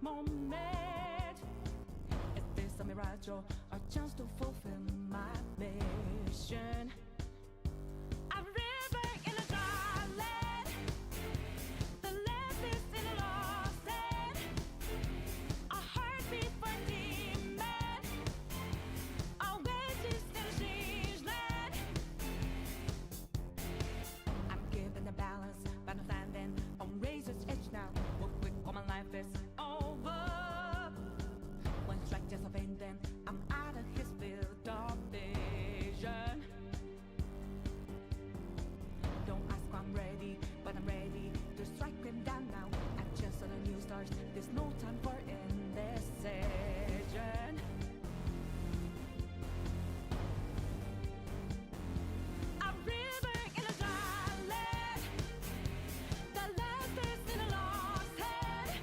moment. Is this a mirage or a chance to fulfill my mission? A river in a dry land, the land is in a lost land. A heartbeat for a demon, a wages in a strange land. I'm given the balance, but I'm standing on razor's edge now. What quick, all my life is over. One strike just a vein, then I'm out of his field of vision. Don't ask why I'm ready, but I'm ready to strike him down now. I just saw the new stars, there's no time for indecision. A river in a dry land, the land is in a lost hand.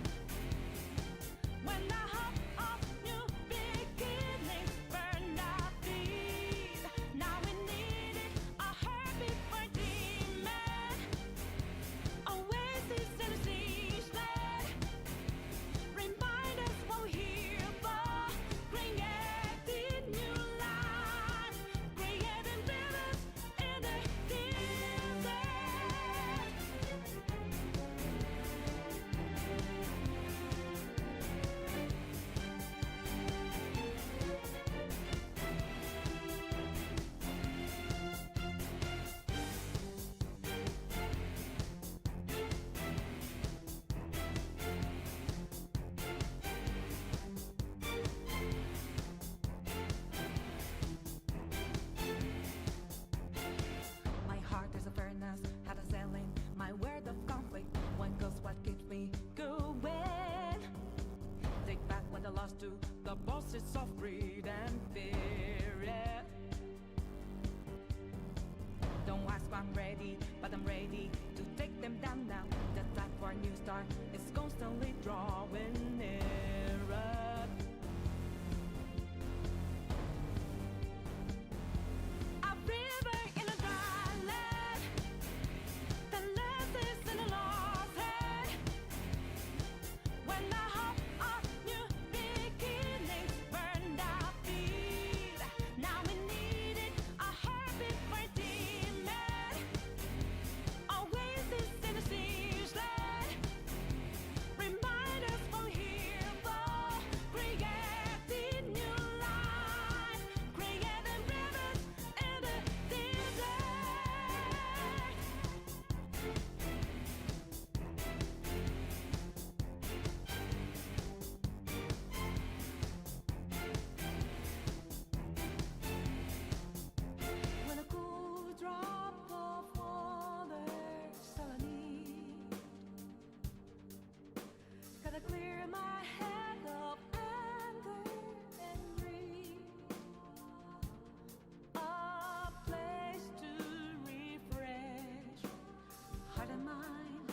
When I hop off new beginnings, burn our feet. Now we need it, a heartbeat for a demon, oasis in a siege land. Remind us what we're here for, creating new life, creating rivers in the desert. My heart is a furnace, had a selling my word of conflict. One goes what keeps me going. Take back what I lost to the bosses of greed and fear. Yeah. Don't ask why I'm ready, but I'm ready to take them down now. The time for a new start is constantly drawing nearer. A river in a dry land, the land is in a lost hand. When I hop off new beginnings, burned our feet. Now we need it, a heartbeat for a demon, oasis in a siege land. Remind us what we're here for, creating new life, creating rivers in the desert. When a cool drop of water's all I need, gotta clear my head of anger and greed. A place to refresh heart and mind.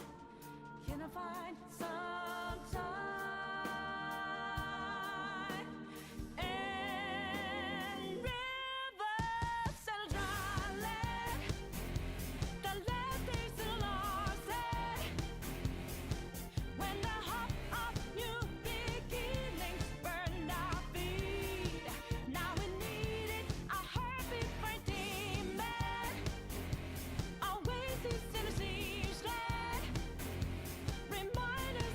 Can I find some time and rivers and a dry land? The land is a lost land. When I hop off new beginnings, burn our feet. Now we need it, a heartbeat for a demon, oasis in a siege land. Remind us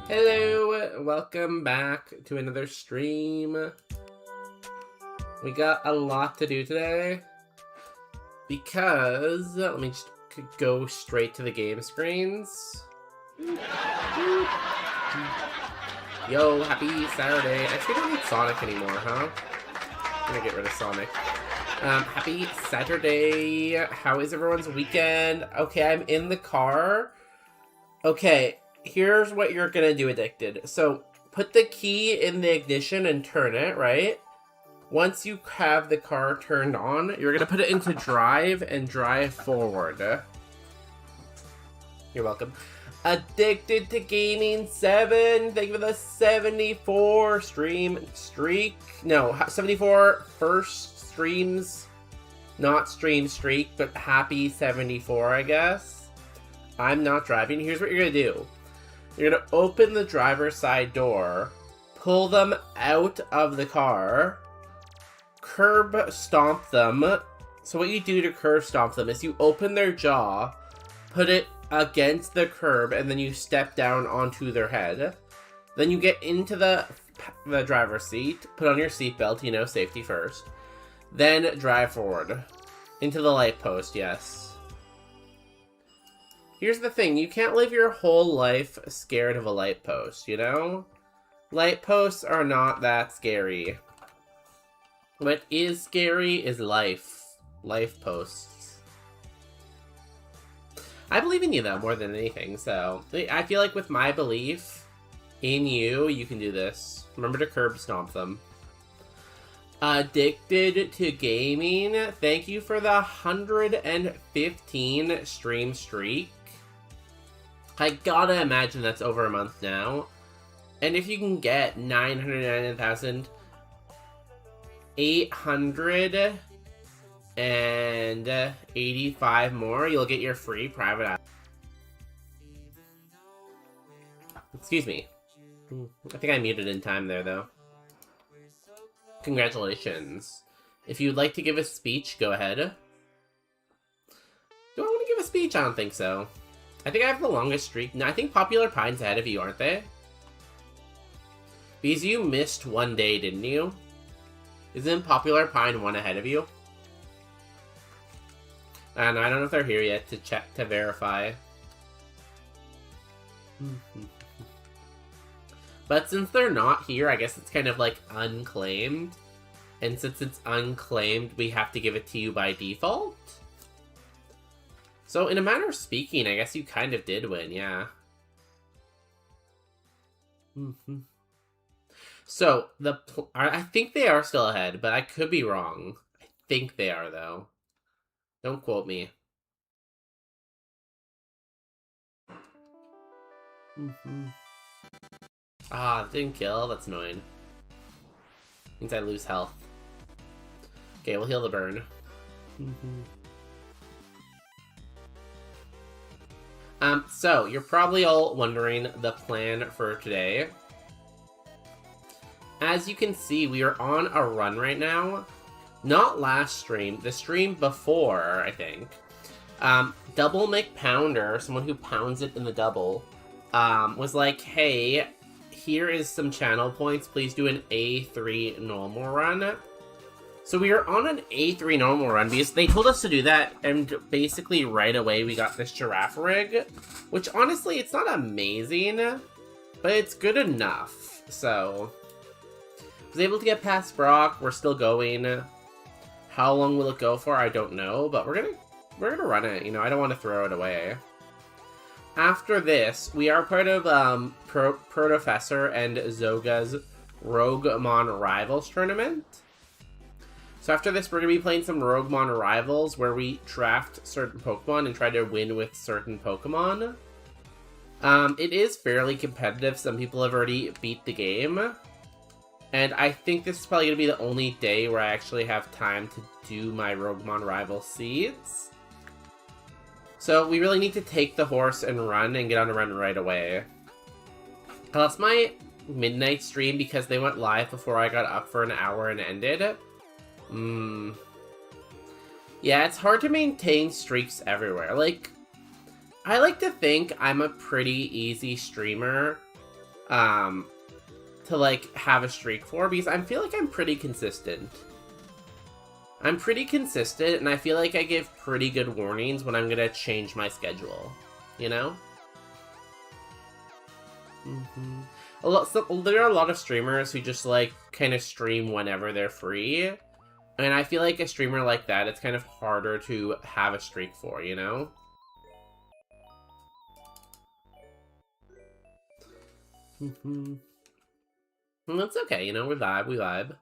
Hello, welcome back to another stream. We got a lot to do today because let me just go straight to the game screens. Yo, happy Saturday. I guess we don't need Sonic anymore, huh? I'm gonna get rid of Sonic. Happy Saturday. How is everyone's weekend? Okay, I'm in the car. Okay, here's what you're gonna do, Addicted. So, put the key in the ignition and turn it, right? Once you have the car turned on, you're gonna put it into drive and drive forward. You're welcome. Addicted to Gaming 7, thank you for the 74 stream streak. No, 74 first streams. Not stream streak, but happy 74, I guess. I'm not driving. Here's what you're gonna do. You're gonna open the driver's side door, pull them out of the car, curb stomp them. So what you do to curb stomp them is you open their jaw, put it against the curb, and then you step down onto their head. Then you get into the driver's seat, put on your seatbelt, you know, safety first. Then drive forward. Into the light post, yes. Here's the thing, you can't live your whole life scared of a light post, you know? Light posts are not that scary. What is scary is life. Life posts. I believe in you, though, more than anything, so... I feel like with my belief in you, you can do this. Remember to curb stomp them. Addicted to Gaming, thank you for the 115 stream streak. I gotta imagine that's over a month now. And if you can get 999,885 more, you'll get your free private app. Excuse me. I think I muted in time there, though. Congratulations. If you'd like to give a speech, go ahead. Do I want to give a speech? I don't think so. I think I have the longest streak. No, I think Popular Pine's ahead of you, aren't they? Because you missed one day, didn't you? Isn't Popular Pine one ahead of you? And I don't know if they're here yet to check, to verify. But since they're not here, I guess it's kind of like unclaimed. And since it's unclaimed, we have to give it to you by default? So, in a manner of speaking, I guess you kind of did win, yeah. So, I think they are still ahead, but I could be wrong. I think they are, though. Don't quote me. Ah, didn't kill. That's annoying. Means I lose health. Okay, we'll heal the burn. So, you're probably all wondering the plan for today. As you can see, we are on a run right now. Not last stream, the stream before, I think. Double McPounder, someone who pounds it in the double, was like, hey, here is some channel points, please do an A3 normal run. So we are on an A3 normal run because they told us to do that, and basically right away we got this giraffe rig, which honestly, it's not amazing, but it's good enough. So, I was able to get past Brock, we're still going. How long will it go for? I don't know, but we're gonna run it, you know, I don't want to throw it away. After this, we are part of Protofessor and Zoga's Roguemon Rivals tournament. So after this, we're going to be playing some Roguemon Rivals, where we draft certain Pokemon and try to win with certain Pokemon. It is fairly competitive. Some people have already beat the game. And I think this is probably going to be the only day where I actually have time to do my Roguemon Rival seeds. So we really need to take the horse and run and get on a run right away. I lost my midnight stream because they went live before I got up for an hour and ended. Yeah, it's hard to maintain streaks everywhere. Like, I like to think I'm a pretty easy streamer. to like have a streak for, because I feel like I'm pretty consistent. I'm pretty consistent, and I feel like I give pretty good warnings when I'm gonna change my schedule, you know? There are a lot of streamers who just, like, kind of stream whenever they're free, and I feel like a streamer like that, it's kind of harder to have a streak for, you know? That's okay, you know, we vibe.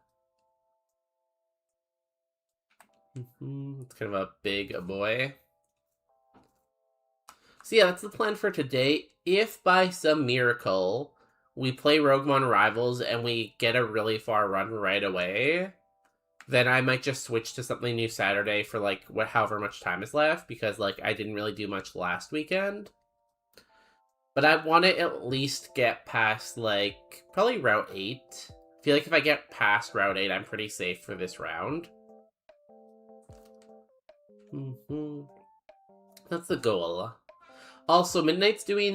It's kind of a big boy. So yeah, that's the plan for today. If by some miracle we play Roguemon Rivals and we get a really far run right away, then I might just switch to something new Saturday for like however much time is left, because like I didn't really do much last weekend. But I want to at least get past like probably Route 8. I feel like if I get past Route 8, I'm pretty safe for this round. That's the goal. Also, Midnight's doing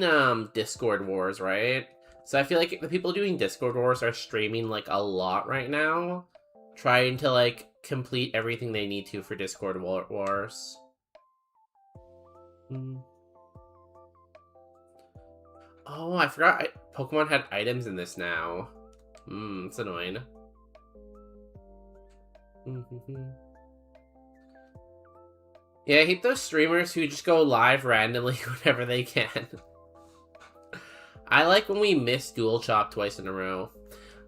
Discord Wars, right? So I feel like the people doing Discord Wars are streaming like a lot right now, trying to like complete everything they need to for Discord Wars. Oh, I forgot Pokemon had items in this now. It's annoying. Yeah, I hate those streamers who just go live randomly whenever they can. I like when we miss Dual Chop twice in a row.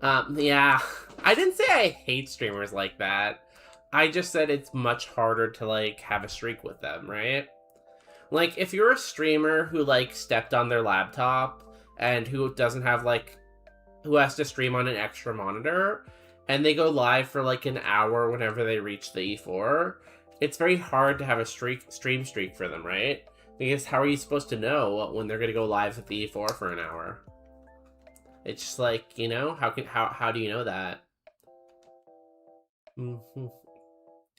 Yeah, I didn't say I hate streamers like that. I just said it's much harder to, like, have a streak with them, right? Like, if you're a streamer who, like, stepped on their laptop and who doesn't have, like, who has to stream on an extra monitor, and they go live for, like, an hour whenever they reach the E4, it's very hard to have a stream streak for them, right? Because how are you supposed to know when they're going to go live at the E4 for an hour? It's just like, you know, how do you know that?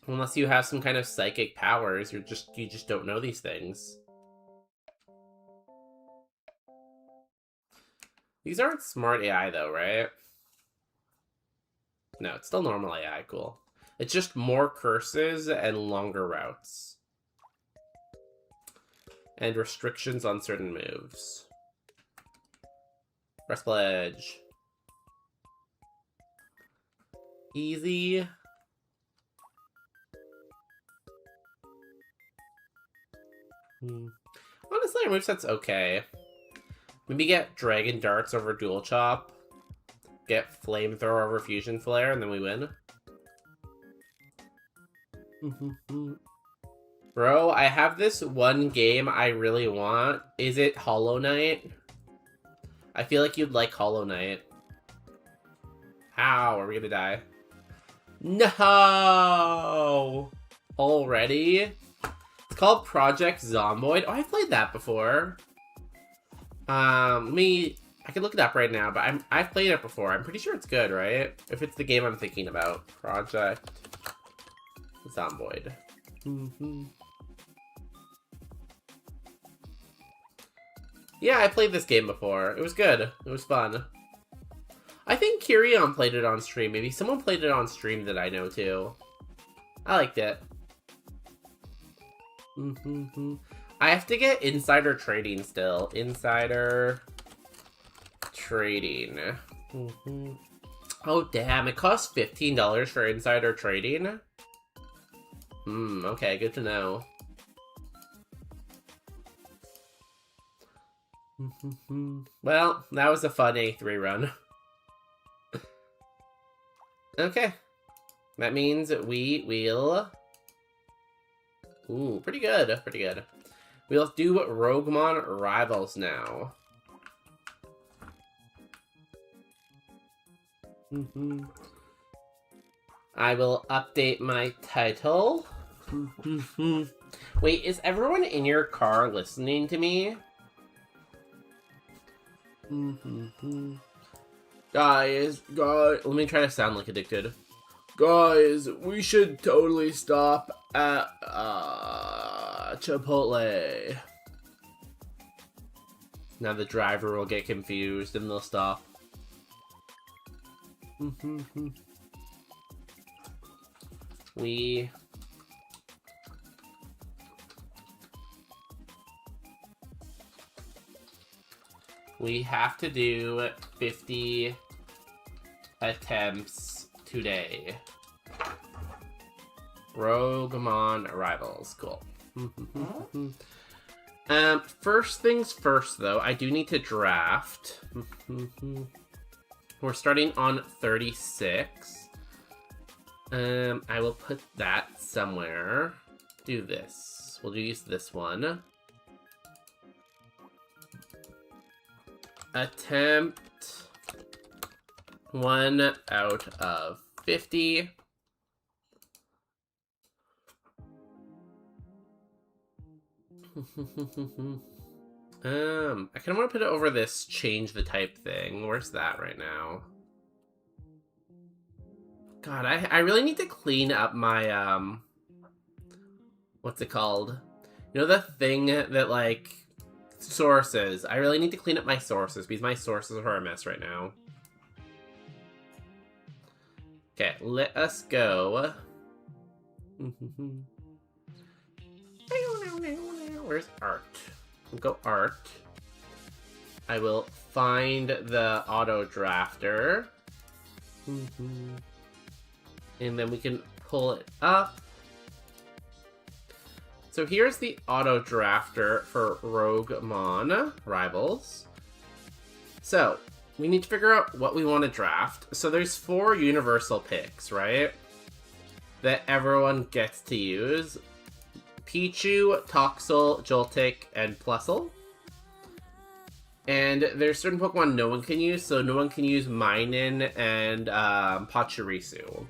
Unless you have some kind of psychic powers, you just don't know these things. These aren't smart AI though, right? No, it's still normal AI, cool. It's just more curses and longer routes. And restrictions on certain moves. Rest Pledge. Easy. Honestly, our moveset's okay. Maybe get Dragon Darts over Dual Chop. Get Flamethrower over Fusion Flare, and then we win. Bro, I have this one game I really want. Is it Hollow Knight? I feel like you'd like Hollow Knight. How are we gonna die? No! Already? It's called Project Zomboid. Oh, I've played that before. I can look it up right now, but I've played it before. I'm pretty sure it's good, right? If it's the game I'm thinking about. Project Zomboid. Yeah, I played this game before. It was good. It was fun. I think Kyrion played it on stream. Maybe someone played it on stream that I know too. I liked it. I have to get insider trading still. Insider trading. Oh, damn. It costs $15 for insider trading? Okay. Good to know. Well, that was a fun A3 run. Okay. That means we will... Ooh, pretty good. Pretty good. We'll do Roguemon Rivals now. I will update my title. Wait, is everyone in your car listening to me? Guys, let me try to sound like addicted. Guys, we should totally stop at Chipotle. Now the driver will get confused and they'll stop. We have to do 50 attempts today. Roguemon arrivals. Cool. First things first, though, I do need to draft. We're starting on 36. I will put that somewhere. Do this. We'll use this one. Attempt 1 out of 50. I kind of want to put it over this change the type thing. Where's that right now? God, I really need to clean up my, what's it called? You know the thing that, like, sources. I really need to clean up my sources because my sources are a mess right now. Okay, let us go. Where's art? We'll go art. I will find the auto drafter. And then we can pull it up. So here's the auto drafter for Roguemon Rivals. So we need to figure out what we want to draft. So there's 4 universal picks, right? That everyone gets to use. Pichu, Toxel, Joltik, and Plusle. And there's certain Pokemon no one can use, so no one can use Minun and Pachirisu.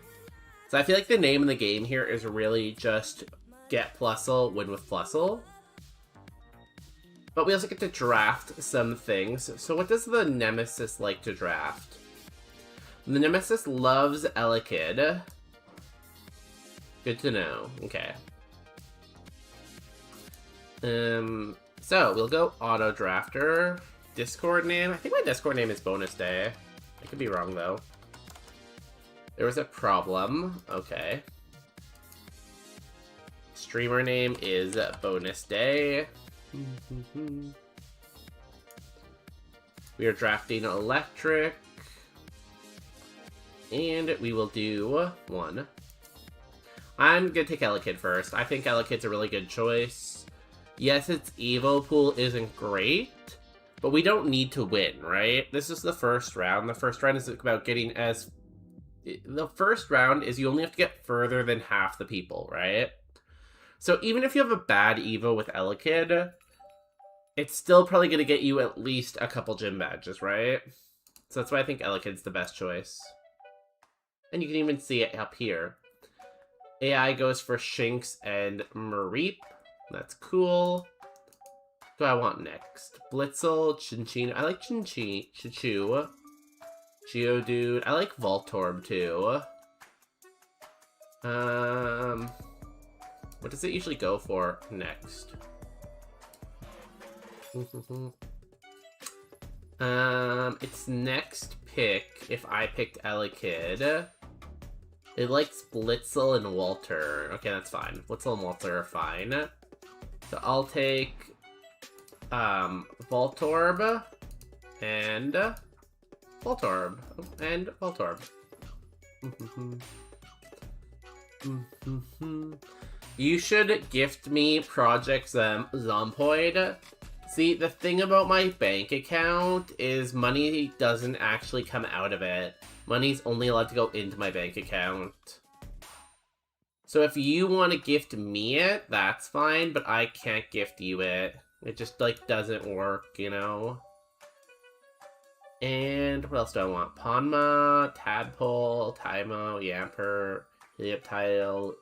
So I feel like the name of the game here is really just get Plusle, win with Plusle. But we also get to draft some things. So what does the Nemesis like to draft? The Nemesis loves Elekid. Good to know. Okay. So we'll go auto drafter. Discord name. I think my Discord name is Bonus Day. I could be wrong though. There was a problem. Okay. Streamer name is Bonus Day. We are drafting Electric. And we will do 1. I'm gonna take Elekid first. I think Elekid's a really good choice. Yes, its Evo pool isn't great, but we don't need to win, right? This is the first round. The first round is about getting as... The first round is you only have to get further than half the people, right? So even if you have a bad Evo with Elekid, it's still probably going to get you at least a couple gym badges, right? So that's why I think Elekid's the best choice. And you can even see it up here. AI goes for Shinx and Mareep. That's cool. What do I want next? Blitzel, Chinchino. I like Chichu. Geodude. I like Voltorb too. What does it usually go for next? Its next pick, if I picked Elekid, it likes Blitzel and Walter. Okay, that's fine. Blitzel and Walter are fine. So I'll take Voltorb and Voltorb and Voltorb. You should gift me Project Zompoid. See, the thing about my bank account is money doesn't actually come out of it. Money's only allowed to go into my bank account. So if you want to gift me it, that's fine, but I can't gift you it. It just, like, doesn't work, you know? And what else do I want? Ponma, Tadpole, Tymo, Yamper, Helioptile,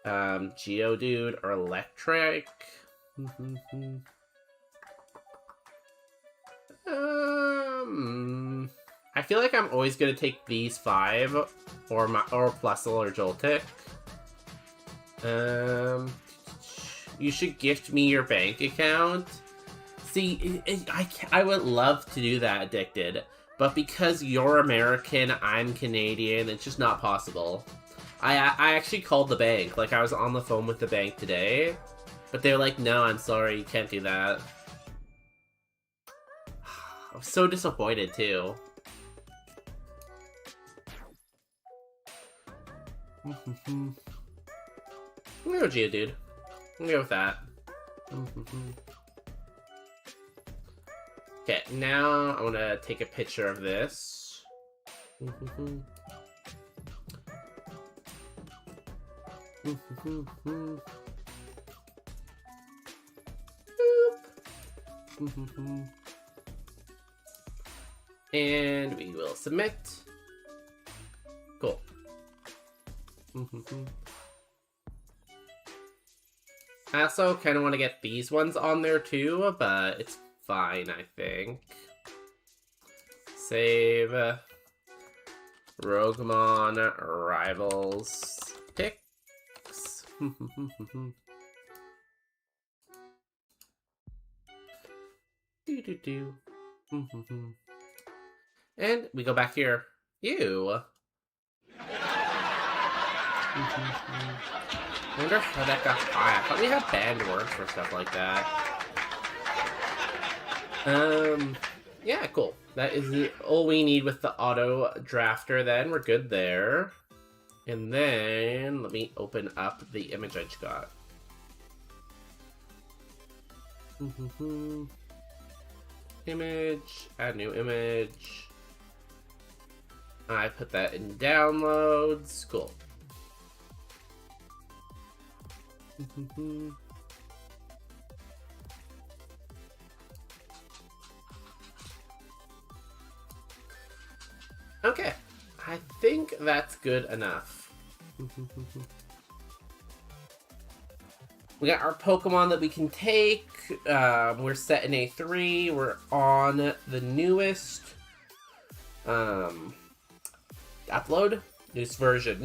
Geodude, or Electric. I feel like I'm always gonna take these 5, or Plusle or Joltik. You should gift me your bank account. See, I would love to do that, Addicted, but because you're American, I'm Canadian, it's just not possible. I actually called the bank. Like, I was on the phone with the bank today, but they were like, no, I'm sorry, you can't do that. I was so disappointed, too. I'm gonna go Geodude. I'm gonna go with that. Okay, now I want to take a picture of this. And we will submit. Cool. I also kind of want to get these ones on there too, but it's fine, I think. Save. Roguemon Rivals picks. Do. And we go back here. You. I wonder how that got high. I thought we had banned words for stuff like that. Yeah, cool. That is all we need with the auto drafter then. We're good there. And then, let me open up the image I just got. Image, add new image. I put that in downloads. Cool. Okay, I think that's good enough. We got our Pokemon that we can take. We're set in A3. We're on the newest upload. Newest version.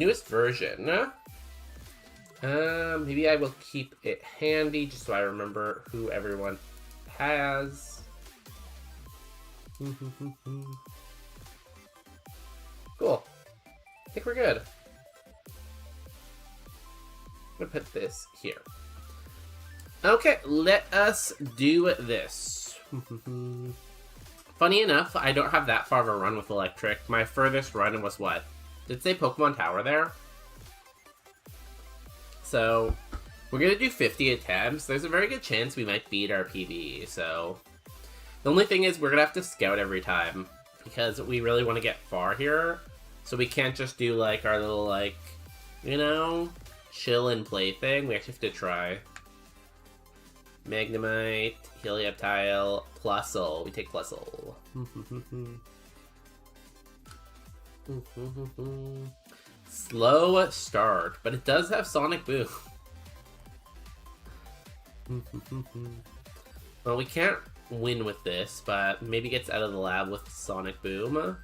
Maybe I will keep it handy just so I remember who everyone has. Cool. I think we're good. I'm gonna put this here. Okay, let us do this. Funny enough, I don't have that far of a run with Electric. My furthest run was what? Did it say Pokemon Tower there? So, we're gonna do 50 attempts. There's a very good chance we might beat our PB, so... The only thing is, we're gonna have to scout every time, because we really want to get far here. So we can't just do, like, our little, like, you know, chill and play thing. We actually have to try. Magnemite, Helioptile, Plusle. We take Plusle. Slow start, but it does have Sonic Boom. Well, we can't win with this, but maybe gets out of the lab with Sonic Boom.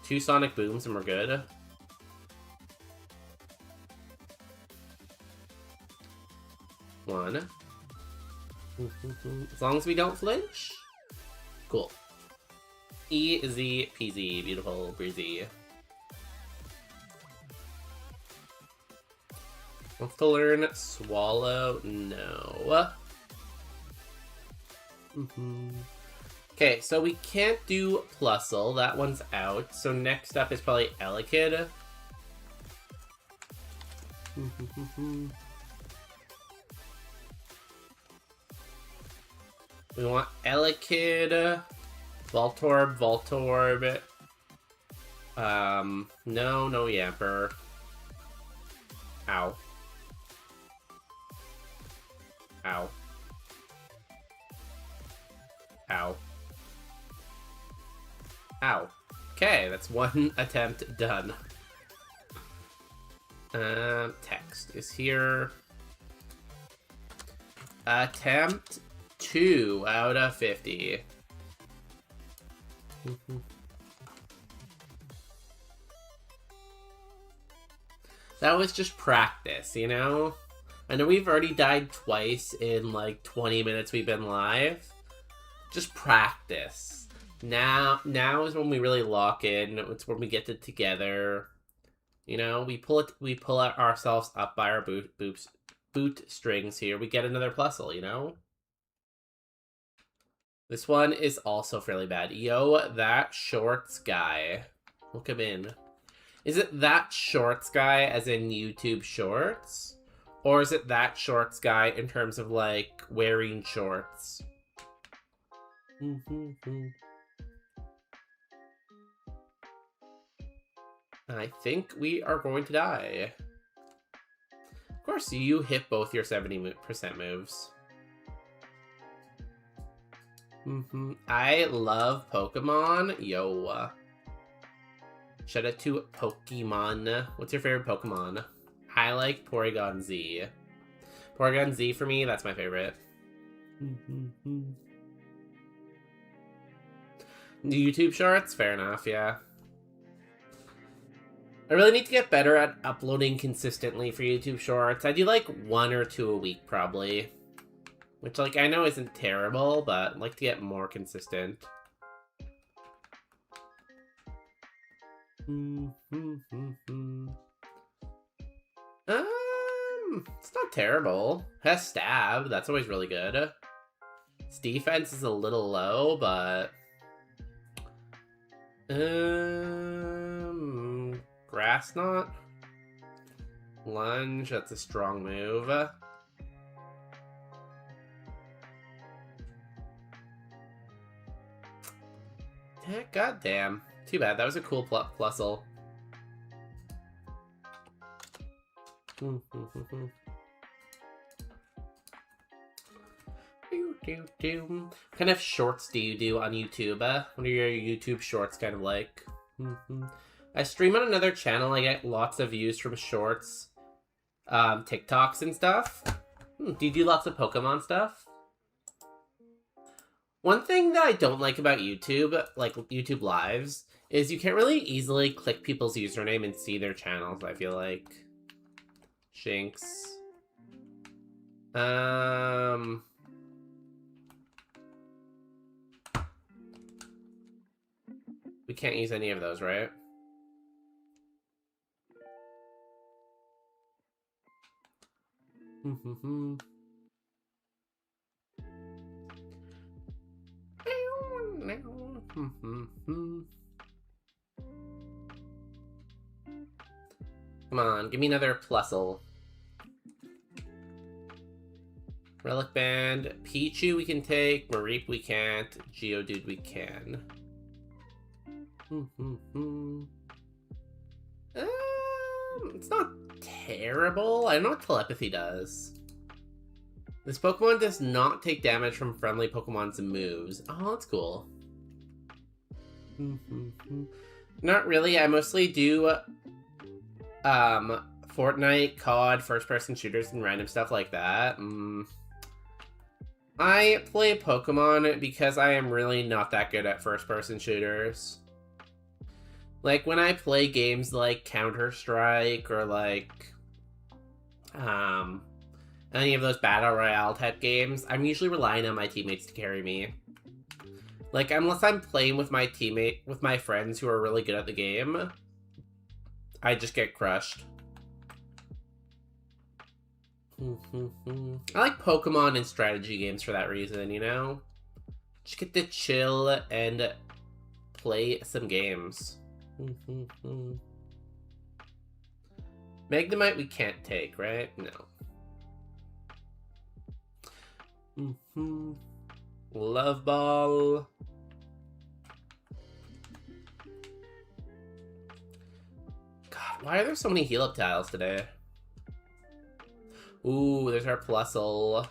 2 Sonic Booms and we're good. One. As long as we don't flinch. Cool. Easy peasy, beautiful, breezy. Wants to learn Swallow? No. Okay, so we can't do Plusle. That one's out. So next up is probably Elekid. We want Elekid, Voltorb. No Yamper. Ow. Ow. Ow. Ow. Okay, that's one attempt done. Text is here. Attempt 2 out of 50. That was just practice, you know? I know we've already died twice in like 20 minutes we've been live. Just practice. Now is when we really lock in. It's when we get it together. You know, we pull ourselves up by our boot strings here. We get another plusle, you know? This one is also fairly bad. Yo, that shorts guy. Look him in. Is it that shorts guy as in YouTube shorts? Or is it that shorts guy in terms of, like, wearing shorts? I think we are going to die. Of course, you hit both your 70% moves. I love Pokemon. Yo. Shout out to Pokemon. What's your favorite Pokemon? I like Porygon Z. Porygon Z for me, that's my favorite. YouTube shorts? Fair enough, yeah. I really need to get better at uploading consistently for YouTube shorts. I do like 1 or 2 a week, probably. Which, like, I know isn't terrible, but I'd like to get more consistent. It's not terrible. Has stab, that's always really good. Its defense is a little low, but... Grass Knot? Lunge, that's a strong move. God damn. Too bad, that was a cool plusle. What kind of shorts do you do on YouTube? What are your YouTube shorts kind of like? I stream on another channel. I get lots of views from shorts, TikToks and stuff. Do you do lots of Pokemon stuff? One thing that I don't like about YouTube, like YouTube Lives, is you can't really easily click people's username and see their channels, I feel like. Shinx. We can't use any of those, right? Come on, give me another plusle. Relic Band. Pichu we can take. Mareep we can't. Geodude we can. It's not terrible. I don't know what telepathy does. This Pokemon does not take damage from friendly Pokemon's moves. Oh, that's cool. Not really. I mostly do Fortnite, COD, first-person shooters, and random stuff like that. I play Pokemon because I am really not that good at first-person shooters. Like, when I play games like Counter-Strike or, like, any of those Battle Royale type games, I'm usually relying on my teammates to carry me. Like, unless I'm playing with my friends who are really good at the game, I just get crushed. I like Pokemon and strategy games for that reason, you know? Just get to chill and play some games. Magnemite we can't take, right? No. Love Ball. God, why are there so many heal-up tiles today? Ooh, there's our plusle.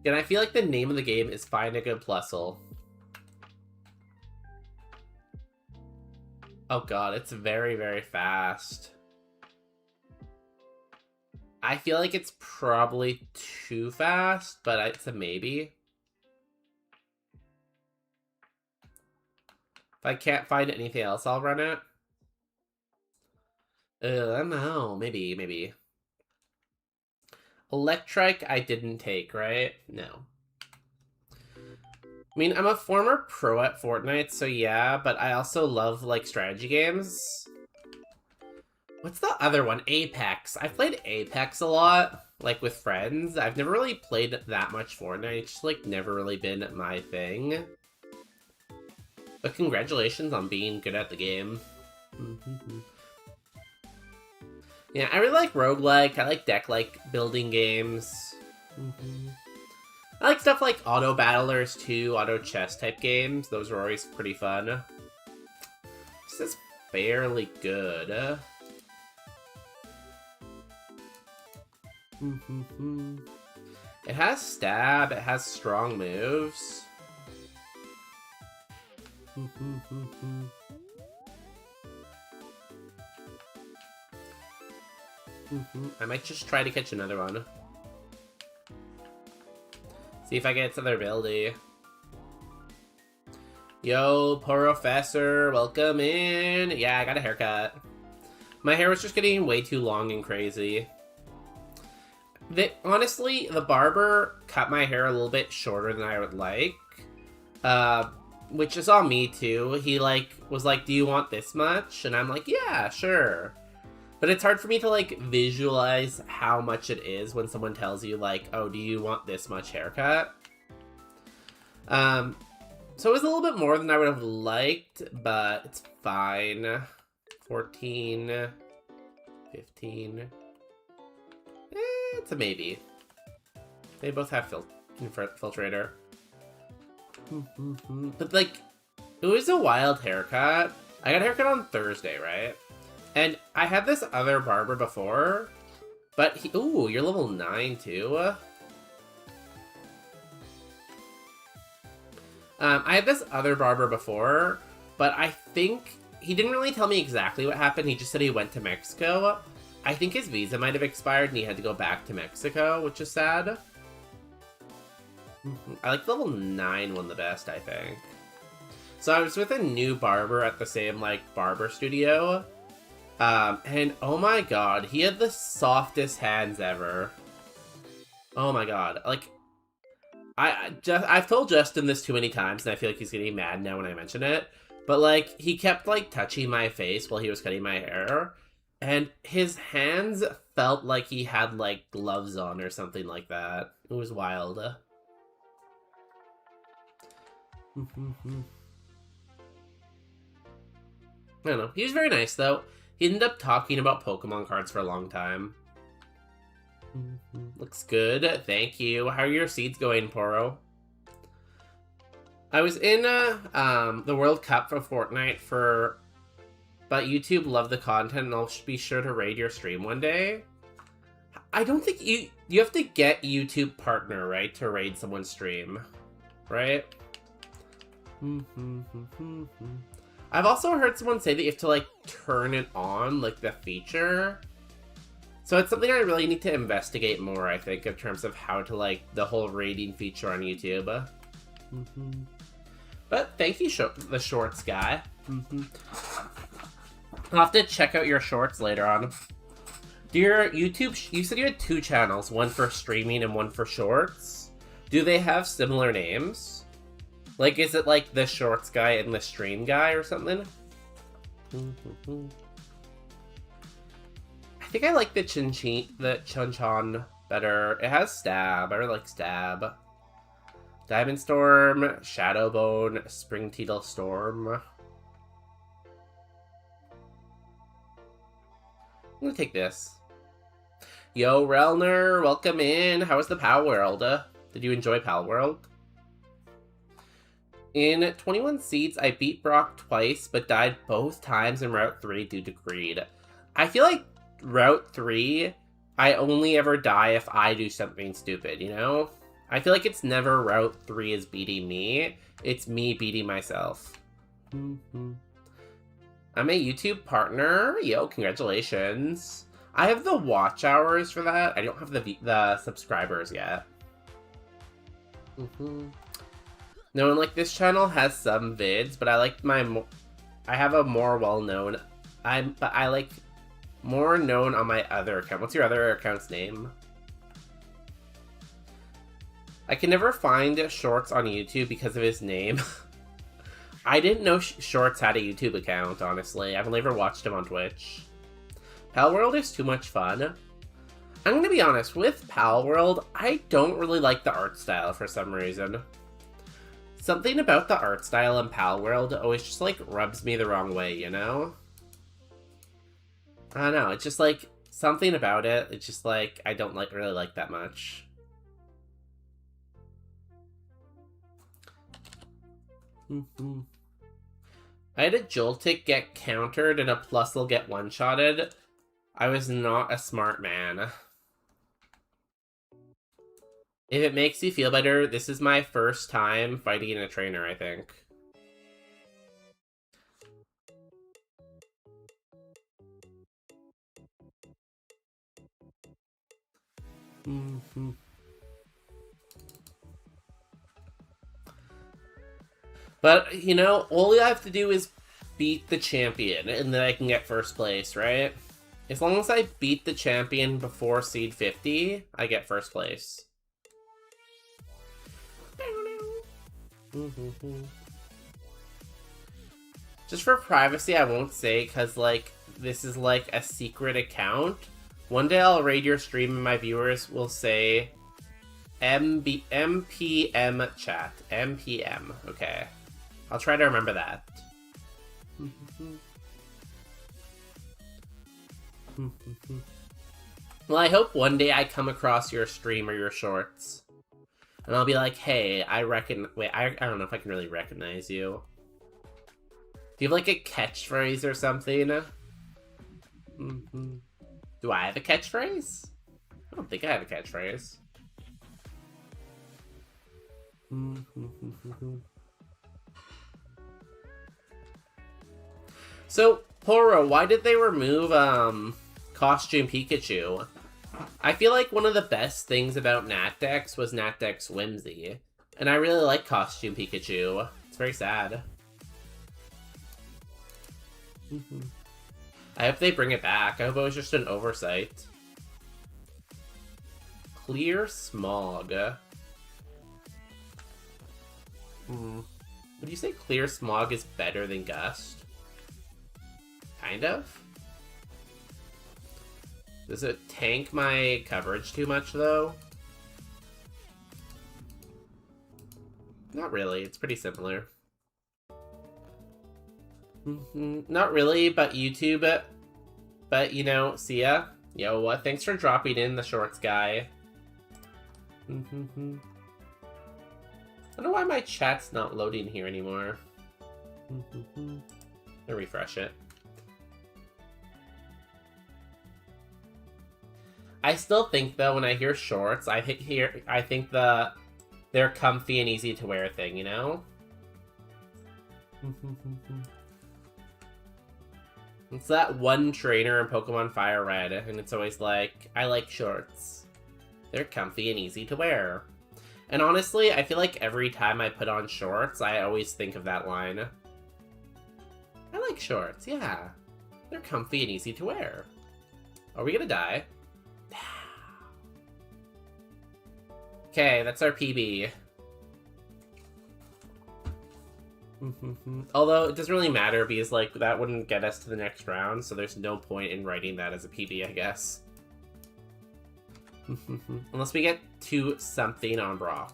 And I feel like the name of the game is Find a Good Plusle. Oh god, it's very, very fast. I feel like it's probably too fast, but it's a maybe. If I can't find anything else, I'll run it. I don't know. Maybe. Electrike I didn't take, right? No. I mean, I'm a former pro at Fortnite, so yeah, but I also love, like, strategy games. What's the other one? Apex. I've played Apex a lot, like, with friends. I've never really played that much Fortnite. It's just, like, never really been my thing. But congratulations on being good at the game. Yeah, I really like roguelike. I like deck-like building games. I like stuff like auto battlers too, auto chess type games. Those are always pretty fun. This is fairly good. It has stab, it has strong moves. I might just try to catch another one. See if I get its other ability. Yo, Professor, welcome in. Yeah, I got a haircut. My hair was just getting way too long and crazy. Honestly, the barber cut my hair a little bit shorter than I would like. Which is on me too. He was like, do you want this much? And I'm like, yeah, sure. But it's hard for me to like visualize how much it is when someone tells you like, oh, do you want this much haircut? So it was a little bit more than I would have liked, but it's fine. 14, 15. It's a maybe. They both have filtrator. But like, it was a wild haircut. I got a haircut on Thursday, right? And I had this other barber before, but ooh, you're level 9 too. I had this other barber before, but I think he didn't really tell me exactly what happened. He just said he went to Mexico. I think his visa might have expired and he had to go back to Mexico, which is sad. I like level 9 one the best, I think. So I was with a new barber at the same, like, barber studio. And oh my god, he had the softest hands ever. Oh my god. Like, I've told Justin this too many times, and I feel like he's getting mad now when I mention it. But, like, he kept, like, touching my face while he was cutting my hair. And his hands felt like he had, like, gloves on or something like that. It was wild. I don't know. He was very nice, though. He ended up talking about Pokemon cards for a long time. Looks good. Thank you. How are your seeds going, Poro? I was in the World Cup for Fortnite but YouTube loved the content, and I'll be sure to raid your stream one day. I don't think you have to get YouTube partner, right, to raid someone's stream, right? I've also heard someone say that you have to, like, turn it on, like, the feature. So it's something I really need to investigate more, I think, in terms of how to, like, the whole rating feature on YouTube. But thank you, the shorts guy. I'll have to check out your shorts later on. Do your YouTube... You said you had 2 channels, one for streaming and one for shorts. Do they have similar names? Like, is it like the shorts guy and the stream guy or something? I think I like the Chun-Chan better. It has stab. I really like stab. Diamond Storm, Shadowbone, Spring Teedle Storm. I'm gonna take this. Yo, Relner, welcome in. How was the Pal World? Did you enjoy Pal World? In 21 Seeds, I beat Brock twice, but died both times in Route 3 due to greed. I feel like Route 3, I only ever die if I do something stupid, you know? I feel like it's never Route 3 is beating me. It's me beating myself. I'm a YouTube partner. Yo, congratulations. I have the watch hours for that. I don't have the subscribers yet. No, and like this channel has some vids, but I like I have a more well-known, but I like more known on my other account. What's your other account's name? I can never find Shorts on YouTube because of his name. I didn't know Shorts had a YouTube account, honestly. I've never watched him on Twitch. Palworld is too much fun. I'm gonna be honest, with Palworld, I don't really like the art style for some reason. Something about the art style in Palworld always just, like, rubs me the wrong way, you know? I don't know, it's just, like, something about it, it's just, like, I don't really like that much. I had a Joltik get countered and a Plusle get one-shotted. I was not a smart man. If it makes you feel better, this is my first time fighting a trainer, I think. But, you know, all you have to do is beat the champion, and then I can get first place, right? As long as I beat the champion before Seed 50, I get first place. Just for privacy, I won't say, because, like, this is, like, a secret account. One day I'll raid your stream and my viewers will say MPM chat. MPM. Okay. I'll try to remember that. Well, I hope one day I come across your stream or your shorts. And I'll be like, hey, I don't know if I can really recognize you. Do you have, like, a catchphrase or something? Do I have a catchphrase? I don't think I have a catchphrase. So, Poro, why did they remove, Costume Pikachu? I feel like one of the best things about Natdex was Natdex Whimsy. And I really like Costume Pikachu. It's very sad. I hope they bring it back. I hope it was just an oversight. Clear Smog. Would you say Clear Smog is better than Gust? Kind of? Does it tank my coverage too much, though? Not really. It's pretty similar. Not really, but YouTube. But, you know, see ya. Yo, what? Thanks for dropping in, the shorts guy. I don't know why my chat's not loading here anymore. I'll refresh it. I still think, though, when I hear shorts, I think they're comfy and easy to wear thing, you know? It's that one trainer in Pokemon Fire Red, and it's always like, I like shorts. They're comfy and easy to wear. And honestly, I feel like every time I put on shorts, I always think of that line. I like shorts, yeah. They're comfy and easy to wear. Are we gonna die? Okay, that's our PB. Although, it doesn't really matter because, like, that wouldn't get us to the next round, so there's no point in writing that as a PB, I guess. Unless we get to something on Brock.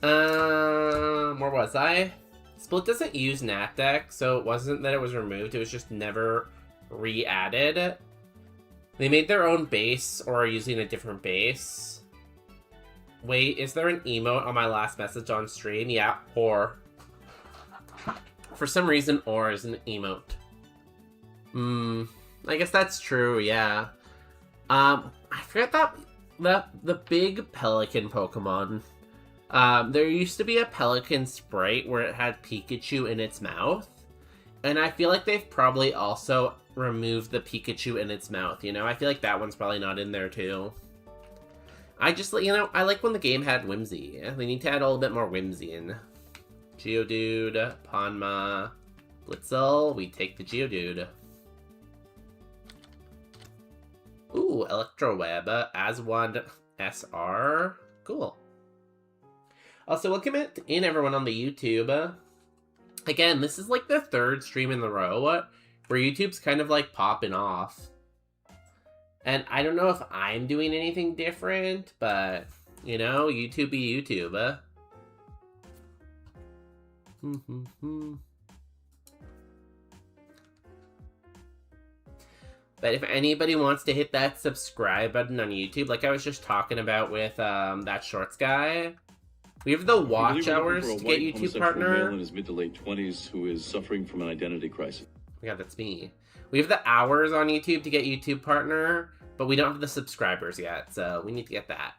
Where was I? Split doesn't use Natdex, so it wasn't that it was removed, it was just never re-added. They made their own base, or are using a different base. Wait, is there an emote on my last message on stream? Yeah, or. For some reason, or is an emote. I guess that's true, yeah. I forgot that the big pelican Pokemon. There used to be a pelican sprite where it had Pikachu in its mouth. And I feel like they've probably also removed the Pikachu in its mouth, you know? I feel like that one's probably not in there, too. I just, you know, I like when the game had whimsy. They need to add a little bit more whimsy in. Geodude, Ponma, Blitzel, we take the Geodude. Ooh, Electroweb, Aswad SR. Cool. Also, welcome in everyone on the YouTube. Again, this is like the third stream in the row where YouTube's kind of like popping off. And I don't know if I'm doing anything different, but, you know, YouTube be YouTube. But if anybody wants to hit that subscribe button on YouTube, like I was just talking about with that shorts guy, we have the watch hours to get YouTube partner. In his mid to late 20s who is suffering from an identity crisis. Yeah, that's me. We have the hours on YouTube to get YouTube partner, but we don't have the subscribers yet, so we need to get that.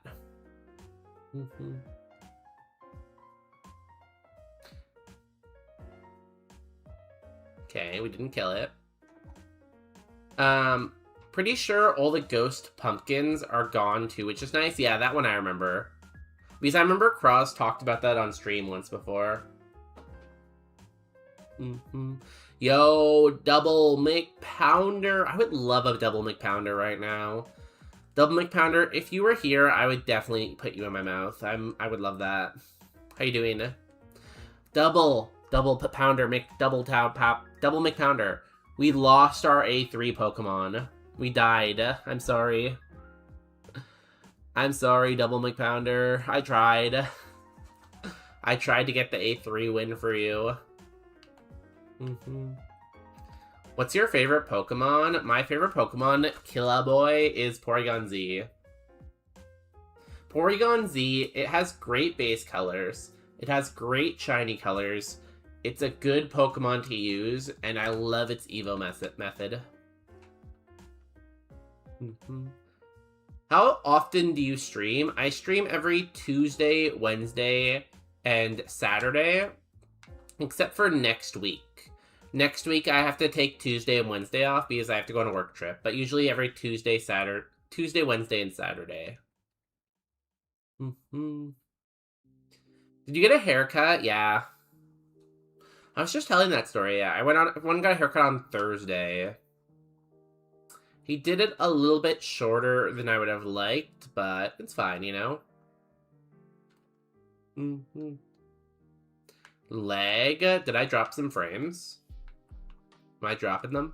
Okay, we didn't kill it. Pretty sure all the ghost pumpkins are gone too, which is nice. Yeah, that one I remember. Because I remember Cross talked about that on stream once before. Yo, Double McPounder. I would love a Double McPounder right now. Double McPounder, if you were here, I would definitely put you in my mouth. I would love that. How you doing? Double Pounder, Double McPounder. We lost our A3 Pokemon. We died. I'm sorry. I'm sorry, Double McPounder. I tried. I tried to get the A3 win for you. What's your favorite Pokemon? My favorite Pokemon, Killaboy, is Porygon Z. Porygon Z, it has great base colors. It has great shiny colors. It's a good Pokemon to use, and I love its Evo method. How often do you stream? I stream every Tuesday, Wednesday, and Saturday, except for next week. Next week, I have to take Tuesday and Wednesday off because I have to go on a work trip, but usually every Tuesday, Wednesday, and Saturday. Did you get a haircut? Yeah. I was just telling that story, yeah. I went and got a haircut on Thursday. He did it a little bit shorter than I would have liked, but it's fine, you know? Leg? Did I drop some frames? Am I dropping them?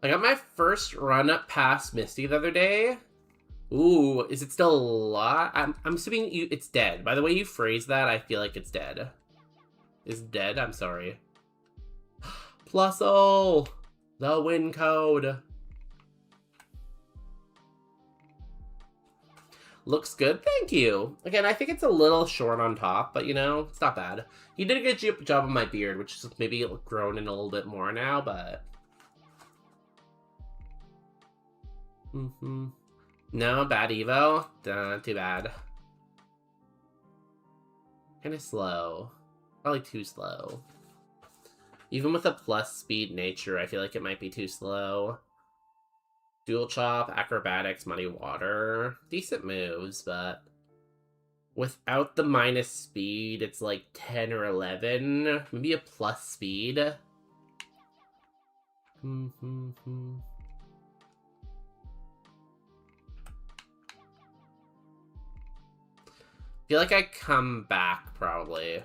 I got my first run up past Misty the other day. Ooh, is it still alive? I'm assuming it's dead. By the way you phrase that, I feel like it's dead. Is dead? I'm sorry. Plusle! The win code. Looks good, thank you. Again, I think it's a little short on top, but you know, it's not bad. You did a good job on my beard, which is maybe grown in a little bit more now, but... No, bad Evo? Too bad. Kinda slow. Probably too slow. Even with a plus speed nature, I feel like it might be too slow. Dual Chop, Acrobatics, Muddy Water. Decent moves, but... without the minus speed, it's like 10 or 11. Maybe a plus speed. Feel like I come back, probably.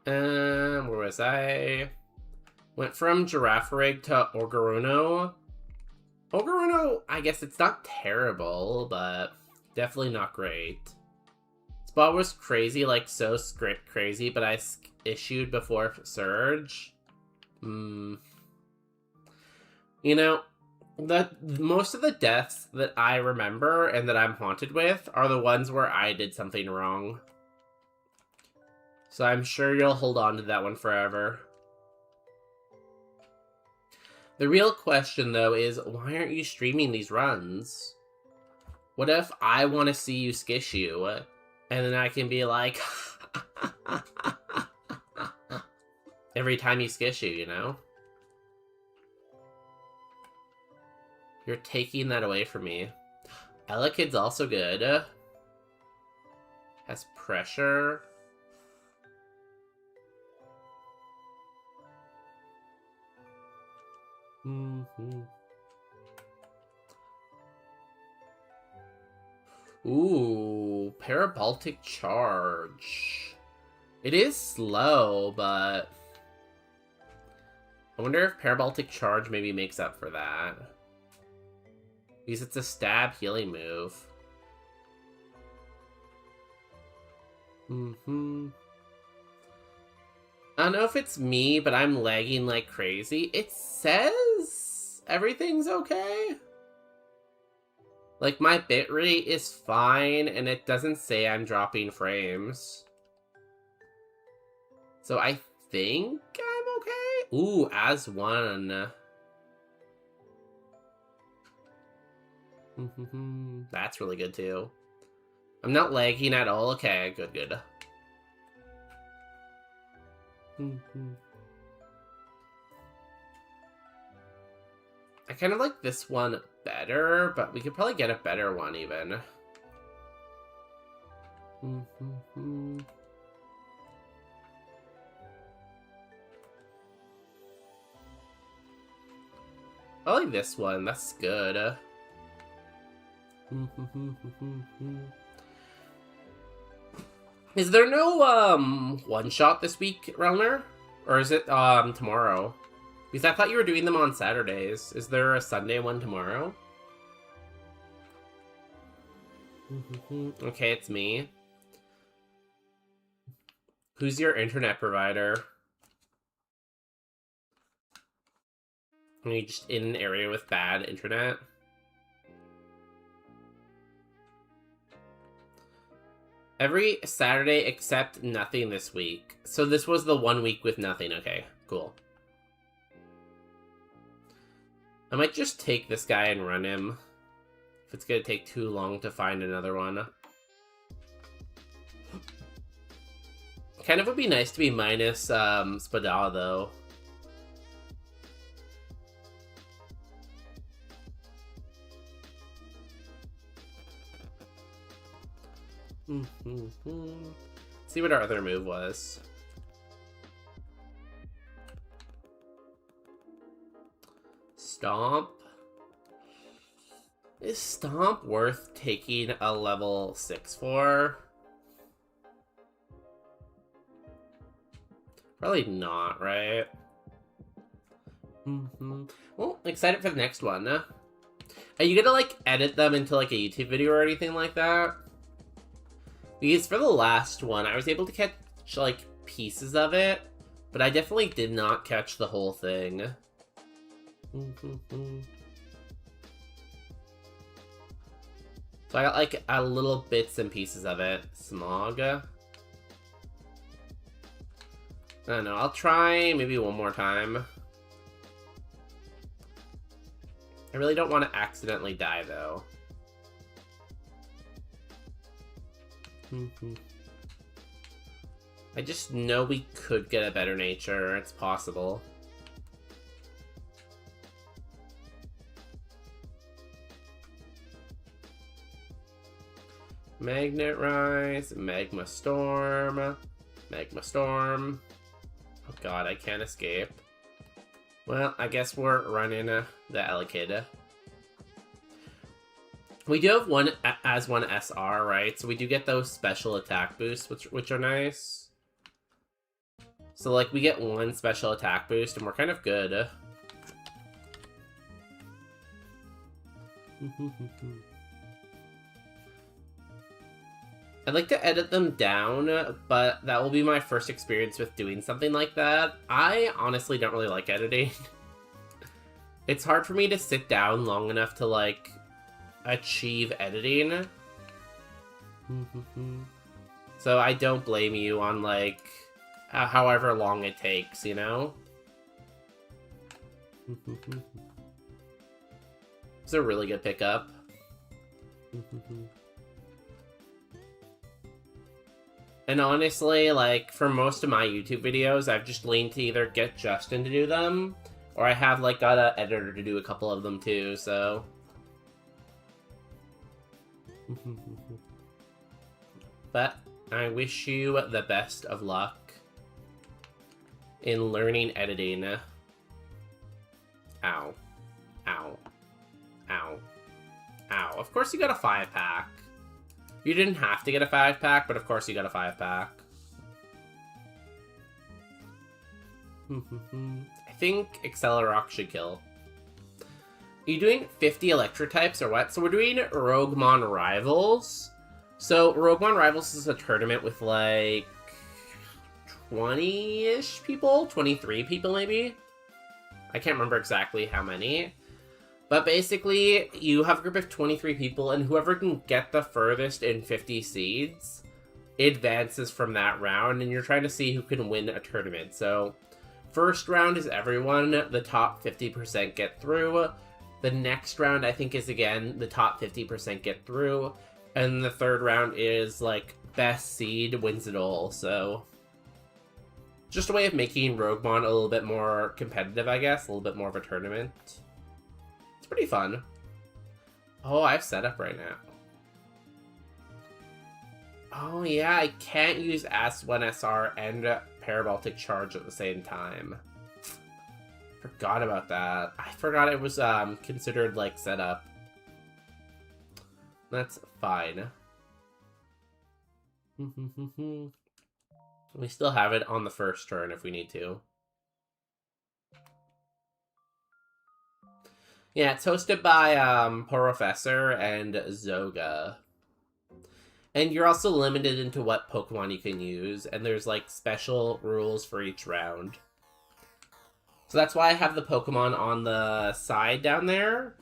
Where was I? Went from Girafarig to Orgaruno. Orgaruno, I guess it's not terrible, but definitely not great. Spot was crazy, like so crazy, but I issued before Surge. You know, most of the deaths that I remember and that I'm haunted with are the ones where I did something wrong. So I'm sure you'll hold on to that one forever. The real question, though, is why aren't you streaming these runs? What if I want to see you Skishu, and then I can be like... every time you skishu, you know? You're taking that away from me. Ella Kid's also good. Has pressure. Ooh, Parabaltic Charge. It is slow, but I wonder if Parabaltic Charge maybe makes up for that. Because it's a stab healing move. I don't know if it's me, but I'm lagging like crazy. It says everything's okay. Like, my bitrate is fine, and it doesn't say I'm dropping frames. So I think I'm okay? Ooh, as one. That's really good, too. I'm not lagging at all. Okay, good, good. I kind of like this one better, but we could probably get a better one, even. I like this one. That's good. Is there no, one-shot this week, Relner? Or is it, tomorrow? Because I thought you were doing them on Saturdays. Is there a Sunday one tomorrow? Okay, it's me. Who's your internet provider? Are you just in an area with bad internet? Every Saturday except nothing this week. So this was the 1 week with nothing. Okay, cool. I might just take this guy and run him. If it's gonna take too long to find another one. Kind of would be nice to be minus Spadala, though. See what our other move was. Stomp. Is Stomp worth taking a level 6 for? Probably not, right? Well, excited for the next one. Are you gonna, like, edit them into, like, a YouTube video or anything like that? Because for the last one, I was able to catch, like, pieces of it, but I definitely did not catch the whole thing. So I got, like, a little bits and pieces of it. Smog. I don't know, I'll try maybe one more time. I really don't want to accidentally die, though. I just know we could get a better nature. It's possible. Magnet Rise, Magma Storm, Magma Storm. Oh god, I can't escape. Well, I guess we're running the Elekid. We do have one as one SR, right? So we do get those special attack boosts, which are nice. So, like, we get one special attack boost, and we're kind of good. I'd like to edit them down, but that will be my first experience with doing something like that. I honestly don't really like editing. It's hard for me to sit down long enough to, like, achieve editing. So I don't blame you on, like, however long it takes, you know? It's a really good pickup. And honestly, like, for most of my YouTube videos, I've just leaned to either get Justin to do them, or I have, like, got an editor to do a couple of them too, so... But I wish you the best of luck in learning editing. Ow. Ow. Ow. Ow. Of course you got a 5-pack. You didn't have to get a 5-pack, but of course you got a 5-pack. I think Accelerock should kill. Are you doing 50 electric types or what? So we're doing Roguemon Rivals. So Roguemon Rivals is a tournament with like 20-ish people? 23 people maybe? I can't remember exactly how many. But basically, you have a group of 23 people, and whoever can get the furthest in 50 seeds advances from that round, and you're trying to see who can win a tournament. So, first round is everyone, the top 50% get through. The next round, I think, is again, the top 50% get through. And the third round is, like, best seed wins it all, so... Just a way of making Roguemon a little bit more competitive, I guess, a little bit more of a tournament. Pretty fun. Oh, I have setup right now. Oh yeah, I can't use S1SR and Paraboltic Charge at the same time. Forgot about that. I forgot it was considered like setup. That's fine. We still have it on the first turn if we need to. Yeah, it's hosted by Professor and Zoga. And you're also limited into what Pokemon you can use, and there's like special rules for each round. So that's why I have the Pokemon on the side down there.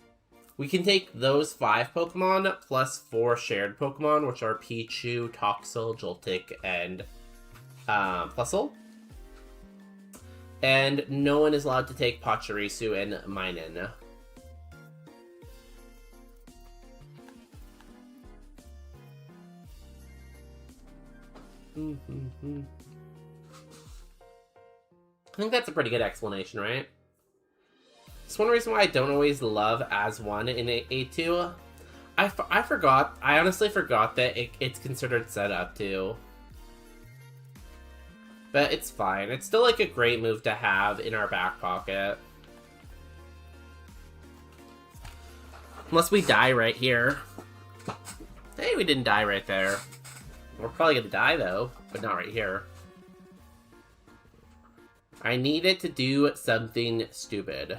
We can take those 5 Pokemon plus 4 shared Pokemon, which are Pichu, Toxel, Joltik, and Fussel. And no one is allowed to take Pachirisu and Minun. I think that's a pretty good explanation, right? It's one reason why I don't always love As1 in A2. I forgot. I honestly forgot that it's considered setup, too. But it's fine. It's still, like, a great move to have in our back pocket. Unless we die right here. Hey, we didn't die right there. We're probably gonna die, though, but not right here. I need it to do something stupid.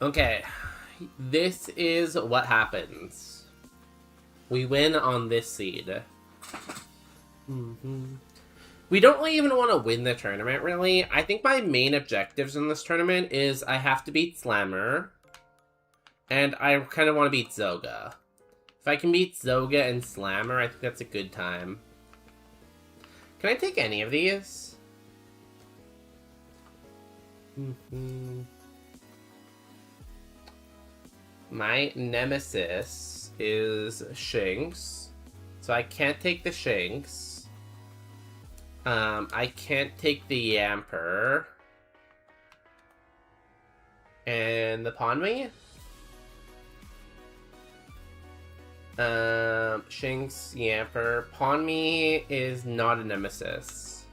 Okay, this is what happens. We win on this seed. We don't really even want to win the tournament, really. I think my main objectives in this tournament is I have to beat Slammer, and I kind of want to beat Zoga. If I can beat Zoga and Slammer, I think that's a good time. Can I take any of these? My nemesis is Shinx, so I can't take the Shinx. I can't take the Yamper. And the Ponmi? Shinx, Yamper. Ponmi is not a nemesis.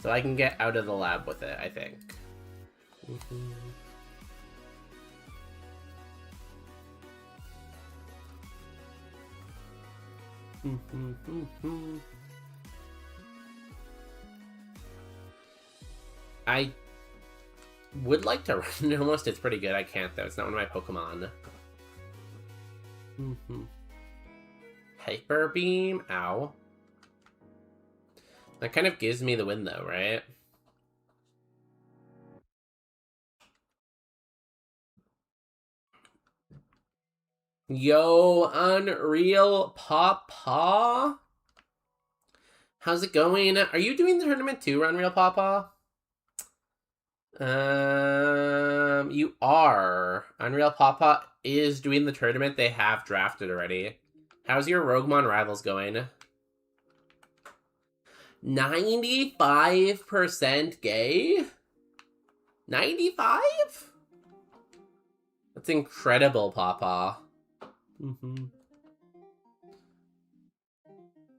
So I can get out of the lab with it, I think. I would like to run almost. It's pretty good. I can't, though. It's not one of my Pokemon. Hyper Beam? Ow. That kind of gives me the win, though, right? Yo, Unreal Papa. How's it going? Are you doing the tournament too, Unreal Papa? You are. Unreal Papa is doing the tournament. They have drafted already. How's your Roguemon Rivals going? 95% gay? 95? That's incredible, Papa.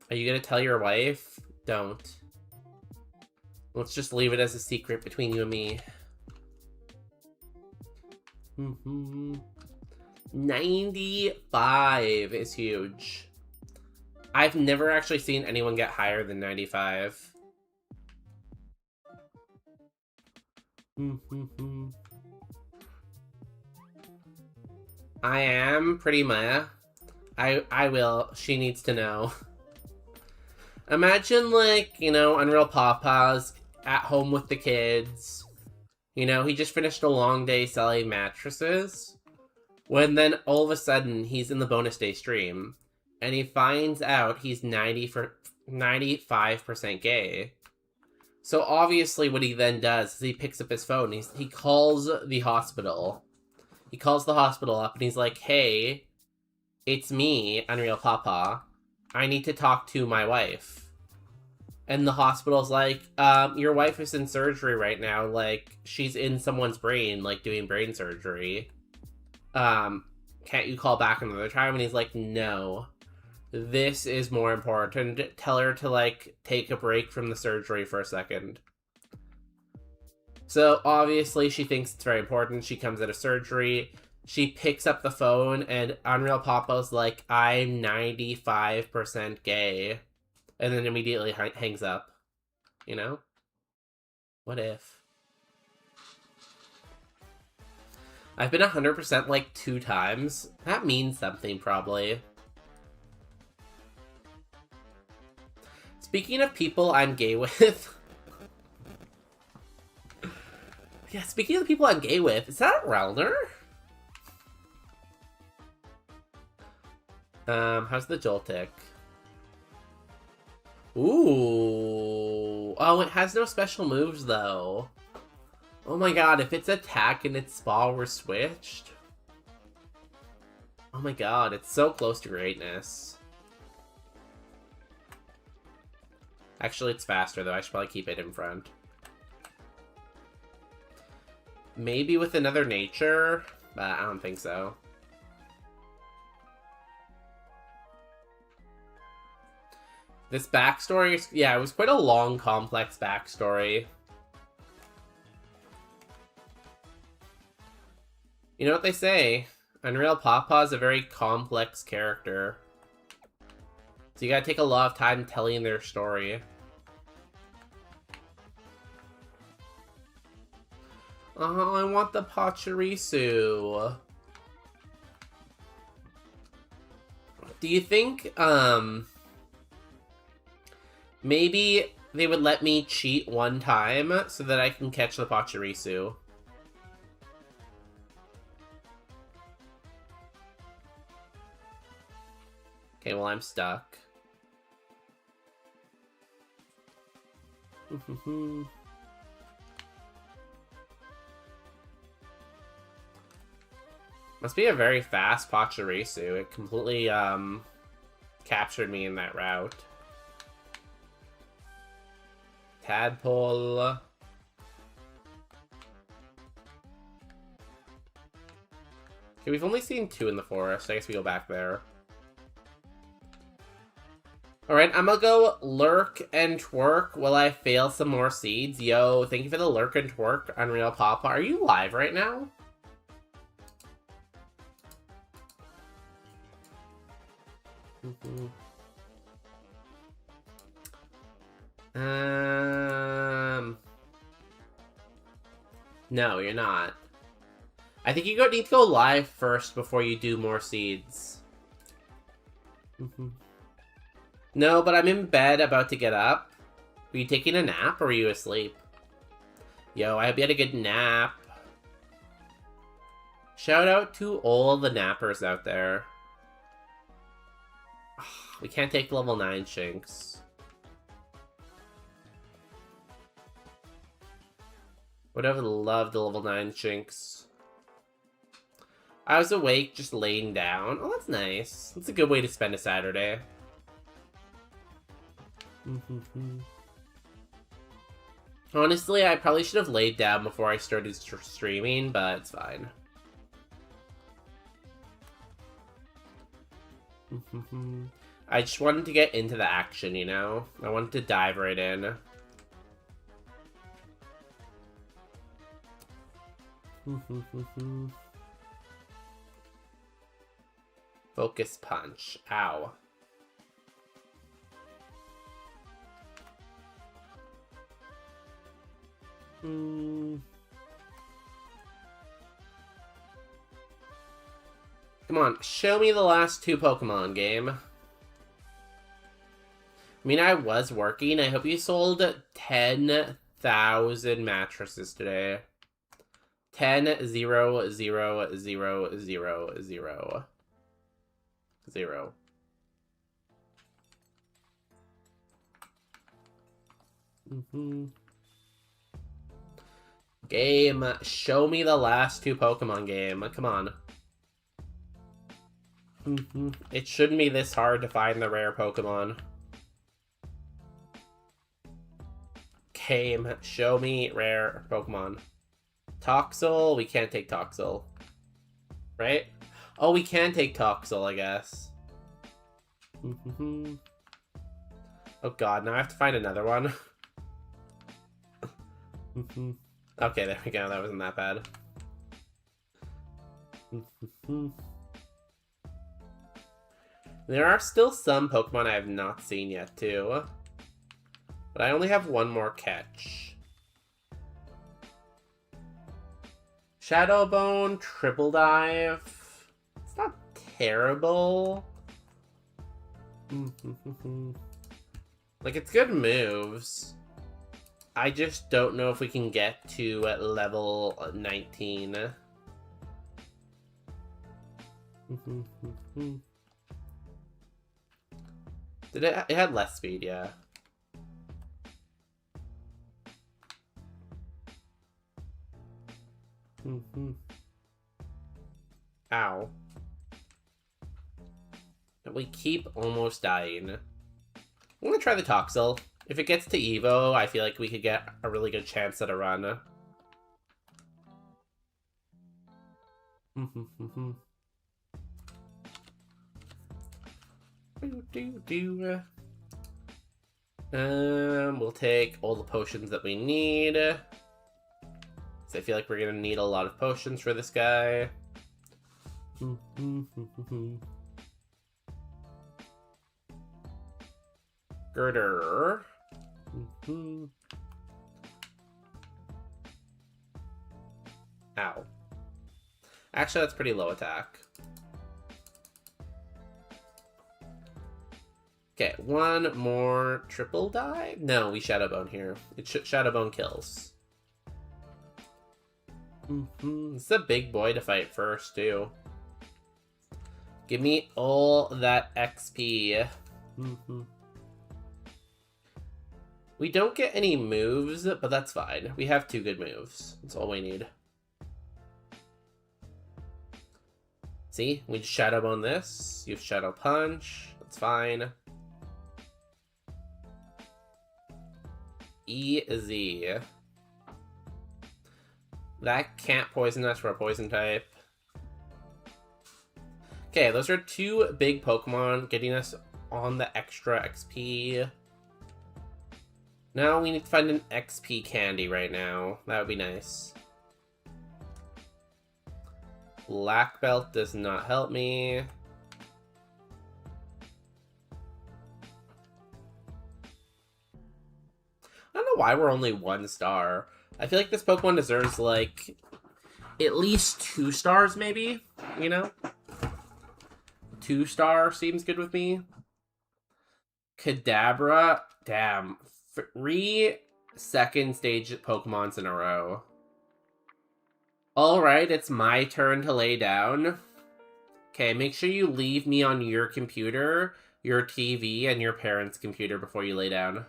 Are you gonna tell your wife? Don't. Let's just leave it as a secret between you and me. 95 is huge. I've never actually seen anyone get higher than 95. I am pretty meh. I will. She needs to know. Imagine, like, you know, Unreal Papa's at home with the kids. You know, he just finished a long day selling mattresses. When then all of a sudden he's in the bonus day stream. And he finds out he's 95% gay. So obviously what he then does is he picks up his phone. He calls the hospital. He calls the hospital up and he's like, hey, it's me, Unreal Papa. I need to talk to my wife. And the hospital's like, your wife is in surgery right now. Like, she's in someone's brain, like, doing brain surgery. Can't you call back another time? And he's like, no. This is more important. Tell her to, like, take a break from the surgery for a second. So, obviously, she thinks it's very important. She comes out of surgery. She picks up the phone, and Unreal Papa's like, I'm 95% gay. And then immediately hangs up. You know? What if? I've been 100% like 2 times. That means something, probably. Speaking of people I'm gay with... yeah, speaking of the people I'm gay with, is that Relner? How's the Joltik? Ooh. Oh, it has no special moves, though. Oh my god, if its attack and its spa were switched... oh my god, it's so close to greatness. Actually, it's faster, though. I should probably keep it in front. Maybe with another nature, but I don't think so. This backstory, yeah, it was quite a long, complex backstory. You know what they say? Unreal Papa is a very complex character. So you gotta take a lot of time telling their story. Oh, I want the Pachirisu. Do you think, maybe they would let me cheat one time so that I can catch the Pachirisu? Okay, well, I'm stuck. Must be a very fast Pachirisu. It completely, captured me in that route. Tadpole. Okay, we've only seen 2 in the forest. I guess we go back there. Alright, I'm gonna go lurk and twerk while I fail some more seeds. Yo, thank you for the lurk and twerk, Unreal Papa. Are you live right now? No, you're not. I think you need to go live first before you do more seeds. No, but I'm in bed about to get up. Were you taking a nap or were you asleep? Yo, I hope you had a good nap. Shout out to all the nappers out there. We can't take level 9 Shinx. Would have loved the level 9 Shinx. I was awake, just laying down. Oh, that's nice. That's a good way to spend a Saturday. Honestly, I probably should have laid down before I started streaming, but it's fine. I just wanted to get into the action, you know? I wanted to dive right in. Focus punch. Ow. Come on, show me the last 2 Pokemon, game. I mean, I was working. I hope you sold 10,000 mattresses today. 10, 0, 0, 0, 0, 0. 0. Game, show me the last 2 Pokemon, game. Come on. It shouldn't be this hard to find the rare Pokemon. Game, show me rare Pokemon. Toxel? We can't take Toxel. Right? Oh, we can take Toxel, I guess. Oh god, now I have to find another one. Okay, there we go. That wasn't that bad. There are still some Pokemon I have not seen yet, too. But I only have one more catch. Shadowbone, Triple Dive. It's not terrible. Like, it's good moves. I just don't know if we can get to level 19. Did it had less speed, yeah. Ow. We keep almost dying. I'm gonna try the Toxel. If it gets to Evo, I feel like we could get a really good chance at a run. We'll take all the potions that we need. So I feel like we're gonna need a lot of potions for this guy. Girder. Ow. Actually, that's pretty low attack. Okay, one more triple dive? No, we Shadowbone here. Shadowbone kills. This is a big boy to fight first, too. Give me all that XP. We don't get any moves, but that's fine. We have 2 good moves. That's all we need. See? We just Shadowbone this. You have Shadow Punch. That's fine. Easy. That can't poison us for a poison type. Okay, those are 2 big Pokemon getting us on the extra XP. Now we need to find an XP candy right now. That would be nice. Black Belt does not help me. I don't know why we're only 1 star. I feel like this Pokemon deserves, like, at least 2 stars, maybe? You know? 2 star seems good with me. Kadabra. Damn. 3 second stage Pokemons in a row. Alright, it's my turn to lay down. Okay, make sure you leave me on your computer your TV and your parents' computer before you lay down.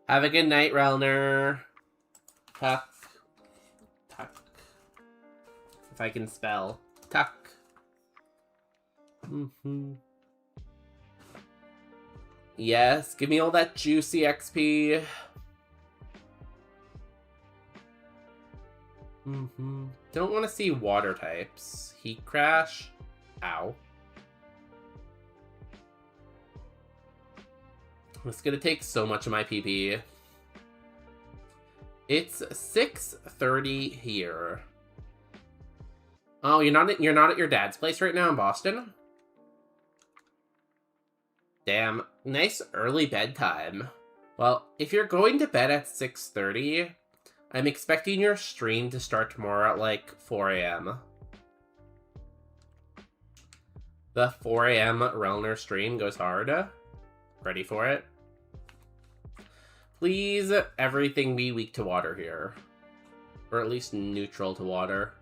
Have a good night, Relner. Tuck. Tuck. If I can spell. Tuck. Yes, give me all that juicy XP. Don't want to see water types. Heat crash. Ow. It's gonna take so much of my PP. It's 6:30 here. Oh, you're not at your dad's place right now in Boston? Damn, nice early bedtime. Well, if you're going to bed at 6:30, I'm expecting your stream to start tomorrow at like 4 a.m. The 4 a.m. Relner stream goes hard. Ready for it? Please, everything be weak to water here. Or at least neutral to water.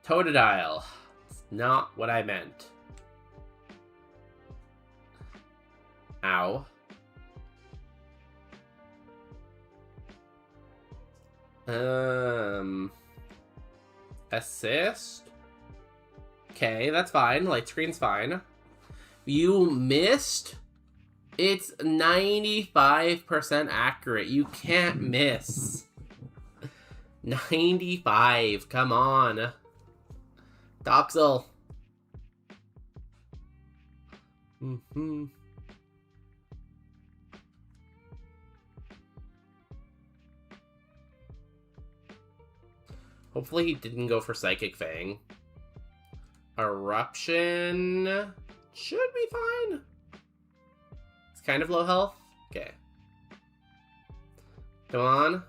Totodile. It's not what I meant. Ow. Assist? Okay, that's fine. Light screen's fine. You missed? It's 95% accurate. You can't miss. 95. Come on. Doxel. Hopefully he didn't go for Psychic Fang. Eruption should be fine. It's kind of low health. Okay. Come on.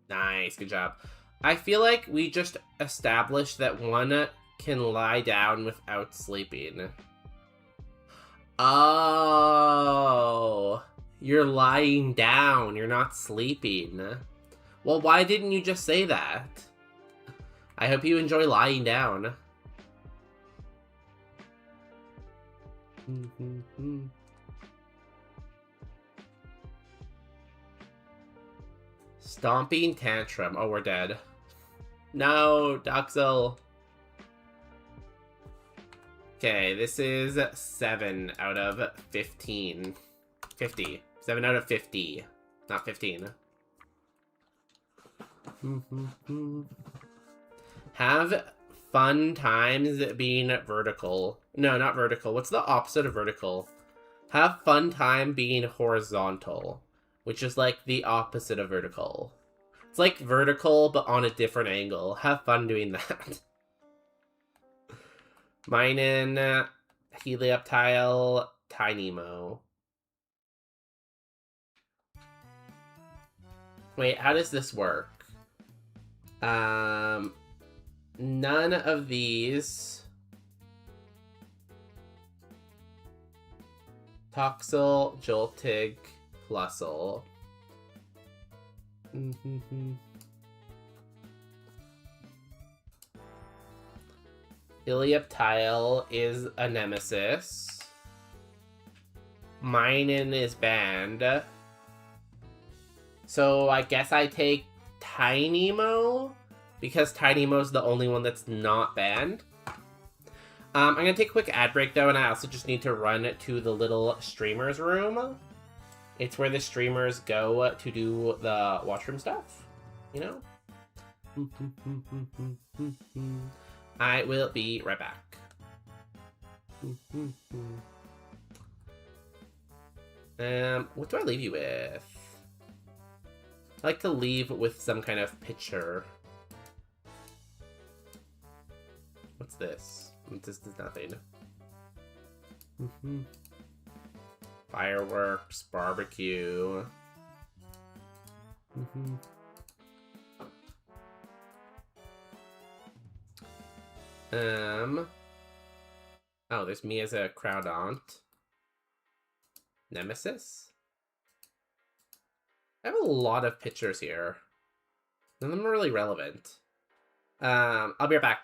Nice, good job. I feel like we just established that one can lie down without sleeping. Oh, you're lying down. You're not sleeping. Well, why didn't you just say that? I hope you enjoy lying down. Stomping Tantrum. Oh, we're dead. No, Doxel. Okay, this is 7 out of 15. 50. 7 out of 50. Not 15. Have fun times being vertical. No, not vertical. What's the opposite of vertical? Have fun time being horizontal, which is like the opposite of vertical. It's like vertical, but on a different angle. Have fun doing that. Minen, Helioptile, Tinemo. Wait, how does this work? None of these. Toxel, Joltig, Plusle. Helioptile is a nemesis. Minen is banned. So I guess I take Tinemo, because Tinemo's the only one that's not banned. I'm gonna take a quick ad break though, and I also just need to run to the little streamers room. It's where the streamers go to do the washroom stuff, you know? I will be right back. What do I leave you with? I like to leave with some kind of picture. What's this? This is nothing. Fireworks, barbecue. Oh, there's me as a crowd aunt. Nemesis? I have a lot of pictures here. None of them are really relevant. I'll be right back.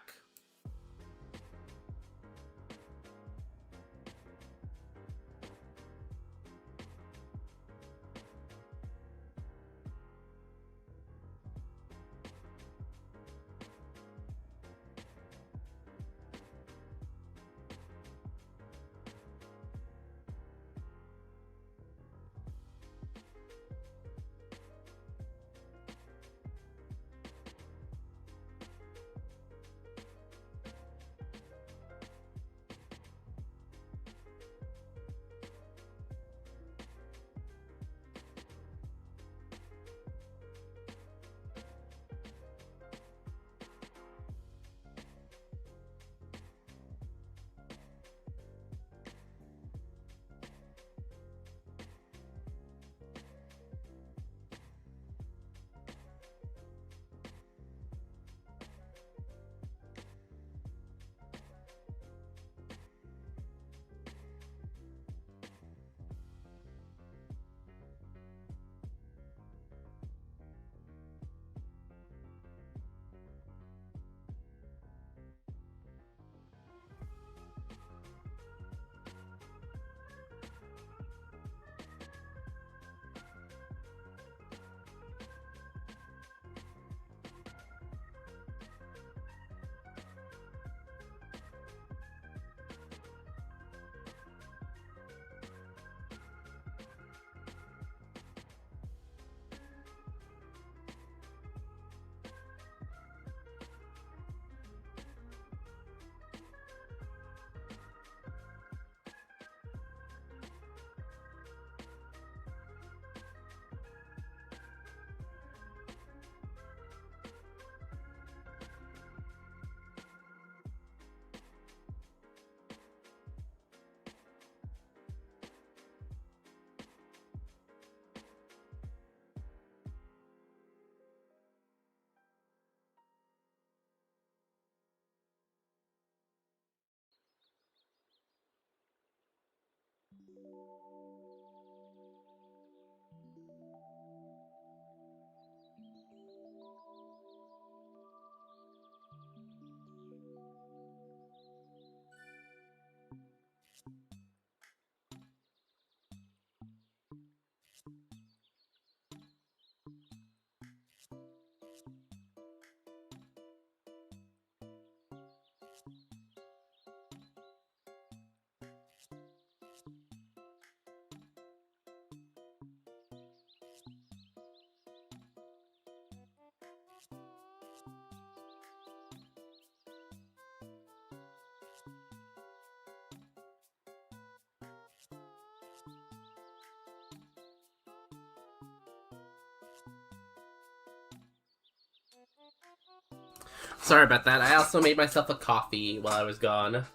Sorry about that. I also made myself a coffee while I was gone.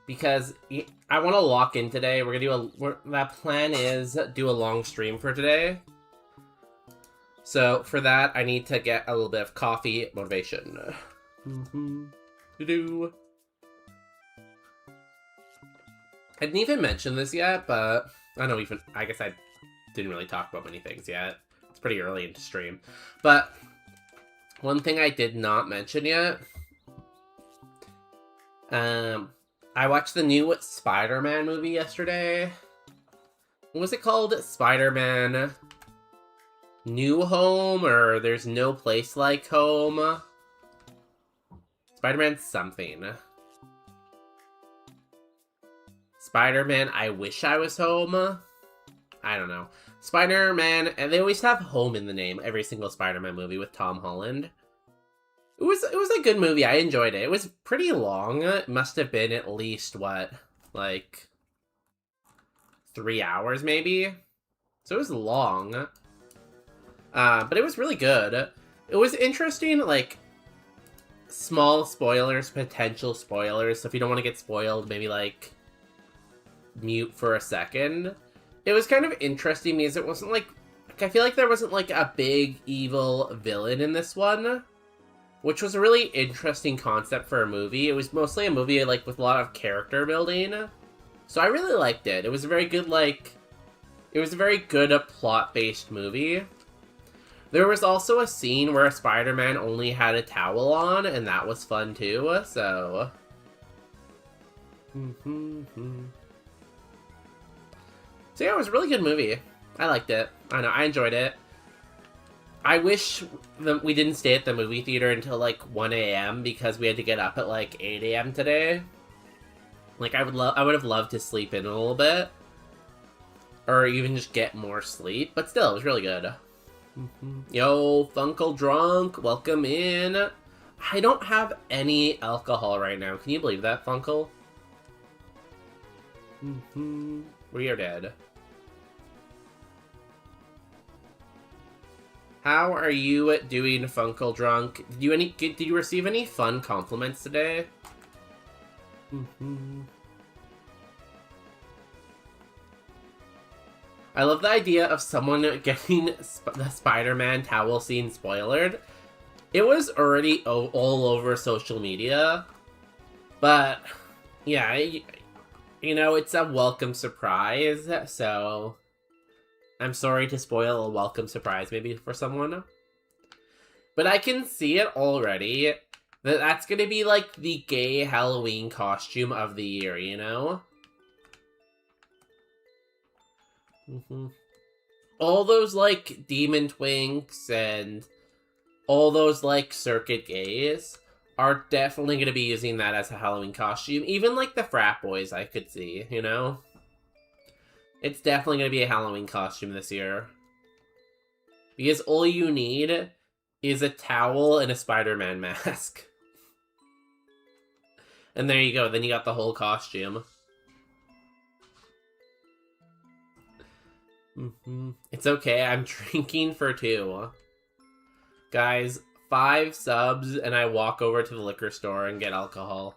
Because I want to lock in today. We're going to do that plan is do a long stream for today. So for that, I need to get a little bit of coffee motivation. I didn't even mention this yet, but I guess I didn't really talk about many things yet. It's pretty early into stream. But one thing I did not mention yet, I watched the new Spider-Man movie yesterday. What was it called? Spider-Man New Home, or There's No Place Like Home? Spider-Man something. Spider-Man I Wish I Was Home? I don't know. Spider-Man, and they always have home in the name, every single Spider-Man movie with Tom Holland. It was a good movie. I enjoyed it. It was pretty long. It must have been at least, like 3 hours maybe? So it was long. But it was really good. It was interesting, like, small spoilers, potential spoilers. So if you don't want to get spoiled, maybe, like, mute for a second. It was kind of interesting because it wasn't, like I feel like there wasn't, like, a big evil villain in this one. Which was a really interesting concept for a movie. It was mostly a movie, like, with a lot of character building. So I really liked it. It was a very good, plot-based movie. There was also a scene where Spider-Man only had a towel on, and that was fun too, so... So yeah, it was a really good movie. I liked it. I know, I enjoyed it. I wish we didn't stay at the movie theater until, like, 1 a.m. because we had to get up at, like, 8 a.m. today. Like, I would have loved to sleep in a little bit. Or even just get more sleep. But still, it was really good. Yo, Funkle Drunk, welcome in. I don't have any alcohol right now. Can you believe that, Funkle? We are dead. How are you doing, Funkle Drunk? Did you receive any fun compliments today? I love the idea of someone getting the Spider-Man towel scene spoilered. It was already all over social media, but yeah, you know, it's a welcome surprise, so I'm sorry to spoil a welcome surprise maybe for someone. But I can see it already. That's gonna be, like, the gay Halloween costume of the year, you know? All those, like, demon twinks and all those, like, circuit gays are definitely gonna be using that as a Halloween costume. Even, like, the frat boys I could see, you know? It's definitely going to be a Halloween costume this year. Because all you need is a towel and a Spider-Man mask. And there you go, then you got the whole costume. It's okay, I'm drinking for 2. Guys, 5 subs and I walk over to the liquor store and get alcohol.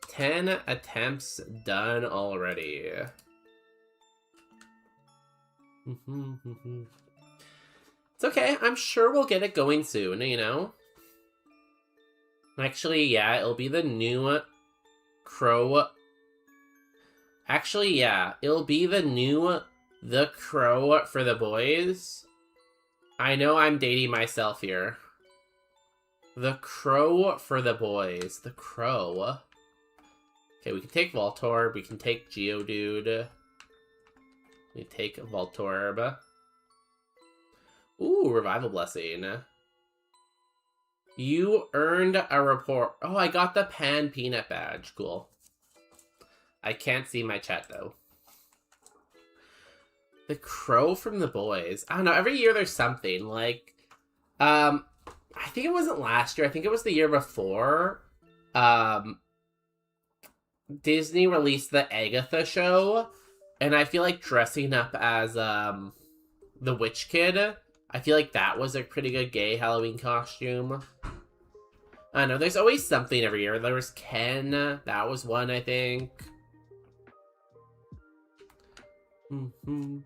10 attempts done already. It's okay, I'm sure we'll get it going soon, you know? Actually, yeah, it'll be the new Crow... Actually, yeah, it'll be the new The Crow for the boys. I know I'm dating myself here. The Crow for the boys. The Crow... Okay, we can take Voltorb, we can take Geodude. We take Voltorb. Ooh, Revival Blessing. You earned a report. Oh, I got the Pan Peanut badge. Cool. I can't see my chat, though. The Crow from the boys. I don't know, every year there's something. Like, I think it wasn't last year, I think it was the year before. Disney released the Agatha show, and I feel like dressing up as, the Witch Kid. I feel like that was a pretty good gay Halloween costume. I don't know, there's always something every year. There was Ken, that was one, I think. You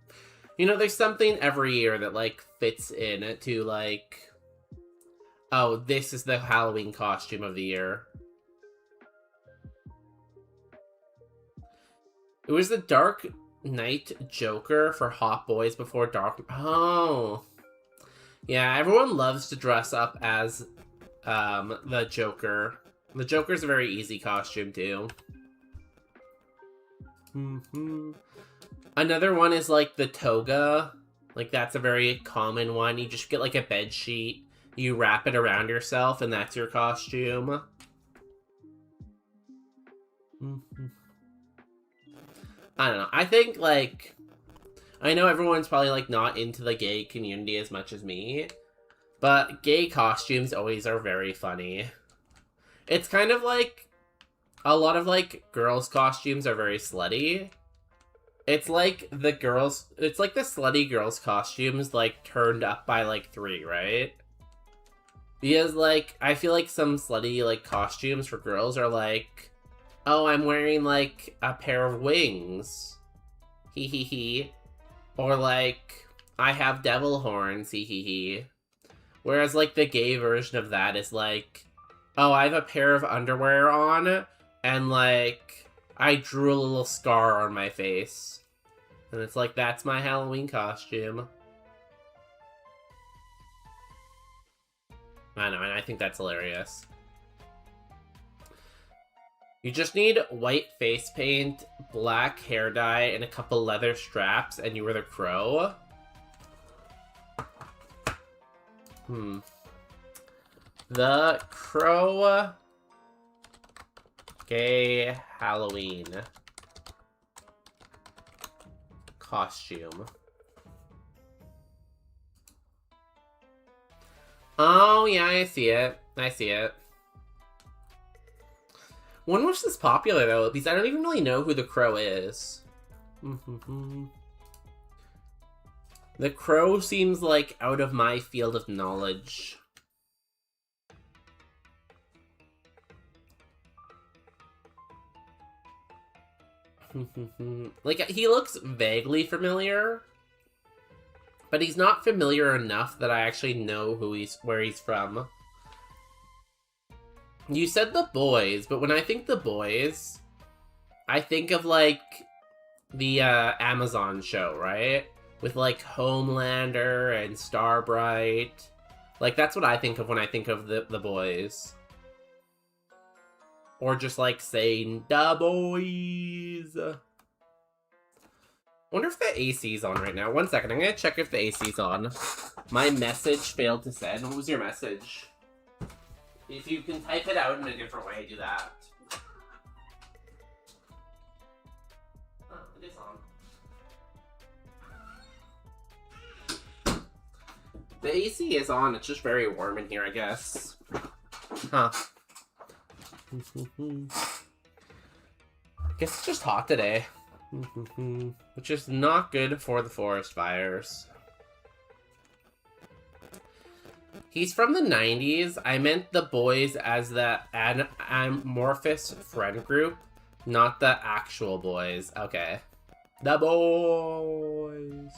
know, there's something every year that, like, fits in to, like, oh, this is the Halloween costume of the year. It was the Dark Knight Joker for Hot Boys Before Dark. Oh. Yeah, everyone loves to dress up as the Joker. The Joker's a very easy costume, too. Another one is, like, the toga. Like, that's a very common one. You just get, like, a bed sheet. You wrap it around yourself, and that's your costume. I don't know. I think, like... I know everyone's probably, like, not into the gay community as much as me. But gay costumes always are very funny. It's kind of like... A lot of, like, girls' costumes are very slutty. It's like the girls... It's like the slutty girls' costumes, like, turned up by, like, 3, right? Because, like, I feel like some slutty, like, costumes for girls are like... Oh, I'm wearing, like, a pair of wings. Hee hee hee. Or, like, I have devil horns. Hee hee hee. Whereas, like, the gay version of that is like... Oh, I have a pair of underwear on, and, like, I drew a little scar on my face. And it's like, that's my Halloween costume. I know, and I think that's hilarious. You just need white face paint, black hair dye, and a couple leather straps, and you were the Crow. The Crow gay Halloween costume. Oh, yeah, I see it. I see it. When was this popular, though? Because I don't even really know who the Crow is. The Crow seems like out of my field of knowledge. Like, he looks vaguely familiar, but he's not familiar enough that I actually know where he's from. You said The Boys, but when I think The Boys, I think of, like, the Amazon show, right? With, like, Homelander and Starbright. Like, that's what I think of when I think of The Boys. Or just, like, saying, "Da Boys." Wonder if the AC's on right now. One second, I'm gonna check if the AC's on. My message failed to send. What was your message? If you can type it out in a different way, do that. Oh, it is on. The AC is on, it's just very warm in here, I guess. Huh. I guess it's just hot today. Which is not good for the forest fires. He's from the 90s. I meant The Boys as the amorphous friend group, not the actual boys. Okay. The Boys.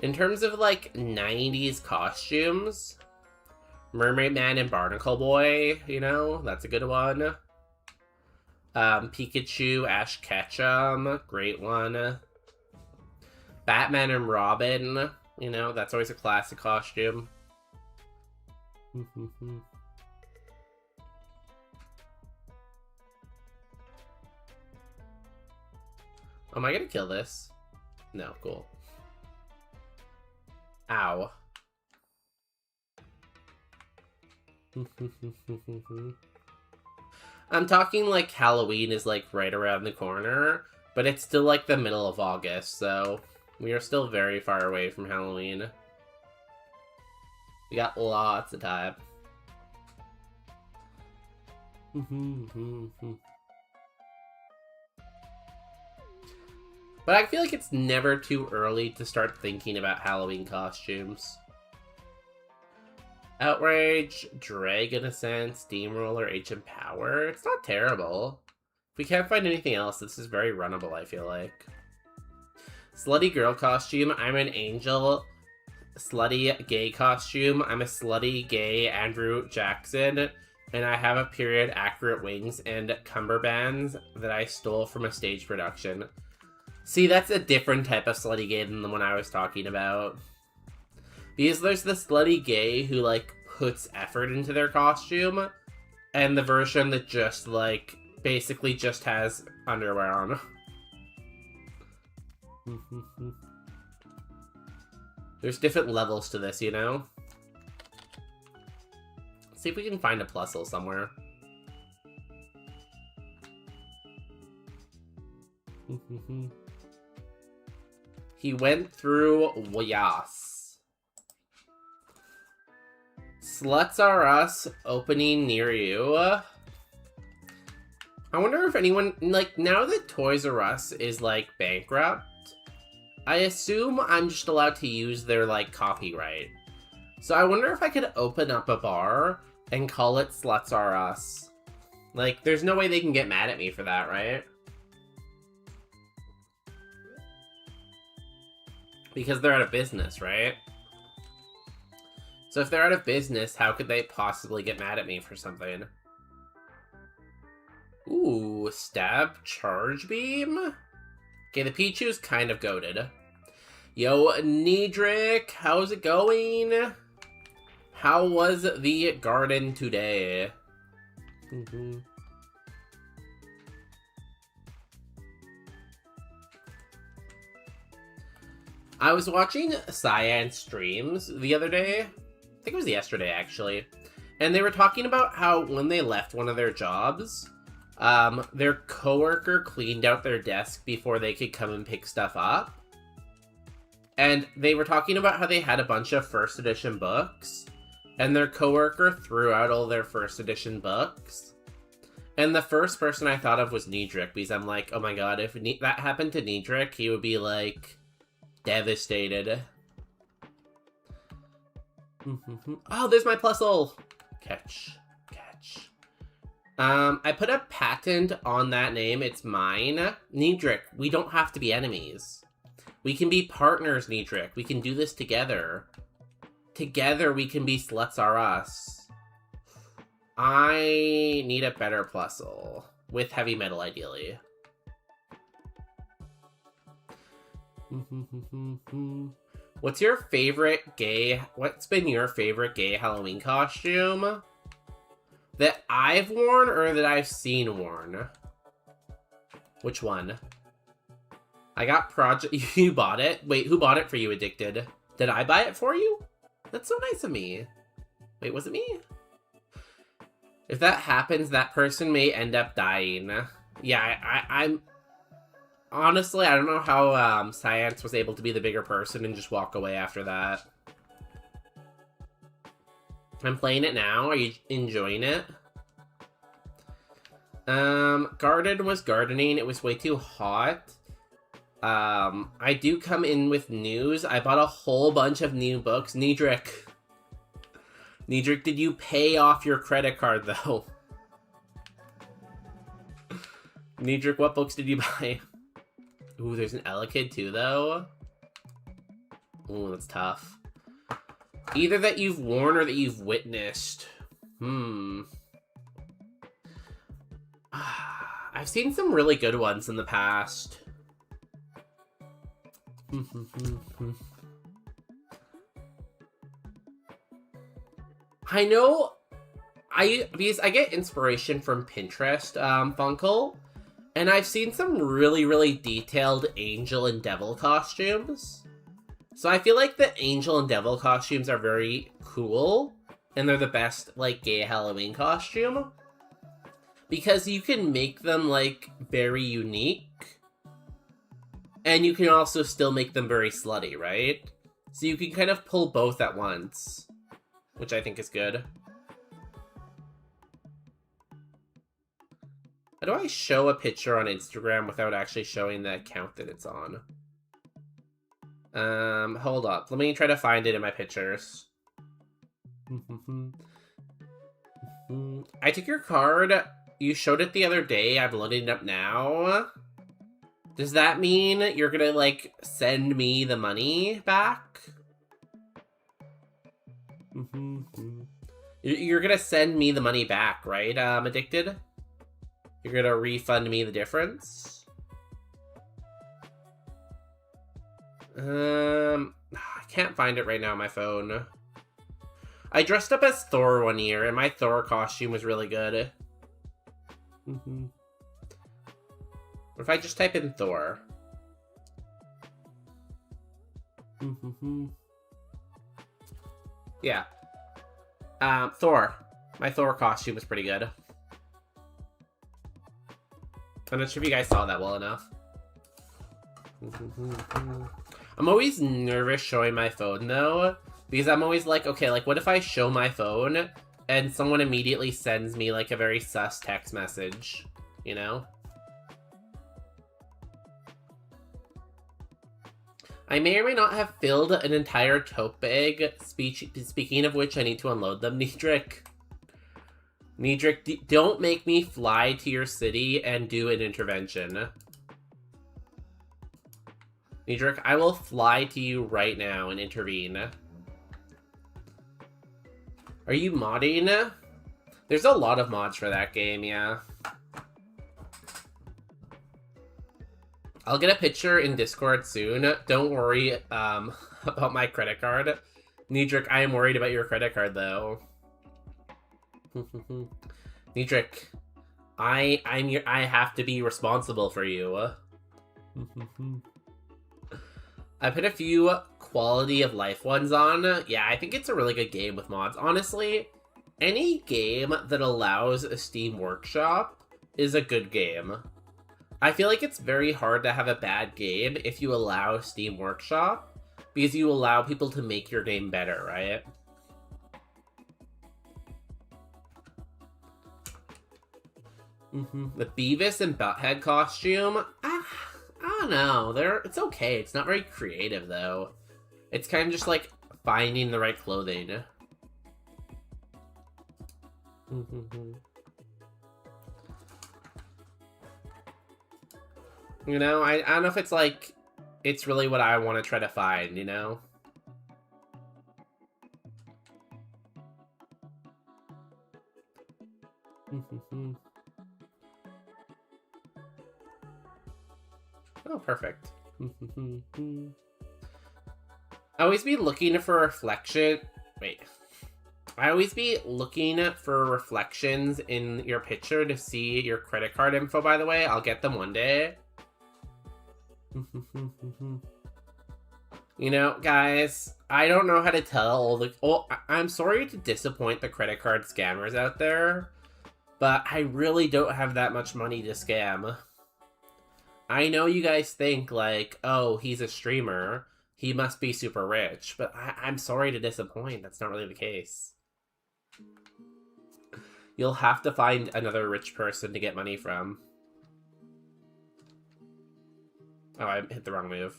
In terms of, like, 90s costumes, Mermaid Man and Barnacle Boy, you know, that's a good one. Pikachu, Ash Ketchum, great one. Batman and Robin, you know, that's always a classic costume. Am I gonna kill this? No, cool. Ow. I'm talking like Halloween is like right around the corner, but it's still like the middle of August, so we are still very far away from Halloween. We got lots of time. But I feel like it's never too early to start thinking about Halloween costumes. Outrage, Dragon Ascent, Steamroller, HM Power. It's not terrible. If we can't find anything else, this is very runnable, I feel like. Slutty girl costume, I'm an angel. Slutty gay costume, I'm a slutty gay Andrew Jackson. And I have a period accurate wings and cummerbunds that I stole from a stage production. See, that's a different type of slutty gay than the one I was talking about. Because there's the slutty gay who, like, puts effort into their costume, and the version that just, like, basically just has underwear on. There's different levels to this, you know? Let's see if we can find a plusle somewhere. He went through Wayas. Sluts Are Us opening near you. I wonder if anyone, like, now that Toys R Us is, like, bankrupt, I assume I'm just allowed to use their, like, copyright. So I wonder if I could open up a bar and call it Sluts Are Us. Like, there's no way they can get mad at me for that, right? Because they're out of business, right? So if they're out of business, how could they possibly get mad at me for something? Ooh, stab charge beam? Okay, the Pichu's kind of goated. Yo, Nedrick, how's it going? How was the garden today? I was watching Cyan streams the other day. I think it was yesterday, actually. And they were talking about how when they left one of their jobs, their coworker cleaned out their desk before they could come and pick stuff up. And they were talking about how they had a bunch of first edition books, and their coworker threw out all their first edition books. And the first person I thought of was Nedrick, because I'm like, oh my god, if that happened to Nedrick, he would be, like, devastated. Oh, there's my plusle! Catch. I put a patent on that name. It's mine. Nedrick, we don't have to be enemies. We can be partners, Nedrick. We can do this together. Together, we can be Sluts Are Us. I need a better plusle. With heavy metal, ideally. What's been your favorite gay Halloween costume? That I've worn or that I've seen worn? Which one? I got you bought it? Wait, who bought it for you, Addicted? Did I buy it for you? That's so nice of me. Wait, was it me? If that happens, that person may end up dying. Yeah, I'm... Honestly, I don't know how Science was able to be the bigger person and just walk away after that. I'm playing it now. Are you enjoying it? Garden was gardening. It was way too hot. I do come in with news. I bought a whole bunch of new books. Nedrick, did you pay off your credit card, though? Nedrick, what books did you buy? Ooh, there's an Ella Kid, too, though. Ooh, that's tough. Either that you've worn or that you've witnessed. I've seen some really good ones in the past. I know, because I get inspiration from Pinterest, Funkle, and I've seen some really, really detailed angel and devil costumes. So I feel like the angel and devil costumes are very cool, and they're the best, like, gay Halloween costume. Because you can make them, like, very unique, and you can also still make them very slutty, right? So you can kind of pull both at once, which I think is good. How do I show a picture on Instagram without actually showing the account that it's on? Hold up. Let me try to find it in my pictures. I took your card. You showed it the other day. I'm loading it up now. Does that mean you're gonna, like, send me the money back? You're gonna send me the money back, right, Addicted? You're gonna refund me the difference? I can't find it right now on my phone. I dressed up as Thor one year, and my Thor costume was really good. What if I just type in Thor? Yeah. Thor. My Thor costume was pretty good. I'm not sure if you guys saw that well enough. I'm always nervous showing my phone, though, because I'm always like, okay, like, what if I show my phone and someone immediately sends me, like, a very sus text message, you know? I may or may not have filled an entire tote bag. Speaking of which, I need to unload them, Niedric. Niedric, don't make me fly to your city and do an intervention. Niedric, I will fly to you right now and intervene. Are you modding? There's a lot of mods for that game, yeah. I'll get a picture in Discord soon. Don't worry about my credit card. Niedric, I am worried about your credit card, though. Niedric, I have to be responsible for you. I put a few quality of life ones on. Yeah, I think it's a really good game with mods. Honestly, any game that allows a Steam Workshop is a good game. I feel like it's very hard to have a bad game if you allow Steam Workshop, because you allow people to make your game better, right? The Beavis and Butthead costume, I don't know. It's okay. It's not very creative, though. It's kind of just like finding the right clothing. You know, I don't know if it's like, it's really what I want to try to find, you know? Oh, perfect. I always be looking for reflection. Wait. I always be looking for reflections in your picture to see your credit card info, by the way. I'll get them one day. You know, guys, I don't know how to tell all the... Oh, I'm sorry to disappoint the credit card scammers out there, but I really don't have that much money to scam. I know you guys think, like, oh, he's a streamer, he must be super rich, but I'm sorry to disappoint. That's not really the case. You'll have to find another rich person to get money from. Oh, I hit the wrong move.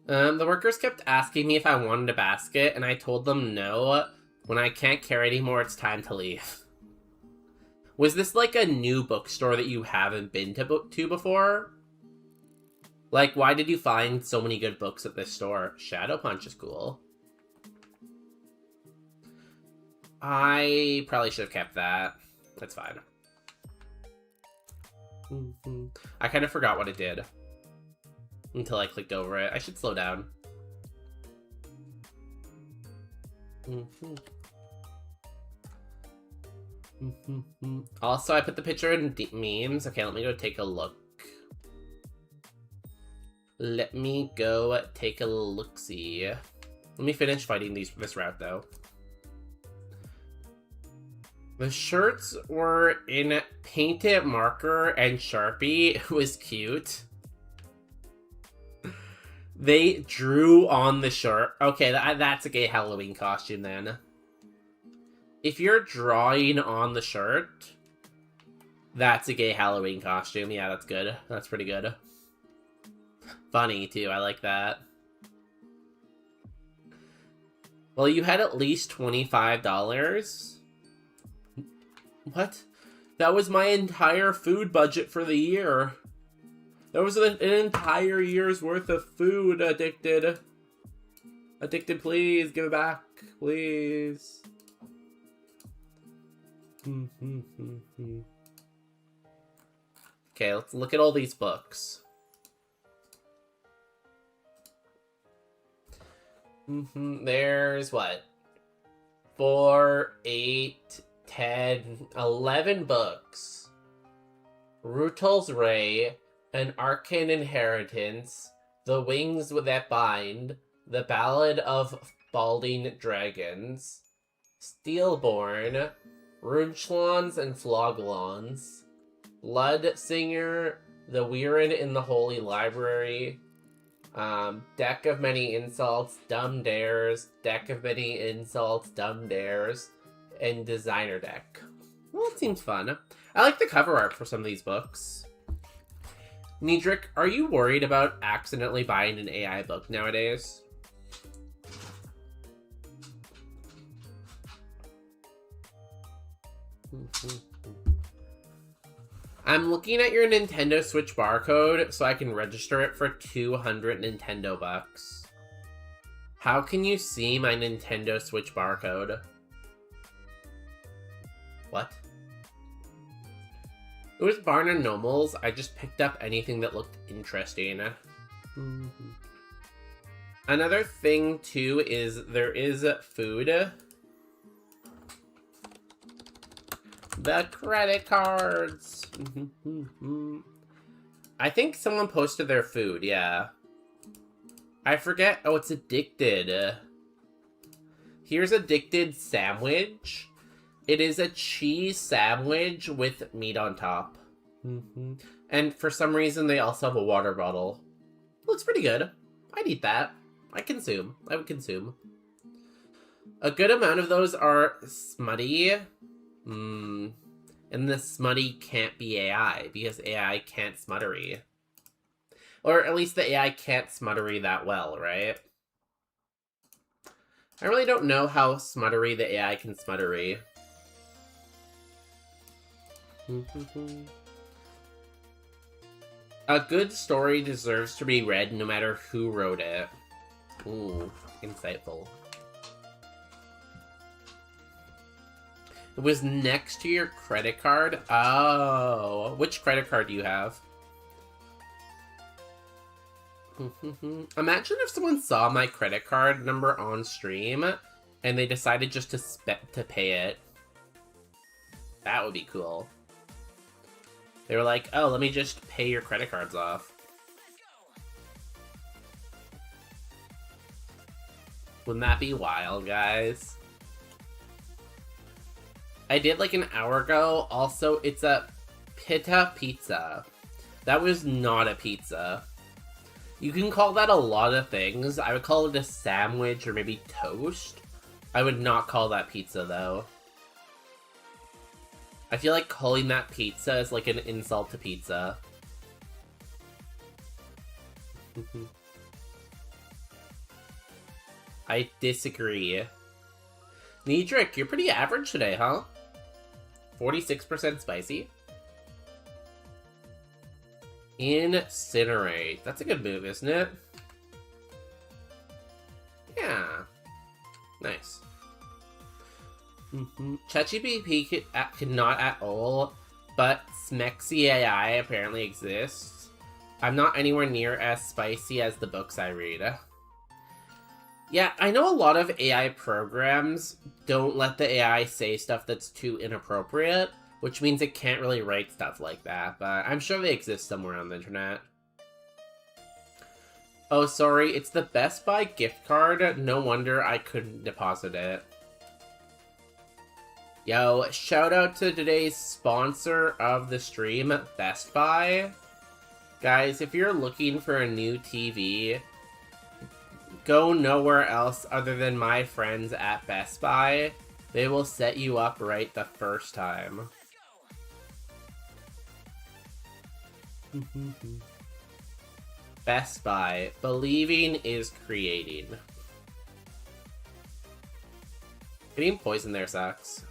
The workers kept asking me if I wanted a basket, and I told them no. When I can't carry anymore, it's time to leave. Was this like a new bookstore that you haven't been to before? Like, why did you find so many good books at this store? Shadow Punch is cool. I probably should have kept that. That's fine. I kind of forgot what it did until I clicked over it. I should slow down. Also, I put the picture in memes. Okay, let me go take a look. Let me go take a look-see. Let me finish fighting this route, though. The shirts were in painted marker and Sharpie. It was cute. They drew on the shirt. Okay, that's a gay Halloween costume then. if you're drawing on the shirt, that's a gay Halloween costume. Yeah, that's good. That's pretty good. Funny, too. I like that. Well, you had at least $25. What? That was my entire food budget for the year. That was an entire year's worth of food, Addicted. Addicted, please, give it back. Please. Okay, let's look at all these books. There's what? 4, 8, 10, 11 books. Rutal's Ray, An Arcane Inheritance, The Wings That Bind, The Ballad of Balding Dragons, Steelborn, Runchlons and Floglons, Blood Singer, The Weirin in the Holy Library, Deck of Many Insults, Dumb Dares, Deck of Many Insults, Dumb Dares, and Designer Deck. Well, it seems fun. I like the cover art for some of these books. Niedrick, are you worried about accidentally buying an AI book nowadays? I'm looking at your Nintendo Switch barcode so I can register it for 200 Nintendo bucks. How can you see my Nintendo Switch barcode? What? It was Barn and Nobles. I just picked up anything that looked interesting. Another thing, too, is there is food. The credit cards! I think someone posted their food, yeah. I forget. Oh, it's Addicted. Here's Addicted Sandwich. It is a cheese sandwich with meat on top. And for some reason, they also have a water bottle. Looks pretty good. I'd eat that. I would consume. A good amount of those are smutty. And the smutty can't be AI, because AI can't smuttery. Or at least the AI can't smuttery that well, right? I really don't know how smuttery the AI can smuttery. A good story deserves to be read no matter who wrote it. Ooh, insightful. It was next to your credit card? Oh, which credit card do you have? Imagine if someone saw my credit card number on stream and they decided just to pay it. That would be cool. They were like, oh, let me just pay your credit cards off. Wouldn't that be wild, guys? I did like an hour ago. Also, it's a pita pizza. That was not a pizza. You can call that a lot of things. I would call it a sandwich or maybe toast. I would not call that pizza, though. I feel like calling that pizza is like an insult to pizza. I disagree. Niedrick, you're pretty average today, huh? 46% spicy. Incinerate. That's a good move, isn't it? Yeah. Nice. ChatGPT cannot at all, but Smexy AI apparently exists. I'm not anywhere near as spicy as the books I read. Yeah, I know a lot of AI programs don't let the AI say stuff that's too inappropriate, which means it can't really write stuff like that, but I'm sure they exist somewhere on the internet. Oh, sorry, it's the Best Buy gift card. No wonder I couldn't deposit it. Yo, shout out to today's sponsor of the stream, Best Buy. Guys, if you're looking for a new TV, go nowhere else other than my friends at Best Buy. They will set you up right the first time. Best Buy. Believing is creating. Getting poison there sucks.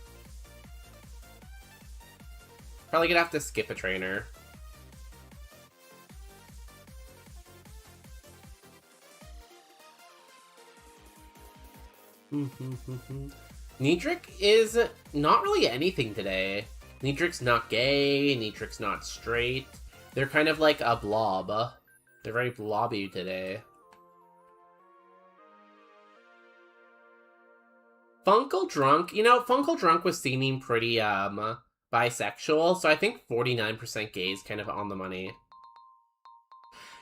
Probably gonna have to skip a trainer. Niedric is not really anything today. Niedric's not gay, Niedric's not straight. They're kind of like a blob. They're very blobby today. Funkle Drunk, you know, Funkle Drunk was seeming pretty, bisexual, so I think 49% gay is kind of on the money.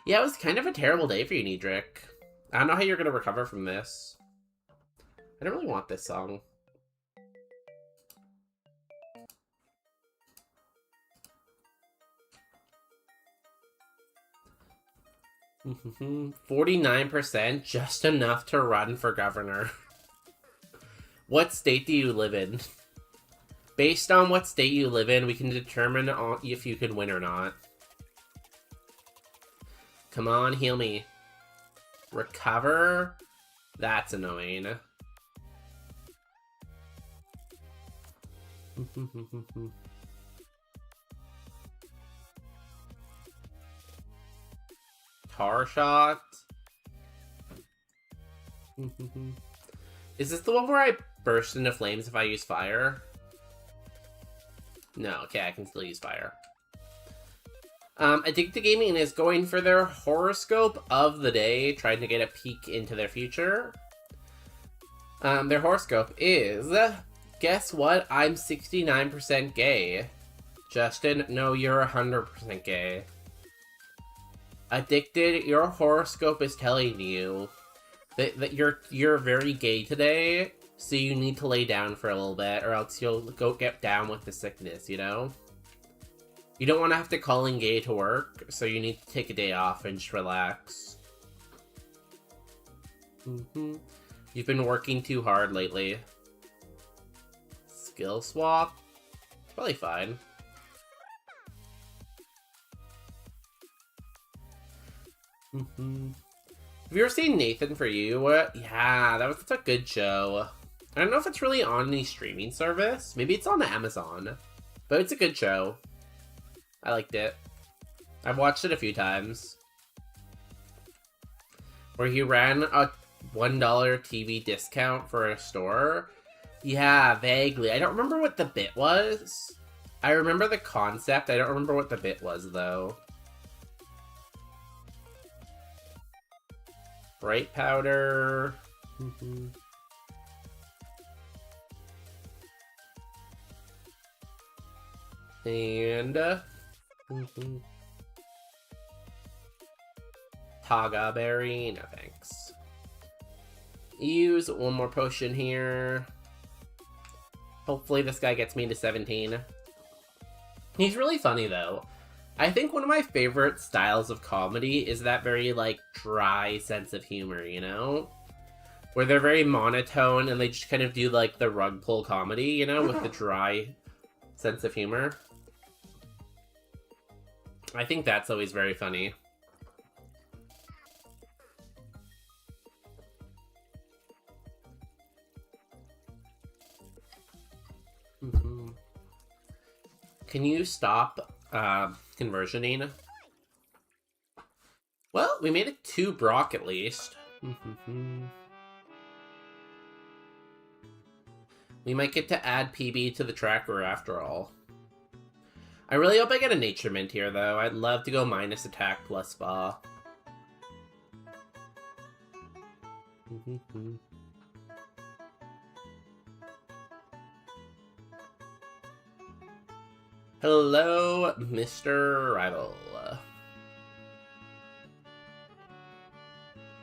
Yeah, it was kind of a terrible day for you, Niedric. I don't know how you're gonna recover from this. I don't really want this song. Mm-hmm. 49%, just enough to run for governor. What state do you live in? Based on what state you live in, we can determine if you can win or not. Come on, heal me. Recover? That's annoying. Tar shot? Is this the one where I burst into flames if I use fire? No, okay, I can still use fire. Addicted Gaming is going for their horoscope of the day, trying to get a peek into their future. Their horoscope is, guess what? I'm 69% gay. Justin, no, you're 100% gay. Addicted, your horoscope is telling you that you're very gay today, so you need to lay down for a little bit, or else you'll go get down with the sickness, you know? You don't want to have to call in gay to work, so you need to take a day off and just relax. You've been working too hard lately. Skill swap? It's probably fine. Have you ever seen Nathan For You? Yeah, that's a good show. I don't know if it's really on any streaming service. Maybe it's on Amazon. But it's a good show. I liked it. I've watched it a few times. Where he ran a $1 TV discount for a store. Yeah, vaguely. I don't remember what the bit was. I remember the concept. I don't remember what the bit was, though. Bright powder. And Taga berry. No thanks. Use one more potion here. Hopefully this guy gets me to 17. He's really funny though. I think one of my favorite styles of comedy is that very, like, dry sense of humor, you know? Where they're very monotone and they just kind of do, like, the rug pull comedy, you know? With the dry sense of humor. I think that's always very funny. Can you stop conversioning? Well, we made it to Brock at least. We might get to add PB to the tracker after all. I really hope I get a Nature Mint here, though. I'd love to go minus attack plus spa. Hello, Mr. Rival.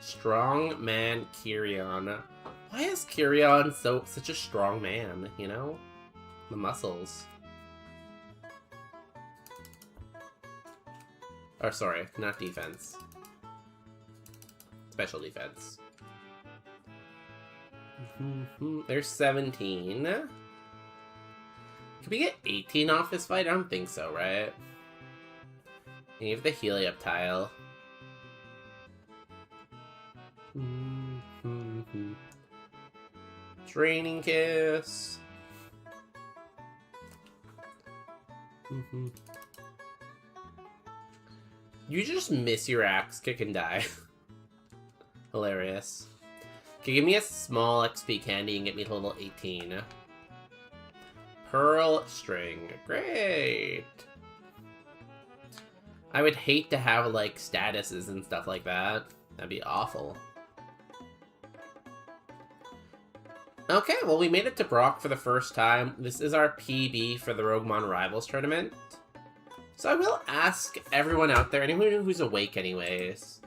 Strong man Kyrian. Why is Kyrian such a strong man, you know? The muscles. Or sorry, not defense. Special defense. There's 17. Can we get 18 off this fight? I don't think so, right? And you have the Helium tile. Draining Kiss. You just miss your axe kick and die. Hilarious. Okay, give me a small XP candy and get me to level 18. Pearl String. Great! I would hate to have, like, statuses and stuff like that. That'd be awful. Okay, well, we made it to Brock for the first time. This is our PB for the Roguemon Rivals Tournament. So I will ask everyone out there, anyone who's awake anyways,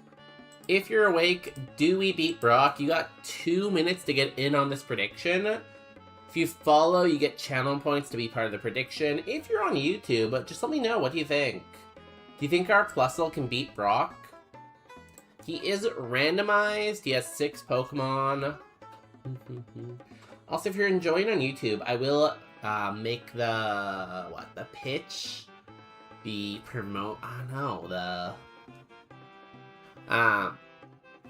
if you're awake, do we beat Brock? You got 2 minutes to get in on this prediction. If you follow, you get channel points to be part of the prediction. If you're on YouTube, just let me know, what do you think? Do you think our Plusle can beat Brock? He is randomized, he has 6 Pokemon. Also, if you're enjoying on YouTube, I will make the pitch, the promote,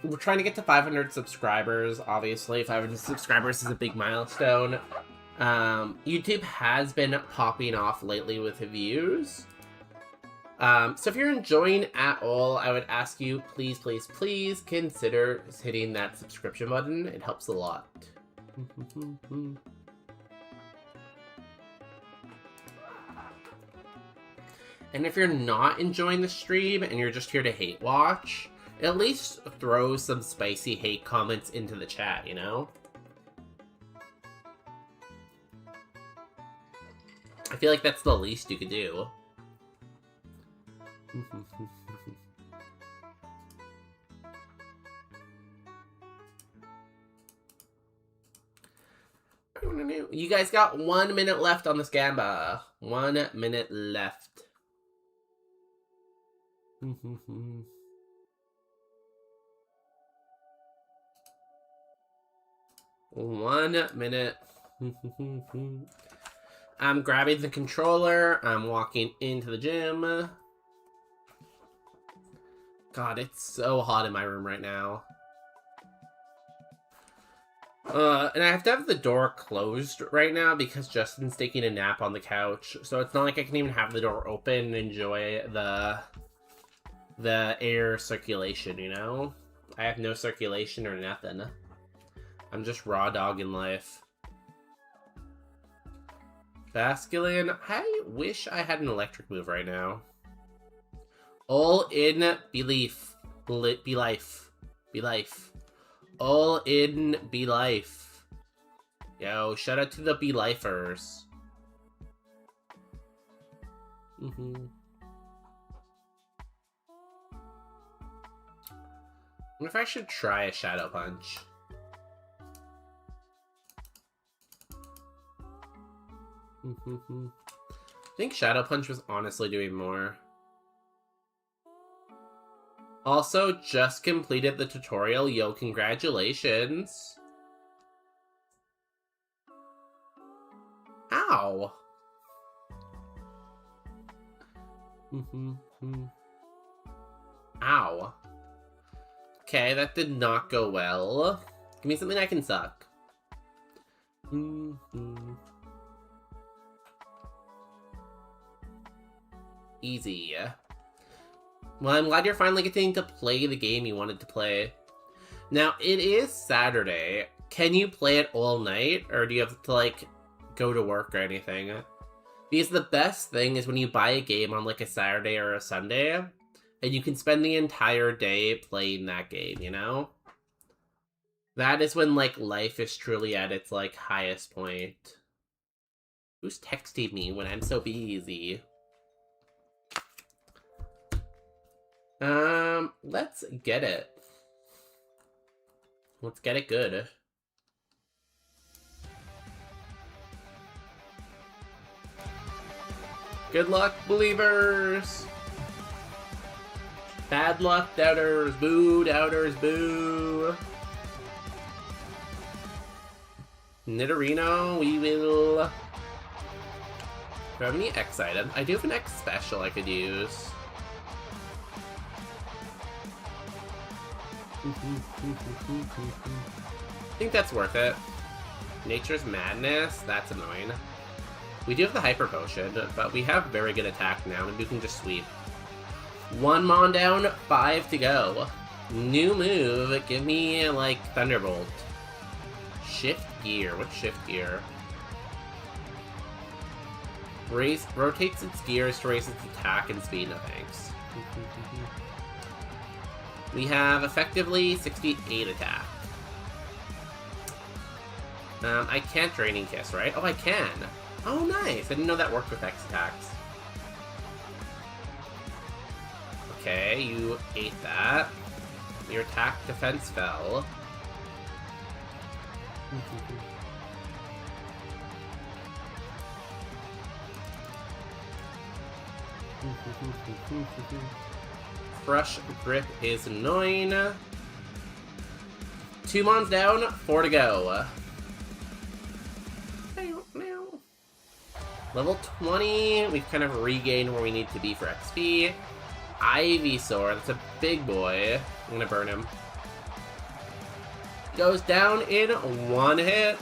we're trying to get to 500 subscribers, obviously. 500 subscribers is a big milestone. YouTube has been popping off lately with the views. So if you're enjoying at all, I would ask you, please, please, please consider hitting that subscription button. It helps a lot. And if you're not enjoying the stream and you're just here to hate watch, at least throw some spicy hate comments into the chat, you know? I feel like that's the least you could do. You guys got 1 minute left on this Gamba. 1 minute left. 1 minute. I'm grabbing the controller. I'm walking into the gym. God, it's so hot in my room right now. And I have to have the door closed right now because Justin's taking a nap on the couch. So it's not like I can even have the door open and enjoy the air circulation, you know? I have no circulation or nothing. I'm just raw dogging life. Basculin, I wish I had an electric move right now. All in belief. Be life. Be life. All in be life. Yo, shout out to the be lifers. I wonder if I should try a Shadow Punch. I think Shadow Punch was honestly doing more. Also, just completed the tutorial. Yo, congratulations. Ow. Ow. Okay, that did not go well. Give me something I can suck. Easy. Well, I'm glad you're finally getting to play the game you wanted to play. Now, it is Saturday. Can you play it all night? Or do you have to, like, go to work or anything? Because the best thing is when you buy a game on, like, a Saturday or a Sunday, and you can spend the entire day playing that game, you know? That is when, like, life is truly at its, like, highest point. Who's texting me when I'm so busy? Let's get it. Let's get it good. Good luck, believers! Bad luck, doubters. Boo, doubters, boo! Nidorino, we will... Do I have any X item? I do have an X special I could use. I think that's worth it. Nature's Madness, that's annoying. We do have the Hyper Potion, but we have very good attack now, and we can just sweep. 1 Mon down, 5 to go. New move, give me, like, Thunderbolt. Shift gear, what's shift gear? Rotates its gears to raise its attack and speed, no thanks. We have effectively 68 attack. I can't Draining Kiss, right? Oh, I can! Oh, nice! I didn't know that worked with X attacks. Okay, you ate that. Your attack defense fell. Crush Grip is annoying. 2 Mons down, 4 to go. Level 20, we've kind of regained where we need to be for XP. Ivysaur, that's a big boy. I'm gonna burn him. Goes down in 1 hit.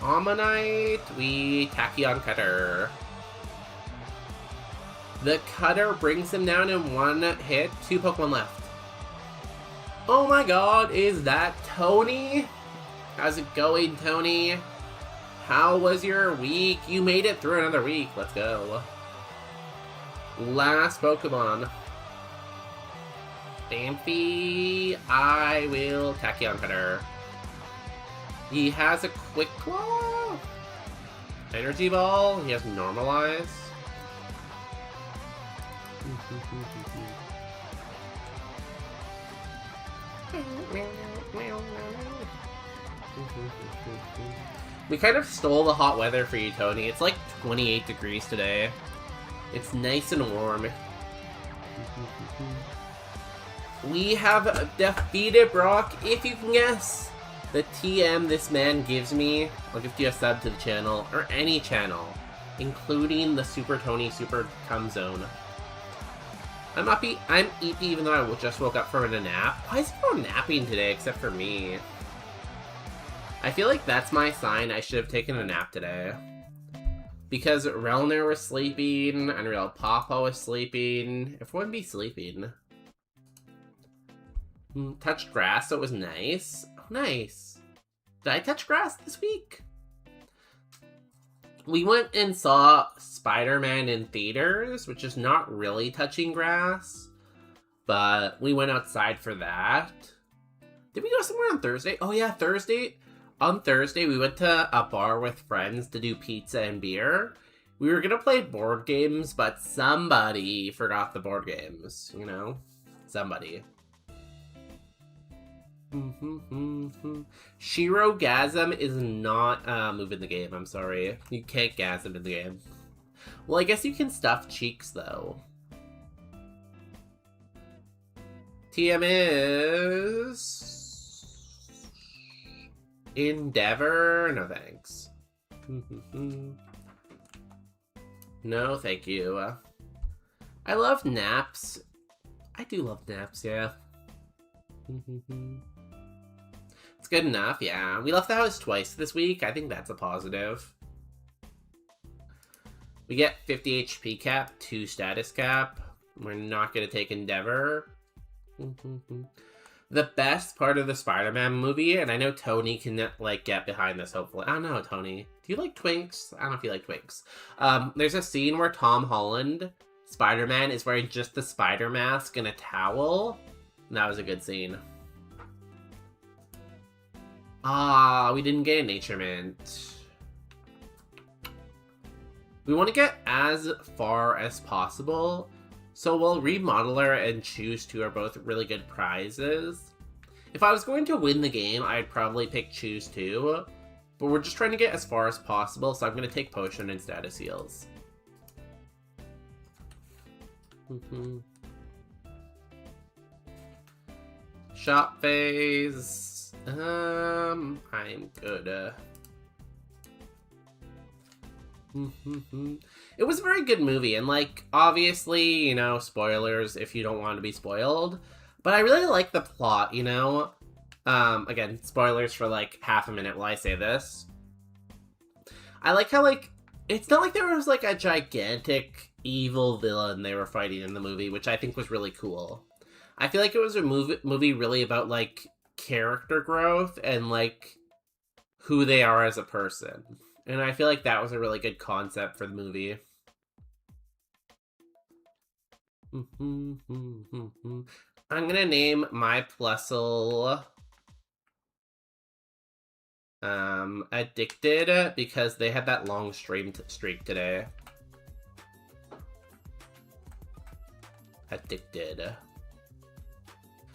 Ammonite, we Tachyon Cutter. The Cutter brings him down in 1 hit. 2 Pokemon left. Oh my god, is that Tony? How's it going, Tony? How was your week? You made it through another week. Let's go. Last Pokemon. Stampy, I will Tachyon Cutter. He has a Quick Claw. Energy Ball. He has Normalize. We kind of stole the hot weather for you, Tony. It's like 28 degrees today. It's nice and warm. We have defeated Brock. If you can guess the TM this man gives me, I'll give you a sub to the channel, or any channel, including the Super Tony Super Come Zone. I'm EP even though I just woke up from a nap. Why is everyone napping today except for me? I feel like that's my sign I should have taken a nap today. Because Relner was sleeping, Unreal Papa was sleeping. Everyone be sleeping. Touched grass, so it was nice. Oh, nice. Did I touch grass this week? We went and saw Spider-Man in theaters, which is not really touching grass. But we went outside for that. Did we go somewhere on Thursday? Oh yeah, Thursday. On Thursday, we went to a bar with friends to do pizza and beer. We were gonna play board games, but somebody forgot the board games, you know? Somebody. Shirogasm is not a move in the game, I'm sorry. You can't gasm in the game. Well, I guess you can stuff cheeks, though. TM is... Endeavor? No thanks. No, thank you. I love naps. I do love naps, yeah. It's good enough, yeah. We left the house twice this week. I think that's a positive. We get 50 HP cap, 2 status cap. We're not going to take Endeavor. The best part of the Spider-Man movie, and I know Tony can, like, get behind this, hopefully. I don't know, Tony. Do you like Twinks? I don't know if you like Twinks. There's a scene where Tom Holland, Spider-Man, is wearing just the spider mask and a towel. And that was a good scene. Ah, we didn't get a Nature Mint. We want to get as far as possible. So while Remodeler and Choose 2 are both really good prizes, if I was going to win the game, I'd probably pick Choose 2. But we're just trying to get as far as possible, so I'm going to take Potion and Status Heals. Shop phase. I'm good. It was a very good movie, and like, obviously, you know, spoilers if you don't want to be spoiled, but I really like the plot, you know? Again, spoilers for like half a minute while I say this. I like how, like, it's not like there was like a gigantic evil villain they were fighting in the movie, which I think was really cool. I feel like it was a movie really about like character growth and like who they are as a person. And I feel like that was a really good concept for the movie. I'm gonna name my Plusle Addicted because they had that long streak today. Addicted. I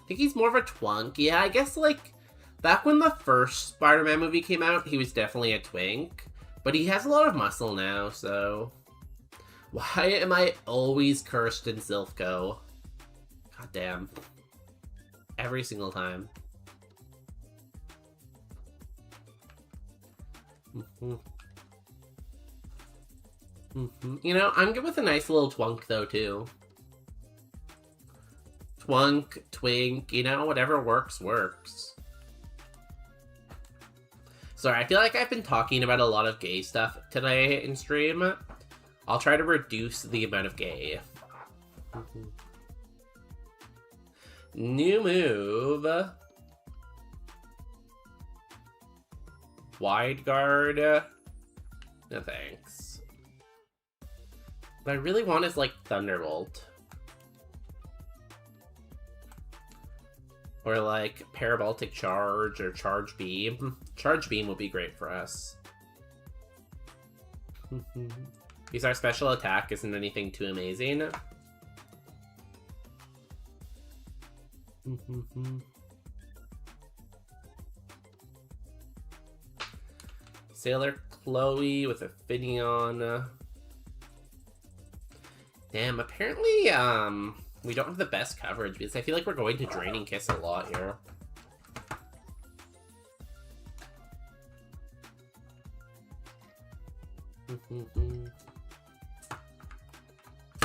think he's more of a twunk. Yeah, I guess like back when the first Spider-Man movie came out, he was definitely a twink. But he has a lot of muscle now, so... Why am I always cursed in Silphco? God damn. Every single time. You know, I'm good with a nice little twunk, though, too. Twunk, twink, you know, whatever works, works. Sorry, I feel like I've been talking about a lot of gay stuff today in stream. I'll try to reduce the amount of gay. New move. Wide guard. No thanks. What I really want is like Thunderbolt. Or like Paraboltic Charge or Charge Beam. Charge Beam would be great for us. Because our special attack isn't anything too amazing. Sailor Chloe with a Finneon. Damn, apparently, we don't have the best coverage because I feel like we're going to Draining Kiss a lot here.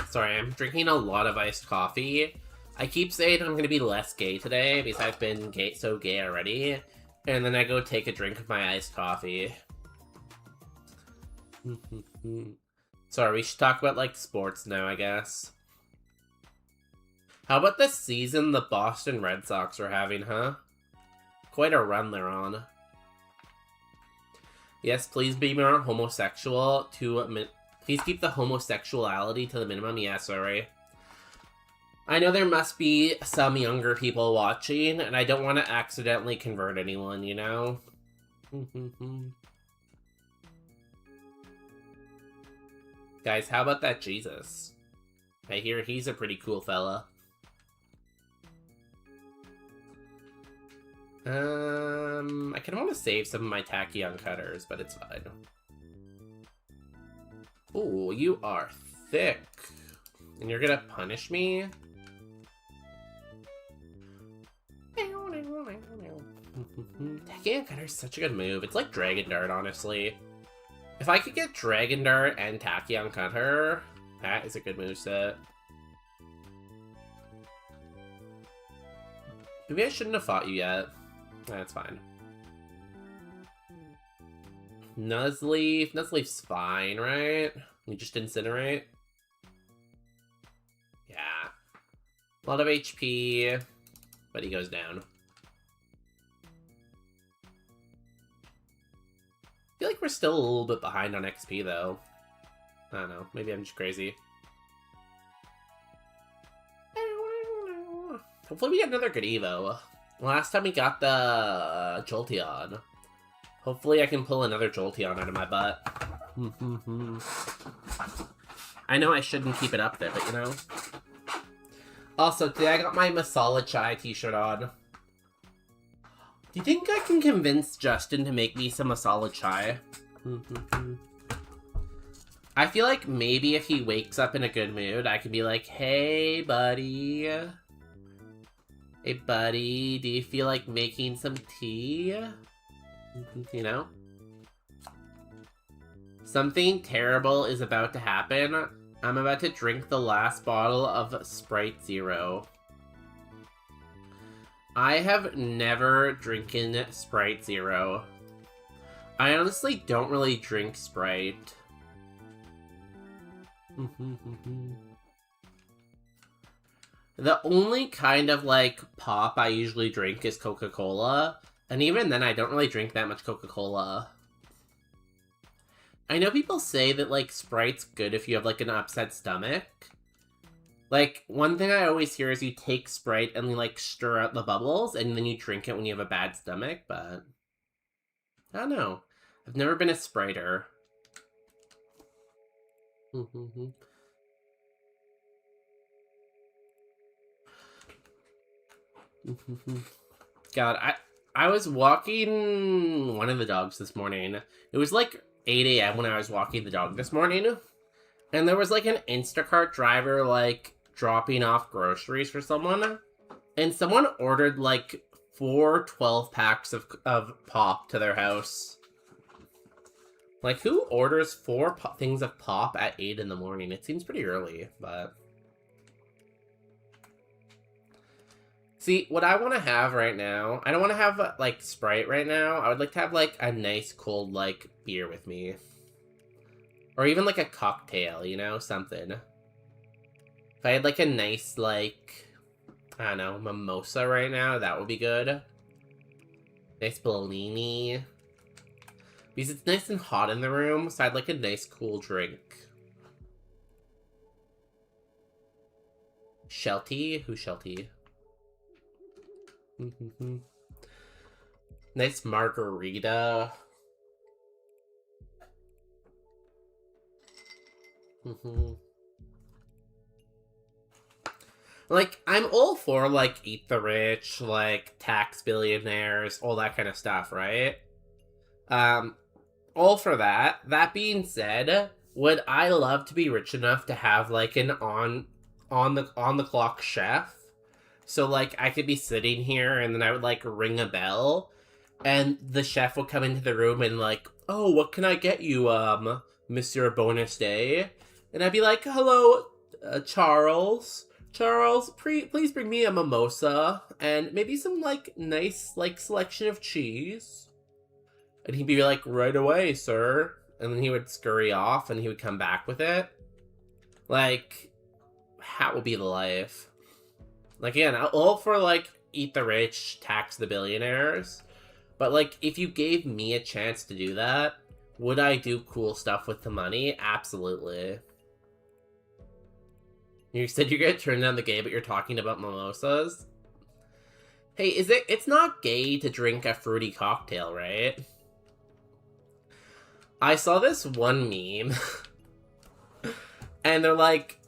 Sorry, I'm drinking a lot of iced coffee. I keep saying I'm going to be less gay today because I've been so gay already. And then I go take a drink of my iced coffee. Sorry, we should talk about, like, sports now, I guess. How about this season the Boston Red Sox are having, huh? Quite a run they're on. Yes, please be more homosexual to... Please keep the homosexuality to the minimum. Yeah, sorry. I know there must be some younger people watching, and I don't want to accidentally convert anyone, you know? Guys, how about that Jesus? I hear he's a pretty cool fella. I kind of want to save some of my Tachyon cutters, but it's fine. Ooh, you are thick. And you're gonna punish me? Tachyon cutter is such a good move. It's like Dragon Dart, honestly. If I could get Dragon Dart and Tachyon cutter, that is a good moveset. Maybe I shouldn't have fought you yet. That's fine. Nuzleaf. Nuzleaf's fine, right? We just incinerate. Yeah. A lot of HP, but he goes down. I feel like we're still a little bit behind on XP, though. I don't know. Maybe I'm just crazy. Hopefully we get another good Evo. Last time we got the Jolteon. Hopefully I can pull another Jolteon out of my butt. I know I shouldn't keep it up there, but you know. Also, today I got my Masala Chai t-shirt on. Do you think I can convince Justin to make me some Masala Chai? I feel like maybe if he wakes up in a good mood, I could be like, hey, buddy. Hey, buddy, do you feel like making some tea? You know? Something terrible is about to happen. I'm about to drink the last bottle of Sprite Zero. I have never drinking Sprite Zero. I honestly don't really drink Sprite. The only kind of, like, pop I usually drink is Coca-Cola. And even then, I don't really drink that much Coca-Cola. I know people say that, like, Sprite's good if you have, like, an upset stomach. Like, one thing I always hear is you take Sprite and you, like, stir out the bubbles, and then you drink it when you have a bad stomach, but... I don't know. I've never been a Spriter. God, I was walking one of the dogs this morning. It was like 8 a.m. when I was walking the dog this morning. And there was like an Instacart driver like dropping off groceries for someone. And someone ordered like 4 12-packs of pop to their house. Like, who orders 4 things of pop at 8 in the morning? It seems pretty early, but... See, what I want to have right now... I don't want to have, like, Sprite right now. I would like to have, like, a nice cold, like, beer with me. Or even, like, a cocktail, you know? Something. If I had, like, a nice, like... I don't know, mimosa right now, that would be good. Nice Bellini. Because it's nice and hot in the room, so I'd like a nice cool drink. Shelty? Who's Shelty? Nice margarita. Like, I'm all for, like, Eat the Rich, like, tax billionaires, all that kind of stuff, right? All for that. That being said, would I love to be rich enough to have, like, an on the clock chef? So, like, I could be sitting here, and then I would, like, ring a bell, and the chef would come into the room and, like, oh, what can I get you, Monsieur Bonus Day? And I'd be like, hello, Charles. Charles, please bring me a mimosa, and maybe some, like, nice, like, selection of cheese. And he'd be like, right away, sir. And then he would scurry off, and he would come back with it. Like, that would be the life. Like, again, all for, like, Eat the Rich, tax the billionaires. But, like, if you gave me a chance to do that, would I do cool stuff with the money? Absolutely. You said you're gonna turn down the gay, but you're talking about mimosas? Hey, it's not gay to drink a fruity cocktail, right? I saw this one meme, and they're like,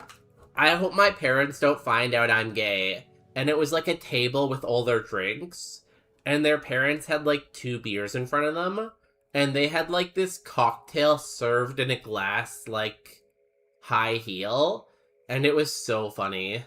I hope my parents don't find out I'm gay. And it was like a table with all their drinks, and their parents had like 2 beers in front of them, and they had like this cocktail served in a glass, like, high heel, and it was so funny.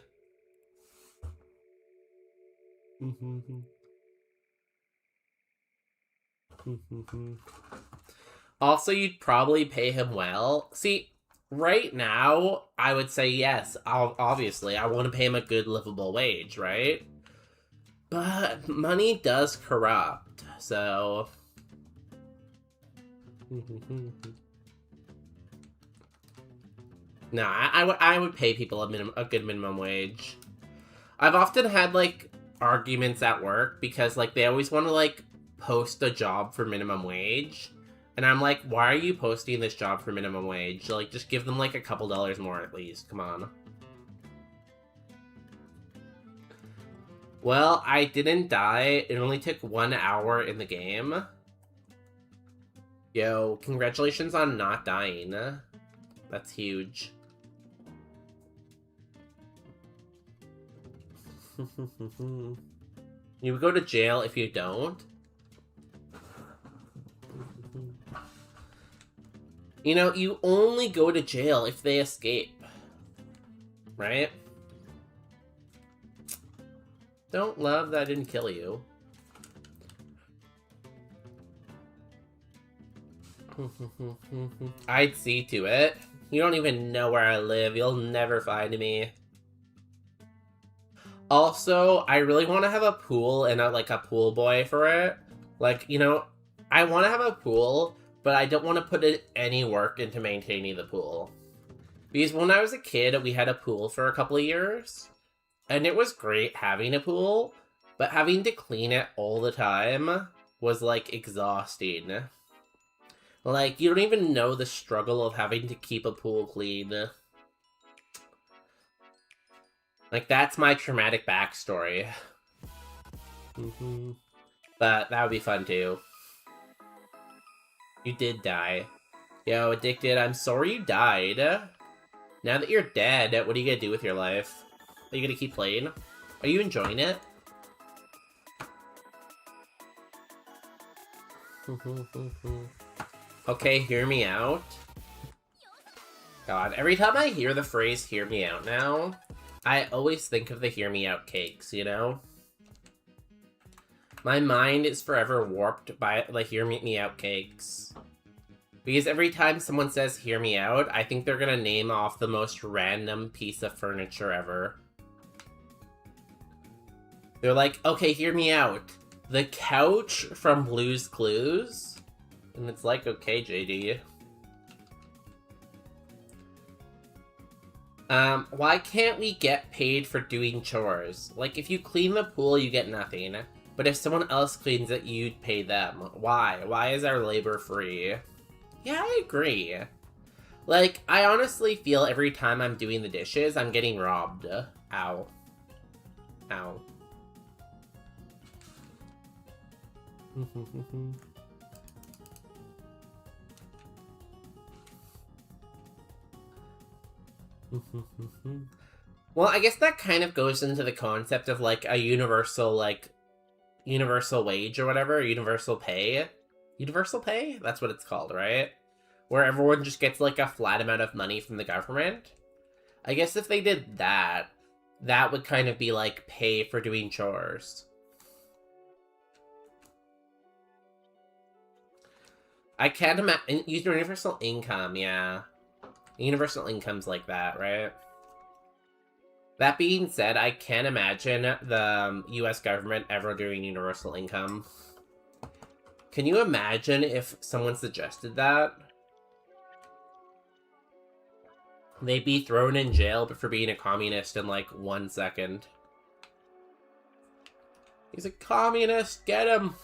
Also, you'd probably pay him well. See, right now, I would say yes. Obviously, I want to pay him a good livable wage, right? But money does corrupt, so... No, I would pay people a good minimum wage. I've often had, like, arguments at work because, like, they always want to, like, post a job for minimum wage. And I'm like, why are you posting this job for minimum wage? Like, just give them, like, a couple dollars more at least. Come on. Well, I didn't die. It only took 1 hour in the game. Yo, congratulations on not dying. That's huge. You would go to jail if you don't? You know, you only go to jail if they escape. Right? Don't love that I didn't kill you. I'd see to it. You don't even know where I live. You'll never find me. Also, I really want to have a pool and a pool boy for it. Like, you know, I want to have a pool, but I don't want to put any work into maintaining the pool. Because when I was a kid, we had a pool for a couple of years. And it was great having a pool, but having to clean it all the time was, like, exhausting. Like, you don't even know the struggle of having to keep a pool clean. Like, that's my traumatic backstory. But that would be fun, too. You did die. Yo, Addicted, I'm sorry you died. Now that you're dead, what are you gonna do with your life? Are you gonna keep playing? Are you enjoying it? Okay, hear me out. God, every time I hear the phrase hear me out now, I always think of the hear me out cakes, you know? My mind is forever warped by the hear me out cakes. Because every time someone says hear me out, I think they're gonna name off the most random piece of furniture ever. They're like, okay, hear me out. The couch from Blue's Clues? And it's like, okay, JD. Why can't we get paid for doing chores? Like, if you clean the pool, you get nothing. But if someone else cleans it, you'd pay them. Why? Why is our labor free? Yeah, I agree. Like, I honestly feel every time I'm doing the dishes, I'm getting robbed. Ow. Ow. Well, I guess that kind of goes into the concept of, like, a universal wage or whatever, universal pay. Universal pay? That's what it's called, right? Where everyone just gets, like, a flat amount of money from the government. I guess if they did that, that would kind of be, like, pay for doing chores. I can't imagine... Universal income, yeah. Universal income's like that, right? That being said, I can't imagine the US government ever doing universal income. Can you imagine if someone suggested that? They'd be thrown in jail for being a communist in, like, 1 second. He's a communist! Get him!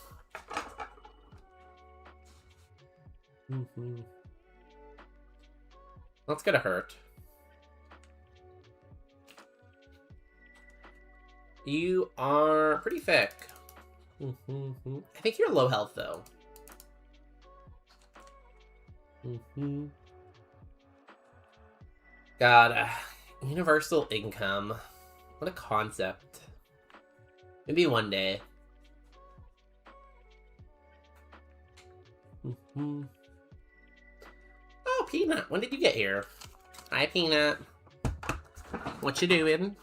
That's gonna hurt. You are pretty thick. I think you're low health, though. God, universal income. What a concept. Maybe one day. Oh, Peanut, when did you get here? Hi, Peanut. What you doing?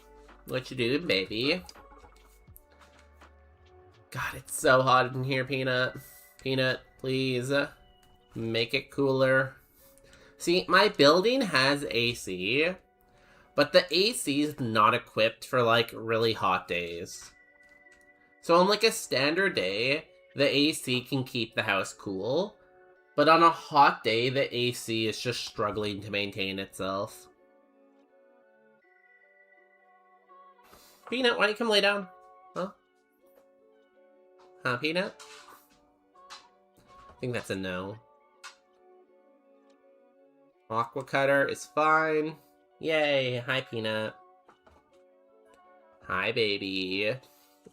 What you doing, baby? God, it's so hot in here, Peanut. Peanut, please. Make it cooler. See, my building has AC, but the AC is not equipped for, like, really hot days. So on, like, a standard day, the AC can keep the house cool, but on a hot day, the AC is just struggling to maintain itself. Peanut, why don't you come lay down? Huh? Huh, Peanut? I think that's a no. Aqua Cutter is fine. Yay! Hi, Peanut. Hi, baby.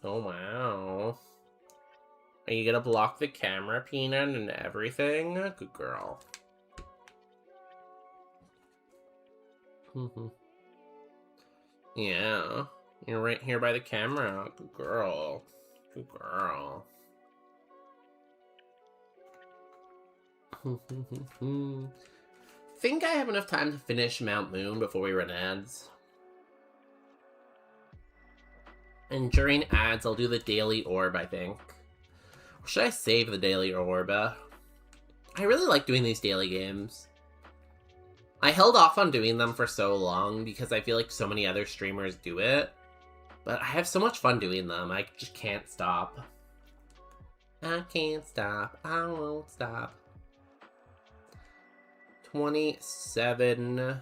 Oh, wow. Are you gonna block the camera, Peanut, and everything? Good girl. Yeah. You're right here by the camera. Good girl. Good girl. Think I have enough time to finish Mount Moon before we run ads? And during ads, I'll do the daily orb, I think. Or should I save the daily orb? I really like doing these daily games. I held off on doing them for so long because I feel like so many other streamers do it. But I have so much fun doing them, I just can't stop. I can't stop, I won't stop. 27.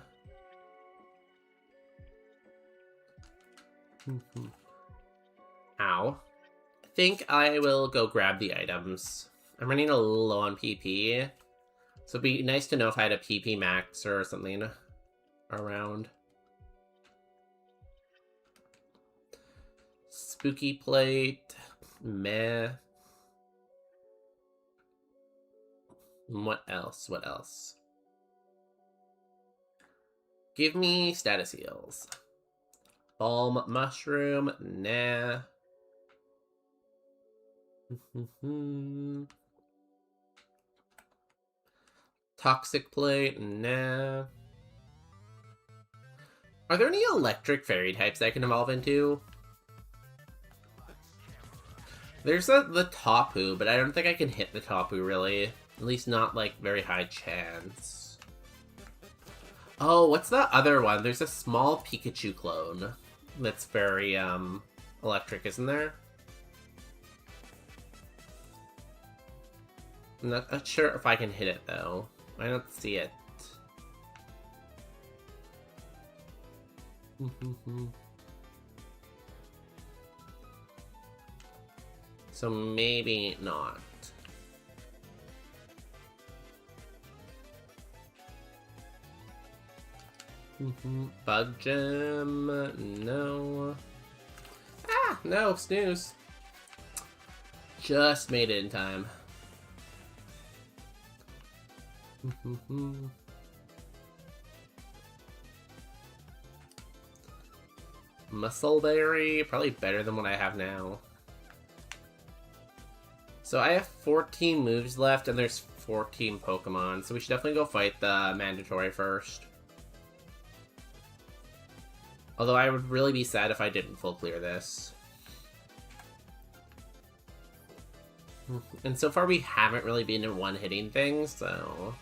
Ow. I think I will go grab the items. I'm running a little low on PP. So it'd be nice to know if I had a PP max or something around. Spooky plate. Meh. What else? What else? Give me status heals. Balm mushroom. Nah. Toxic plate. Nah. Are there any electric fairy types I can evolve into? There's the Tapu, but I don't think I can hit the Tapu, really. At least not, like, very high chance. Oh, what's the other one? There's a small Pikachu clone that's very, electric, isn't there? I'm not sure if I can hit it, though. I don't see it. So maybe not. Bug gem, no. Ah, no, snooze. Just made it in time. Muscleberry, probably better than what I have now. So I have 14 moves left, and there's 14 Pokemon, so we should definitely go fight the mandatory first. Although I would really be sad if I didn't full clear this. And so far we haven't really been in one-hitting things, so...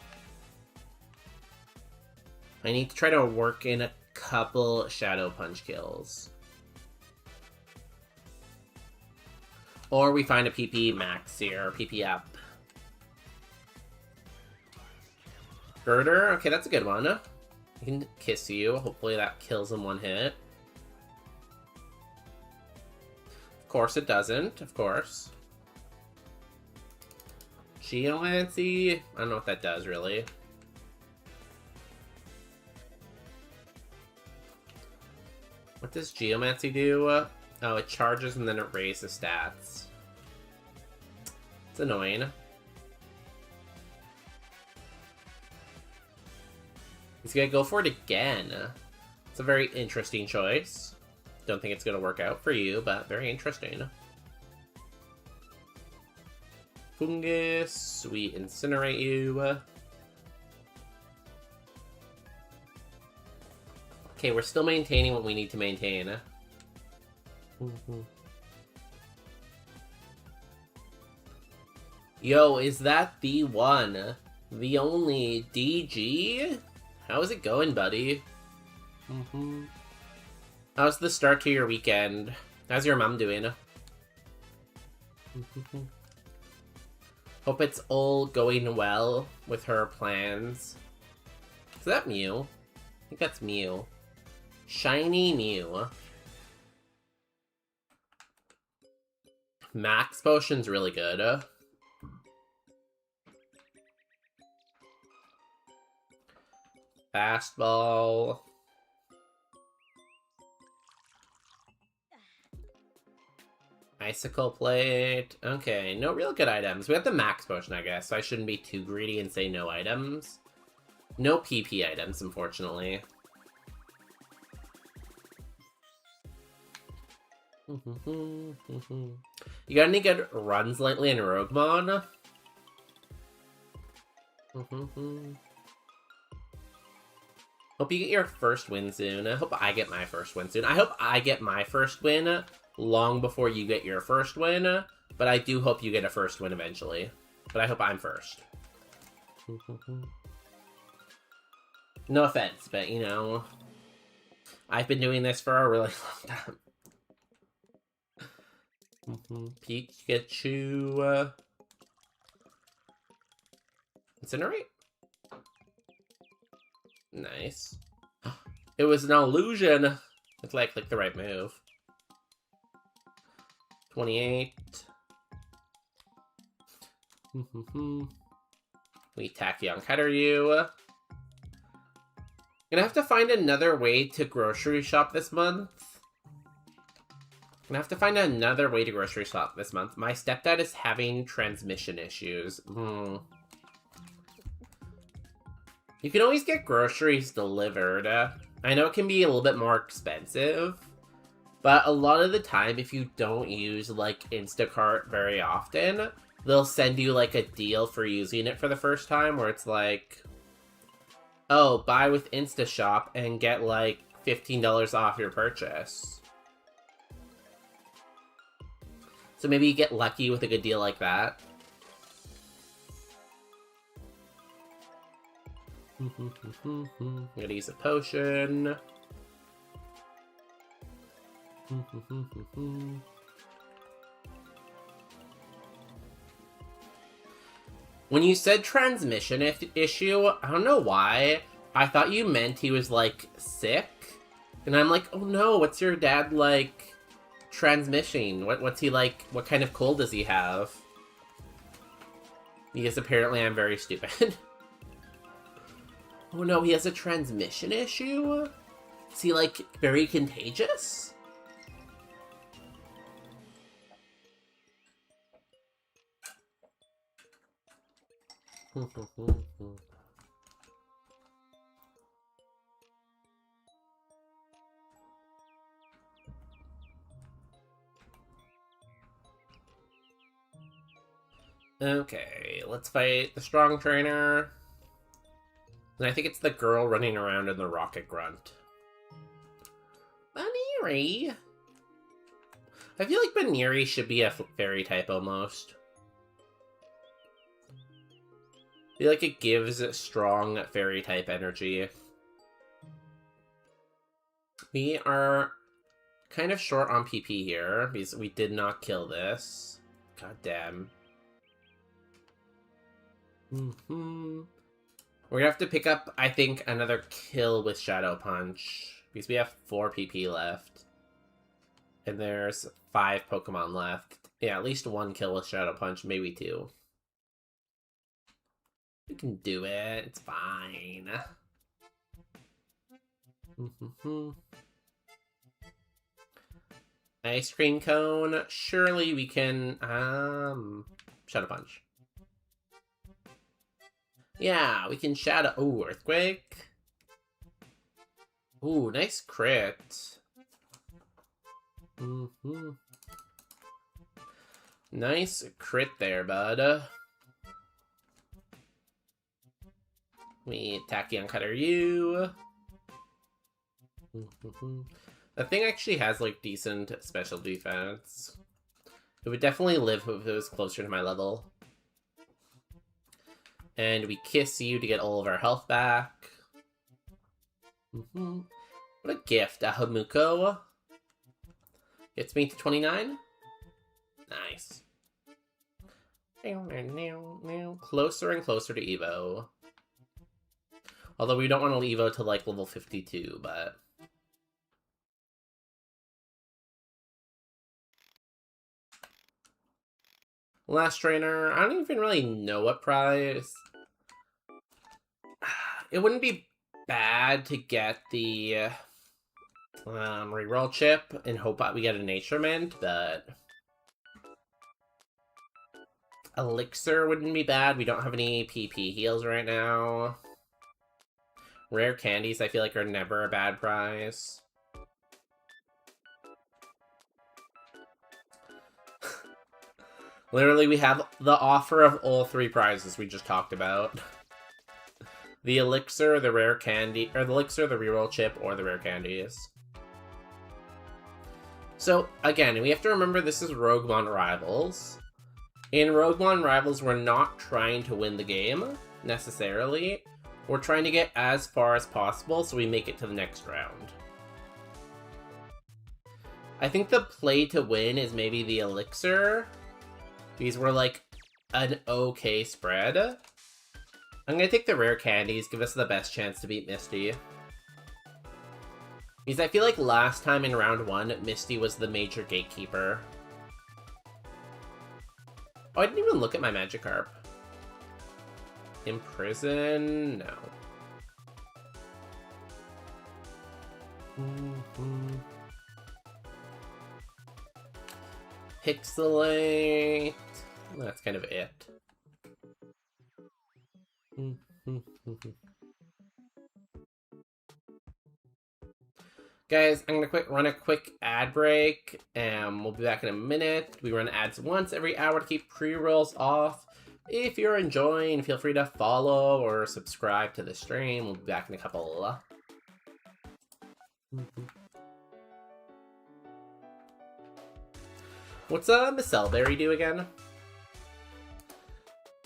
I need to try to work in a couple Shadow Punch kills. Or we find a PP max here, PP up. Girder? Okay, that's a good one. I can kiss you. Hopefully that kills in one hit. Of course it doesn't, of course. Geomancy? I don't know what that does, really. What does Geomancy do? Oh, it charges and then it raises stats. It's annoying. He's gonna go for it again. It's a very interesting choice. Don't think it's gonna work out for you, but very interesting. Fungus, we incinerate you. Okay, we're still maintaining what we need to maintain. Yo, is that the one? The only DG? How's it going, buddy? How's the start to your weekend? How's your mom doing? Hope it's all going well with her plans. Is that Mew? I think that's Mew. Shiny Mew. Max Potion's really good. Fastball. Icicle plate. Okay, no real good items. We have the max potion, I guess, so I shouldn't be too greedy and say no items. No PP items, unfortunately. You got any good runs lately in Roguemon? Hope you get your first win soon. I hope I get my first win soon. I hope I get my first win long before you get your first win, but I do hope you get a first win eventually. But I hope I'm first. No offense, but you know, I've been doing this for a really long time. Pikachu. Incinerate? Nice. It was an illusion. It's like the right move. 28. We Tachyon Cutter you. Gonna have to find another way to grocery shop this month. My stepdad is having transmission issues. You can always get groceries delivered. I know it can be a little bit more expensive, but a lot of the time, if you don't use, like, Instacart very often, they'll send you, like, a deal for using it for the first time, where it's like, oh, buy with InstaShop and get, like, $15 off your purchase. So maybe you get lucky with a good deal like that. I'm gonna use a potion. When you said transmission issue, I don't know why. I thought you meant he was, like, sick. And I'm like, oh no, what's your dad, like, transmission? What's he, like, what kind of cold does he have? Because apparently I'm very stupid. Oh no, he has a transmission issue? Is he, like, very contagious? Okay, let's fight the strong trainer. And I think it's the girl running around in the rocket grunt. Baniri! I feel like Baniri should be a fairy type almost. I feel like it gives strong fairy type energy. We are kind of short on PP here because we did not kill this. God damn. We're gonna have to pick up, I think, another kill with Shadow Punch. Because we have 4 PP left. And there's 5 Pokemon left. Yeah, at least 1 kill with Shadow Punch, maybe 2. You can do it, it's fine. Ice Cream Cone, surely we can, Shadow Punch. Yeah, we can Shadow... Ooh, Earthquake. Ooh, nice crit. Nice crit there, bud. We Tachyon Cutter you. That thing actually has, like, decent special defense. It would definitely live if it was closer to my level. And we kiss you to get all of our health back. What a gift. A Hamuko. Gets me to 29. Nice. Closer and closer to Evo. Although we don't want to Evo to, like, level 52, but... Last trainer. I don't even really know what prize. It wouldn't be bad to get the reroll chip and hope that we get a Nature Mint, but Elixir wouldn't be bad. We don't have any PP heals right now. Rare candies I feel like are never a bad prize. Literally, we have the offer of all 3 prizes we just talked about. The Elixir, the Rare Candy, or the Elixir, the Reroll Chip, or the Rare Candies. So, again, we have to remember this is Roguemon Rivals. In Roguemon Rivals, we're not trying to win the game, necessarily. We're trying to get as far as possible so we make it to the next round. I think the play to win is maybe the Elixir. These were like an okay spread. I'm gonna take the rare candies, give us the best chance to beat Misty. Because I feel like last time in round 1, Misty was the major gatekeeper. Oh, I didn't even look at my Magikarp. Imprison? No. Pixelate. That's kind of it. Guys, I'm gonna run a quick ad break, and we'll be back in a minute. We run ads once every hour to keep pre-rolls off. If you're enjoying, feel free to follow or subscribe to the stream. We'll be back in a couple. What's Miss Selberry do again?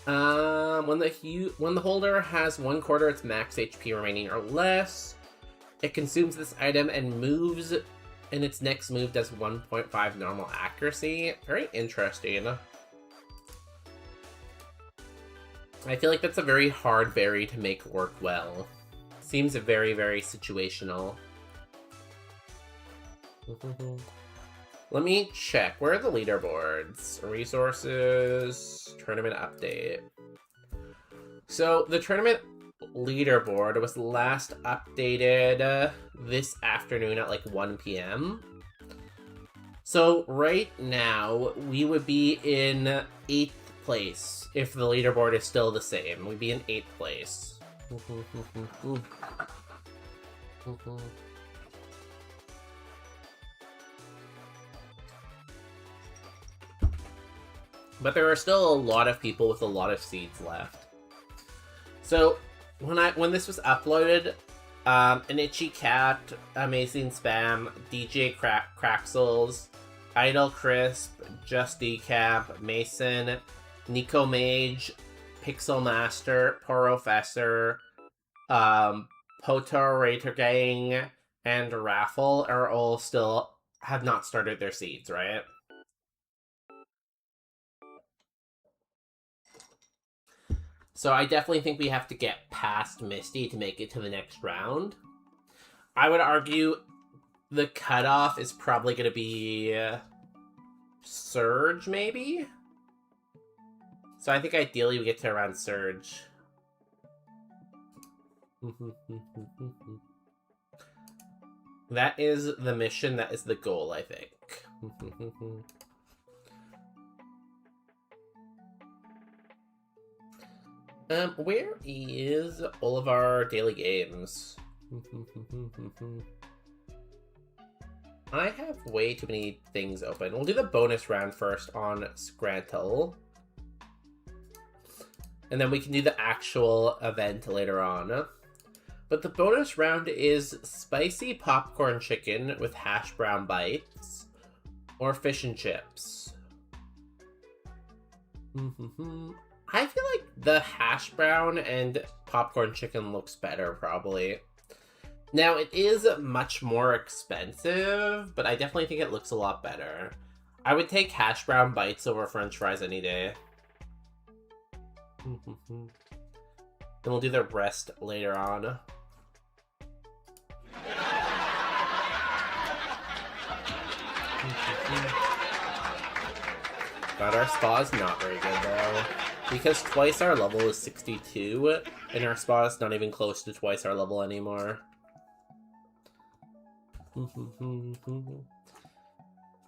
When the holder has 1/4 its max HP remaining or less, it consumes this item and moves, and its next move does 1.5 normal accuracy. Very interesting. I feel like that's a very hard berry to make work well. Seems very, very situational. Let me check. Where are the leaderboards? Resources, tournament update. So the tournament leaderboard was last updated this afternoon at like 1 p.m. So right now we would be in 8th place if the leaderboard is still the same. We'd be in 8th place. But there are still a lot of people with a lot of seeds left. So when this was uploaded, an Itchy Cat, Amazing Spam, DJ Craxels, Idle Crisp, Just Decap, Mason, Nico Mage, Pixel Master, Porofessor, Poto Rater Gang, and Raffle are all still have not started their seeds, right? So I definitely think we have to get past Misty to make it to the next round. I would argue the cutoff is probably going to be Surge, maybe? So I think ideally we get to around Surge. That is the mission, that is the goal, I think. Where is all of our daily games? I have way too many things open. We'll do the bonus round first on Scrantle. And then we can do the actual event later on. But the bonus round is spicy popcorn chicken with hash brown bites or fish and chips. I feel like the hash brown and popcorn chicken looks better, probably. Now, it is much more expensive, but I definitely think it looks a lot better. I would take hash brown bites over french fries any day. Then we'll do the rest later on. God, our spa is not very good, though. Because twice our level is 62, and our spa is not even close to twice our level anymore.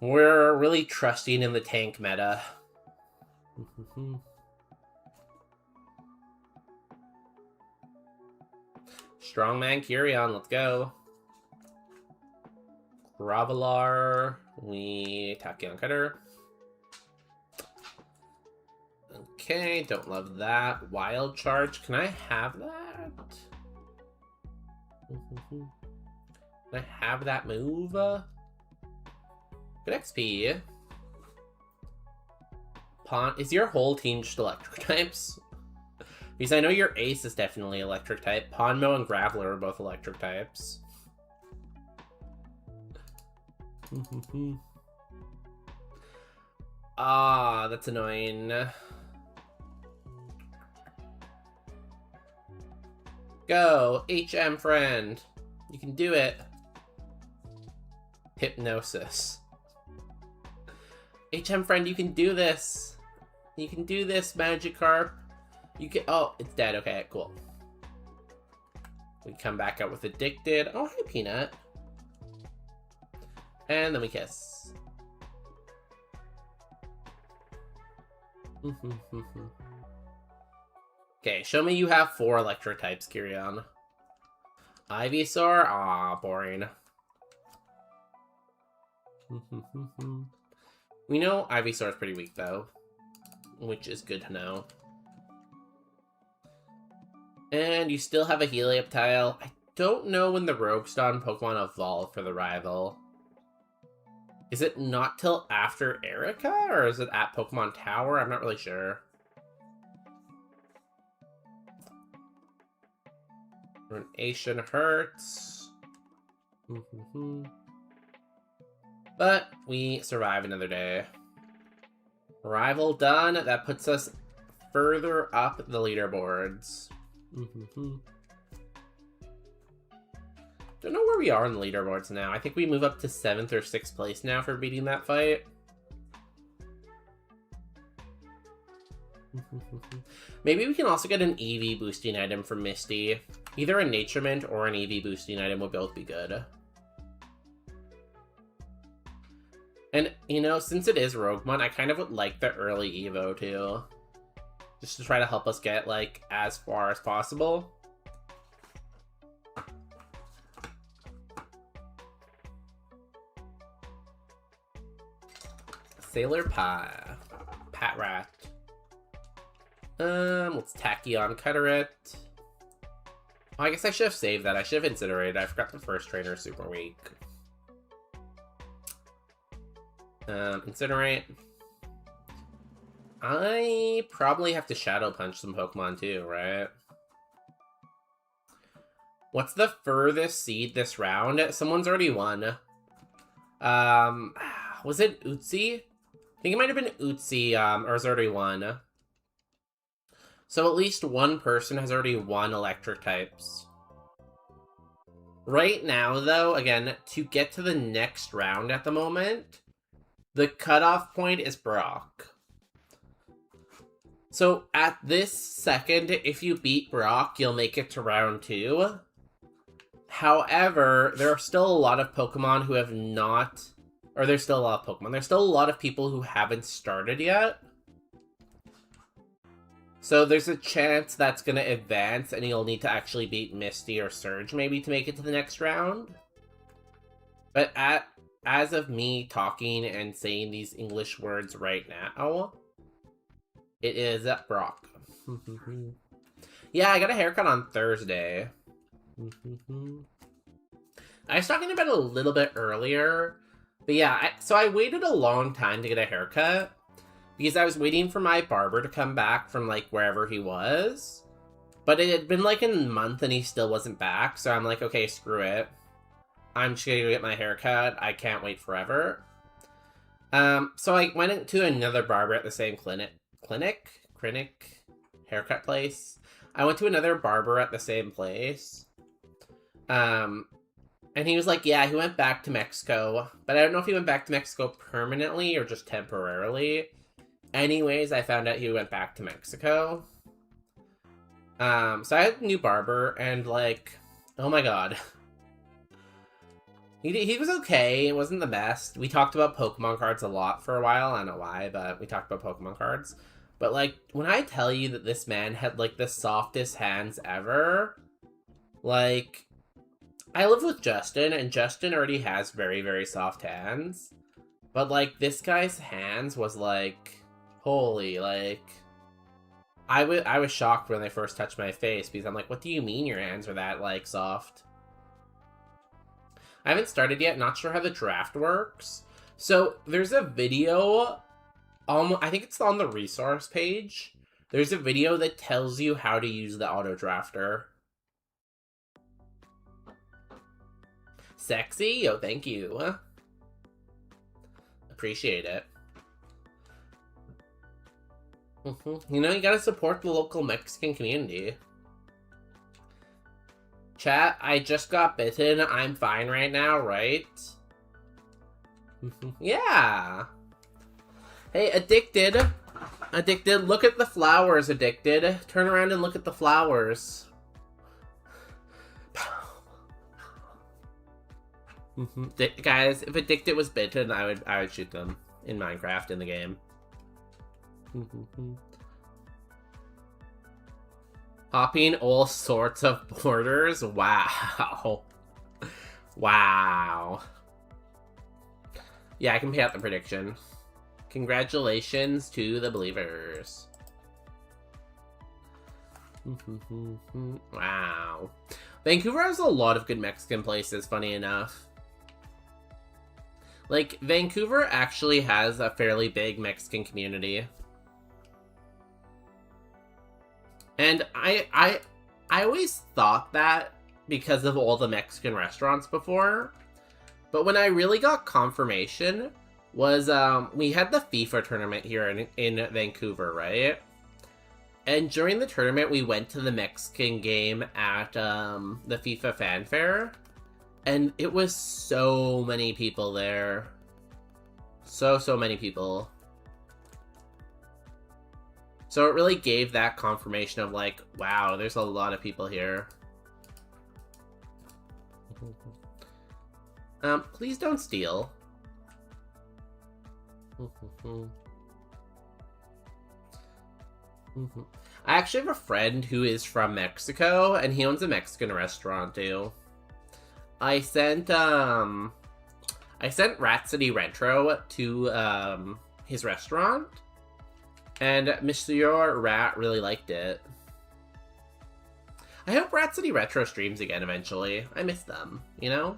We're really trusting in the tank meta. Strongman Kyrion, let's go. Gravelar, we Tachyon Cutter. Okay, don't love that. Wild Charge, can I have that? Can I have that move? Good XP. Pawn. Is your whole team just electric types? Because I know your ace is definitely electric type. Ponmo and Graveler are both electric types. Ah, that's annoying. Go, HM friend. You can do it. Hypnosis. HM friend, you can do this. You can do this, Magikarp. You can. Oh, it's dead. Okay, cool. We come back out with Addicted. Oh, hi, Peanut. And then we kiss. Okay, show me you have 4 electric types, Kirion. Ivysaur? Aw, boring. We know Ivysaur is pretty weak, though. Which is good to know. And you still have a Helioptile. I don't know when the Rogueston Pokemon evolve for the rival. Is it not till after Erica? Or is it at Pokemon Tower? I'm not really sure. Ruination hurts. But we survive another day. Rival done. That puts us further up the leaderboards. Don't know where we are on the leaderboards now. I think we move up to 7th or 6th place now for beating that fight. Maybe we can also get an EV boosting item from Misty. Either a Nature Mint or an EV boosting item would both be good. And, you know, since it is Roguemon, I kind of would like the early Evo, too. Just to try to help us get, like, as far as possible. Sailor Pie. Pat Rat. Let's Tachyon Cutteret. Oh, I guess I should have saved that. I should have Incinerated. I forgot the first trainer is super weak. Incinerate. I probably have to Shadow Punch some Pokemon too, right? What's the furthest seed this round? Someone's already won. Was it Utsi? I think it might have been Utsi, or has already won. So at least one person has already won electric types. Right now, though, again, to get to the next round at the moment, the cutoff point is Brock. So at this second, if you beat Brock, you'll make it to round 2. However, there are still a lot of Pokemon who have not... Or there's still a lot of Pokemon. There's still a lot of people who haven't started yet. So there's a chance that's going to advance and you'll need to actually beat Misty or Surge maybe to make it to the next round. But as of me talking and saying these English words right now, it is Brock. Yeah, I got a haircut on Thursday. I was talking about it a little bit earlier. But yeah, so I waited a long time to get a haircut. Because I was waiting for my barber to come back from, like, wherever he was. But it had been, like, a month and he still wasn't back. So I'm like, okay, screw it. I'm just gonna go get my haircut. I can't wait forever. So I went to another barber at the same clinic, haircut place. I went to another barber at the same place. And he was like, yeah, he went back to Mexico. But I don't know if he went back to Mexico permanently or just temporarily. Anyways, I found out he went back to Mexico. So I had a new barber, and, like, oh my god. He was okay. It wasn't the best. We talked about Pokemon cards a lot for a while. I don't know why, but we talked about Pokemon cards. But, like, when I tell you that this man had, like, the softest hands ever, like, I live with Justin, and Justin already has very, very soft hands. But, like, this guy's hands was, like... Holy, like, I was shocked when they first touched my face, because I'm like, what do you mean your hands are that, like, soft? I haven't started yet, not sure how the draft works, So there's a video, I think it's on the resource page. There's a video that tells you how to use the auto drafter. Sexy? Yo, thank you. Appreciate it. You know, you gotta support the local Mexican community. Chat, I just got bitten. I'm fine right now, right? Yeah. Hey, Addicted. Addicted, look at the flowers, Addicted. Turn around and look at the flowers. Guys, if Addicted was bitten, I would shoot them in Minecraft in the game. Hopping all sorts of borders. Wow. Wow. Yeah, I can pay out the prediction. Congratulations to the believers. Wow. Vancouver has a lot of good Mexican places, funny enough. Like, Vancouver actually has a fairly big Mexican community. And I always thought that because of all the Mexican restaurants before. But when I really got confirmation was, we had the FIFA tournament here in Vancouver, right? And during the tournament, we went to the Mexican game at, the FIFA Fanfare. And it was so many people there. So many people. So it really gave that confirmation of like, wow, there's a lot of people here. Please don't steal. I actually have a friend who is from Mexico, and he owns a Mexican restaurant too. I sent Rat City Retro to his restaurant, and Monsieur Rat really liked it. I hope Rat City Retro streams again eventually. I miss them, you know?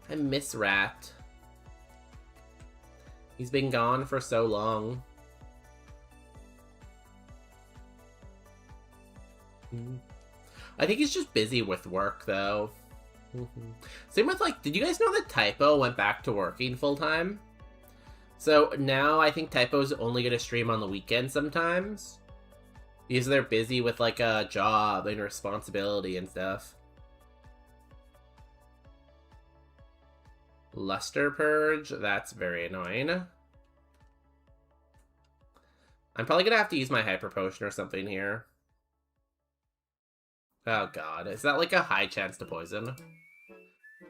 I miss Rat. He's been gone for so long. I think he's just busy with work, though. Same with, like, did you guys know that Typo went back to working full-time? So now I think Typo's only going to stream on the weekend sometimes. Because they're busy with, like, a job and responsibility and stuff. Luster Purge, that's very annoying. I'm probably going to have to use my Hyper Potion or something here. Oh god, is that like a high chance to poison?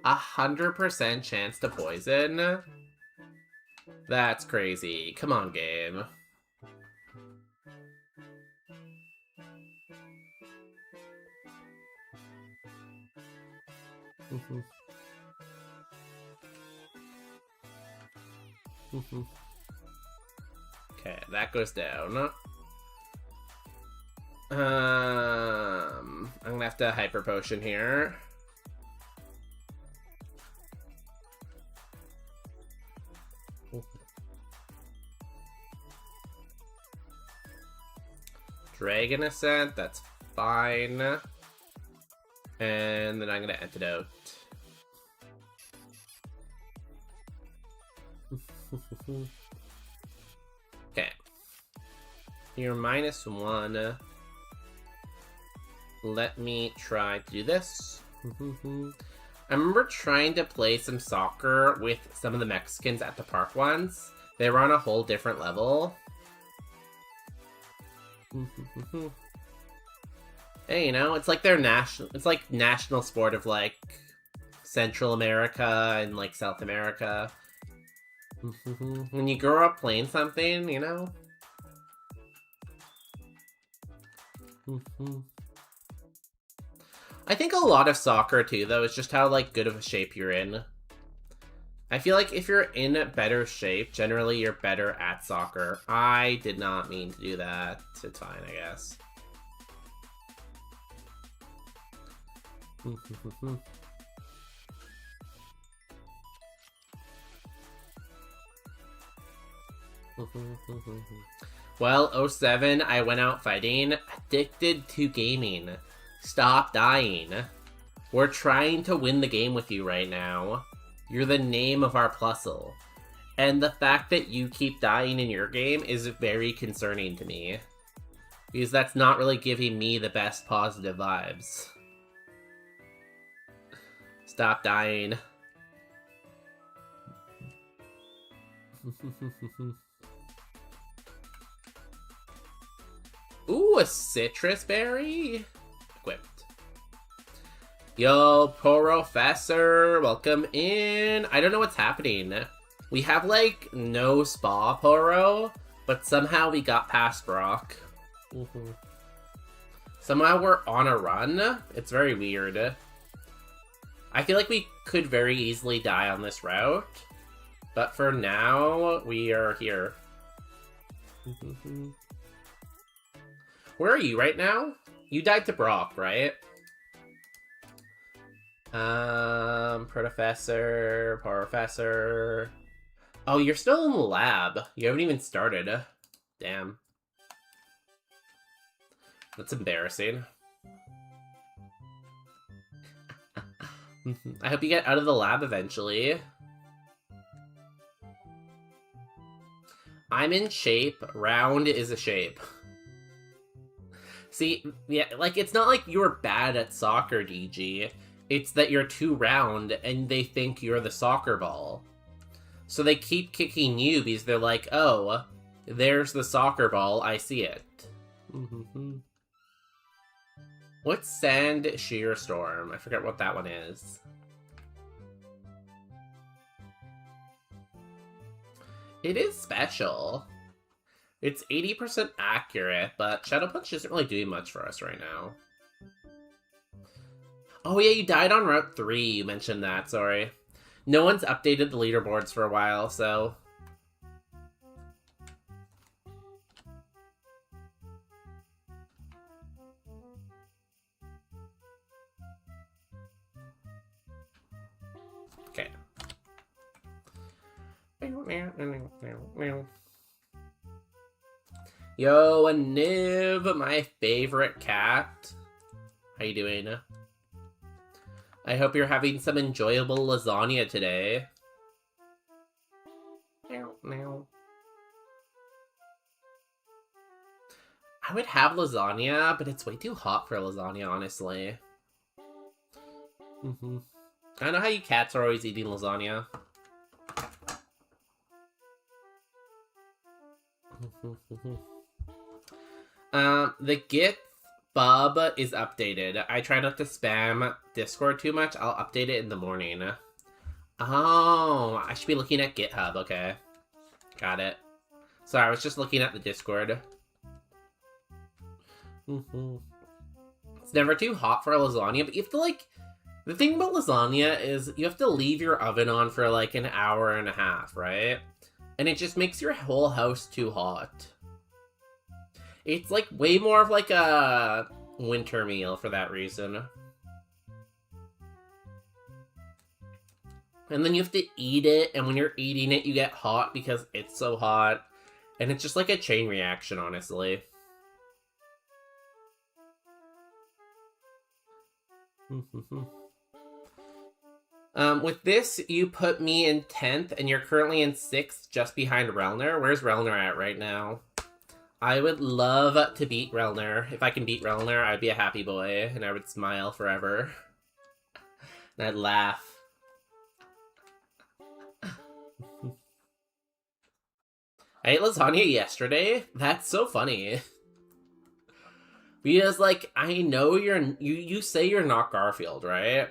100% chance to poison? That's crazy. Come on, game. Okay, that goes down. I'm gonna have to Hyper Potion here. Dragon Ascent, that's fine. And then I'm gonna Antidote. Okay. You're -1. Let me try to do this. I remember trying to play some soccer with some of the Mexicans at the park once. They were on a whole different level. Hey, you know, it's like their national sport of like Central America and like South America. When you grow up playing something, you know? I think a lot of soccer too, though, is just how like good of a shape you're in. I feel like if you're in better shape, generally you're better at soccer. I did not mean to do that. It's fine, I guess. Well, oh 07, I went out fighting. Addicted to gaming. Stop dying. We're trying to win the game with you right now. You're the name of our Plusle. And the fact that you keep dying in your game is very concerning to me. Because that's not really giving me the best positive vibes. Stop dying. Ooh, a citrus berry? Equipped. Yo, Professor, welcome in. I don't know what's happening. We have, like, no spa, Poro, but somehow we got past Brock. Somehow we're on a run. It's very weird. I feel like we could very easily die on this route, but for now, we are here. Where are you right now? You died to Brock, right? Professor. Oh, you're still in the lab. You haven't even started. Damn. That's embarrassing. I hope you get out of the lab eventually. I'm in shape. Round is a shape. See, yeah, like, it's not like you're bad at soccer, DG. It's that you're too round and they think you're the soccer ball. So they keep kicking you because they're like, oh, there's the soccer ball, I see it. What's Sand Sheer Storm? I forget what that one is. It is special. It's 80% accurate, but Shadow Punch isn't really doing much for us right now. Oh yeah, you died on Route 3, you mentioned that, sorry. No one's updated the leaderboards for a while, so... Okay. Yo, Niv, my favorite cat. How you doing? I hope you're having some enjoyable lasagna today. I would have lasagna, but it's way too hot for lasagna, honestly. I know how you cats are always eating lasagna. The Git Bub is updated. I try not to spam Discord too much. I'll update it in the morning. Oh, I should be looking at GitHub. Okay. Got it. Sorry, I was just looking at the Discord. It's never too hot for a lasagna, but you have to, like... The thing about lasagna is you have to leave your oven on for, like, an hour and a half, right? And it just makes your whole house too hot. It's, like, way more of, like, a winter meal for that reason. And then you have to eat it, and when you're eating it, you get hot because it's so hot. And it's just, like, a chain reaction, honestly. With this, you put me in 10th, and you're currently in 6th, just behind Relner. Where's Relner at right now? I would love to beat Relner. If I can beat Relner, I'd be a happy boy, and I would smile forever. And I'd laugh. I ate lasagna yesterday? That's so funny. Because, like, I know you say you're not Garfield, right?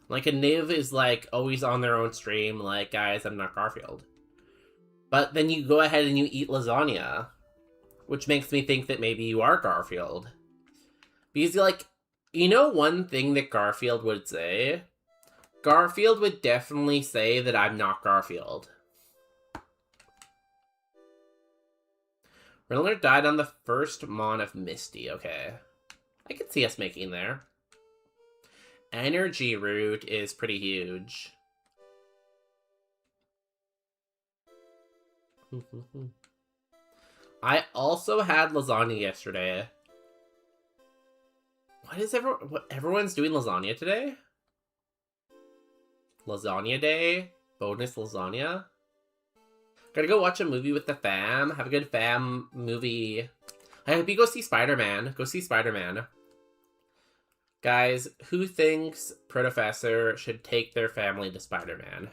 Like, a Niv is, like, always on their own stream, like, guys, I'm not Garfield. But then you go ahead and you eat lasagna, which makes me think that maybe you are Garfield. Because, like, you know one thing that Garfield would say? Garfield would definitely say that I'm not Garfield. Riddler died on the first Mon of Misty, okay. I could see us making there. Energy Root is pretty huge. I also had lasagna yesterday. Everyone's doing lasagna today? Lasagna day? Bonus lasagna? Gotta go watch a movie with the fam. Have a good fam movie. I hope you go see Spider-Man. Go see Spider-Man. Guys, who thinks Professor should take their family to Spider-Man?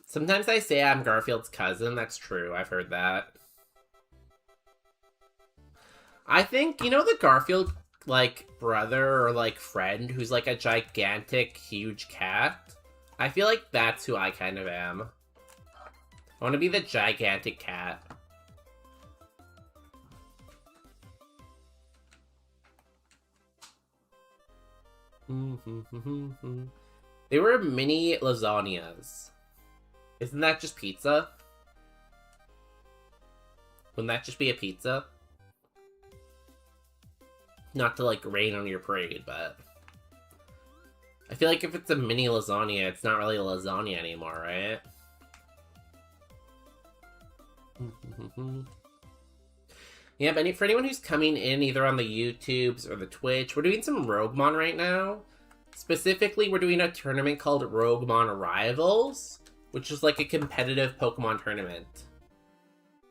Sometimes I say I'm Garfield's cousin. That's true. I've heard that. I think, you know the Garfield, like, brother or, like, friend who's, like, a gigantic, huge cat? I feel like that's who I kind of am. I want to be the gigantic cat. They were mini lasagnas. Isn't that just pizza? Wouldn't that just be a pizza? Not to, like, rain on your parade, but... I feel like if it's a mini lasagna, it's not really a lasagna anymore, right? Yeah, but for anyone who's coming in either on the YouTubes or the Twitch, we're doing some Roguemon right now. Specifically, we're doing a tournament called Roguemon Rivals, which is like a competitive Pokemon tournament.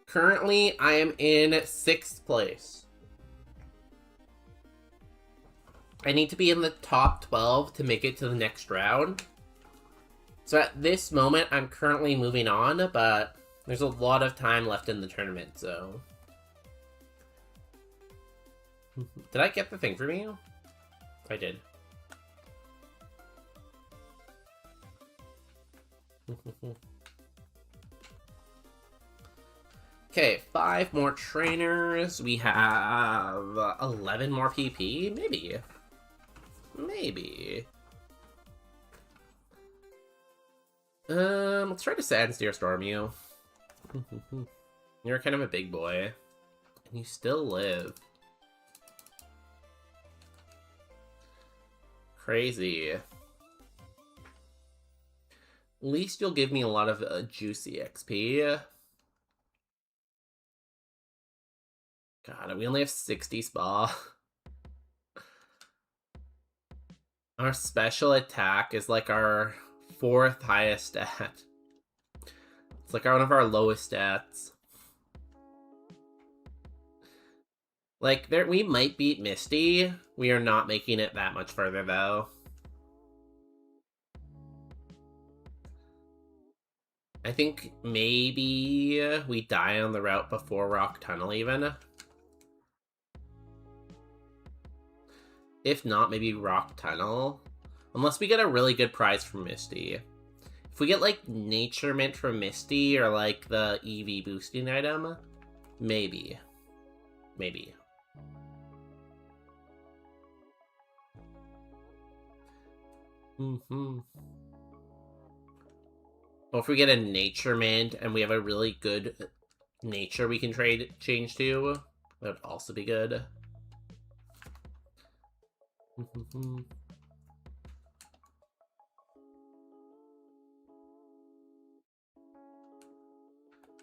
Currently, I am in 6th place. I need to be in the top 12 to make it to the next round. So at this moment, I'm currently moving on, but there's a lot of time left in the tournament, so... Did I get the thing from you? I did. Okay, 5 more trainers. We have 11 more PP? Maybe. Maybe. Let's try to Sandsteer Storm you. You're kind of a big boy. And you still live. Crazy. At least you'll give me a lot of juicy XP. God, we only have 60 spa. Our special attack is like our 4th highest stat. It's like one of our lowest stats. Like, we might beat Misty. We are not making it that much further, though. I think maybe we die on the route before Rock Tunnel, even. If not, maybe Rock Tunnel. Unless we get a really good prize from Misty. If we get, like, Nature Mint from Misty or, like, the EV boosting item, maybe. Maybe. Or if we get a Nature Mint and we have a really good nature we can change to, that would also be good. I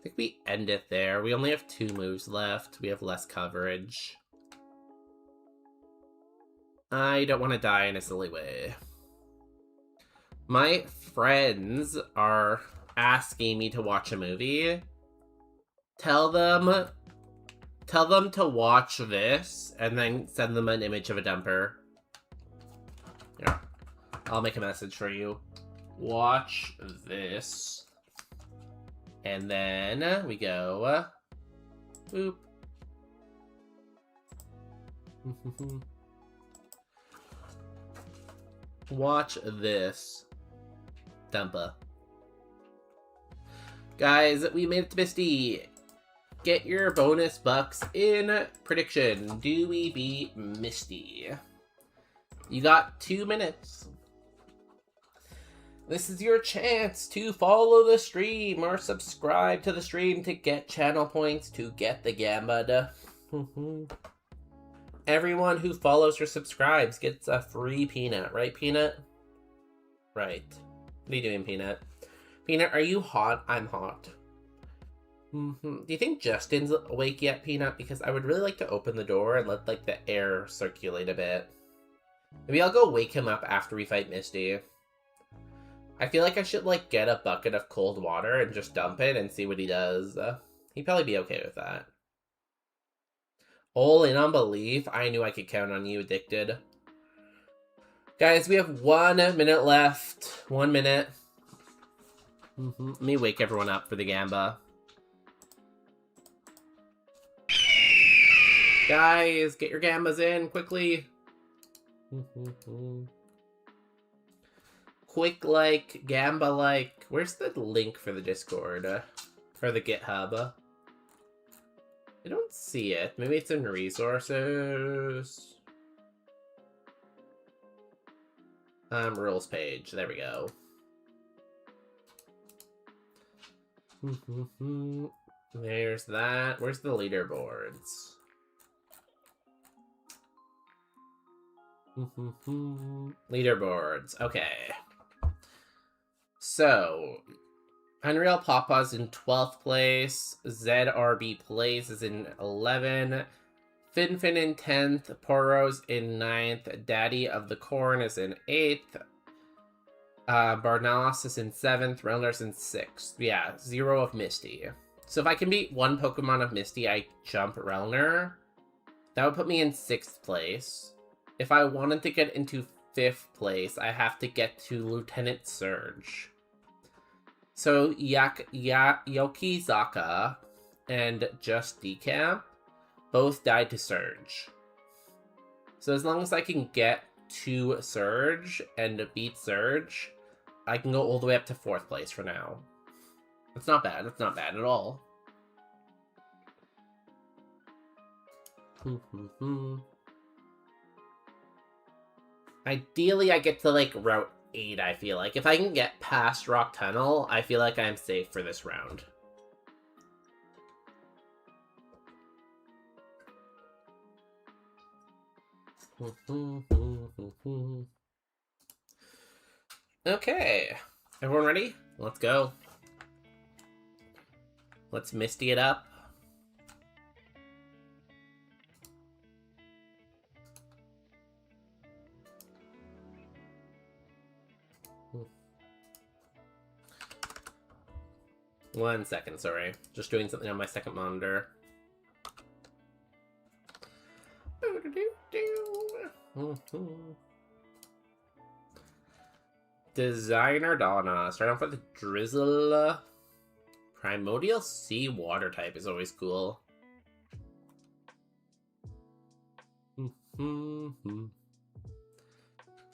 think we end it there. We only have 2 moves left. We have less coverage. I don't want to die in a silly way. My friends are asking me to watch a movie. Tell them to watch this and then send them an image of a dumper. Yeah. I'll make a message for you. Watch this. And then we go. Boop. Watch this. Dumpa. Guys, we made it to Misty. Get your bonus bucks in prediction. Do we beat Misty? You got 2 minutes. This is your chance to follow the stream or subscribe to the stream to get channel points to get the Gambad. Everyone who follows or subscribes gets a free peanut, right, Peanut? Right. What are you doing, Peanut? Peanut, are you hot? I'm hot. Do you think Justin's awake yet, Peanut? Because I would really like to open the door and let, like, the air circulate a bit. Maybe I'll go wake him up after we fight Misty. I feel like I should, like, get a bucket of cold water and just dump it and see what he does. He'd probably be okay with that. All in on belief. I knew I could count on you, Addicted. Guys, we have 1 minute left. 1 minute. Let me wake everyone up for the Gamba. Guys, get your Gambas in, quickly. Quick like, Gamba like. Where's the link for the Discord? Or the GitHub? I don't see it. Maybe it's in resources. Rules page. There we go. There's that. Where's the leaderboards? Leaderboards. Okay. So, Unreal Papa's in 12th place. ZRB Plays is in 11th. Finfin in 10th. Poros in 9th. Daddy of the Corn is in 8th. Barnalas is in 7th. Relner's in 6th. Yeah, 0 of Misty. So if I can beat 1 Pokemon of Misty, I jump Relner. That would put me in 6th place. If I wanted to get into 5th place, I have to get to Lieutenant Surge. So Yokizaka and Just Decamp both died to Surge. So as long as I can get to Surge and beat Surge, I can go all the way up to 4th place for now. That's not bad. That's not bad at all. Ideally, I get to, like, Route 8, I feel like. If I can get past Rock Tunnel, I feel like I'm safe for this round. Okay. Everyone ready? Let's go. Let's Misty it up. One second, sorry. Just doing something on my second monitor. Designer Donna. Start off with the Drizzle. Primordial Sea Water type is always cool.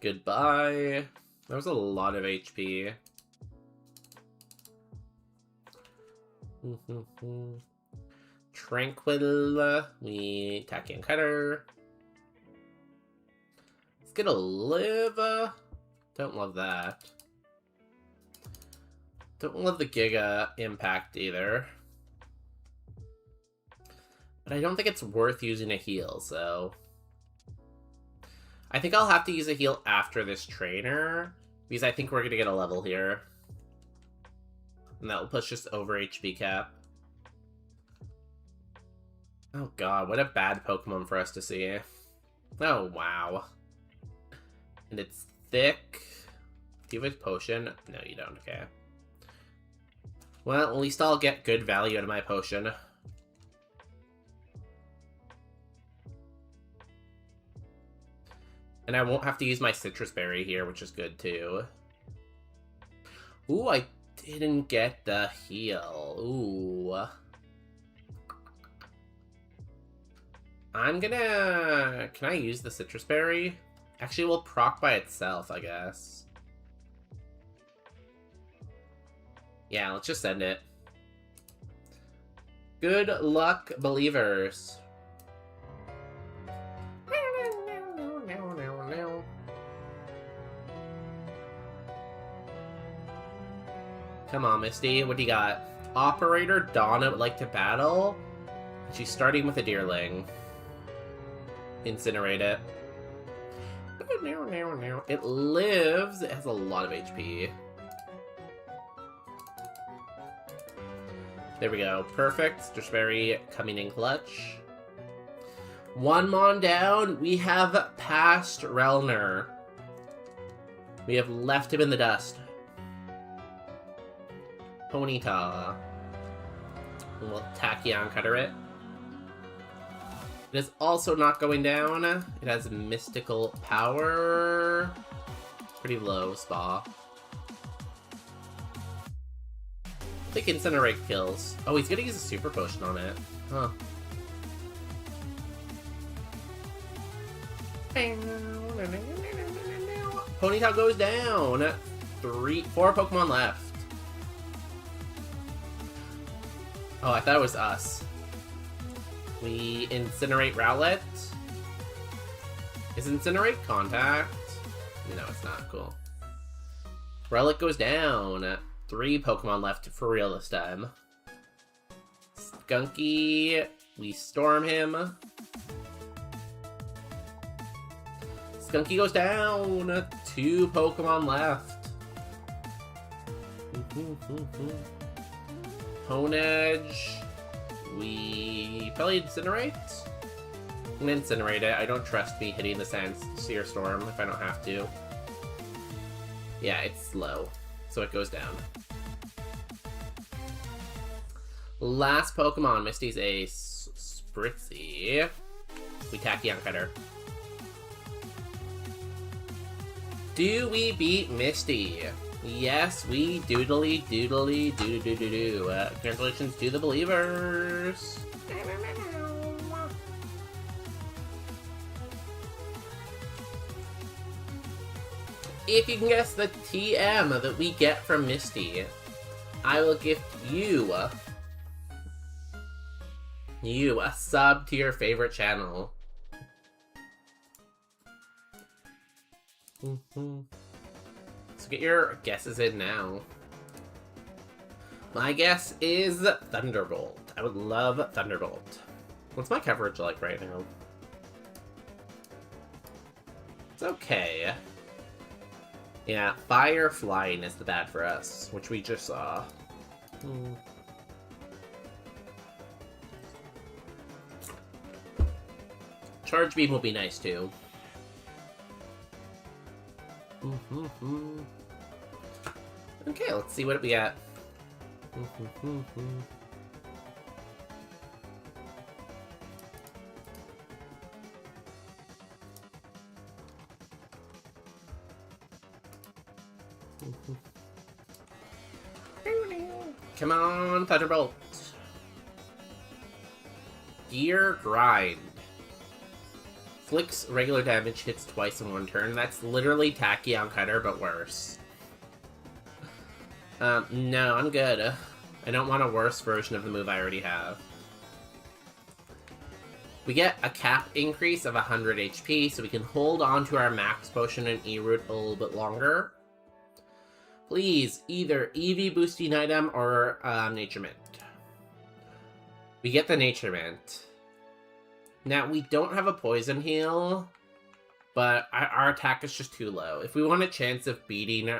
Goodbye. That was a lot of HP. Tranquil. We Tacky and Cutter. It's gonna live. Don't love that. Don't love the Giga Impact either. But I don't think it's worth using a heal, so... I think I'll have to use a heal after this trainer, because I think we're gonna get a level here. And that will push us over HP cap. Oh god, what a bad Pokemon for us to see. Oh, wow. And it's thick. Do you have a potion? No, you don't. Okay. Well, at least I'll get good value out of my potion. And I won't have to use my Citrus Berry here, which is good too. Ooh, I didn't get the heal. Ooh. I'm gonna... Can I use the Citrus Berry? Actually, it will proc by itself, I guess. Yeah, let's just send it. Good luck, believers. Come on, Misty. What do you got? Operator Donna would like to battle. She's starting with a Deerling. Incinerate it. It lives. It has a lot of HP. There we go. Perfect. Just very coming in clutch. One Mon down. We have passed Relner. We have left him in the dust. Ponyta. We'll Tachyon Cutter it. It is also not going down. It has mystical power. Pretty low, Spa. I think Incinerate kills. Oh, he's gonna use a super potion on it. Huh. Ponyta goes down. 4 Pokemon left. Oh, I thought it was us. We Incinerate Rowlet. Is Incinerate Contact? No, it's not. Cool. Rowlet goes down. 3 Pokemon left for real this time. Skunky. We Storm him. Skunky goes down. 2 Pokemon left. Honedge. We probably Incinerate? I'm gonna Incinerate it. I don't trust me hitting the Seer Storm if I don't have to. Yeah, it's slow, so it goes down. Last Pokemon, Misty's a Spritzy. We Tachyon Cutter. Do we beat Misty? Yes, we doodly doodly doo-doo-doo-doo. Congratulations to the believers. If you can guess the TM that we get from Misty, I will gift you a sub to your favorite channel. So get your guesses in now. My guess is Thunderbolt. I would love Thunderbolt. What's my coverage like right now? It's okay. Yeah, Fire Flying is the bad for us, which we just saw. Charge Beam will be nice too. Okay, let's see what we got. Come on, Thunderbolt. Gear Grind. Flicks regular damage, hits twice in one turn. That's literally Tachyon Cutter, but worse. No, I'm good. I don't want a worse version of the move I already have. We get a cap increase of 100 HP, so we can hold on to our max potion and E-root a little bit longer. Please, either EV boosting item or Nature Mint. We get the Nature Mint. Now, we don't have a Poison Heal, but our attack is just too low. If we want a chance of beating,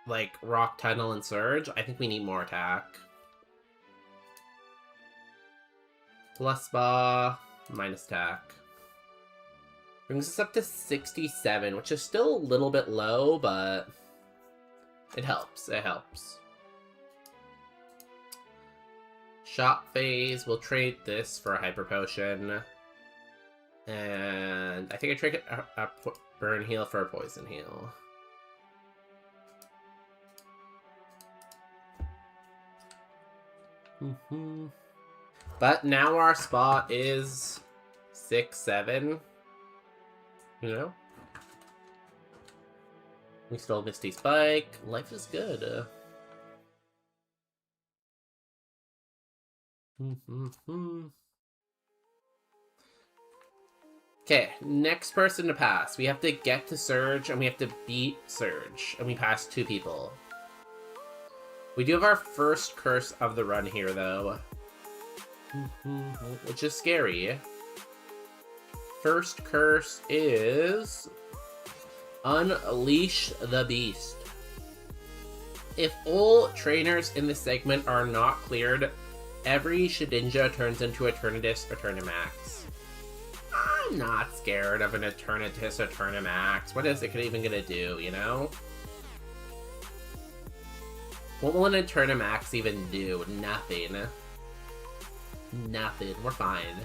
like, Rock Tunnel and Surge, I think we need more attack. Plus Spa, minus attack. Brings us up to 67, which is still a little bit low, but it helps. It helps. Shop Phase, we'll trade this for a Hyper Potion. And I think I trade a Burn Heal for a Poison Heal. But now our spot is 6-7. You know? We stole Misty Spike. Life is good. Okay, next person to pass. We have to get to Surge, and we have to beat Surge. And we pass 2 people. We do have our first curse of the run here, though. Which is scary. First curse is Unleash the Beast. If all trainers in this segment are not cleared, every Shedinja turns into Eternatus Eternamax. I'm not scared of an Eternatus Eternamax. What is it even gonna do, you know? What will an Eternamax even do? Nothing. Nothing. We're fine.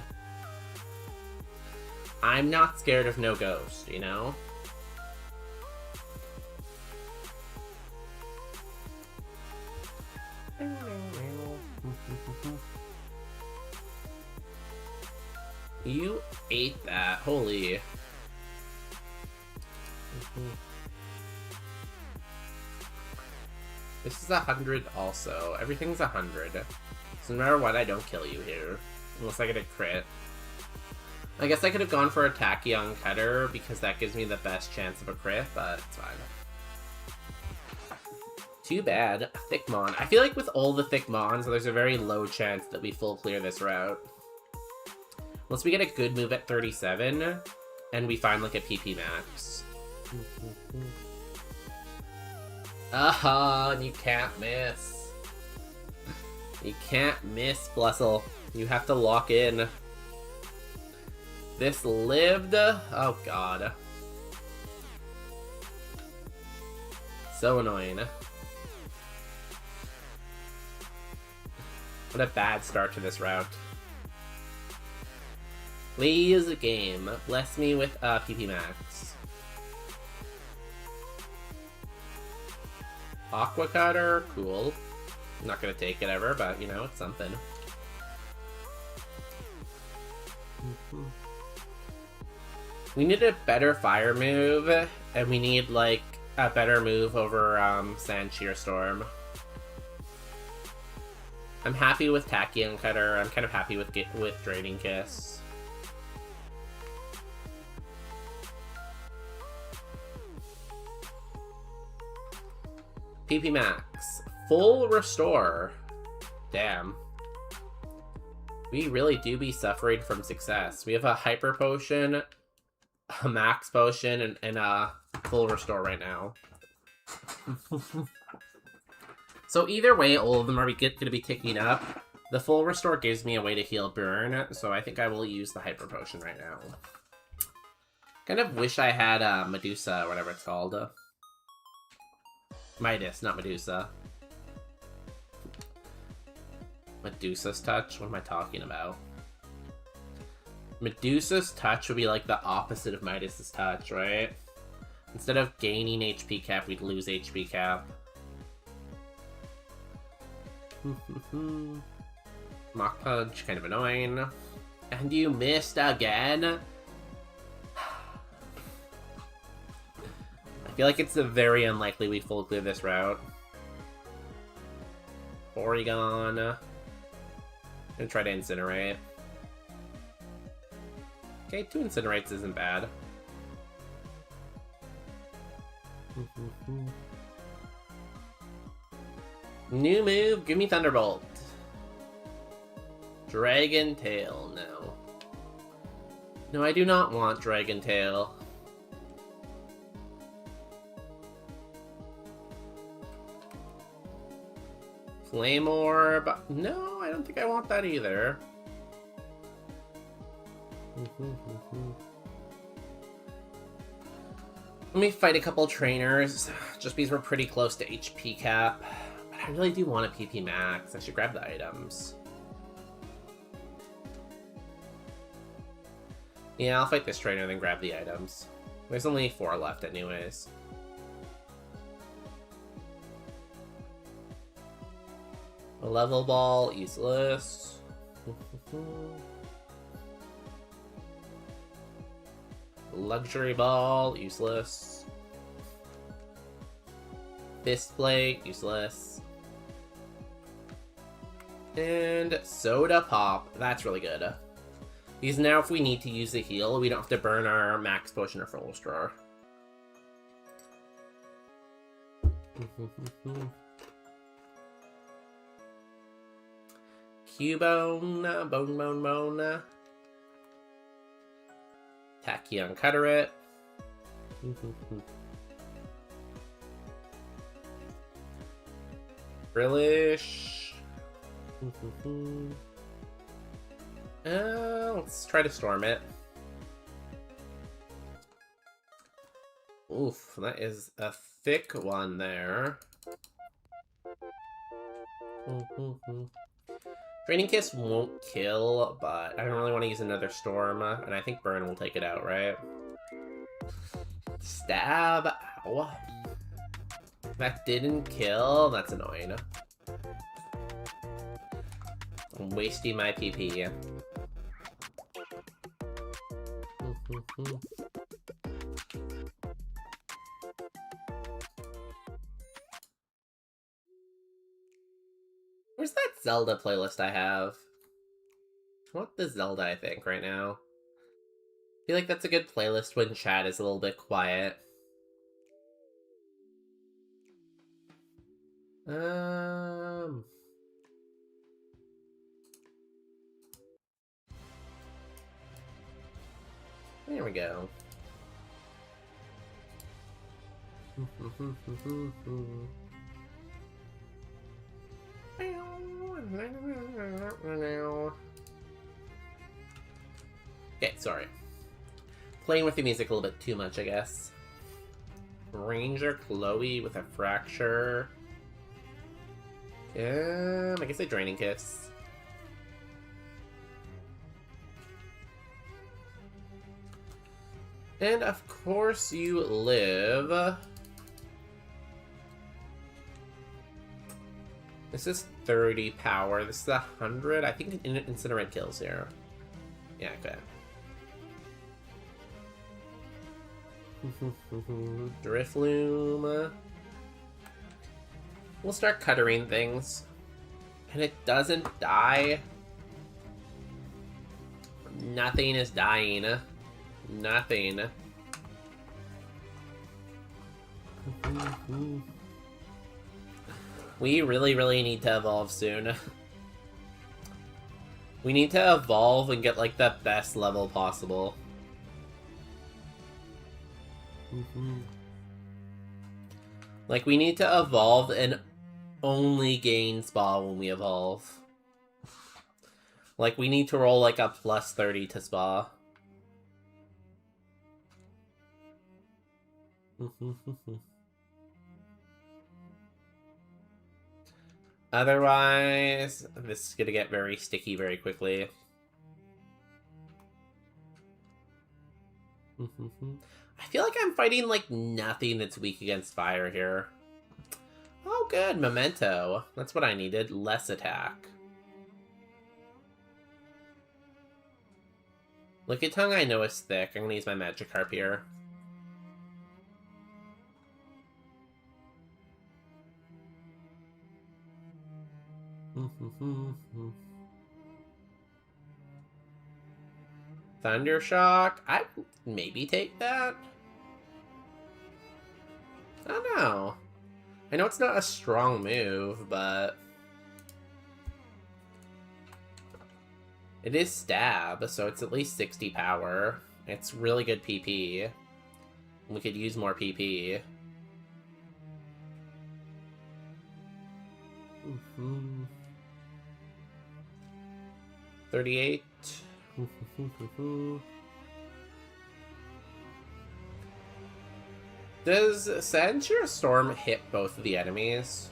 I'm not scared of no ghost, you know? You ate that. Holy. This is 100 also. Everything's 100. So no matter what, I don't kill you here. Unless I get a crit. I guess I could have gone for a Tachyon Cutter because that gives me the best chance of a crit, but it's fine. Too bad. Thickmon. I feel like with all the Thickmons, there's a very low chance that we full clear this route. Unless we get a good move at 37, and we find like a PP max. Aha, and you can't miss. You can't miss, Blessel. You have to lock in. This lived. Oh god. So annoying. What a bad start to this route. Please, game. Bless me with PP Max. Aqua Cutter, cool. I'm not gonna take it ever, but you know, it's something. We need a better fire move, and we need like a better move over Sand Shear Storm. I'm happy with Tachyon Cutter. I'm kind of happy with Draining Kiss. PP Max. Full Restore. Damn. We really do be suffering from success. We have a Hyper Potion, a Max Potion, and a Full Restore right now. So either way, all of them are going to be ticking up. The Full Restore gives me a way to heal Burn, so I think I will use the Hyper Potion right now. Kind of wish I had Medusa, or whatever it's called. Midas, not Medusa. Medusa's Touch? What am I talking about? Medusa's Touch would be like the opposite of Midas's Touch, right? Instead of gaining HP cap, we'd lose HP cap. Mach Punch, kind of annoying. And you missed again? I feel like it's very unlikely we full clear this route. Porygon. Gonna try to Incinerate. Okay, 2 Incinerates isn't bad. New move, give me Thunderbolt. Dragon Tail, no. No, I do not want Dragon Tail. Flame Orb, no, I don't think I want that either. Let me fight a couple trainers, just because we're pretty close to HP cap. But I really do want a PP Max. I should grab the items. Yeah, I'll fight this trainer and then grab the items. There's only 4 left anyways. A level ball, useless. Luxury ball, useless. Fist plate, useless. And soda pop, that's really good. Because now if we need to use the heal, we don't have to burn our max potion or full restore. Cubone, Bone. Tachyon Cutter it. Drillish. Let's try to storm it. Oof, that is a thick one there. Draining Kiss won't kill, but I don't really want to use another storm, and I think Burn will take it out, right? Stab. Ow. That didn't kill. That's annoying. I'm wasting my PP. Where's that Zelda playlist I have? I want the Zelda, I think, right now. I feel like that's a good playlist when chat is a little bit quiet. There we go. Okay, sorry. Playing with the music a little bit too much, I guess. Ranger Chloe with a fracture. I guess a Draining Kiss. And of course you live. This is 30 power. This is 100. I think Incinerate kills here. Yeah, okay. Drifloom. We'll start cuttering things. And it doesn't die. Nothing is dying. Nothing. We really need to evolve soon. We need to evolve and get like the best level possible. Like we need to evolve and only gain spa when we evolve. Like we need to roll like a plus 30 to spa. Otherwise, this is gonna get very sticky very quickly. I feel like I'm fighting like nothing that's weak against fire here. Oh good, Memento. That's what I needed. Less attack. Liquid Tongue I know is thick. I'm gonna use my Magikarp here. Thundershock? I maybe take that? I don't know. I know it's not a strong move, but it is stab, so it's at least 60 power. It's really good PP. We could use more PP. 38. Does Sandshire Storm hit both of the enemies?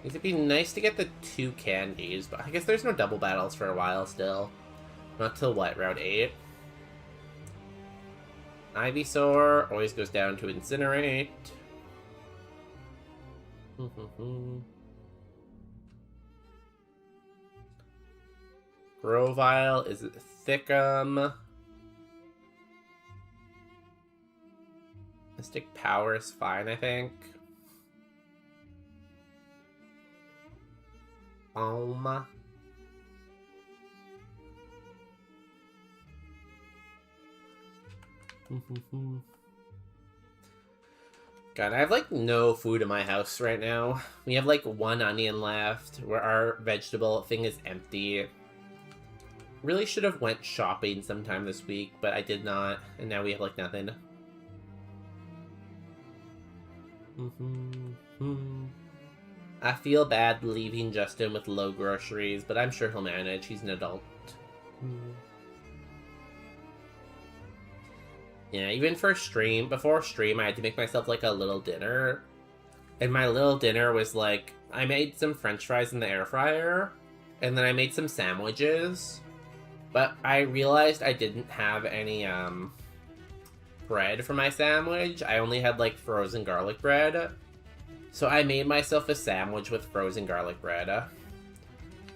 It'd be nice to get the 2 candies, but I guess there's no double battles for a while still. Not till what, Route 8? Ivysaur always goes down to Incinerate. Grovyle is Thickum. Mystic Power is fine, I think. God, I have like no food in my house right now. We have like 1 onion left, where our vegetable thing is empty. Really should have went shopping sometime this week, but I did not, and now we have, like, nothing. I feel bad leaving Justin with low groceries, but I'm sure he'll manage. He's an adult. Yeah, even for stream, before stream, I had to make myself, like, a little dinner. And my little dinner was, like, I made some french fries in the air fryer, and then I made some sandwiches. But I realized I didn't have any, bread for my sandwich. I only had, like, frozen garlic bread. So I made myself a sandwich with frozen garlic bread.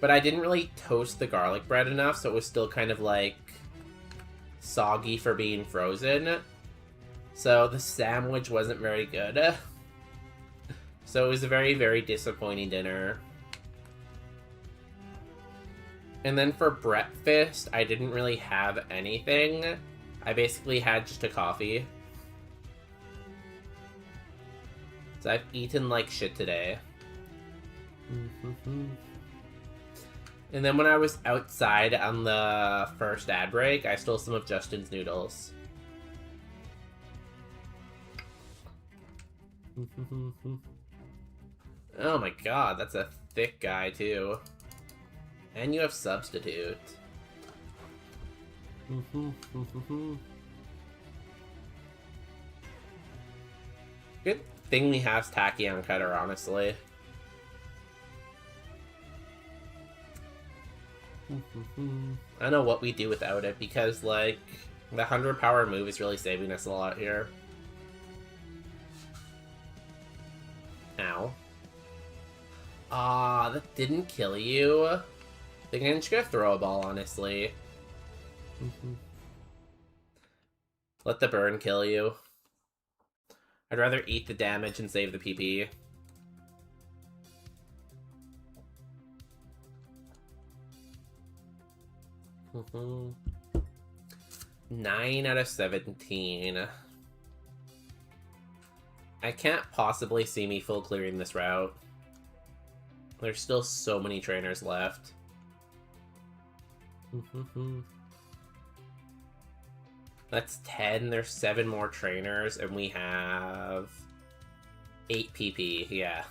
But I didn't really toast the garlic bread enough, so it was still kind of, like, soggy for being frozen. So the sandwich wasn't very good. So it was a very, very disappointing dinner. And then for breakfast, I didn't really have anything. I basically had just a coffee. So I've eaten like shit today. And then when I was outside on the first ad break, I stole some of Justin's noodles. Oh my god, that's a thick guy too. And you have substitute. Good thing we have Tachyon Cutter, honestly. I don't know what we do without it, because, like, the 100 power move is really saving us a lot here. Ow. Ah, that didn't kill you. I think I'm just gonna throw a ball, honestly. Let the burn kill you. I'd rather eat the damage and save the PP. Mm-hmm. 9 out of 17. I can't possibly see me full clearing this route. There's still so many trainers left. That's 10. There's 7 more trainers, and we have 8 PP. Yeah.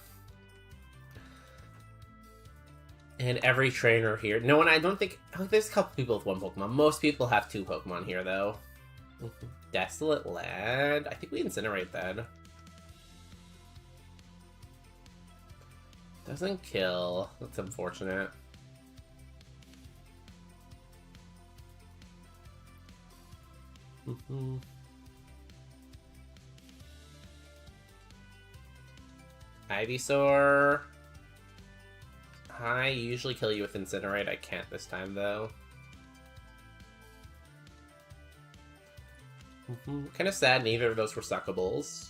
And every trainer here. No one, I don't think. Oh, there's a couple people with 1 Pokemon. Most people have 2 Pokemon here, though. Desolate Land. I think we incinerate that. Doesn't kill. That's unfortunate. Ivysaur. I usually kill you with Incinerate. I can't this time, though. Kind of sad neither of those were suckables.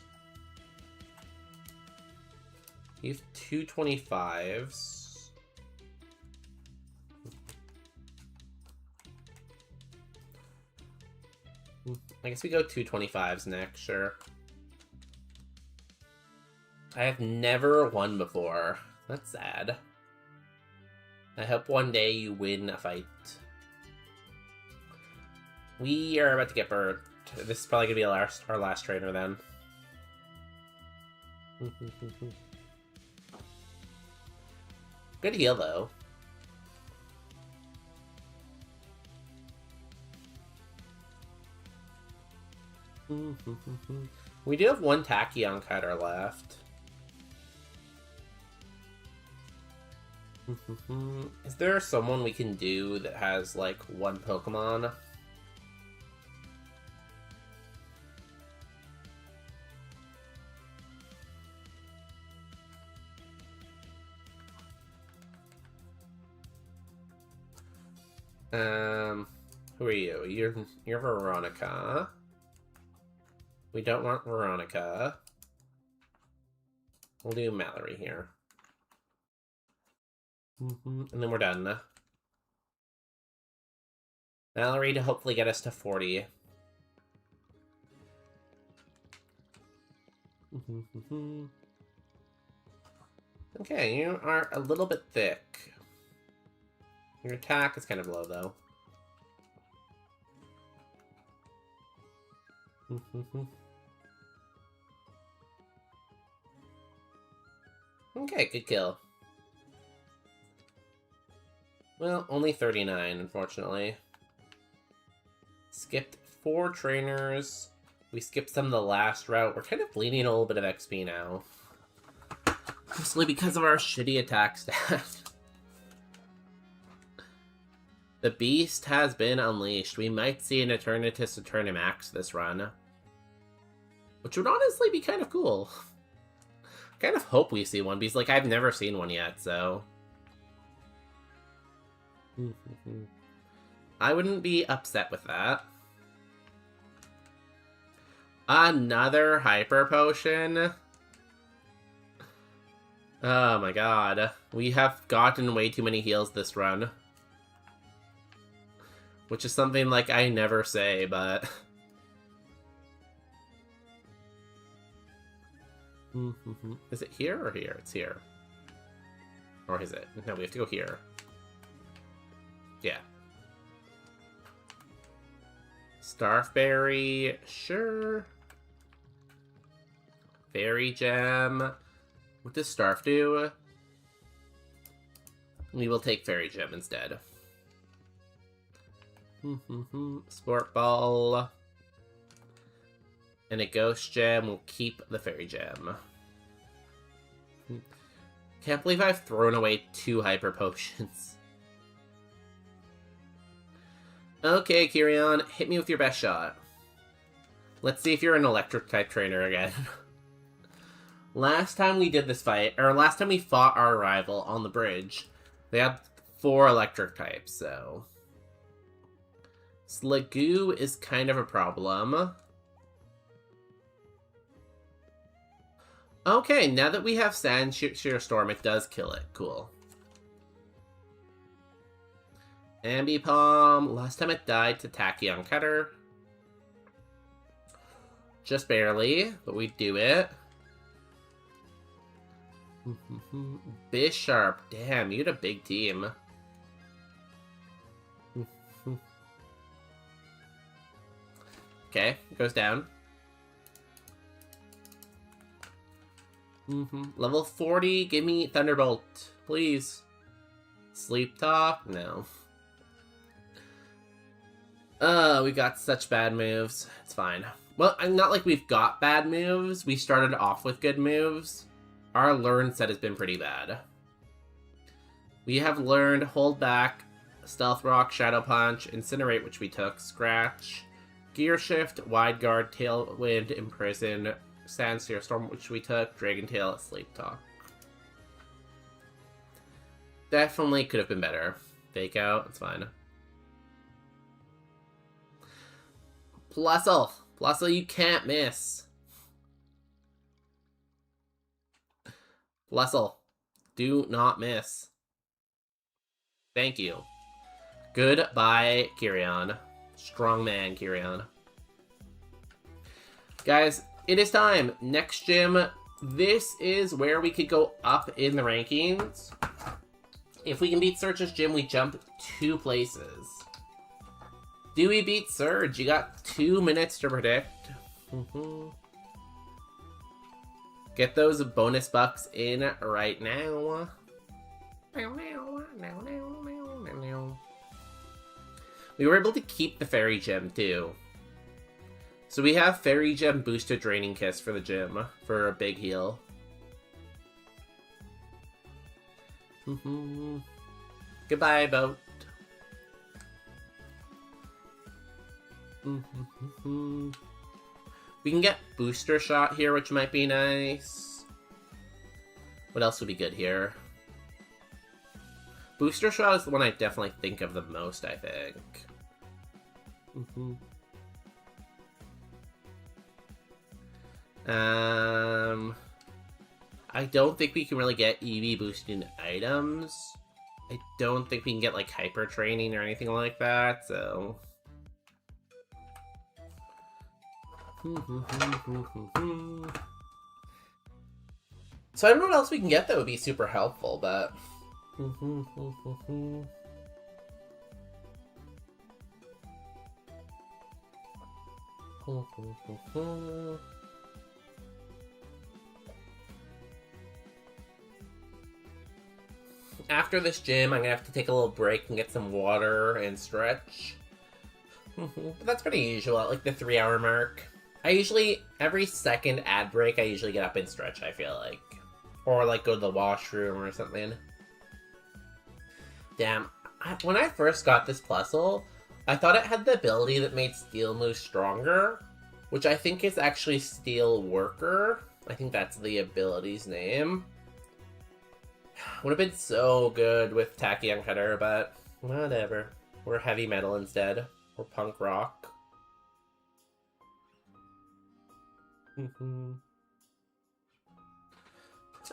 You have 2 25s. I guess we go 2 25s next, sure. I have never won before. That's sad. I hope one day you win a fight. We are about to get burnt. This is probably going to be our last trainer then. Good heal, though. We do have 1 Tachyon Cutter left. Is there someone we can do that has, like, 1 Pokemon? Who are you? You're Veronica. We don't want Veronica. We'll do Mallory here. And then we're done. Mallory to hopefully get us to 40. Okay, you are a little bit thick. Your attack is kind of low, though. Okay, good kill. Well, only 39, unfortunately. Skipped 4 trainers. We skipped some of the last route. We're kind of bleeding a little bit of XP now. Mostly because of our shitty attack stat. The beast has been unleashed. We might see an Eternatus Eternimax this run. Which would honestly be kind of cool. Kind of hope we see one, because like I've never seen one yet, so... I wouldn't be upset with that. Another Hyper Potion? Oh my god. We have gotten way too many heals this run. Which is something like I never say, but... Is it here or here? It's here. Or is it? No, we have to go here. Yeah. Starfberry, sure. Fairy Gem. What does Starf do? We will take Fairy Gem instead. Sport Ball. And a Ghost Gem. We'll keep the Fairy Gem. Can't believe I've thrown away 2 Hyper Potions. Okay, Kyrian, hit me with your best shot. Let's see if you're an Electric-type trainer again. Last time we did this fight, or last time we fought our rival on the bridge, they had 4 Electric types, so... Sligoo is kind of a problem. Okay, now that we have Sand Sheer Storm, it does kill it. Cool. Ambipom. Last time it died to Tachyon Cutter. Just barely, but we do it. Bisharp. Damn, you had a big team. Okay, it goes down. Level 40, give me Thunderbolt, please. Sleep Talk? No. We got such bad moves. It's fine. Well, not like we've got bad moves. We started off with good moves. Our learn set has been pretty bad. We have learned Hold Back, Stealth Rock, Shadow Punch, Incinerate, which we took, Scratch, Gear Shift, Wide Guard, Tailwind, Imprison, Sandseer Storm, which we took, Dragon Tail, Sleep Talk. Definitely could have been better. Fake Out, it's fine. Plusle! Plusle, you can't miss. Plusle, do not miss. Thank you. Goodbye, Kyrian. Strong man, Kyrian. Guys, it is time. Next gym. This is where we could go up in the rankings. If we can beat Surge's gym, we jump 2 places. Do we beat Surge? You got 2 minutes to predict. Get those bonus bucks in right now. We were able to keep the Fairy Gem, too. So we have Fairy Gem boosted Draining Kiss for the gym, for a big heal. Goodbye, boat. We can get Booster Shot here, which might be nice. What else would be good here? Booster Shot is the one I definitely think of the most, I think. I don't think we can really get EV boosting items. I don't think we can get like hyper training or anything like that, so... So I don't know what else we can get that would be super helpful, but... After this gym, I'm gonna have to take a little break and get some water and stretch. But that's pretty usual at like the 3-hour mark. I usually, every second ad break, I usually get up and stretch, I feel like. Or like go to the washroom or something. Damn, when I first got this Plusle, I thought it had the ability that made Steel move stronger, which I think is actually Steel Worker. I think that's the ability's name. Would have been so good with Tachyon Cutter, but whatever. We're heavy metal instead. Or punk rock.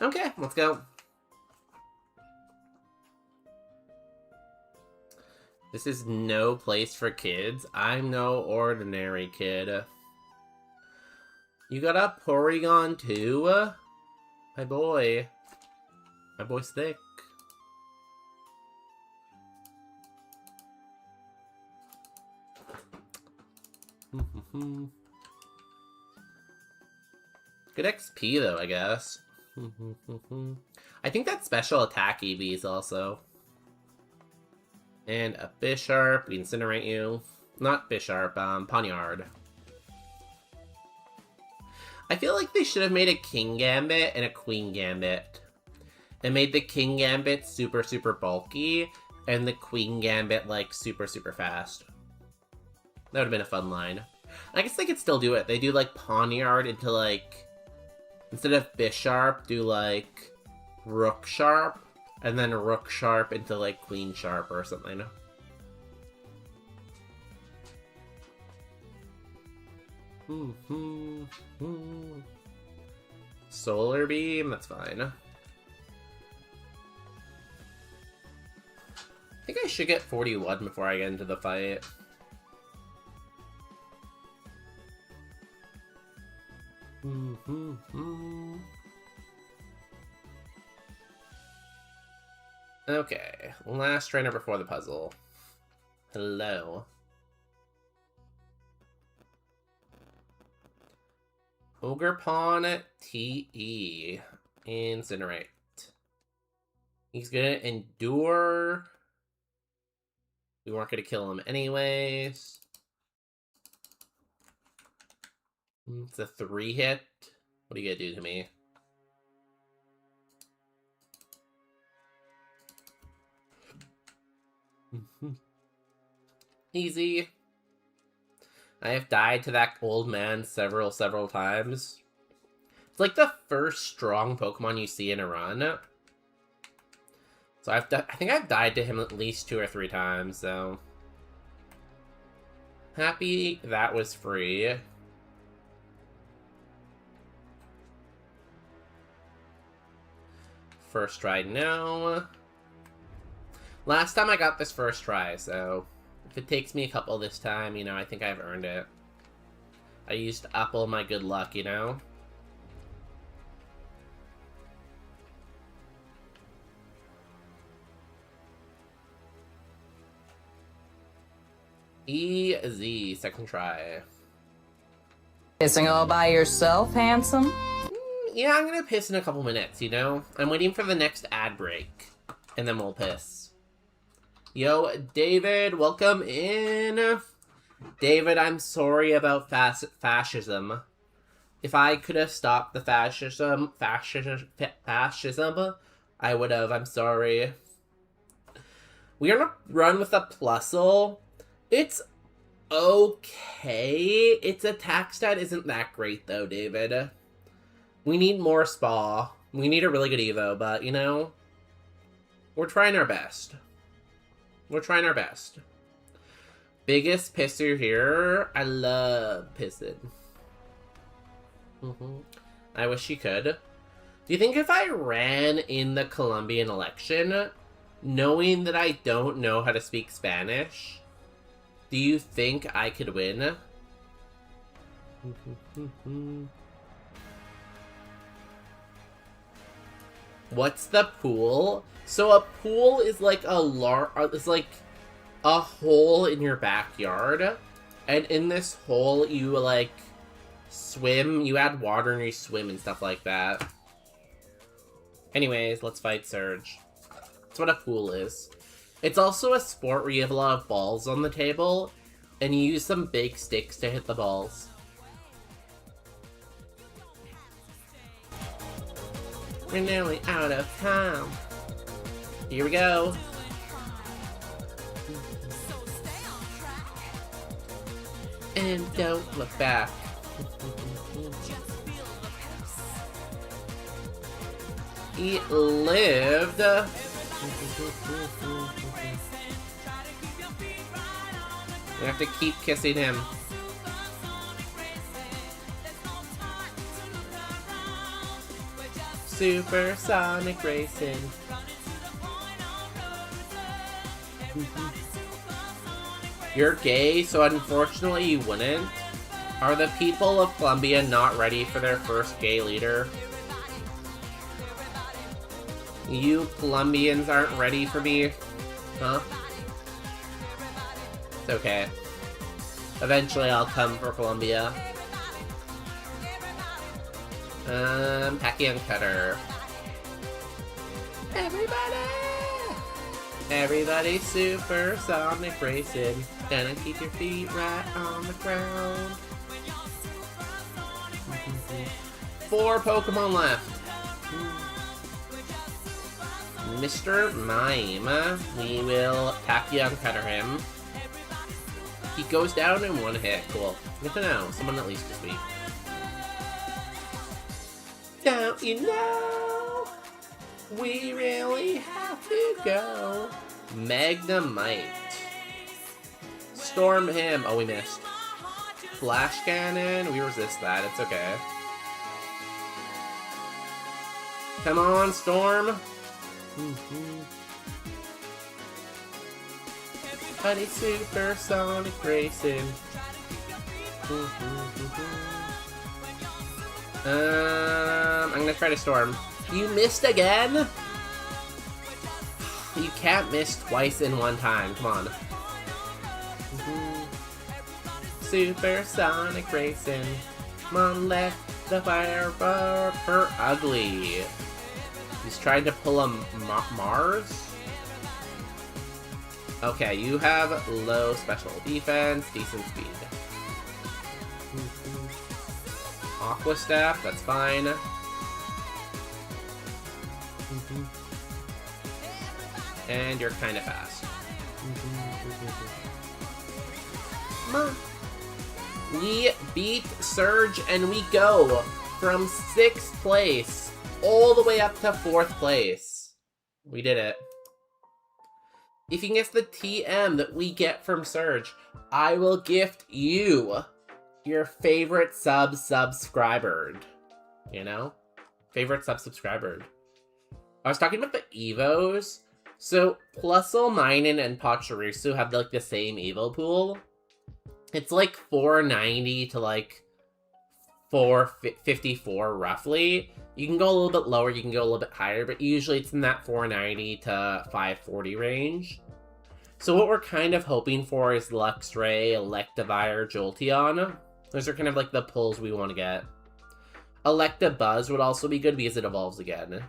Okay, let's go. This is no place for kids. I'm no ordinary kid. You got a Porygon too? My boy. My boy's thick. Good XP though, I guess. I think that special attack EVs also. And a Bisharp, we incinerate you. Not Bisharp, Poniard. I feel like they should have made a King Gambit and a Queen Gambit. And made the King Gambit super, super bulky, and the Queen Gambit, like, super, super fast. That would have been a fun line. I guess they could still do it. They do, like, Poniard into, like... Instead of Bisharp, do, like, Rook Sharp, and then Rook Sharp into, like, Queen Sharp or something. Solar Beam, that's fine. I think I should get 41 before I get into the fight. Okay, last trainer before the puzzle. Hello. Ogerpon TE. Incinerate. He's gonna endure. We weren't gonna kill him anyways. It's a 3-hit. What are you gonna do to me? Easy. I have died to that old man several times. It's like the first strong Pokemon you see in a run. So I think I've died to him at least 2 or 3 times, so... Happy that was free. First try, no. Last time I got this first try, so... If it takes me a couple this time, you know, I think I've earned it. I used up all my good luck, you know? Easy, second try. Pissing all by yourself, handsome? Yeah, I'm gonna piss in a couple minutes, you know? I'm waiting for the next ad break, and then we'll piss. Yo, David, welcome in. David, I'm sorry about fascism. If I could have stopped the fascism, I would have. I'm sorry. We're gonna run with a Plusle. It's okay. Its attack stat isn't that great, though, David. We need more Spa. We need a really good Evo, but, you know, we're trying our best. We're trying our best. Biggest pisser here. I love pissing. I wish you could. Do you think if I ran in the Colombian election, knowing that I don't know how to speak Spanish, do you think I could win? What's the pool? So a pool is like a hole in your backyard, And in this hole, you, like, swim. You add water and you swim and stuff like that. Anyways, let's fight Surge. That's what a pool is. It's also a sport where you have a lot of balls on the table, and you use some big sticks to hit the balls. We're nearly out of time. Here we go. And don't look back. He lived. We have to keep kissing him. Supersonic racing. You're gay, so unfortunately you wouldn't. Are the people of Columbia not ready for their first gay leader? You Colombians aren't ready for me? Huh? It's okay. Eventually I'll come for Columbia. Pacquiao Cutter. Everybody supersonic racing. Gonna keep your feet right on the ground. 4 Pokemon left. Mr. Mime. We will Pacquiao Cutter him. He goes down in 1 hit. Cool. Good to know. Someone at least this week. Don't you know? We really have to go. Magnemite. Storm him. Oh, we missed. Flash Cannon. We resist that. It's okay. Come on, Storm. Buddy supersonic racing. I'm gonna try to Storm. You missed again? You can't miss twice in one time. Come on. Supersonic racing. Come on, let the fire burn her ugly. He's trying to pull a Mars? Okay, you have low special defense, decent speed. Aqua Staff, that's fine. And you're kind of fast. We beat Surge and we go from 6th place all the way up to 4th place. We did it. If you can guess the TM that we get from Surge, I will gift you your favorite subscriber. You know? Favorite subscriber. I was talking about the Evos. So, Plusle, Minun, and Pachirisu have like the same Evo pool. It's like 490 to like 454 roughly. You can go a little bit lower, you can go a little bit higher, but usually it's in that 490 to 540 range. So what we're kind of hoping for is Luxray, Electivire, Jolteon. Those are kind of like the pulls we want to get. Electabuzz would also be good because it evolves again.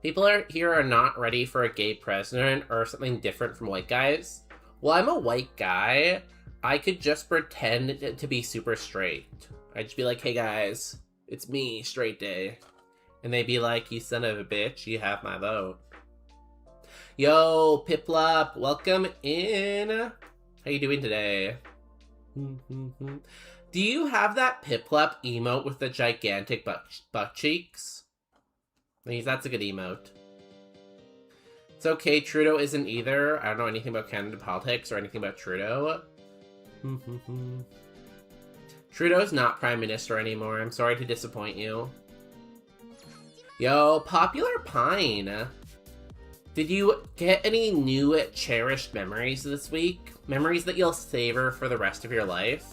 People here are not ready for a gay president or something different from white guys. Well, I'm a white guy. I could just pretend to be super straight. I'd just be like, hey guys, it's me, straight day. And they'd be like, you son of a bitch, you have my vote. Yo, Piplup, welcome in. How you doing today? Do you have that Piplup emote with the gigantic butt cheeks? That's a good emote. It's okay, Trudeau isn't either. I don't know anything about Canada politics or anything about Trudeau. Trudeau's not Prime Minister anymore. I'm sorry to disappoint you. Yo, Popular Pine. Did you get any new cherished memories this week? Memories that you'll savor for the rest of your life?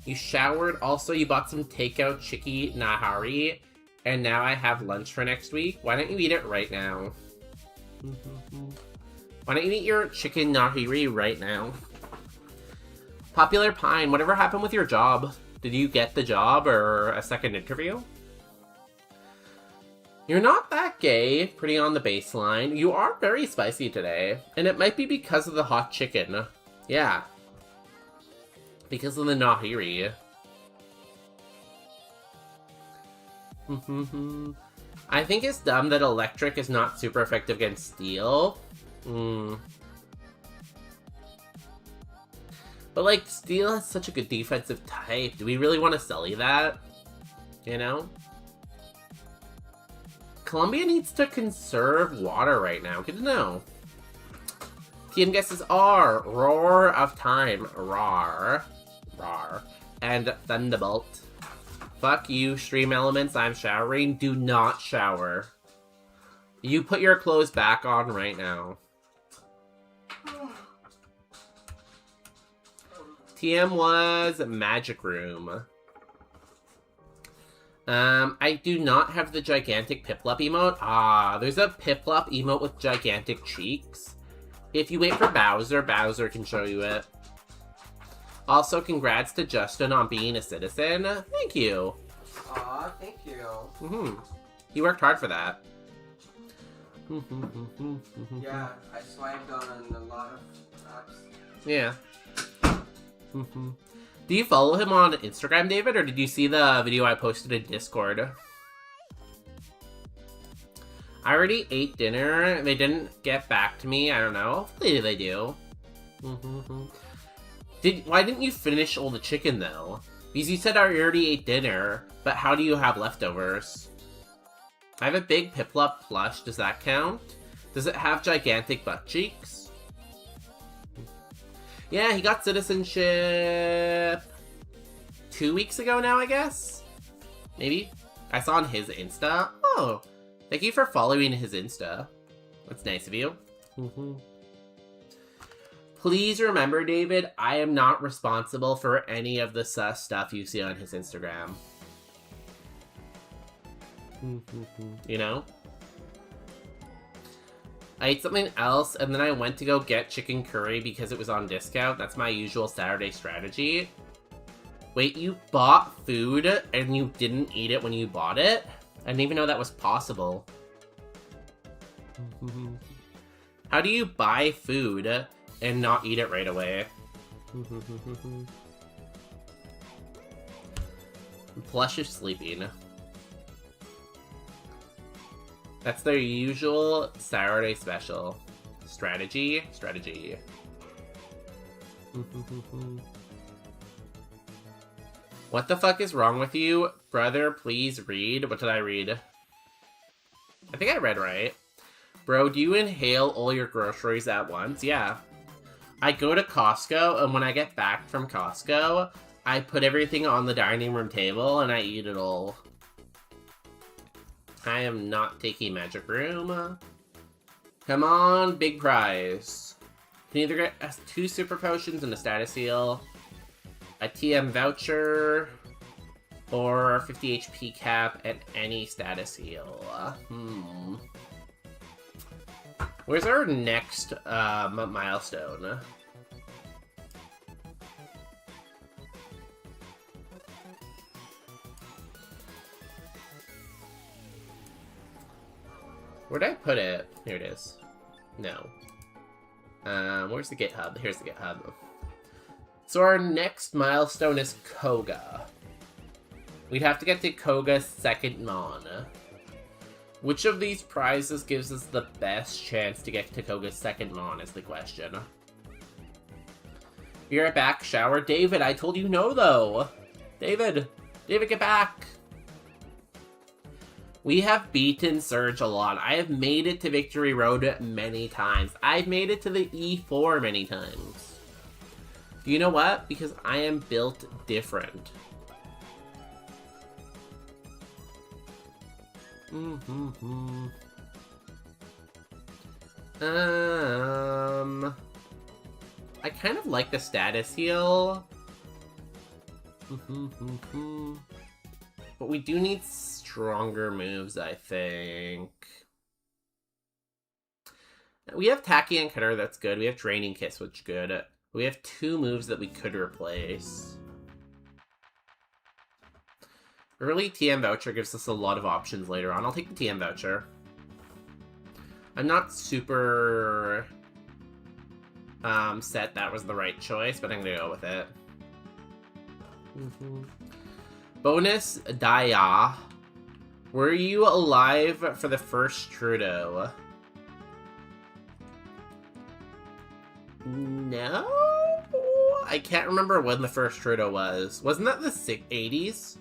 You showered. Also, you bought some takeout Chiki Nahari. And now I have lunch for next week. Why don't you eat it right now? Why don't you eat your chicken nahiri right now? Popular Pine, whatever happened with your job? Did you get the job or a second interview? You're not that gay, pretty on the baseline. You are very spicy today, and it might be because of the hot chicken. Yeah. Because of the nahiri. I think it's dumb that electric is not super effective against steel. But, like, steel has such a good defensive type. Do we really want to sully that? You know? Colombia needs to conserve water right now. Good to know. TM guesses are Roar of Time. Rar. And Thunderbolt. Fuck you, stream elements. I'm showering. Do not shower. You put your clothes back on right now. TM was Magic Room. I do not have the gigantic Piplup emote. Ah, there's a Piplup emote with gigantic cheeks. If you wait for Bowser, Bowser can show you it. Also, congrats to Justin on being a citizen. Thank you. Aw, thank you. He worked hard for that. Yeah, I swiped on a lot of apps. Yeah. Do you follow him on Instagram, David, or did you see the video I posted in Discord? I already ate dinner. They didn't get back to me. I don't know. Hopefully they do. Why didn't you finish all the chicken, though? Because you said I already ate dinner, but how do you have leftovers? I have a big Piplup plush. Does that count? Does it have gigantic butt cheeks? Yeah, he got citizenship 2 weeks ago now, I guess? Maybe? I saw on his Insta. Oh, thank you for following his Insta. That's nice of you. Please remember, David, I am not responsible for any of the sus stuff you see on his Instagram. You know? I ate something else, and then I went to go get chicken curry because it was on discount. That's my usual Saturday strategy. Wait, you bought food and you didn't eat it when you bought it? I didn't even know that was possible. How do you buy food and not eat it right away? Plush is sleeping. That's their usual Saturday special. Strategy. What the fuck is wrong with you? Brother, please read. What did I read? I think I read right. Bro, do you inhale all your groceries at once? Yeah. I go to Costco, and when I get back from Costco, I put everything on the dining room table, and I eat it all. I am not taking Magic Room. Come on, big prize. Can either get 2 super potions and a status heal, a TM voucher, or 50 HP cap and any status heal. Where's our next milestone? Where'd I put it? Here it is. No. Where's the GitHub? Here's the GitHub. So our next milestone is Koga. We'd have to get to Koga's second Mon. Which of these prizes gives us the best chance to get to Koga's second Mon is the question. You're back, shower. David, I told you no, though. David, get back. We have beaten Surge a lot. I have made it to Victory Road many times. I've made it to the E4 many times. You know what? Because I am built different. I kind of like the status heal. But we do need stronger moves, I think. We have Tacky and Cutter, that's good. We have Draining Kiss, which is good. We have 2 moves that we could replace. Early TM Voucher gives us a lot of options later on. I'll take the TM Voucher. I'm not super set that was the right choice, but I'm gonna go with it. Bonus Daya. Were you alive for the first Trudeau? No? I can't remember when the first Trudeau was. Wasn't that the 80s?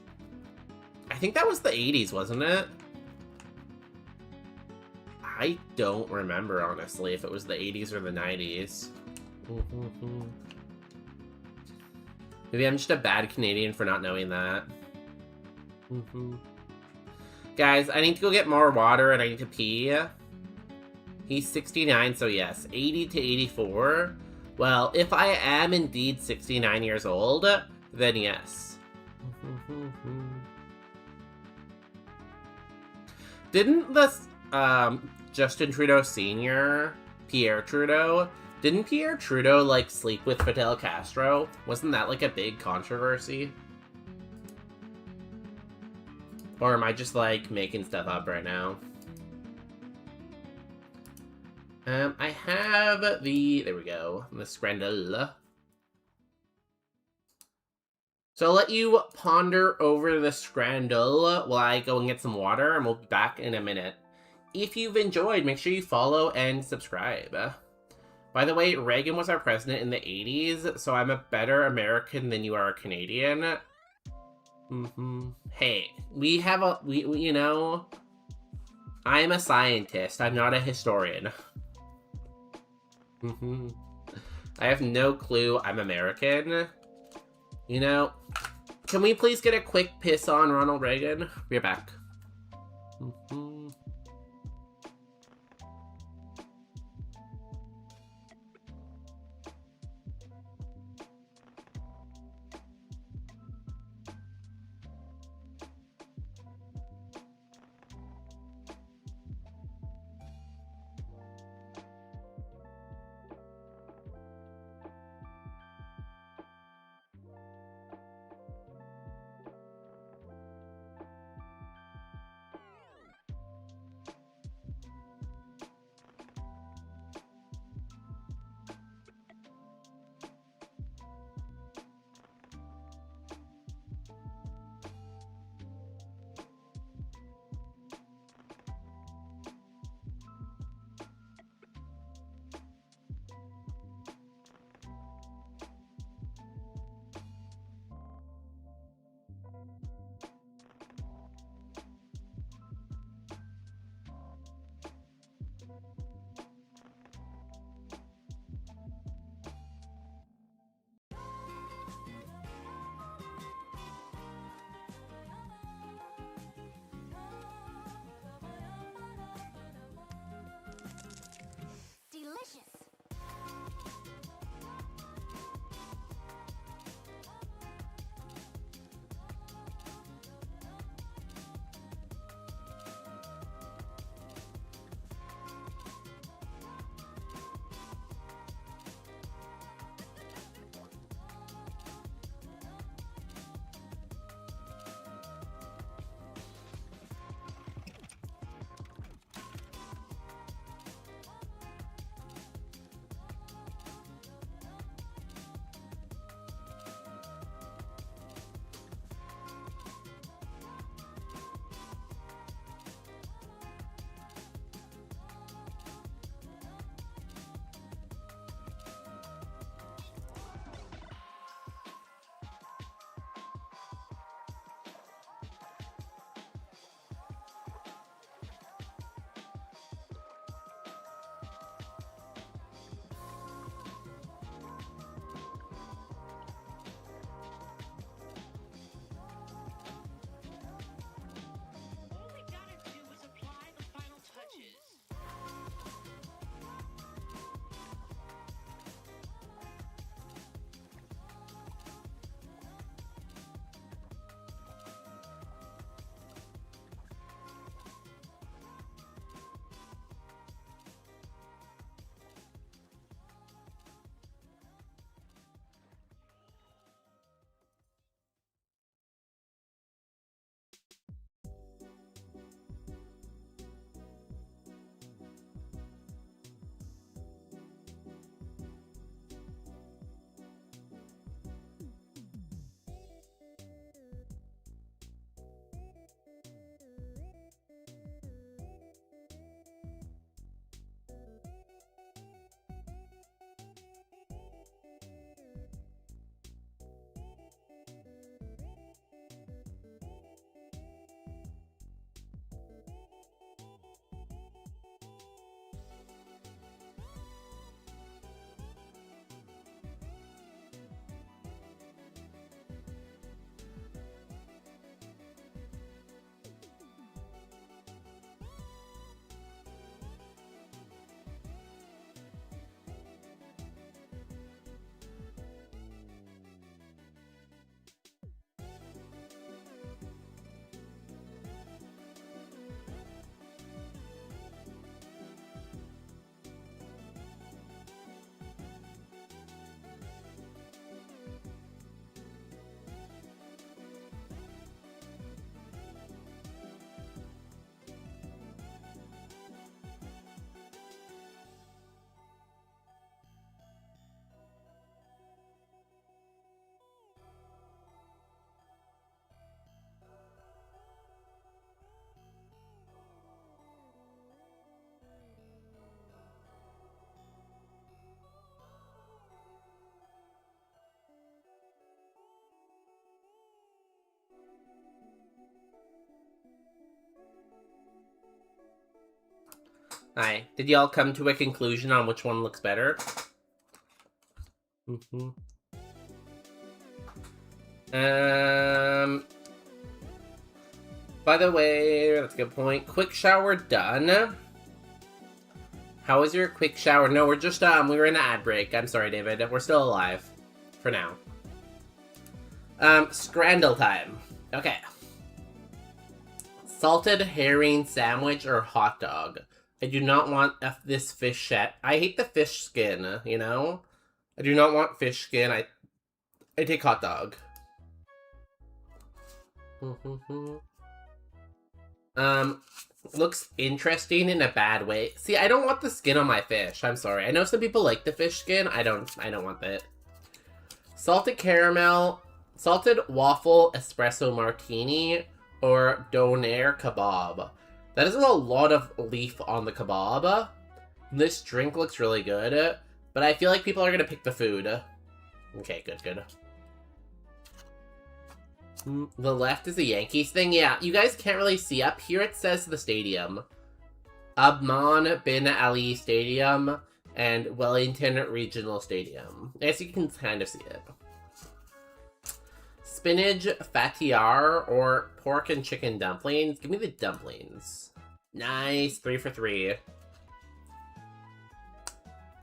I think that was the 80s, wasn't it? I don't remember, honestly, if it was the 80s or the 90s. Maybe I'm just a bad Canadian for not knowing that. Guys, I need to go get more water and I need to pee. He's 69, so yes. 80 to 84. Well, if I am indeed 69 years old, then yes. Didn't the Justin Trudeau Sr., Pierre Trudeau, didn't Pierre Trudeau, like, sleep with Fidel Castro? Wasn't that, like, a big controversy? Or am I just, like, making stuff up right now? I have the... There we go. The Scrandle. So I'll let you ponder over the Scrandle while I go and get some water, and we'll be back in a minute. If you've enjoyed, make sure you follow and subscribe. By the way, Reagan was our president in the 80s, so I'm a better American than you are a Canadian. Hey, we have a... We you know... I'm a scientist. I'm not a historian. I have no clue I'm American. You know, can we please get a quick piss on Ronald Reagan? We're back. Hi. Did y'all come to a conclusion on which one looks better? By the way, that's a good point. Quick shower done. How was your quick shower? No, we're just, we were in an ad break. I'm sorry, David. We're still alive. For now. Scrandle time. Okay. Salted herring sandwich or hot dog? I do not want this fish set. I hate the fish skin, you know? I do not want fish skin. I take hot dog. Looks interesting in a bad way. See, I don't want the skin on my fish. I'm sorry. I know some people like the fish skin. I don't want that. Salted caramel, salted waffle espresso martini, or doner kebab. That is a lot of leaf on the kebab. This drink looks really good, but I feel like people are gonna pick the food. Okay, good. The left is a Yankees thing. Yeah, you guys can't really see up here. It says the stadium. Abman bin Ali Stadium and Wellington Regional Stadium. I guess you can kind of see it. Spinach fattiar or pork and chicken dumplings. Give me the dumplings. Nice, 3 for 3.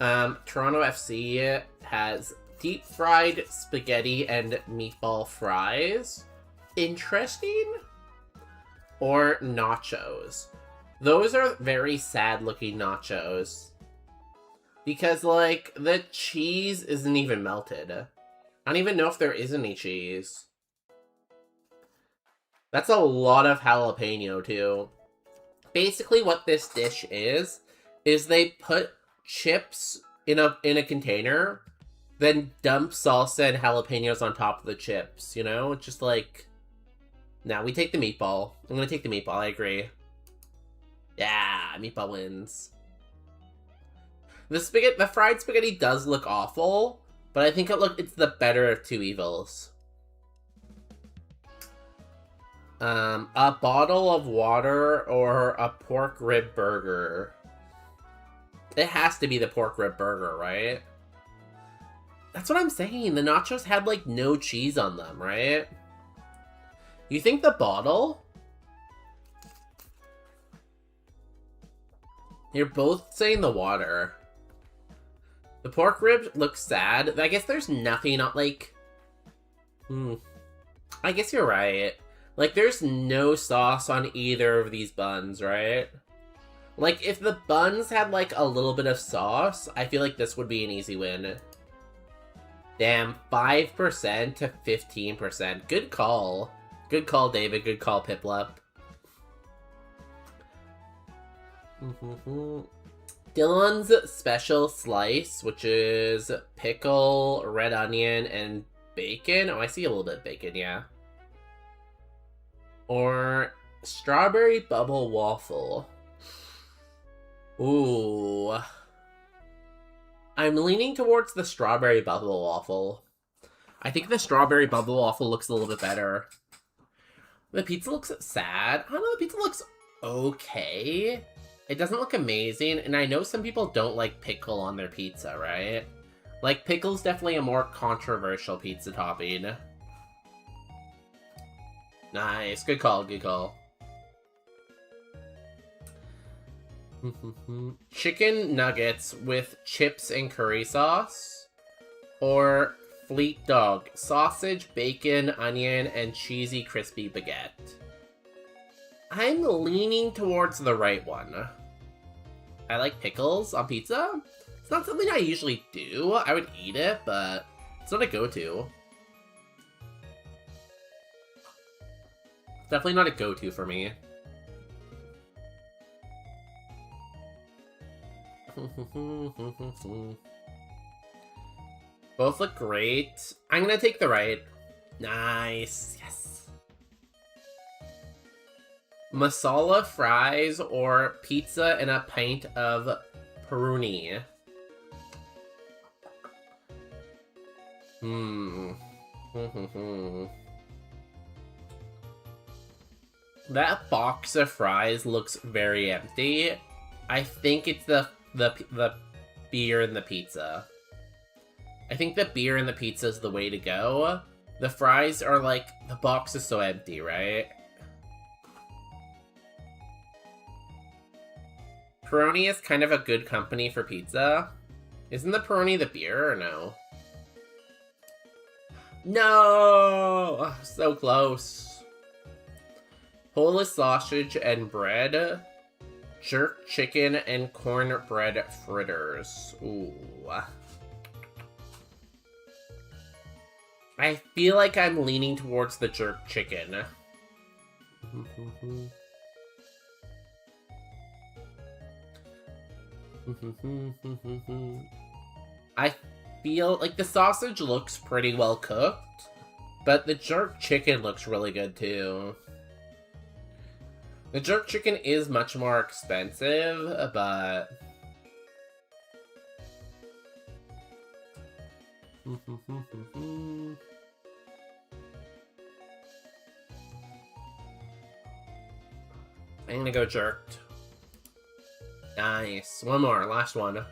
Toronto FC has deep fried spaghetti and meatball fries. Interesting. Or nachos. Those are very sad looking nachos. Because, like, the cheese isn't even melted. I don't even know if there is any cheese. That's a lot of jalapeno, too. Basically, what this dish is they put chips in a container, then dump salsa and jalapenos on top of the chips, you know? It's just like... Nah, we take the meatball. I'm gonna take the meatball, I agree. Yeah, meatball wins. The fried spaghetti does look awful, but I think it's the better of two evils. A bottle of water or a pork rib burger? It has to be the pork rib burger, right? That's what I'm saying. The nachos had, like, no cheese on them, right? You think the bottle? You're both saying the water. The pork rib looks sad. I guess there's nothing on, like... I guess you're right. Like, there's no sauce on either of these buns, right? Like, if the buns had, like, a little bit of sauce, I feel like this would be an easy win. Damn, 5% to 15%. Good call. Good call, David. Good call, Piplup. Dylan's special slice, which is pickle, red onion, and bacon. Oh, I see a little bit of bacon, yeah. Or strawberry bubble waffle. Ooh. I'm leaning towards the strawberry bubble waffle. I think the strawberry bubble waffle looks a little bit better. The pizza looks sad. I don't know, the pizza looks okay. It doesn't look amazing, and I know some people don't like pickle on their pizza, right? Like, pickle's definitely a more controversial pizza topping. Nice. Good call, good call. Chicken nuggets with chips and curry sauce. Or fleet dog. Sausage, bacon, onion, and cheesy crispy baguette. I'm leaning towards the right one. I like pickles on pizza. It's not something I usually do. I would eat it, but it's not a go-to. Definitely not a go-to for me. Both look great. I'm gonna take the right. Nice. Yes. Masala fries or pizza and a pint of peruni. That box of fries looks very empty. I think it's the beer and the pizza. I think the beer and the pizza is the way to go. The fries are like, the box is so empty, right? Peroni is kind of a good company for pizza. Isn't the Peroni the beer or no? No! So close. Polish sausage and bread. Jerk chicken and cornbread fritters. Ooh. I feel like I'm leaning towards the jerk chicken. I feel like the sausage looks pretty well cooked, but the jerk chicken looks really good too. The jerk chicken is much more expensive, but... I'm gonna go jerked. Nice. One more, last one.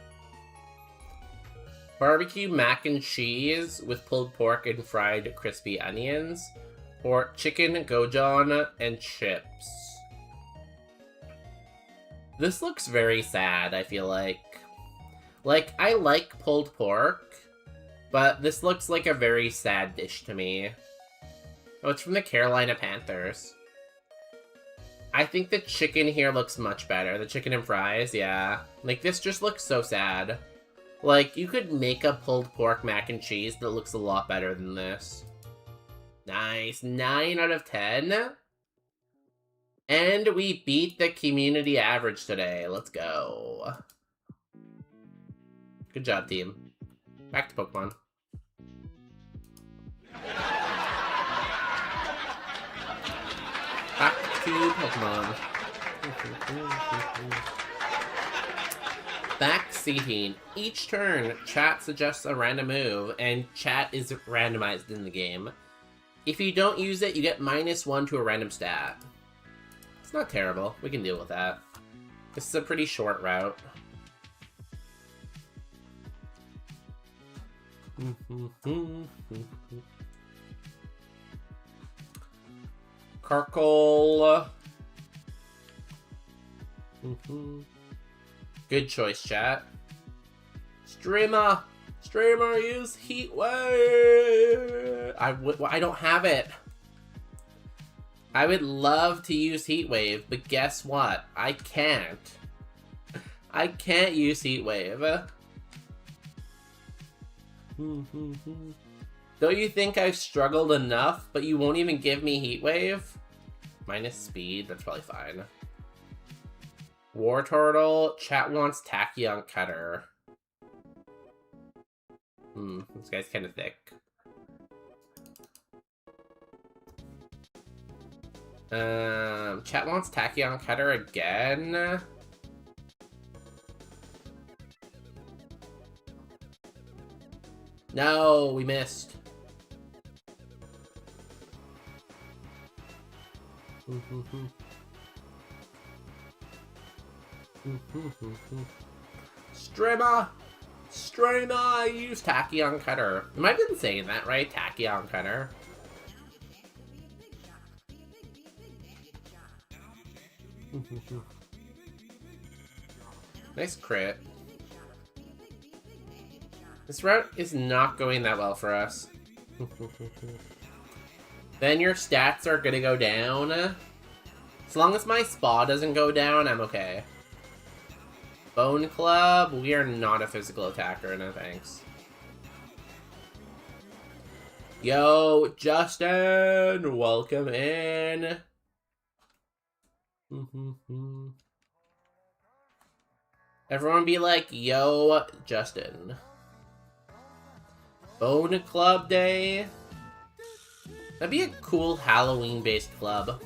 Barbecue mac and cheese with pulled pork and fried crispy onions, or chicken gojon and chips. This looks very sad, I feel like. Like, I like pulled pork, but this looks like a very sad dish to me. Oh, it's from the Carolina Panthers. I think the chicken here looks much better. The chicken and fries, yeah. Like, this just looks so sad. Like, you could make a pulled pork mac and cheese that looks a lot better than this. Nice. 9 out of 10. And we beat the community average today. Let's go. Good job, team. Back to Pokemon. Back to Pokemon. Backseating. Each turn, chat suggests a random move, and chat is randomized in the game. If you don't use it, you get -1 to a random stat. It's not terrible. We can deal with that. This is a pretty short route. Karkle. Good choice, chat. Streamer, use Heat Wave. I don't have it. I would love to use Heat Wave, but guess what? I can't. I can't use Heat Wave. Don't you think I've struggled enough, but you won't even give me Heat Wave? Minus speed, that's probably fine. War Turtle, chat wants Tachyon Cutter. This guy's kind of thick. Chat wants Tachyon Cutter again. No, we missed. Streamer, use Tachyon Cutter. Am I been saying that right? Tachyon Cutter. Nice crit. This route is not going that well for us. Then your stats are gonna go down. As long as my spa doesn't go down, I'm okay. Bone Club, we are not a physical attacker, no thanks. Yo, Justin, welcome in. Everyone be like, yo, Justin. Bone Club Day. That'd be a cool Halloween-based club.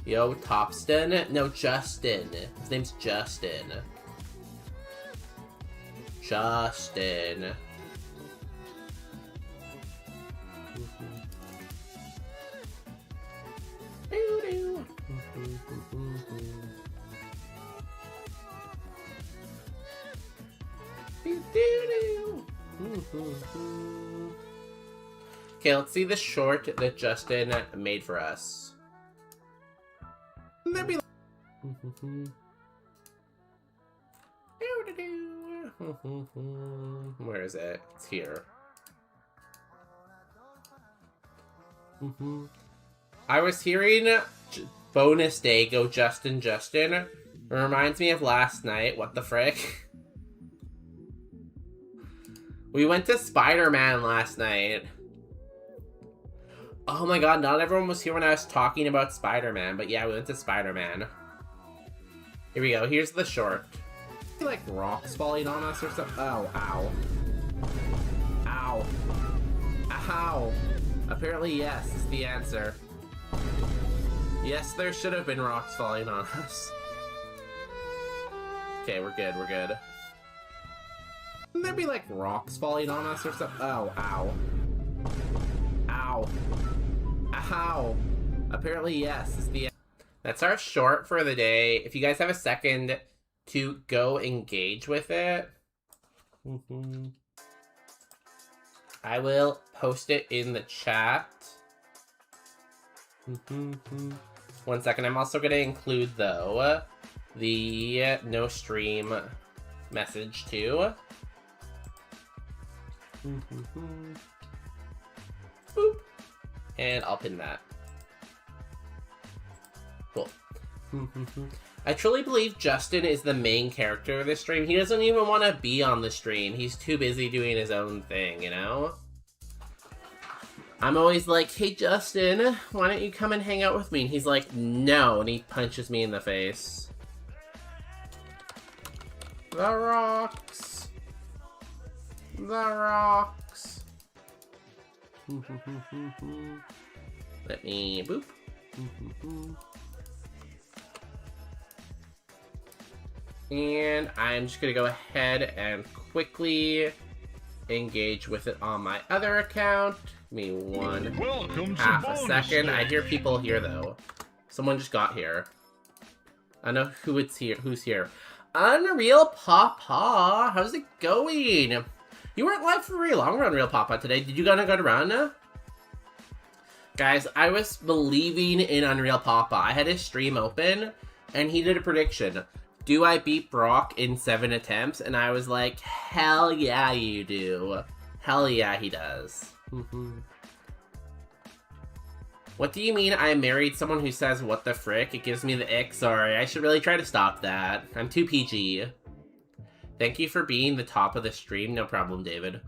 Yo, Topston? No, Justin. His name's Justin. Justin. Okay, let's see the short that Justin made for us. There'd be where is it? It's here. I was hearing bonus day go Justin. It reminds me of last night. What the frick? We went to Spider-Man last night. Oh my god, not everyone was here when I was talking about Spider-Man, but yeah, we went to Spider-Man. Here we go, here's the short. Like rocks falling on us or something. Oh, ow. Ow. Ow. Apparently yes is the answer. Yes, there should have been rocks falling on us. Okay, we're good, we're good. Wouldn't there be like rocks falling on us or something? Oh, ow. Ow. Ow. Apparently yes is the answer. That's our short for the day. If you guys have a second to go engage with it, I will post it in the chat. 1 second. I'm also going to include, though, the no stream message, too. Boop. And I'll pin that. Cool. I truly believe Justin is the main character of this stream. He doesn't even want to be on the stream. He's too busy doing his own thing, you know? I'm always like, hey Justin, why don't you come and hang out with me? And he's like, no, and he punches me in the face. The rocks. The rocks. Let me boop. And I'm just gonna go ahead and quickly engage with it on my other account. Give me half a second. I hear people here though. Someone just got here. I know who's here. Unreal Papa, how's it going? You weren't live for very long, Unreal Papa, today. Did you go to run? Guys, I was believing in Unreal Papa. I had his stream open, and he did a prediction. Do I beat Brock in 7 attempts? And I was like, hell yeah, you do. Hell yeah, he does. What do you mean I married someone who says what the frick? It gives me the ick. Sorry, I should really try to stop that. I'm too PG. Thank you for being the top of the stream. No problem, David.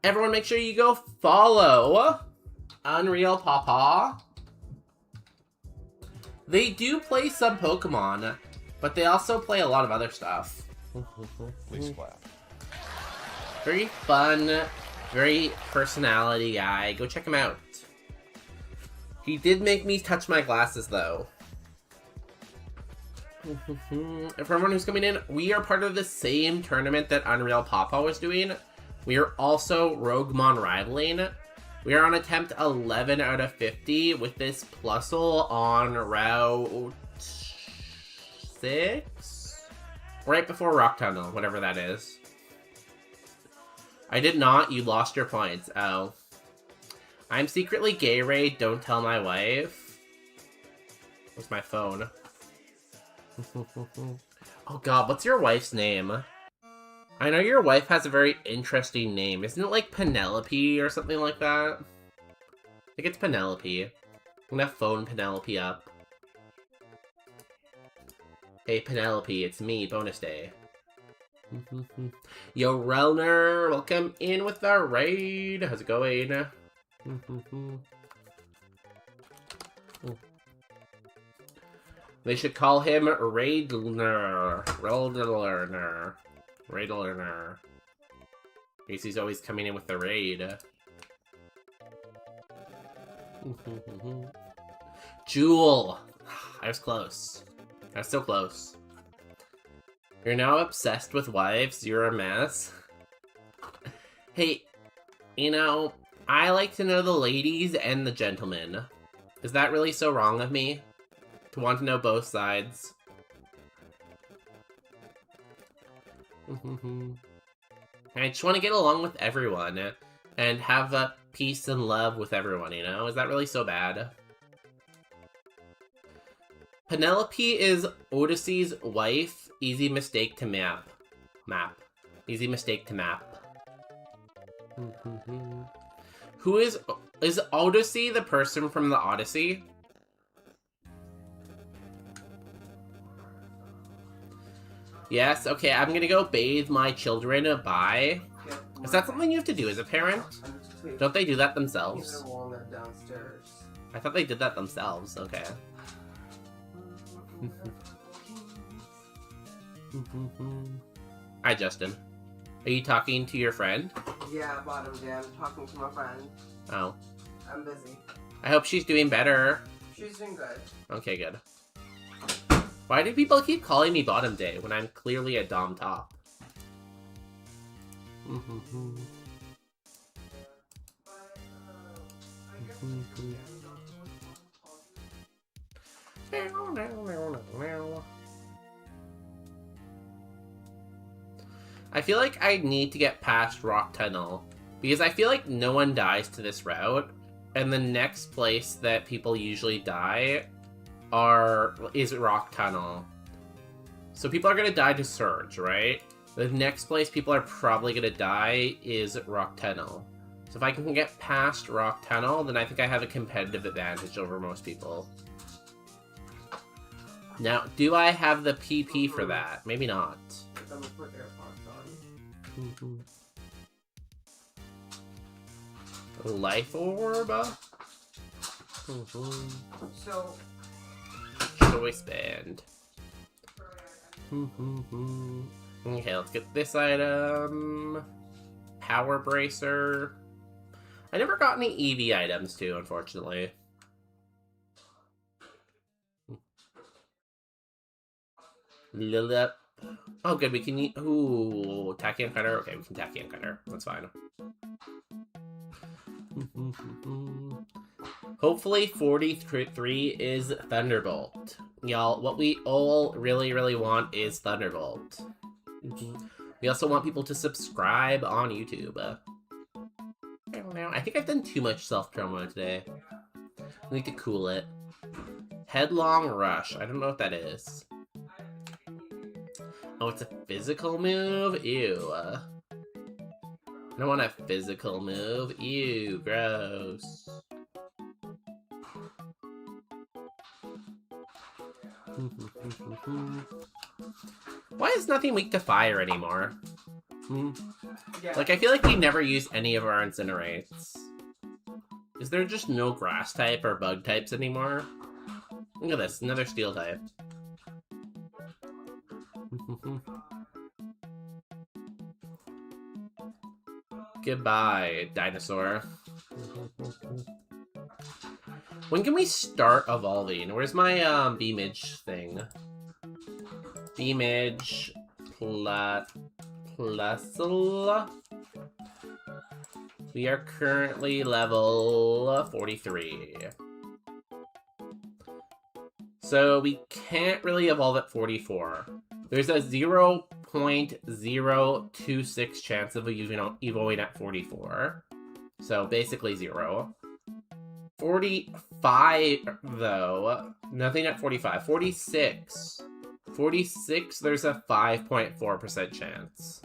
Everyone make sure you go follow Unreal Papa. They do play some Pokemon, but they also play a lot of other stuff. Please clap. Very fun, very personality guy. Go check him out. He did make me touch my glasses, though. And for everyone who's coming in, we are part of the same tournament that Unreal Papa was doing. We are also Roguemon rivaling. We are on attempt 11 out of 50 with this Plusle on route 6? Right before Rock Tunnel, whatever that is. I did not. You lost your points. Oh. I'm secretly gay, Ray. Don't tell my wife. Where's my phone? Oh god, what's your wife's name? I know your wife has a very interesting name. Isn't it like Penelope or something like that? I think it's Penelope. I'm gonna phone Penelope up. Hey Penelope, it's me, bonus day. Yo Relner, welcome in with our raid. How's it going? They should call him Raidler. Raidler. He's always coming in with the raid. Jewel! I was close. I was so close. You're now obsessed with wives. You're a mess. Hey, you know, I like to know the ladies and the gentlemen. Is that really so wrong of me? To want to know both sides? I just want to get along with everyone and have peace and love with everyone, you know? Is that really so bad? Penelope is Odyssey's wife. Easy mistake to map. Easy mistake to map. Who is Odyssey the person from the Odyssey? Yes, okay, I'm gonna go bathe my children. Bye. Is that something you have to do as a parent? Don't they do that themselves? Walnut downstairs. I thought they did that themselves. Okay. Hi, Justin. Are you talking to your friend? Yeah, bottom day. I'm talking to my friend. Oh. I'm busy. I hope she's doing better. She's doing good. Okay, good. Why do people keep calling me bottom day when I'm clearly a dom top? I feel like I need to get past Rock Tunnel, because I feel like no one dies to this route, and the next place that people usually die is Rock Tunnel. So people are gonna die to Surge, right? The next place people are probably gonna die is Rock Tunnel. So if I can get past Rock Tunnel, then I think I have a competitive advantage over most people. Now, do I have the PP for that? Maybe not. I'm gonna put AirPods on. Life Orb? So, Choice Band. Okay, let's get this item. Power Bracer. I never got any EV items too, unfortunately. Lilip. Oh, good, we can eat. Ooh, Tachyon Cutter. Okay, we can Tachyon Cutter. That's fine. Hopefully 43 is Thunderbolt. Y'all, what we all really, really want is Thunderbolt. We also want people to subscribe on YouTube. I don't know. I think I've done too much self-promo today. I need to cool it. Headlong Rush. I don't know what that is. Oh, it's a physical move? Ew. I don't want a physical move. Ew, gross. Why is nothing weak to fire anymore? Like, I feel like we never use any of our incinerates. Is there just no grass type or bug types anymore? Look at this, another steel type. Goodbye, dinosaur. When can we start evolving? Where's my B-Midge thing? B-Midge Plusle. We are currently level 43. So we can't really evolve at 44. There's a 0.026 chance of evolving at 44. So basically 0. 45, though. Nothing at 45. 46. 46, there's a 5.4% chance.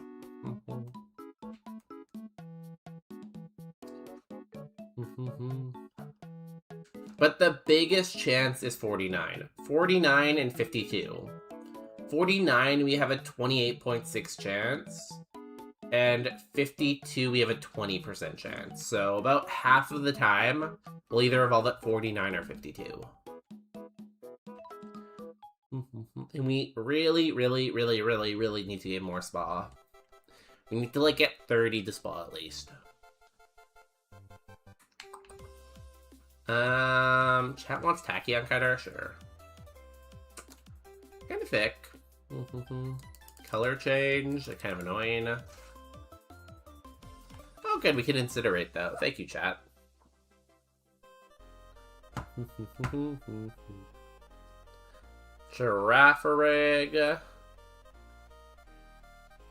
But the biggest chance is 49. 49 and 52. 49, we have a 28.6 chance. And 52, we have a 20% chance. So about half of the time, we'll either evolve at 49 or 52. And we really, really, really, really, really need to get more spa. We need to, like, get 30 to spa at least. Chat wants Tachyon Cutter? Sure. Kind of thick. Color change, kind of annoying. Oh, good, we can incinerate though. Thank you, chat. Giraffe rig.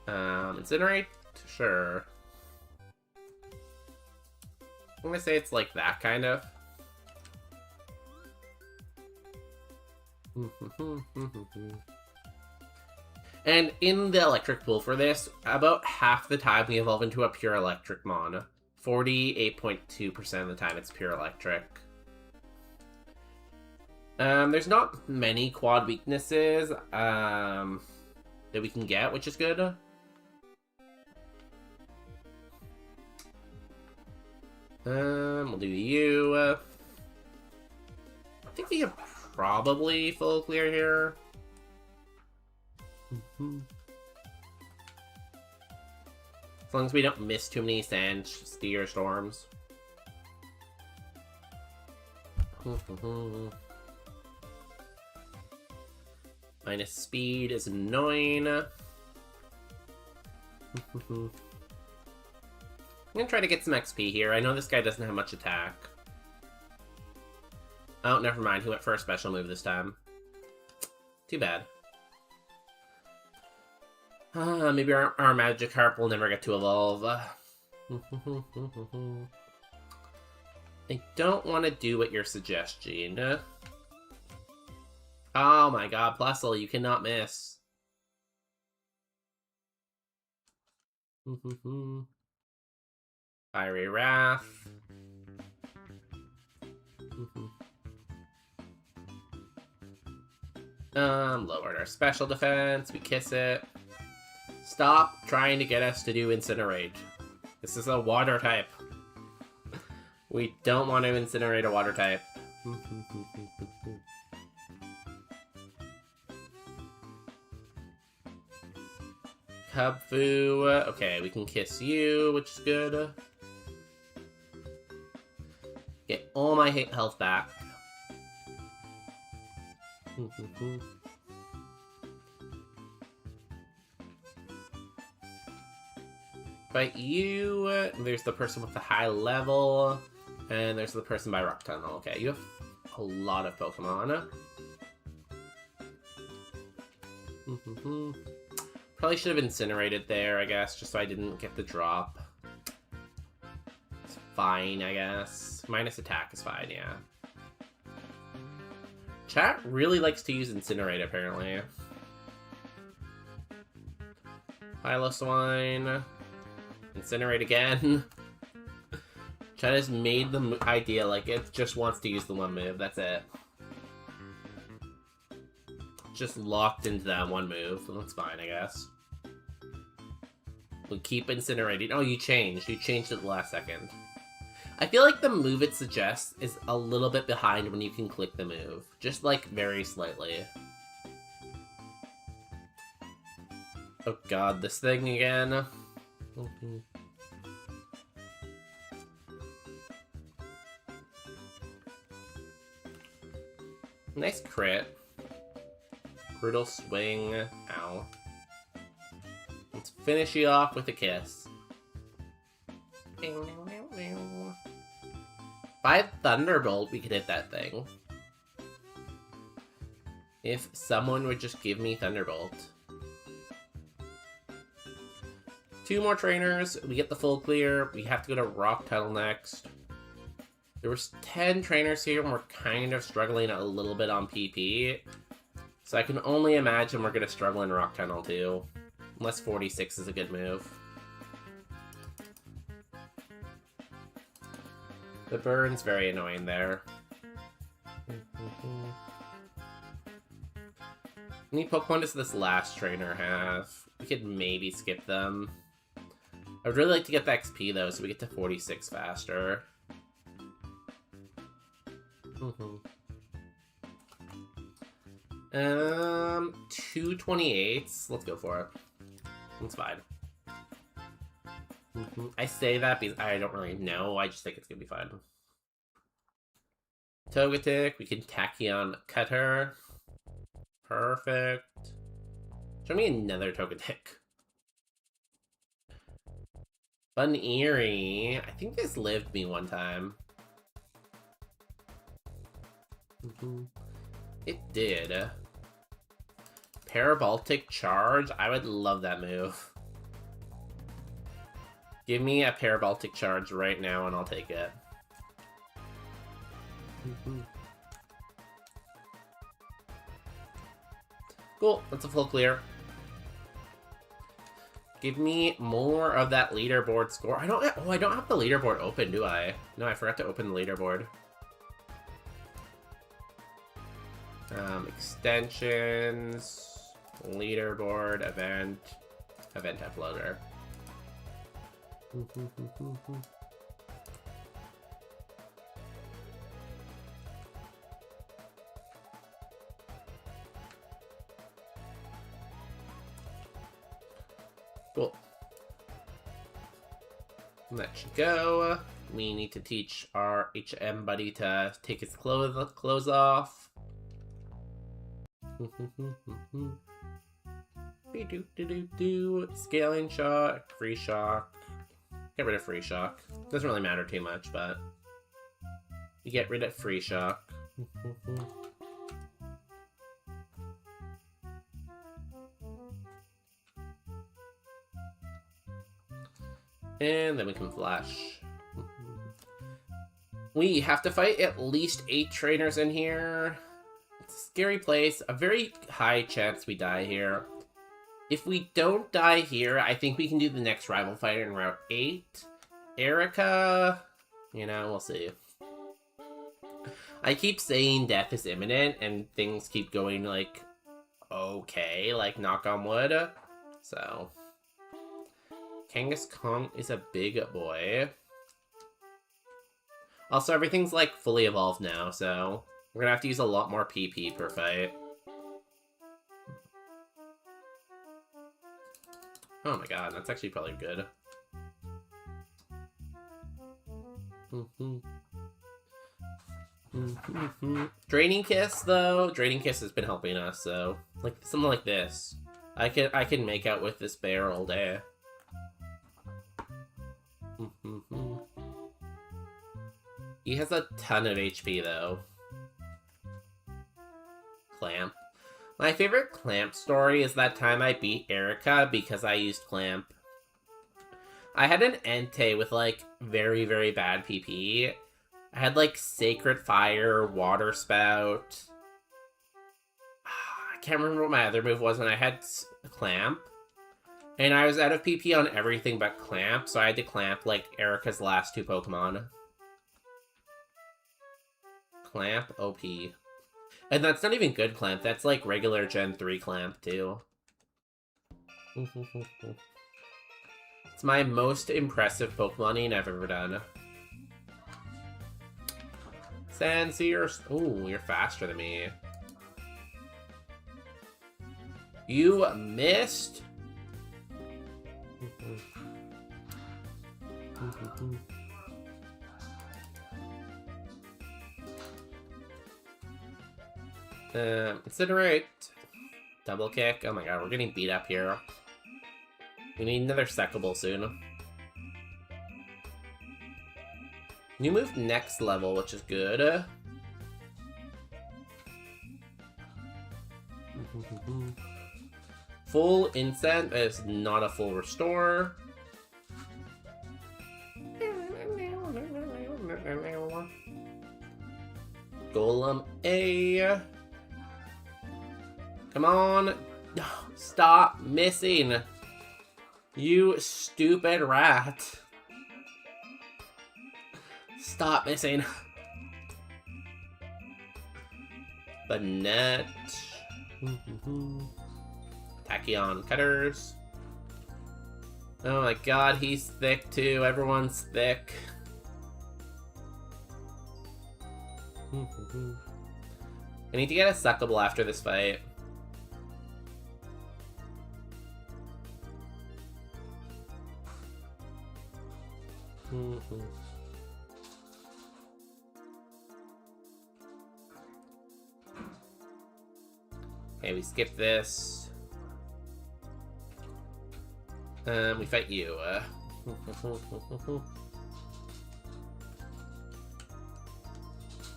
Incinerate Sure. I'm gonna say it's like that, kind of. And in the electric pool for this, about half the time we evolve into a pure electric mon. 48.2% of the time it's pure electric. There's not many quad weaknesses that we can get, which is good. We'll do you. I think we can probably full clear here. As long as we don't miss too many sand steer storms. Minus speed is annoying. I'm gonna try to get some XP here. I know this guy doesn't have much attack. Oh, never mind. He went for a special move this time. Too bad. Maybe our Magikarp will never get to evolve. I don't want to do what you're suggesting. Oh my god, Plusle, you cannot miss. Fiery Wrath. Lowered our special defense. We kiss it. Stop trying to get us to do Incinerate. This is a water type. We don't want to incinerate a water type. Cubfu. Okay, we can kiss you, which is good. Get all my health back. Fight you. There's the person with the high level. And there's the person by Rock Tunnel. Okay, you have a lot of Pokemon. Probably should have incinerated there, I guess, just so I didn't get the drop. It's fine, I guess. Minus attack is fine, yeah. Chat really likes to use Incinerate, apparently. Piloswine. Incinerate again. Chat has made the idea like it just wants to use the one move, that's it. Just locked into that one move. That's fine, I guess. We'll keep incinerating. Oh, you changed. You changed at the last second. I feel like the move it suggests is a little bit behind when you can click the move. Just, like, very slightly. Oh god, this thing again. Nice crit. Brutal swing. Ow. Let's finish you off with a kiss. By Thunderbolt, we could hit that thing. If someone would just give me Thunderbolt. 2 more trainers. We get the full clear. We have to go to Rock Tunnel next. There was 10 trainers here, and we're kind of struggling a little bit on PP. So I can only imagine we're going to struggle in Rock Tunnel too. Unless 46 is a good move. The burn's very annoying there. How many Pokemon does this last trainer have? We could maybe skip them. I would really like to get the XP though, so we get to 46 faster. 228s. Let's go for it. That's fine. I say that because I don't really know. I just think it's gonna be fine. Togetic. We can Tachyon Cutter. Perfect. Show me another Togetic. Fun Eerie. I think this lived me one time. It did. Paraboltic Charge? I would love that move. Give me a Parabaltic Charge right now and I'll take it. Cool, that's a full clear. Give me more of that leaderboard score. I don't have the leaderboard open, do I? No, I forgot to open the leaderboard. Extensions, leaderboard, event uploader. Cool. That should go. We need to teach our HM buddy to take his clothes off. Scaling shock, free shock. Get rid of free shock. Doesn't really matter too much, but you get rid of free shock. And then we can flash. We have to fight at least 8 trainers in here. It's a scary place. A very high chance we die here. If we don't die here, I think we can do the next rival fighter in Route 8. Erica, you know, we'll see. I keep saying death is imminent, and things keep going, like, okay, like, knock on wood. So, Kangaskhan is a big boy. Also, everything's, like, fully evolved now, so we're gonna have to use a lot more PP per fight. Oh my god, that's actually probably good. Draining Kiss, though. Draining Kiss has been helping us, so like something like this. I can make out with this bear all day. He has a ton of HP, though. Clamp. My favorite Clamp story is that time I beat Erica because I used Clamp. I had an Entei with, like, very, very bad PP. I had, like, Sacred Fire, Water Spout. I can't remember what my other move was, and I had Clamp. And I was out of PP on everything but Clamp, so I had to Clamp, like, Erica's last 2 Pokemon. Clamp OP. And that's not even good Clamp, that's like regular Gen 3 Clamp, too. It's my most impressive Pokemoning I've ever done. Sanseer. Ooh, you're faster than me. You missed? Incinerate. Double kick. Oh my god, we're getting beat up here. We need another Secable soon. New move next level, which is good. Full Incent is not a full restore. Golem A. Come on. Stop missing. You stupid rat. Stop missing. Banette. Tachyon Cutters. Oh my god, he's thick too. Everyone's thick. I need to get a Suckable after this fight. Okay, we skip this. We fight you.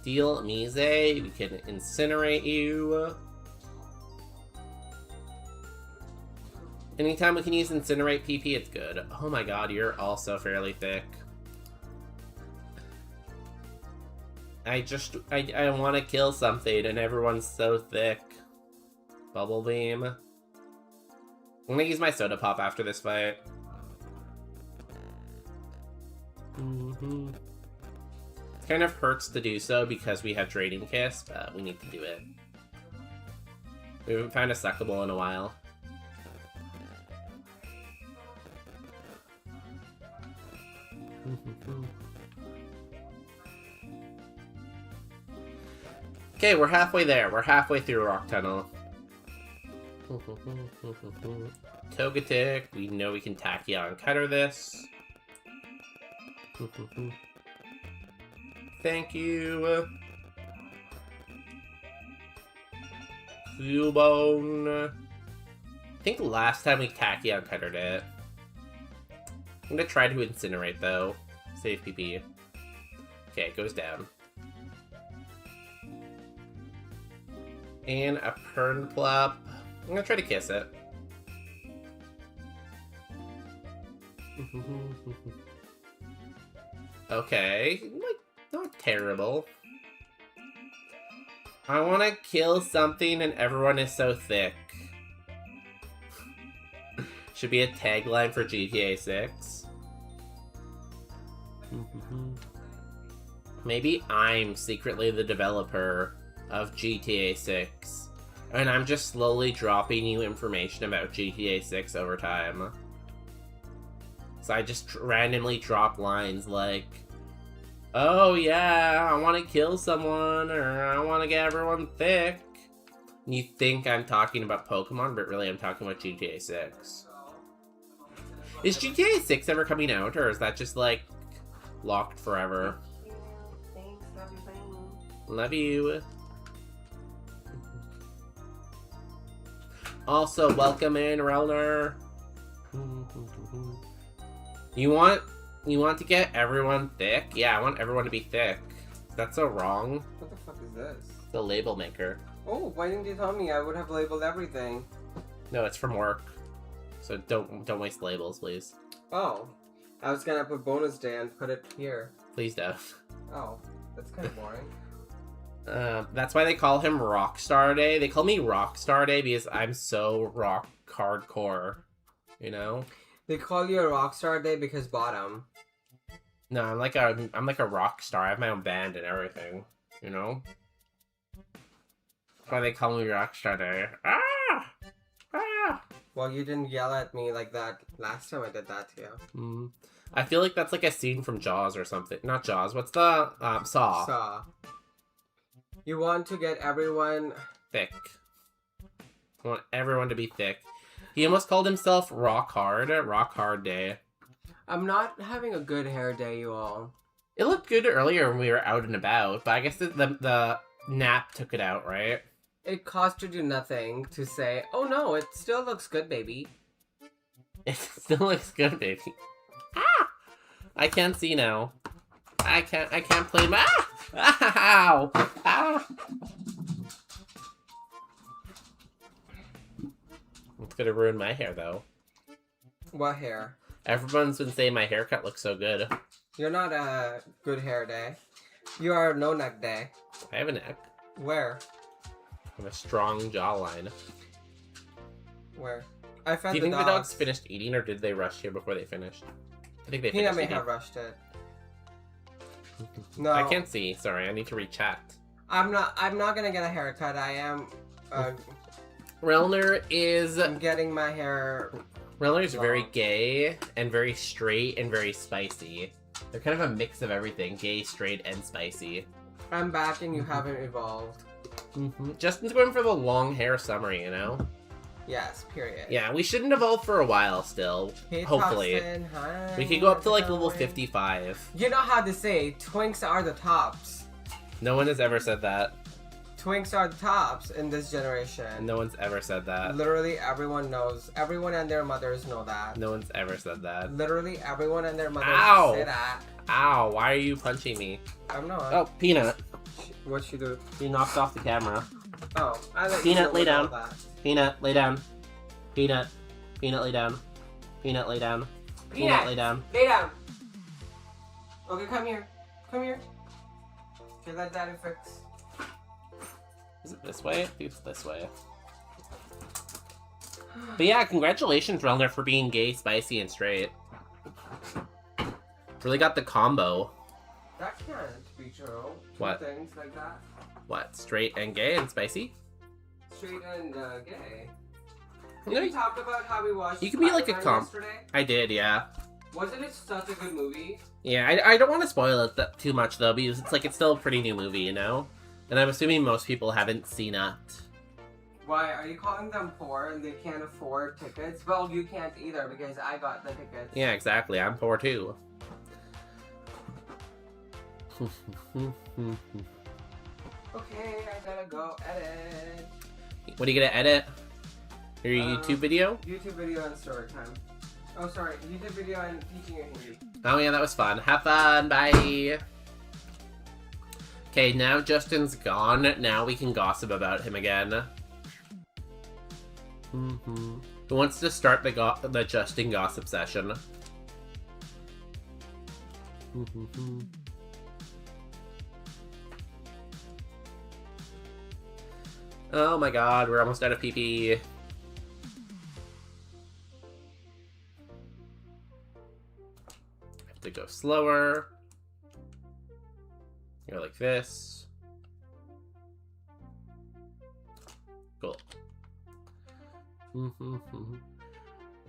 Steel Mise, we can incinerate you. Anytime we can use Incinerate PP, it's good. Oh my god, you're also fairly thick. I want to kill something and everyone's so thick. Bubble Beam. I'm gonna use my Soda Pop after this fight. It kind of hurts to do so because we have Draining Kiss, but we need to do it. We haven't found a Suckable in a while. Okay, we're halfway there. We're halfway through Rock Tunnel. Togetic, we know we can Tachyon Cutter this. Thank you. Cubone. I think last time we Tachyon Cuttered it. I'm gonna try to Incinerate though. Save PP. Okay, it goes down. And a Pernplup. I'm gonna try to kiss it. Okay, like, not terrible. I want to kill something and everyone is so thick. Should be a tagline for GTA 6. Maybe I'm secretly the developer of GTA 6. And I'm just slowly dropping you information about GTA 6 over time. So I just randomly drop lines like, oh yeah, I want to kill someone, or I want to get everyone thick. And you think I'm talking about Pokemon, but really I'm talking about GTA 6. Is GTA 6 ever coming out, or is that just like locked forever? Thanks, love you, bye. Love you. Also, welcome in, Relner. You want to get everyone thick? Yeah, I want everyone to be thick. That's so wrong. What the fuck is this? The label maker. Oh, why didn't you tell me? I would have labeled everything. No, it's from work. So don't waste labels, please. Oh, I was gonna put bonus day and put it here. Please don't. Oh, that's kind of boring. That's why they call him Rockstar Day. They call me Rockstar Day because I'm so rock hardcore, you know? They call you a rockstar day because bottom. No, I'm like a rock star. I have my own band and everything, you know? That's why they call me Rockstar Day. Ah! Ah! Well, you didn't yell at me like that last time I did that to you. I feel like that's like a scene from Jaws or something. Not Jaws. What's the Saw? Saw. You want to get everyone Thick. I want everyone to be thick. He almost called himself Rock Hard Day. I'm not having a good hair day, you all. It looked good earlier when we were out and about, but I guess the nap took it out, right? It costed you nothing to say, oh no, it still looks good, baby. It still looks good, baby. Ah! I can't see now. I can't play my... Ah! Ow! Ah! It's gonna ruin my hair, though. What hair? Everyone's been saying my haircut looks so good. You're not a good hair day. You are no neck day. I have a neck. Where? I have a strong jawline. Where? I fed Do you the think dogs. the dogs finished eating, or did they rush here before they finished? I think they finished Peanut may eating. have rushed it. No. I can't see. Sorry, I need to rechat. I'm not gonna get a haircut. I am Relner is... I'm getting my hair. Relner's very long. gay, and very straight, and very spicy. They're kind of a mix of everything. Gay, straight, and spicy. I'm back and you haven't evolved. Justin's going for the long hair summary, you know? Yes, period. Yeah, we shouldn't evolve for a while still. Hey, Hopefully. Toxin, hi, We could go up to like how's it level going? 55. You know how to say twinks are the tops. No one has ever said that. Twinks are the tops in this generation. No one's ever said that. Literally everyone knows. Everyone and their mothers know that. No one's ever said that. Literally everyone and their mothers Ow! say that. Ow, why are you punching me? I'm not. Oh, Peanut. What'd she do? You knocked off the camera. Oh, I let Peanut, you know lay about down. that. Peanut, lay down. Peanut. Peanut, lay down. Peanut, lay down. Peanut, lay down. Lay down. Okay, come here. Come here. Okay, let Daddy fix. Is it this way? I think it's this way. But yeah, congratulations, Relner, for being gay, spicy, and straight. Really got the combo. That can't be true. What? Two things like that. What? Straight and gay and spicy? Straight and gay. No, Did we talk about how we watched you can be like a Spider-Man comp. yesterday? I did, yeah. Wasn't it such a good movie? Yeah, I don't want to spoil it too much, though, because it's still a pretty new movie, you know? And I'm assuming most people haven't seen it. Why, are you calling them poor and they can't afford tickets? Well, you can't either because I got the tickets. Yeah, exactly. I'm poor, too. Okay, I gotta go edit. What are you gonna edit? Your Uh, YouTube video? YouTube video and story time. Oh, sorry. YouTube video and teaching you Hindi. Oh yeah, that was fun. Have fun. Bye. Okay, now Justin's gone. Now we can gossip about him again. Who wants to start the Justin gossip session? Oh my god, we're almost out of PP. Have to go slower. Go like this. Cool.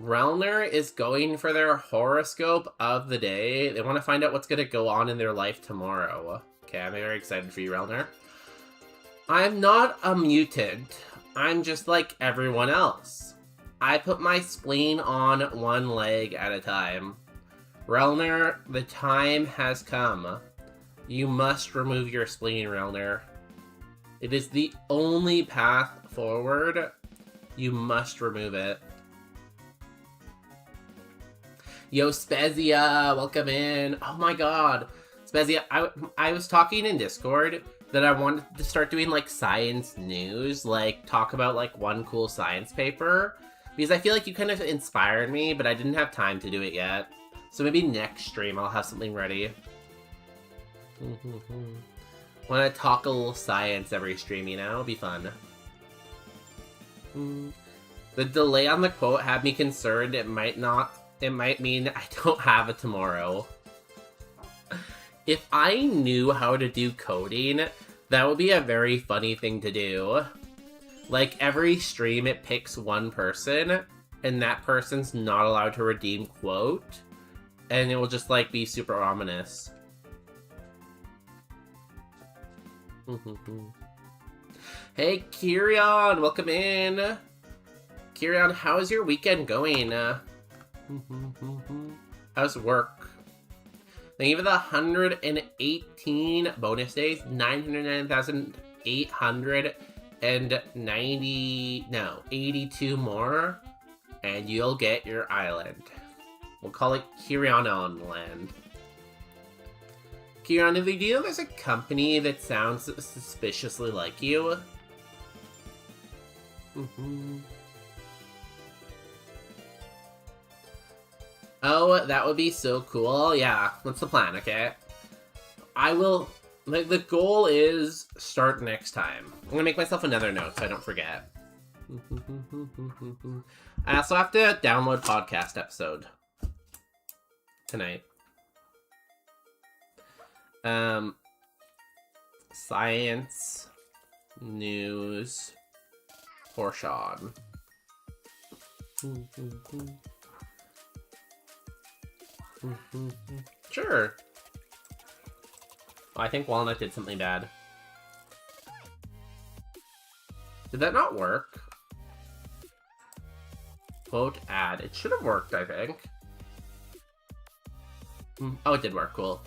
Relner is going for their horoscope of the day. They want to find out what's going to go on in their life tomorrow. Okay, I'm very excited for you, Relner. I'm not a mutant. I'm just like everyone else. I put my spleen on one leg at a time. Relner, the time has come. You must remove your spleen, Relner. It is the only path forward. You must remove it. Yo, Spezia, welcome in. Oh my god. Spezia, I was talking in Discord that I wanted to start doing like science news, like talk about like one cool science paper, because I feel like you kind of inspired me, but I didn't have time to do it yet. So maybe next stream I'll have something ready. Want to talk a little science every stream, you know? It'll be fun. The delay on the quote had me concerned. It might mean I don't have it tomorrow. If I knew how to do coding, that would be a very funny thing to do. Like, every stream it picks one person, and that person's not allowed to redeem quote, and it will just, like, be super ominous. Hey, Kirion, welcome in. Kirion, how's your weekend going? How's work? Thank you for the 118 bonus days, 82 more, and you'll get your island. We'll call it Kirionon Land. Kieran, do you know there's a company that sounds suspiciously like you? Oh, that would be so cool. Yeah, what's the plan, okay? I will... Like, the goal is start next time. I'm gonna make myself another note so I don't forget. I also have to download podcast episode tonight. Science, news, Porsche. Sure. I think Walnut did something bad. Did that not work? Quote ad. It should have worked, I think. Oh, it did work. Cool.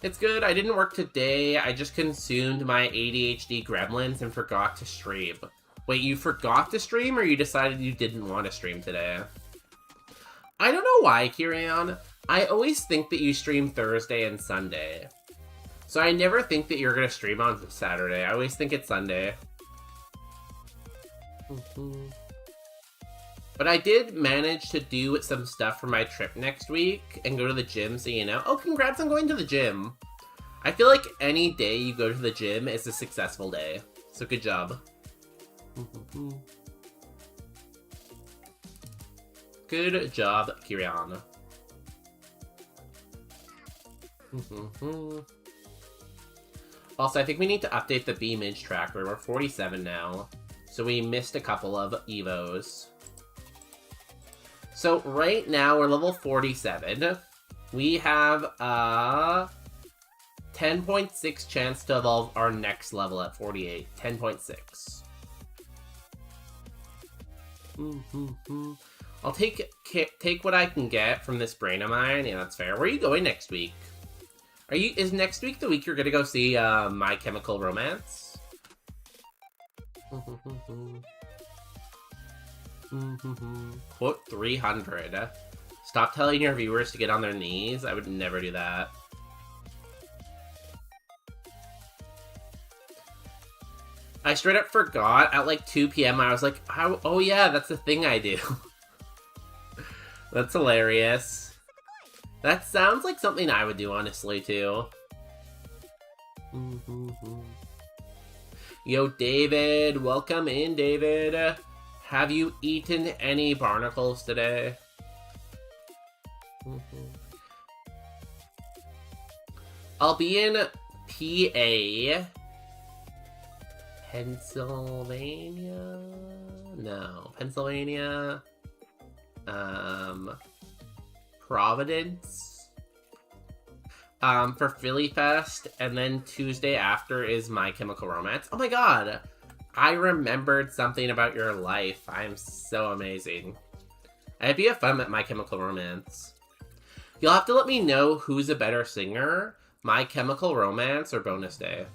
It's good. I didn't work today. I just consumed my ADHD gremlins and forgot to stream. Wait, you forgot to stream, or you decided you didn't want to stream today? I don't know why, Kirion. I always think that you stream Thursday and Sunday. So I never think that you're going to stream on Saturday. I always think it's Sunday. But I did manage to do some stuff for my trip next week and go to the gym, so you know. Oh, congrats on going to the gym. I feel like any day you go to the gym is a successful day. So good job. Good job, Kirian. Also, I think we need to update the B-Midge tracker. We're 47 now. So we missed a couple of Evos. So right now we're level 47. We have a 10.6 chance to evolve our next level at 48. 10.6. I'll take what I can get from this brain of mine. Yeah, that's fair. Where are you going next week? Is next week the week you're gonna go see My Chemical Romance? Quote 300. Stop telling your viewers to get on their knees. I would never do that. I straight up forgot at like 2 p.m. I was like, oh yeah, that's the thing I do. That's hilarious. That sounds like something I would do, honestly, too. Yo, David. Welcome in, David. Have you eaten any barnacles today? I'll be in PA. Pennsylvania? No. Pennsylvania. Providence. For Philly Fest, and then Tuesday after is My Chemical Romance. Oh my god! I remembered something about your life. I'm so amazing. I hope you have fun at My Chemical Romance. You'll have to let me know who's a better singer, My Chemical Romance or Bonus Day.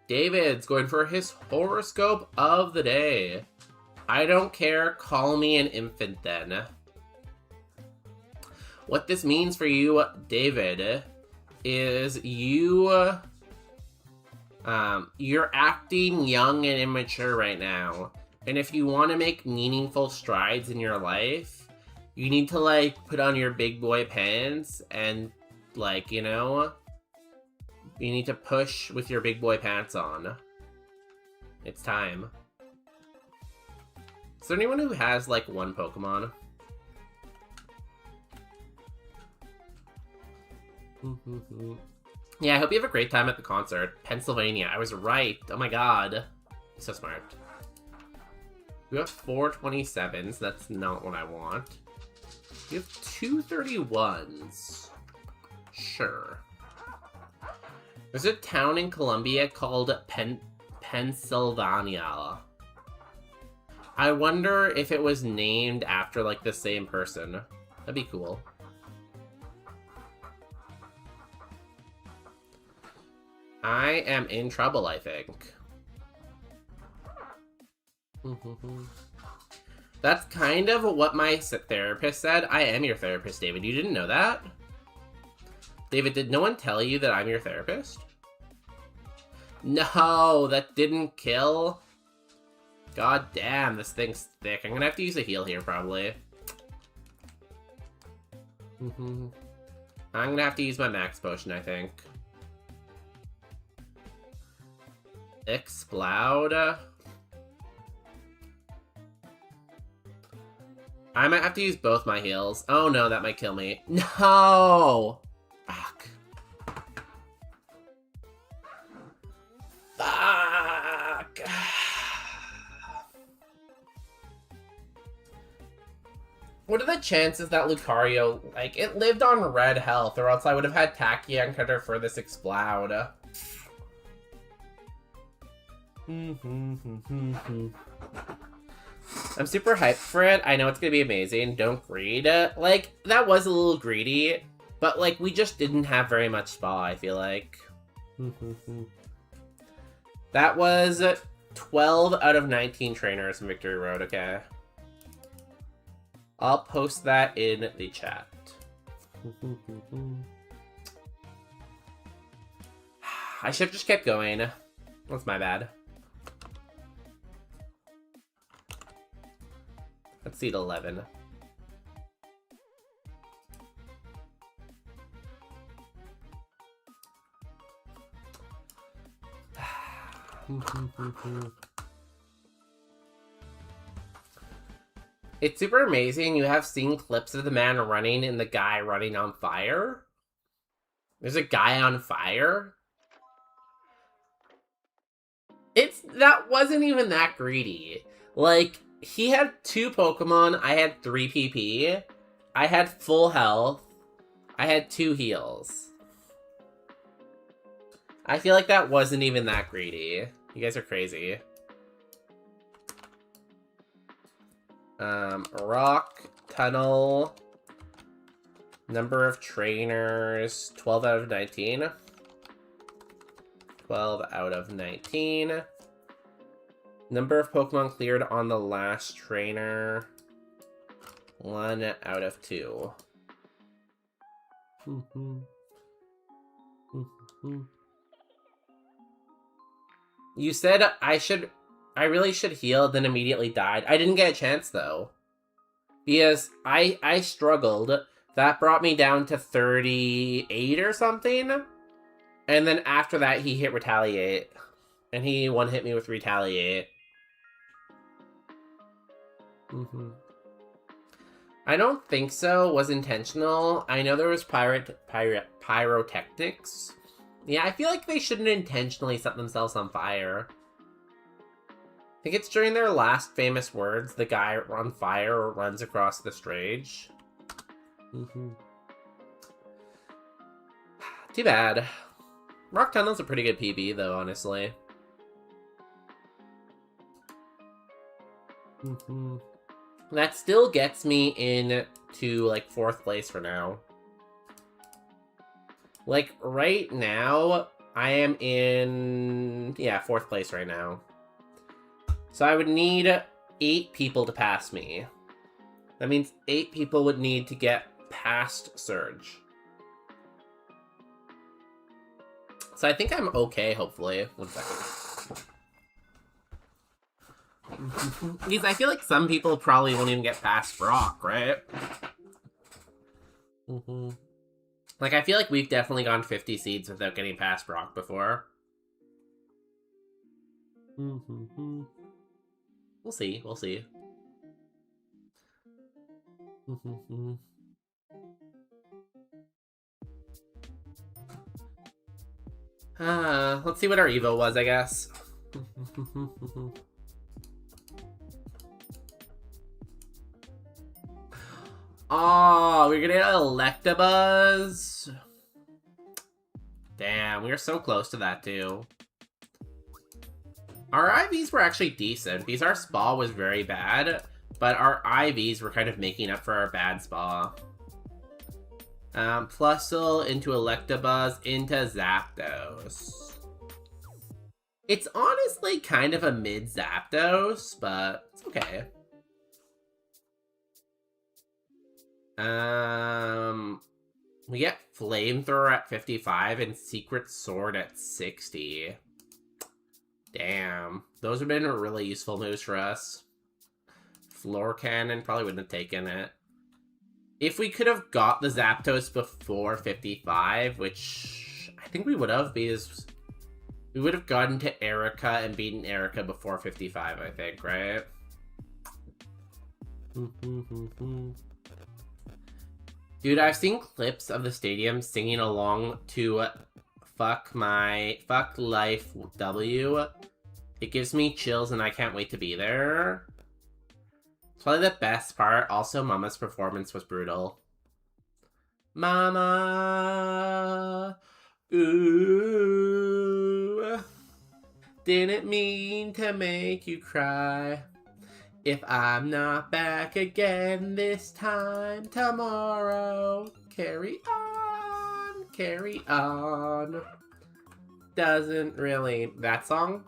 David's going for his horoscope of the day. I don't care, call me an infant then. What this means for you, David, is you're acting young and immature right now. And if you want to make meaningful strides in your life, you need to, like, put on your big boy pants and, like, you know, you need to push with your big boy pants on. It's time. Is there anyone who has, like, one Pokemon? Yeah, I hope you have a great time at the concert. Pennsylvania. I was right. Oh my god. So smart. We have 427s. That's not what I want. We have 231s. Sure. There's a town in Colombia called Pennsylvania. I wonder if it was named after, like, the same person. That'd be cool. I am in trouble, I think. That's kind of what my therapist said. I am your therapist, David. You didn't know that? David, did no one tell you that I'm your therapist? No, that didn't kill. God damn, this thing's thick. I'm gonna have to use a heal here, probably. I'm gonna have to use my max potion, I think. Explode. I might have to use both my heals. Oh no, that might kill me. No! Fuck. Fuck. What are the chances that Lucario, like, it lived on red health, or else I would have had Tachyon Cutter for this Explode. I'm super hyped for it. I know it's gonna be amazing. Don't greed. Like, that was a little greedy, but, like, we just didn't have very much spa, I feel like. That was 12 out of 19 trainers in Victory Road, okay? I'll post that in the chat. I should have just kept going. That's my bad. Let's seed 11. It's super amazing. You have seen clips of the man running and the guy running on fire. There's a guy on fire. That wasn't even that greedy. Like, he had 2 Pokemon, I had 3 PP. I had full health. I had 2 heals. I feel like that wasn't even that greedy. You guys are crazy. Rock, tunnel, number of trainers, 12 out of 19. 12 out of 19. Number of Pokemon cleared on the last trainer, 1 out of 2. You said I really should heal, then immediately died. I didn't get a chance, though. Because I struggled. That brought me down to 38 or something. And then after that, he hit Retaliate. And he one-hit me with Retaliate. I don't think so. Was intentional. I know there was pyrotechnics. Yeah, I feel like they shouldn't intentionally set themselves on fire. I think it's during their last famous words, the guy on fire runs across the stage. Too bad. Rock Tunnel's a pretty good PB, though, honestly. That still gets me into, like, 4th place for now. Like, right now, I am in, yeah, 4th place right now. So I would need 8 people to pass me. That means 8 people would need to get past Surge. So I think I'm okay, hopefully. 1 second. Because I feel like some people probably won't even get past Brock, right? Like, I feel like we've definitely gone 50 seeds without getting past Brock before. We'll see, we'll see. Let's see what our Evo was, I guess. Oh, we're gonna get Electabuzz. Damn, we were so close to that, too. Our IVs were actually decent, because our spa was very bad, but our IVs were kind of making up for our bad spa. Plusle into Electabuzz into Zapdos. It's honestly kind of a mid Zapdos, but it's okay. We get Flamethrower at 55 and Secret Sword at 60. Damn. Those have been really useful moves for us. Floor Cannon probably wouldn't have taken it. If we could have got the Zapdos before 55, which I think we would have, because we would have gotten to Erica and beaten Erica before 55, I think, right? Dude, I've seen clips of the stadium singing along to Fuck Life W. It gives me chills and I can't wait to be there. It's probably the best part. Also, Mama's performance was brutal. Mama, ooh, didn't mean to make you cry. If I'm not back again this time tomorrow, carry on, carry on. Doesn't really... That song?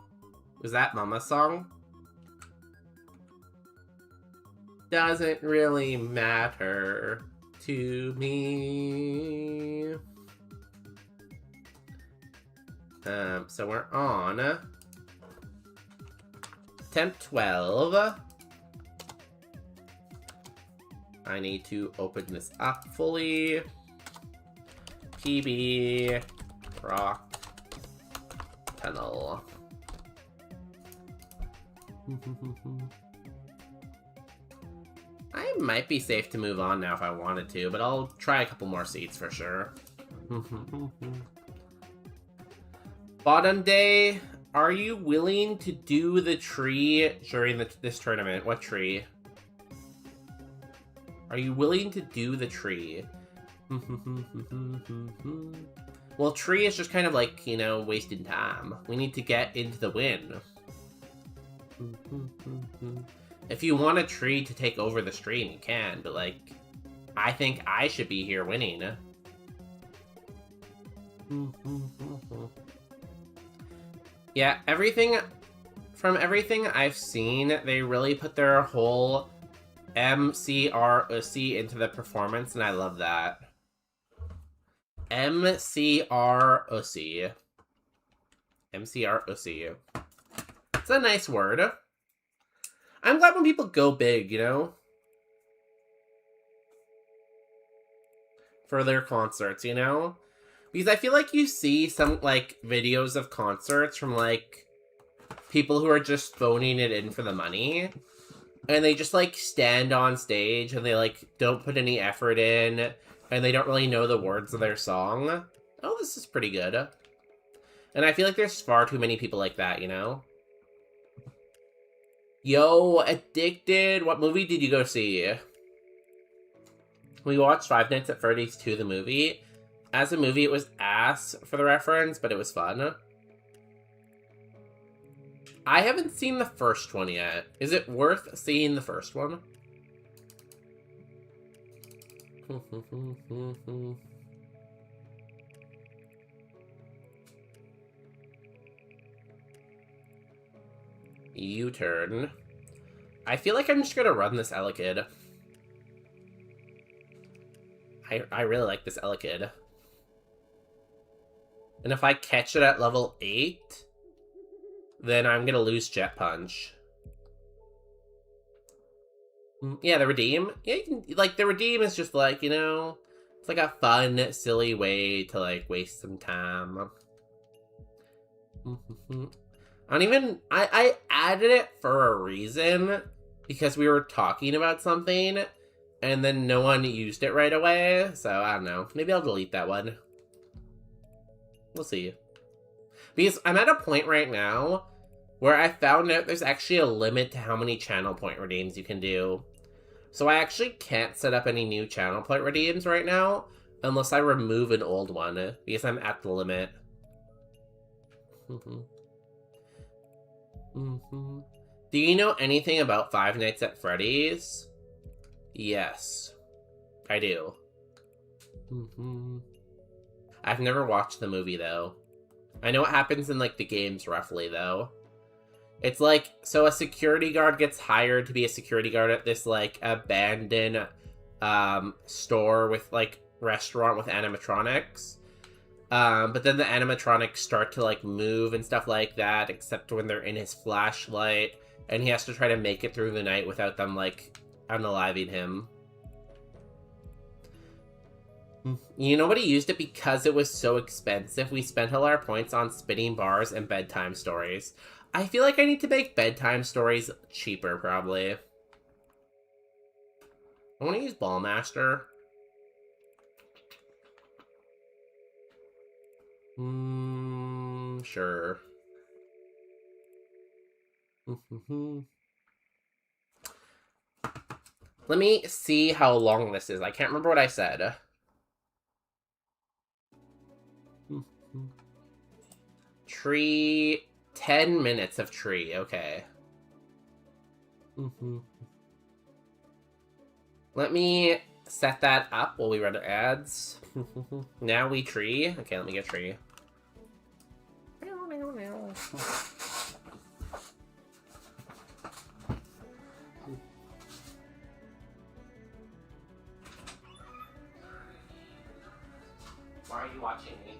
Was that Mama's song? Doesn't really matter to me. So we're on Temp 12. I need to open this up fully. PB Rock Tunnel. I might be safe to move on now if I wanted to, but I'll try a couple more seats for sure. Bottom day, are you willing to do the tree during this tournament? What tree? Are you willing to do the tree? Well, tree is just kind of like, you know, wasting time. We need to get into the win. If you want a tree to take over the stream, you can, but like, I think I should be here winning. Yeah, from everything I've seen, they really put their whole MCROC into the performance, and I love that. MCROC. MCROC. It's a nice word. I'm glad when people go big, you know? For their concerts, you know? Because I feel like you see some, like, videos of concerts from, like, people who are just phoning it in for the money. And they just, like, stand on stage and they, like, don't put any effort in. And they don't really know the words of their song. Oh, this is pretty good. And I feel like there's far too many people like that, you know? Yo, Addicted, what movie did you go see? We watched Five Nights at Freddy's 2, the movie. As a movie, it was ass for the reference, but it was fun. I haven't seen the first one yet. Is it worth seeing the first one? U-turn. I feel like I'm just gonna run this Elekid. I really like this Elekid. And if I catch it at level 8, then I'm gonna lose Jet Punch. Yeah, the Redeem. Yeah, you can, like, the Redeem is just like, you know, it's like a fun, silly way to, like, waste some time. I added it for a reason, because we were talking about something, and then no one used it right away, so I don't know. Maybe I'll delete that one. We'll see. Because I'm at a point right now where I found out there's actually a limit to how many channel point redeems you can do. So I actually can't set up any new channel point redeems right now unless I remove an old one, because I'm at the limit. Do you know anything about Five Nights at Freddy's? Yes, I do. I've never watched the movie, though. I know what happens in, like, the games, roughly, though. It's like, so a security guard gets hired to be a security guard at this, like, abandoned, store with, like, restaurant with animatronics. But then the animatronics start to, like, move and stuff like that, except when they're in his flashlight, and he has to try to make it through the night without them, like, unaliving him. You know what, he used it because it was so expensive. We spent all our points on spinning bars and bedtime stories. I feel like I need to make bedtime stories cheaper, probably. I want to use Ballmaster. Sure. Let me see how long this is. I can't remember what I said. Tree, 10 minutes of tree, okay. Let me set that up while we run ads. Now we tree. Okay, let me get tree. Why are you watching me?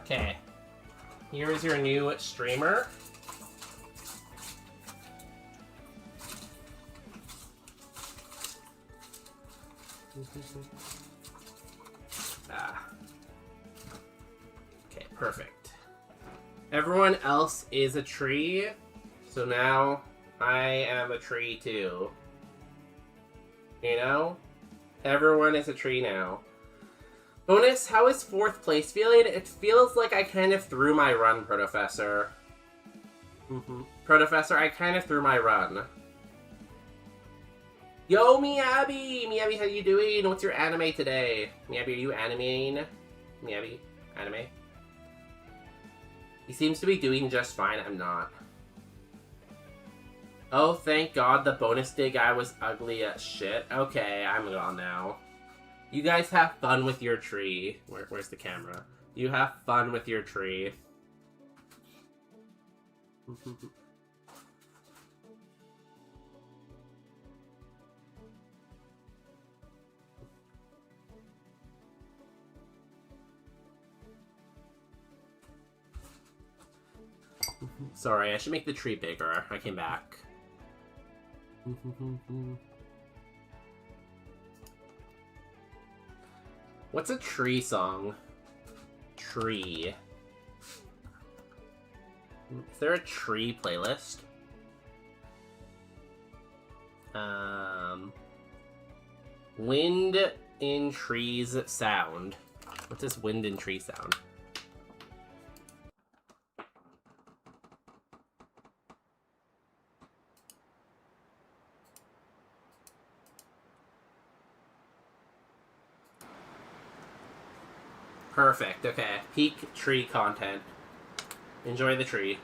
Okay. Here is your new streamer. Okay, perfect. Everyone else is a tree, so now I am a tree too. You know? Everyone is a tree now. Bonus, how is 4th place feeling? It feels like I kind of threw my run, Protofessor. Protofessor, I kind of threw my run. Yo, Miyabi! Miyabi, how you doing? What's your anime today? Miyabi, are you animating? Miyabi, anime? He seems to be doing just fine. I'm not. Oh, thank God the bonus day guy was ugly as shit. Okay, I'm gone now. You guys have fun with your tree. Where's the camera? You have fun with your tree. Sorry, I should make the tree bigger. I came back. What's a tree song? Tree. Is there a tree playlist? Wind in trees sound. What's this wind in tree sound? Perfect, okay. Peak tree content. Enjoy the tree.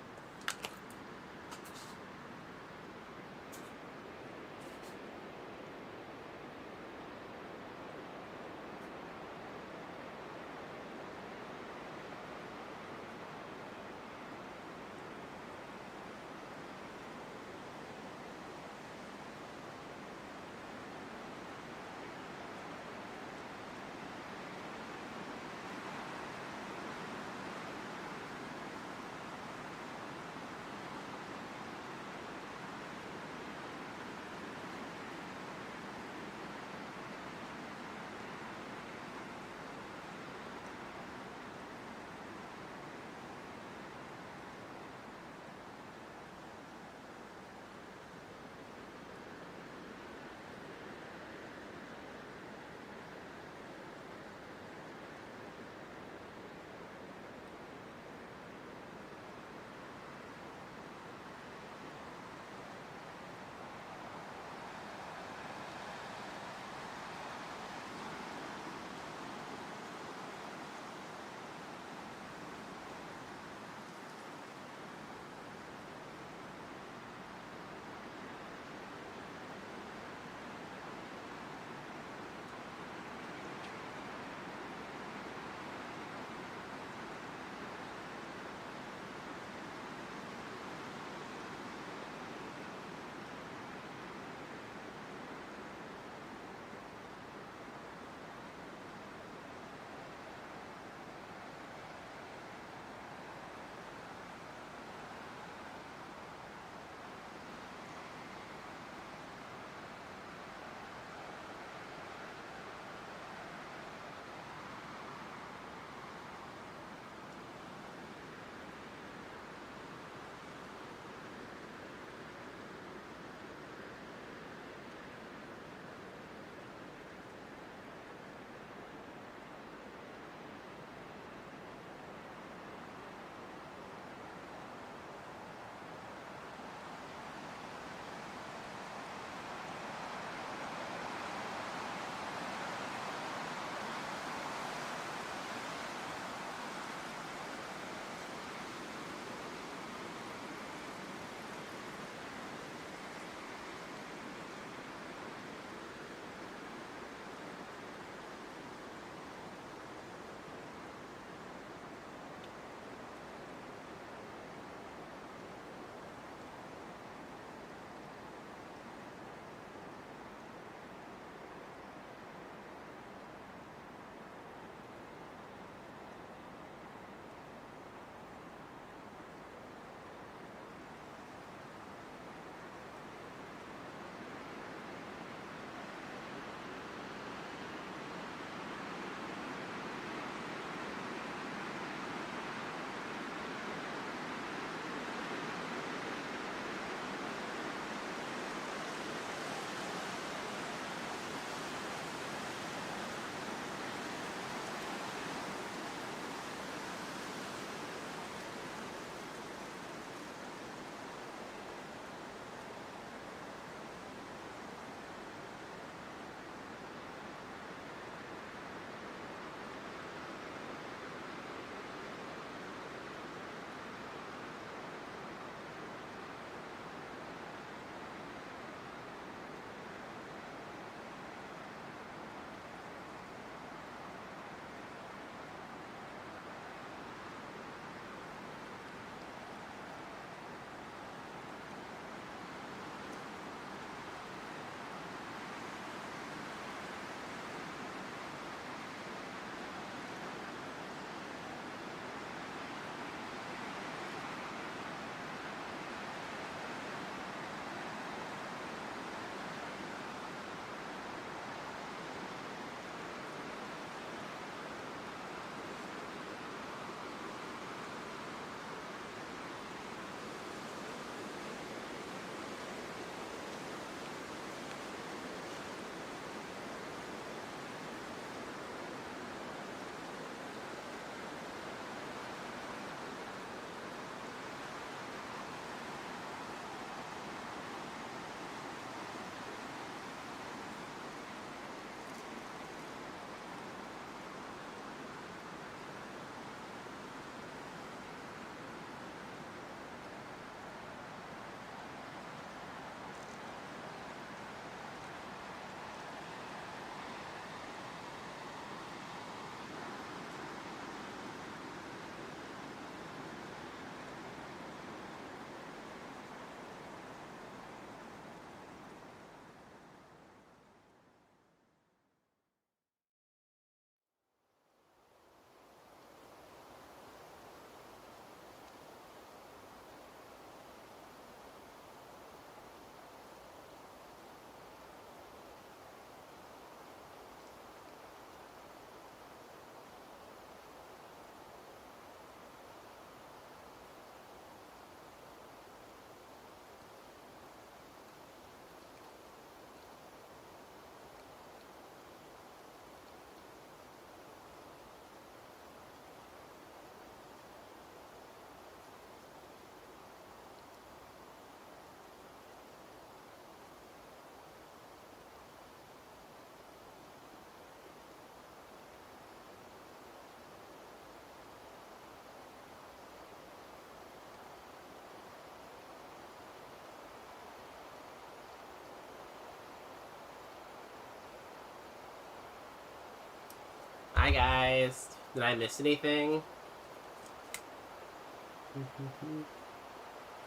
Hi, guys. Did I miss anything?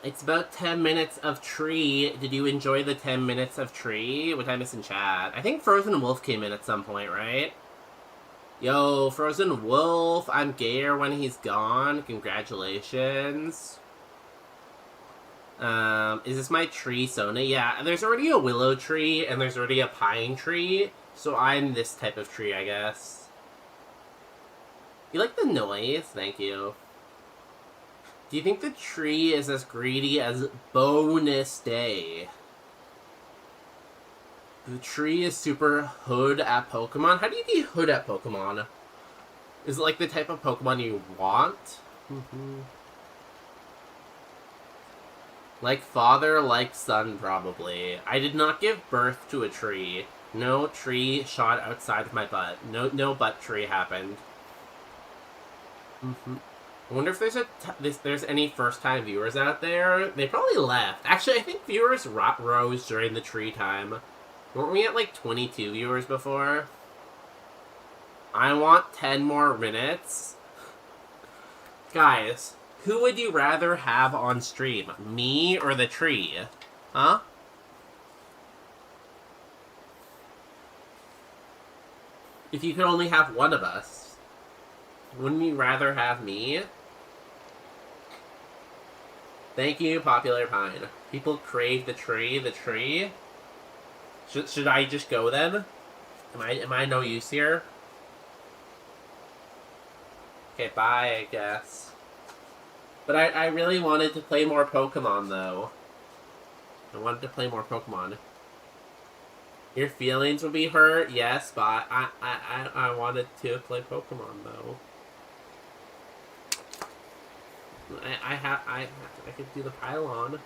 It's about 10 minutes of Tree. Did you enjoy the 10 minutes of Tree? What did I miss in chat? I think Frozen Wolf came in at some point, right? Yo, Frozen Wolf, I'm gayer when he's gone. Congratulations. Is this my tree, Sona? Yeah, there's already a willow tree, and there's already a pine tree, so I'm this type of tree, I guess. You like the noise? Thank you. Do you think the tree is as greedy as Bonus Day? The tree is super hood at Pokemon? How do you be hood at Pokemon? Is it like the type of Pokemon you want? Like father, like son, probably. I did not give birth to a tree. No tree shot outside of my butt. No butt tree happened. I wonder if there's any first-time viewers out there. They probably left. Actually, I think viewers rose during the tree time. Weren't we at like 22 viewers before? I want 10 more minutes. Guys, who would you rather have on stream? Me or the tree? Huh? If you could only have one of us. Wouldn't you rather have me? Thank you, Popular Pine. People crave the tree. The tree? Should I just go then? Am I no use here? Okay, bye, I guess. But I really wanted to play more Pokemon, though. I wanted to play more Pokemon. Your feelings would be hurt? Yes, but I wanted to play Pokemon, though. I could do the pylon.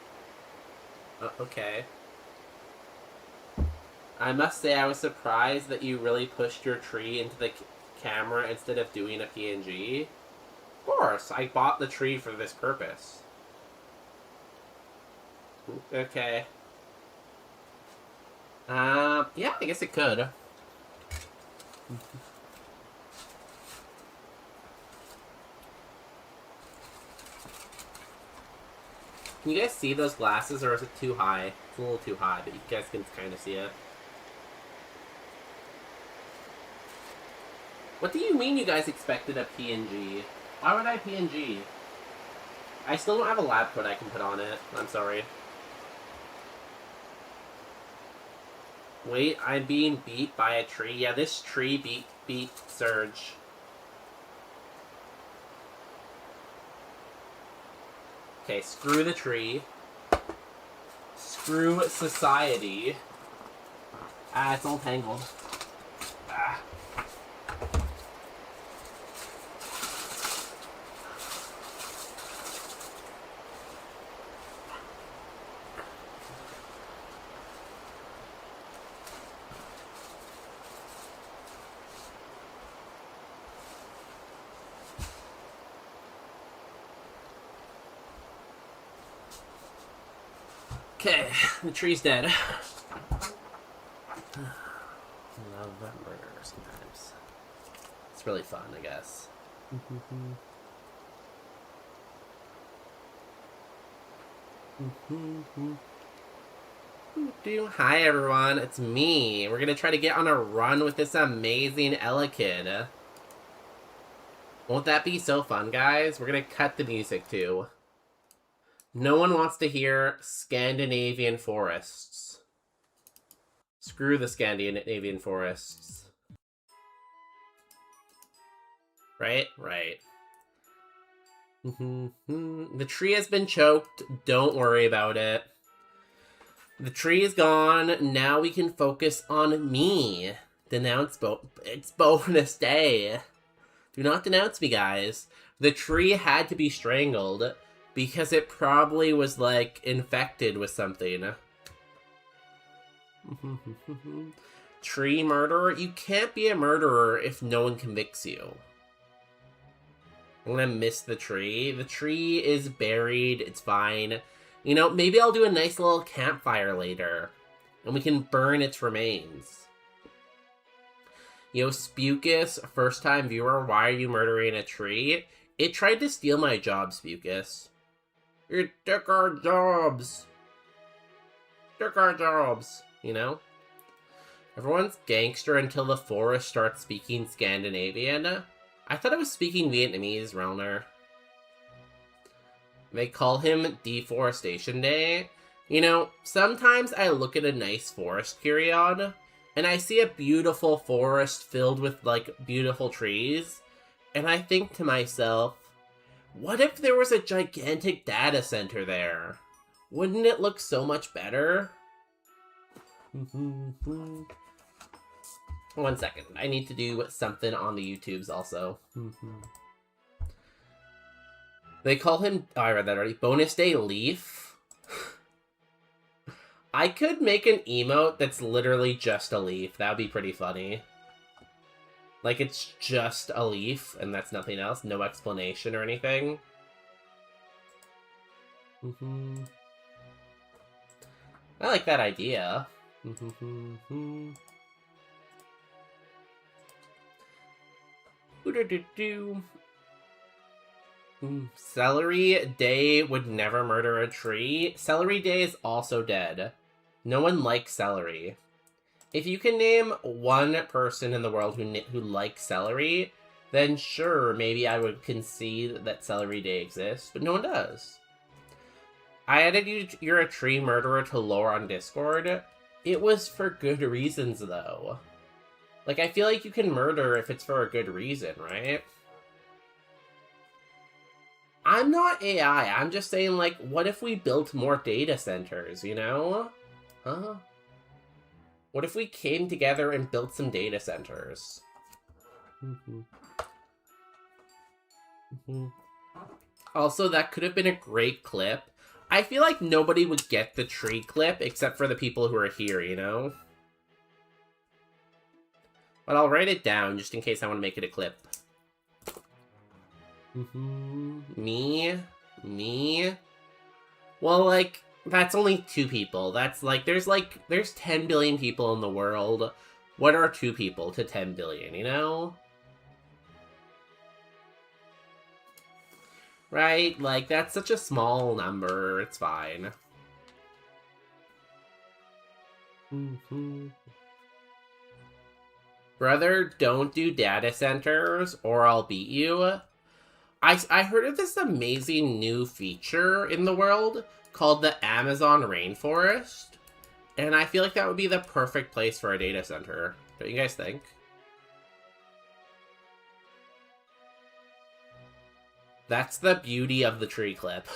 Okay. I must say I was surprised that you really pushed your tree into the camera instead of doing a PNG. Of course, I bought the tree for this purpose. Okay. Yeah, I guess it could. Can you guys see those glasses, or is it too high? It's a little too high, but you guys can kind of see it. What do you mean you guys expected a PNG? Why would I PNG? I still don't have a lab coat I can put on it. I'm sorry. Wait, I'm being beat by a tree? Yeah, this tree beat Surge. Okay, screw the tree. Screw society. Ah, it's all tangled. Ah. Okay, the tree's dead. Love that murder sometimes. It's really fun, I guess. Hi everyone, it's me. We're gonna try to get on a run with this amazing Elekid. Won't that be so fun, guys? We're gonna cut the music too. No one wants to hear Scandinavian forests. Screw the Scandinavian forests. Right? Right. The tree has been choked. Don't worry about it. The tree is gone. Now we can focus on me. Denounce it's bonus day. Do not denounce me, guys. The tree had to be strangled because it probably was, like, infected with something. Tree murderer? You can't be a murderer if no one convicts you. I'm gonna miss the tree. The tree is buried. It's fine. You know, maybe I'll do a nice little campfire later, and we can burn its remains. Yo, Spukus, first time viewer, why are you murdering a tree? It tried to steal my job, Spukus. It took our jobs. Took our jobs, you know? Everyone's gangster until the forest starts speaking Scandinavian. I thought it was speaking Vietnamese, Relner. They call him Deforestation Day. You know, sometimes I look at a nice forest Kyrion, and I see a beautiful forest filled with, like, beautiful trees, and I think to myself, what if there was a gigantic data center there? Wouldn't it look so much better? 1 second. I need to do something on the YouTubes also. They call him... Oh, I read that already. Bonus Day Leaf. I could make an emote that's literally just a leaf. That would be pretty funny. Like, it's just a leaf, and that's nothing else. No explanation or anything. I like that idea. Celery Day would never murder a tree. Celery Day is also dead. No one likes celery. If you can name one person in the world who likes celery, then sure, maybe I would concede that Celery Day exists, but no one does. I added you're a tree murderer to lore on Discord. It was for good reasons, though. Like, I feel like you can murder if it's for a good reason, right? I'm not AI, I'm just saying, like, what if we built more data centers, you know? Huh? What if we came together and built some data centers? Also, that could have been a great clip. I feel like nobody would get the tree clip except for the people who are here, you know? But I'll write it down just in case I want to make it a clip. Me? Well, like, that's only 2 people. That's there's 10 billion people in the world. What are 2 people to 10 billion, you know? Right? Like, that's such a small number. It's fine. Brother, don't do data centers or I'll beat you. I heard of this amazing new feature in the world called the Amazon rainforest. And I feel like that would be the perfect place for a data center. Don't you guys think? That's the beauty of the tree clip.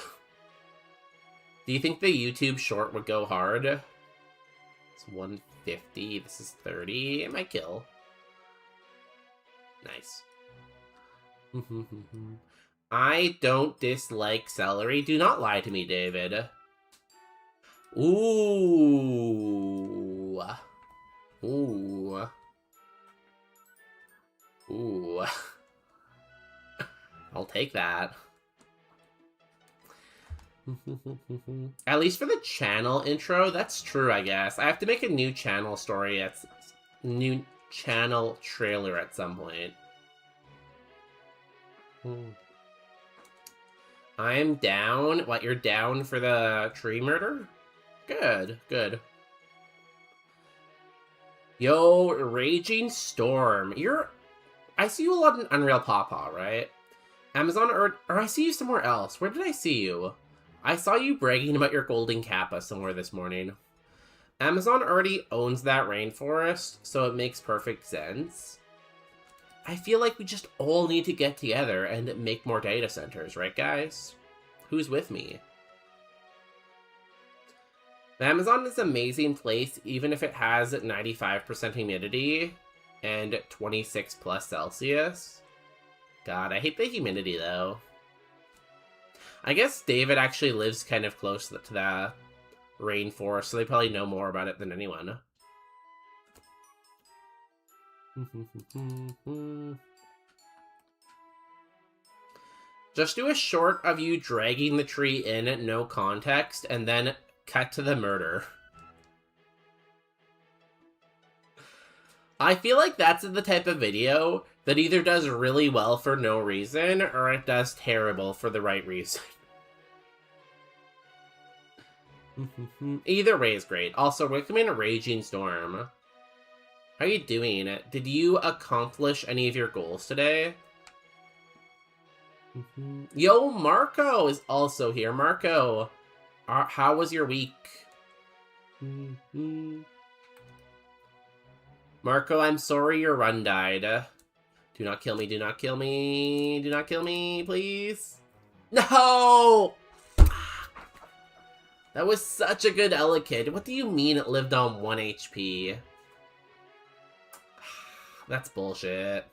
Do you think the YouTube short would go hard? It's 150. This is 30. It might kill. Nice. I don't dislike celery. Do not lie to me, David. Ooh. Ooh. Ooh. I'll take that. At least for the channel intro, that's true, I guess. I have to make a new channel story, new channel trailer at some point. I'm down. What, you're down for the tree murder? Good, good. Yo, Raging Storm. I see you a lot in Unreal Pawpaw, right? Amazon, or I see you somewhere else. Where did I see you? I saw you bragging about your golden kappa somewhere this morning. Amazon already owns that rainforest, so it makes perfect sense. I feel like we just all need to get together and make more data centers, right, guys? Who's with me? The Amazon is an amazing place, even if it has 95% humidity and 26 plus Celsius. God, I hate the humidity, though. I guess David actually lives kind of close to the rainforest, so they probably know more about it than anyone. Just do a short of you dragging the tree in, no context, and then cut to the murder. I feel like that's the type of video that either does really well for no reason, or it does terrible for the right reason. Either way is great. Also, Roguemon Raging Storm. How are you doing? Did you accomplish any of your goals today? Yo, Marco is also here. Marco, how was your week? Marco, I'm sorry your run died. Do not kill me, do not kill me, do not kill me, please. No! That was such a good Elekid. What do you mean it lived on 1 HP? That's bullshit.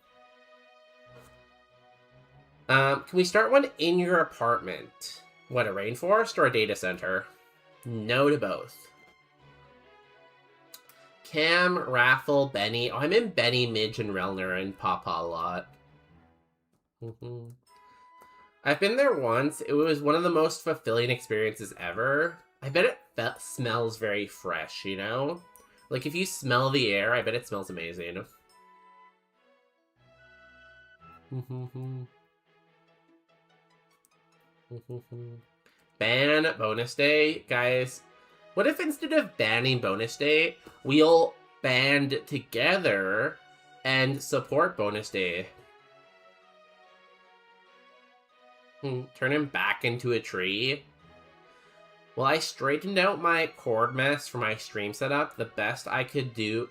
Can we start one in your apartment? What, a rainforest or a data center? No to both. Cam, Raffle, Benny. Oh, I'm in Benny, Midge, and Relner and Papa a lot. I've been there once. It was one of the most fulfilling experiences ever. I bet it smells very fresh, you know? Like, if you smell the air, I bet it smells amazing. Ban bonus day? Guys, what if instead of banning bonus day, we'll band together and support bonus day? Turn him back into a tree? Well, I straightened out my cord mess for my stream setup the best I could do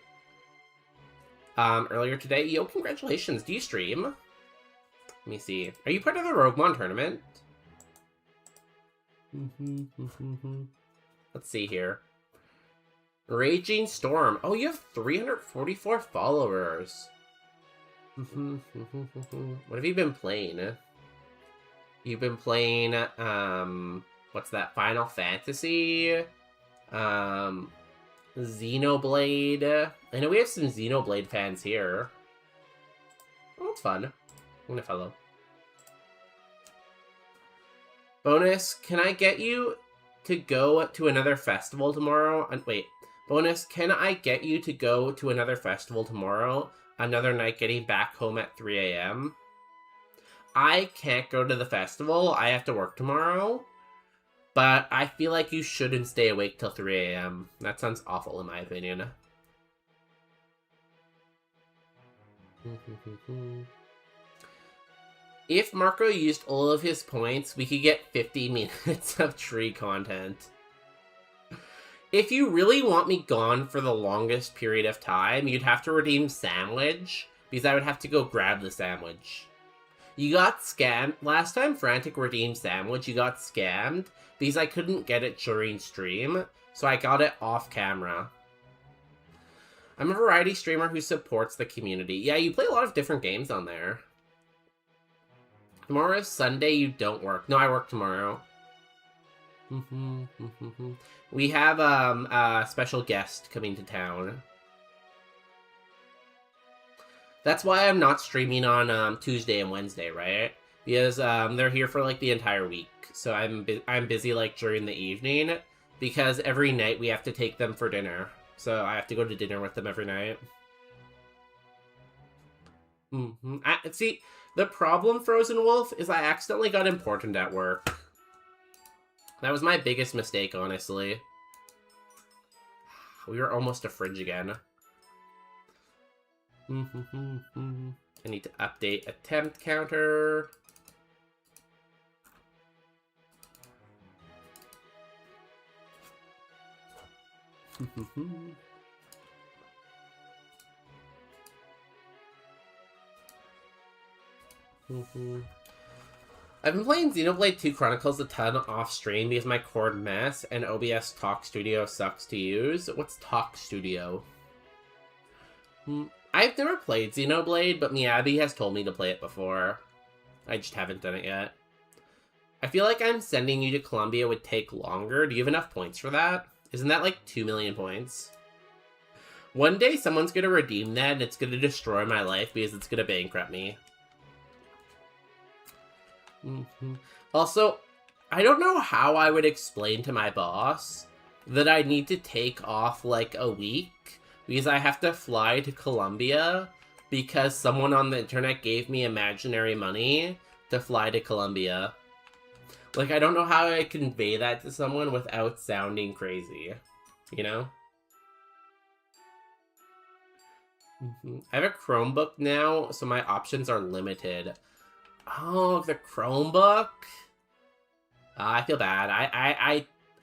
earlier today. Yo, congratulations. Do you stream? Let me see. Are you part of the Roguemon tournament? Let's see here. Raging Storm. Oh, you have 344 followers. What have you been playing? You've been playing, what's that? Final Fantasy? Xenoblade. I know we have some Xenoblade fans here. Oh, it's fun. I'm gonna follow. Bonus, can I get you to go to another festival tomorrow? Wait. Bonus, can I get you to go to another festival tomorrow? Another night getting back home at 3 a.m.? I can't go to the festival. I have to work tomorrow. But I feel like you shouldn't stay awake till 3 a.m. That sounds awful in my opinion. If Marco used all of his points, we could get 50 minutes of tree content. If you really want me gone for the longest period of time, you'd have to redeem sandwich, because I would have to go grab the sandwich. You got scammed. Last time Frantic redeemed sandwich, you got scammed, because I couldn't get it during stream, so I got it off camera. I'm a variety streamer who supports the community. Yeah, you play a lot of different games on there. Tomorrow is Sunday, you don't work. No, I work tomorrow. We have a special guest coming to town. That's why I'm not streaming on Tuesday and Wednesday, right? Because they're here for like the entire week. So I'm busy like during the evening because every night we have to take them for dinner. So I have to go to dinner with them every night. See, the problem, Frozen Wolf, is I accidentally got important at work. That was my biggest mistake, honestly. We were almost a fridge again. I need to update attempt counter. I've been playing Xenoblade 2 Chronicles a ton off stream because my cord mess and OBS Talk Studio sucks to use. What's Talk Studio? I've never played Xenoblade, but Miyabi has told me to play it before. I just haven't done it yet. I feel like I'm sending you to Columbia would take longer. Do you have enough points for that? Isn't that like 2 million points? One day someone's gonna redeem that and it's gonna destroy my life because it's gonna bankrupt me. Also, I don't know how I would explain to my boss that I need to take off like a week because I have to fly to Colombia because someone on the internet gave me imaginary money to fly to Colombia. Like, I don't know how I convey that to someone without sounding crazy, you know? I have a Chromebook now, so my options are limited. Oh, the Chromebook? I feel bad.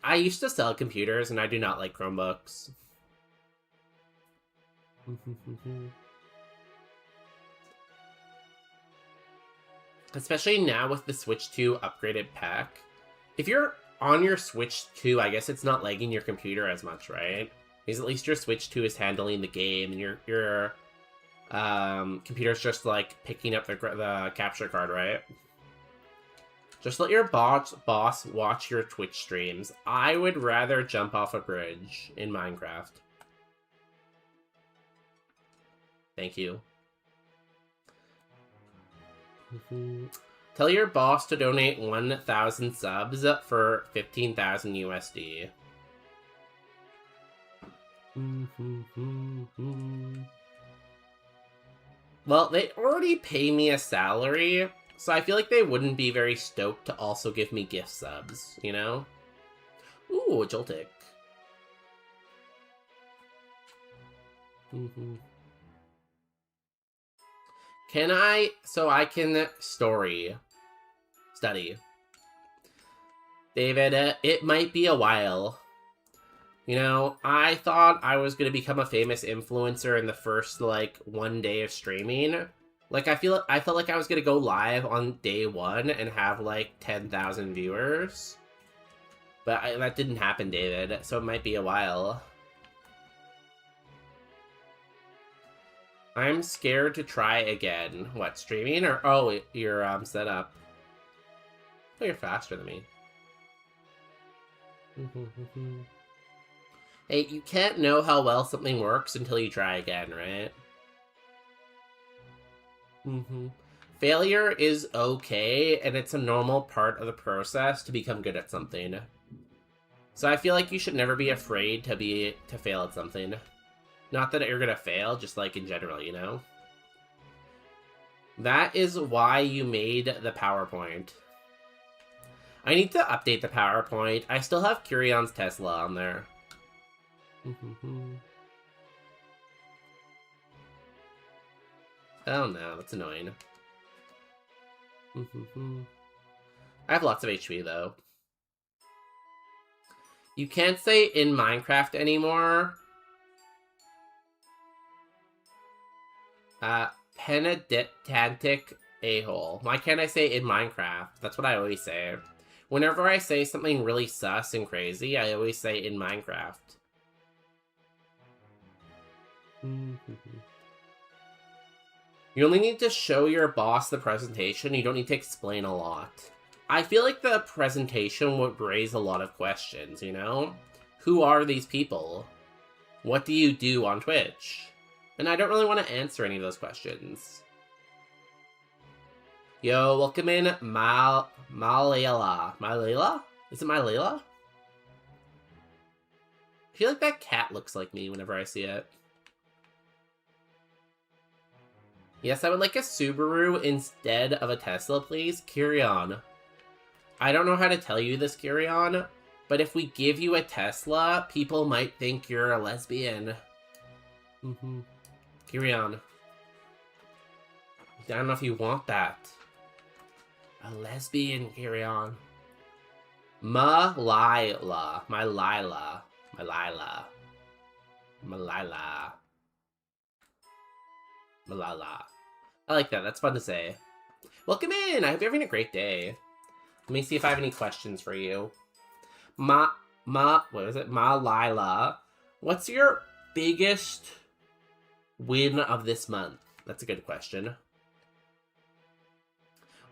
I used to sell computers, and I do not like Chromebooks. Especially now with the Switch 2 upgraded pack. If you're on your Switch 2, I guess it's not lagging your computer as much, right? Because at least your Switch 2 is handling the game, and your computer's just, like, picking up the capture card, right? Just let your boss watch your Twitch streams. I would rather jump off a bridge in Minecraft. Thank you. Tell your boss to donate 1,000 subs for 15,000 USD. Well, they already pay me a salary, so I feel like they wouldn't be very stoked to also give me gift subs, you know? Ooh, a Joltik. Can I... So I can study. David, it might be a while. You know, I thought I was going to become a famous influencer in the first, like, 1 day of streaming. Like, I felt like I was going to go live on day 1 and have, like, 10,000 viewers. But that didn't happen, David, so it might be a while. I'm scared to try again. What, streaming? Or, oh, your setup. Oh, you're faster than me. Hey, you can't know how well something works until you try again, right? Failure is okay, and it's a normal part of the process to become good at something. So I feel like you should never be afraid to fail at something. Not that you're gonna fail, just like in general, you know? That is why you made the PowerPoint. I need to update the PowerPoint. I still have Curion's Tesla on there. Oh no, that's annoying. I have lots of HP though. You can't say in Minecraft anymore. Penitentic a-hole. Why can't I say in Minecraft? That's what I always say. Whenever I say something really sus and crazy, I always say in Minecraft. You only need to show your boss the presentation, you don't need to explain a lot. I feel like the presentation would raise a lot of questions, you know? Who are these people? What do you do on Twitch? And I don't really want to answer any of those questions. Yo, welcome in, Malayla. Malayla? Is it Malayla? I feel like that cat looks like me whenever I see it. Yes, I would like a Subaru instead of a Tesla, please. Kyrion. I don't know how to tell you this, Kyrion, but if we give you a Tesla, people might think you're a lesbian. Kyrion. I don't know if you want that. A lesbian, Kyrion. Malila. Malila. Malila. Malila. Malala. I like that. That's fun to say. Welcome in! I hope you're having a great day. Let me see if I have any questions for you. What is it? Malila. What's your biggest win of this month? That's a good question.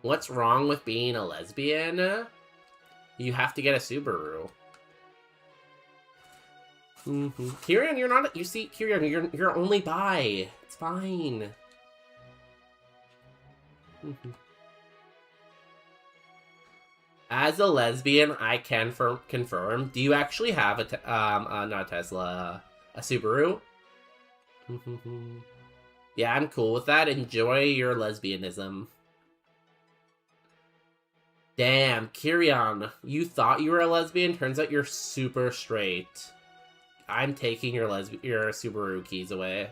What's wrong with being a lesbian? You have to get a Subaru. Kyrian, you're not. You see, Kyrian, you're only bi. It's fine. As a lesbian, I can confirm. Do you actually have not a Tesla, a Subaru? Yeah, I'm cool with that. Enjoy your lesbianism. Damn, Kirion, you thought you were a lesbian? Turns out you're super straight. I'm taking your Subaru keys away.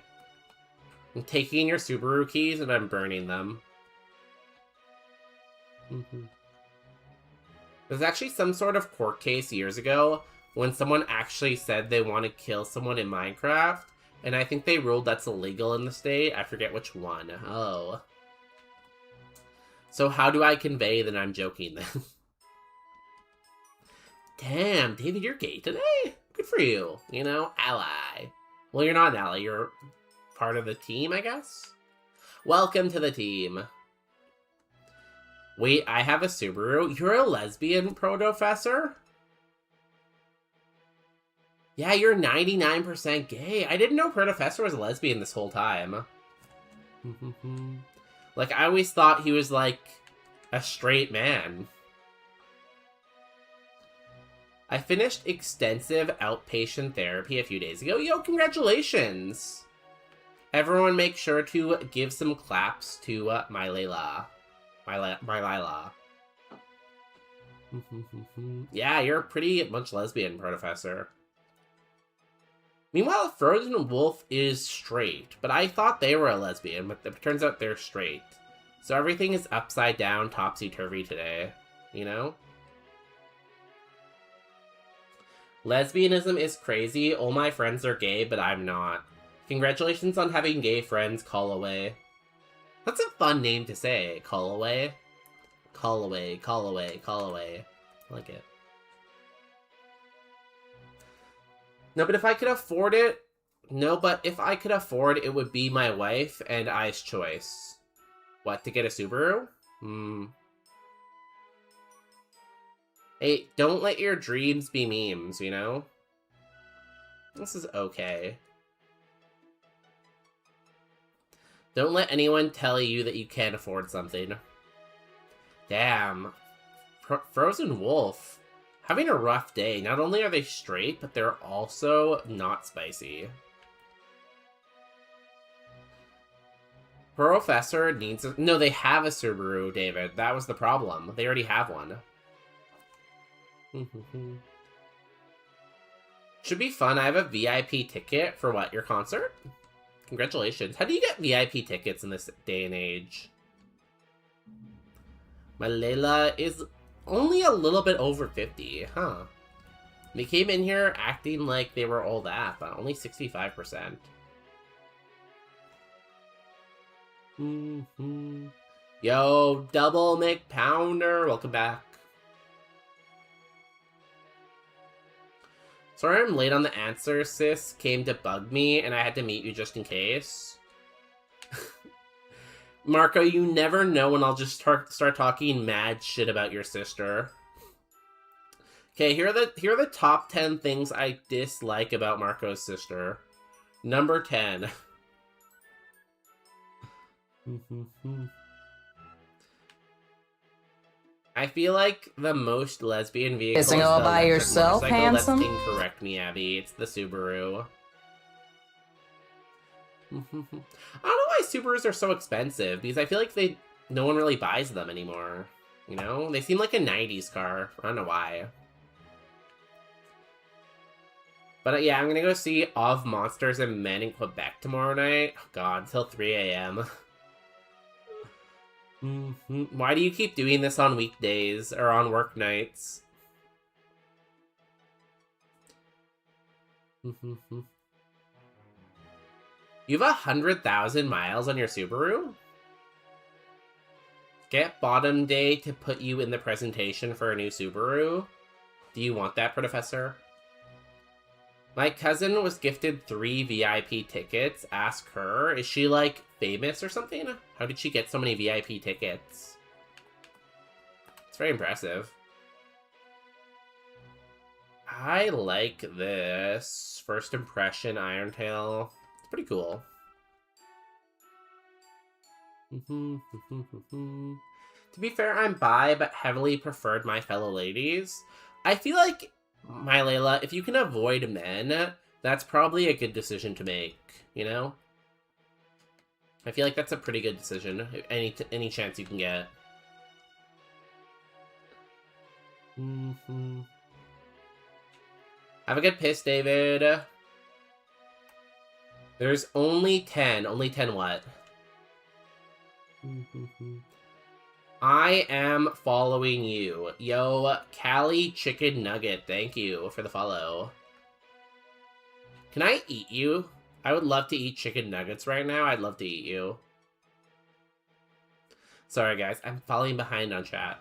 I'm taking your Subaru keys and I'm burning them. There's actually some sort of court case years ago when someone actually said they want to kill someone in Minecraft, and I think they ruled that's illegal in the state. I forget which one. Oh. So how do I convey that I'm joking then? Damn, David, you're gay today? Good for you. You know, ally. Well, you're not an ally. You're part of the team, I guess? Welcome to the team. Wait, I have a Subaru? You're a lesbian, Professor? Yeah, you're 99% gay. I didn't know Professor was a lesbian this whole time. Like, I always thought he was, like, a straight man. I finished extensive outpatient therapy a few days ago. Yo, congratulations! Everyone make sure to give some claps to my Layla. My Lila. Yeah, you're pretty much lesbian, Professor. Meanwhile, Frozen Wolf is straight, but I thought they were a lesbian, but it turns out they're straight. So everything is upside down, topsy-turvy today, you know? Lesbianism is crazy. All my friends are gay, but I'm not. Congratulations on having gay friends, Callaway. That's a fun name to say, Callaway. Callaway, Callaway, Callaway. I like it. No, but if I could afford it... No, but if I could afford it, would be my wife and I's choice. What, to get a Subaru? Hey, don't let your dreams be memes, you know? This is okay. Don't let anyone tell you that you can't afford something. Damn. Frozen Wolf. Having a rough day. Not only are they straight, but they're also not spicy. Professor needs a... No, they have a Subaru, David. That was the problem. They already have one. Should be fun. I have a VIP ticket for what? Your concert? Congratulations. How do you get VIP tickets in this day and age? My Layla is only a little bit over 50, huh? They came in here acting like they were all that, but only 65%. Yo, Double McPounder, welcome back. Sorry I'm late on the answer, sis. Came to bug me, and I had to meet you just in case. Marco, you never know when I'll just start talking mad shit about your sister. Okay, here are the top 10 things I dislike about Marco's sister. Number 10. I feel like the most lesbian vehicle Kissing is all the by electric yourself, motorcycle. handsome? That's incorrect, me, Abby. It's the Subaru. I don't know why Subarus are so expensive, because I feel like no one really buys them anymore. You know? They seem like a 90s car. I don't know why. But yeah, I'm gonna go see Of Monsters and Men in Quebec tomorrow night. Oh god, until 3 a.m. Why do you keep doing this on weekdays or on work nights? You have 100,000 miles on your Subaru? Get Bottom Day to put you in the presentation for a new Subaru? Do you want that, Professor? My cousin was gifted 3 VIP tickets. Ask her. Is she, like, famous or something? How did she get so many VIP tickets? It's very impressive. I like this. First Impression Irontail. It's pretty cool. To be fair, I'm bi, but heavily preferred my fellow ladies. I feel like, my Layla, if you can avoid men, That's probably a good decision to make, you know? I feel like that's a pretty good decision, any chance you can get. Have a good piss, David. There's only 10. Only 10 what? I am following you. Yo, Callie Chicken Nugget, thank you for the follow. Can I eat you? I would love to eat chicken nuggets right now. I'd love to eat you. Sorry, guys. I'm falling behind on chat.